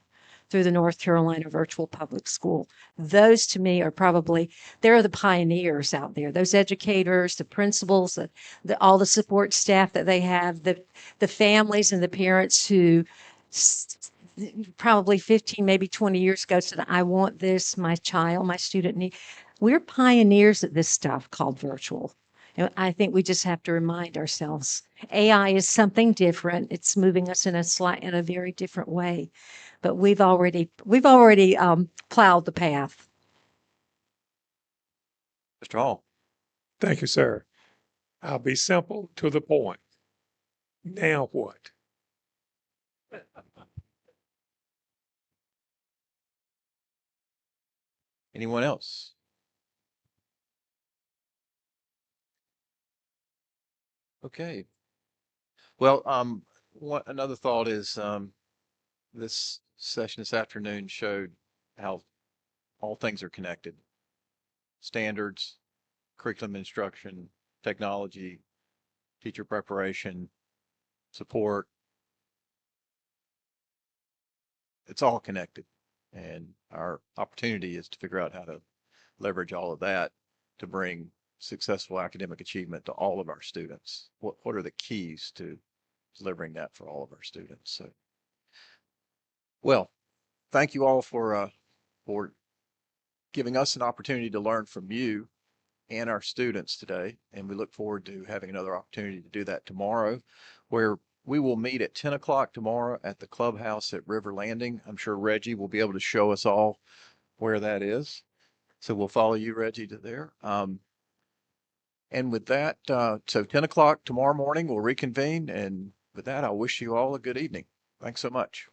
U: through the North Carolina Virtual Public School. Those to me are they're the pioneers out there. Those educators, the principals, all the support staff that they have, the families and the parents who probably 15, maybe 20 years ago said, I want this, my child, my student need. We're pioneers at this stuff called virtual. And I think we just have to remind ourselves AI is something different. It's moving us in a very different way, but we've already plowed the path.
L: Mr. Hall.
Q: Thank you, sir. I'll be simple to the point. Now what?
L: Anyone else? Okay. Well, another thought is this session this afternoon showed how all things are connected. Standards, curriculum instruction, technology, teacher preparation, support, it's all connected. And our opportunity is to figure out how to leverage all of that to bring successful academic achievement to all of our students. What are the keys to delivering that for all of our students? So, well, thank you all for giving us an opportunity to learn from you and our students today. And we look forward to having another opportunity to do that tomorrow, where we will meet at 10 o'clock tomorrow at the clubhouse at River Landing. I'm sure Reggie will be able to show us all where that is. So we'll follow you, Reggie, to there. And with that, so 10 o'clock tomorrow morning, we'll reconvene. And with that, I'll wish you all a good evening. Thanks so much.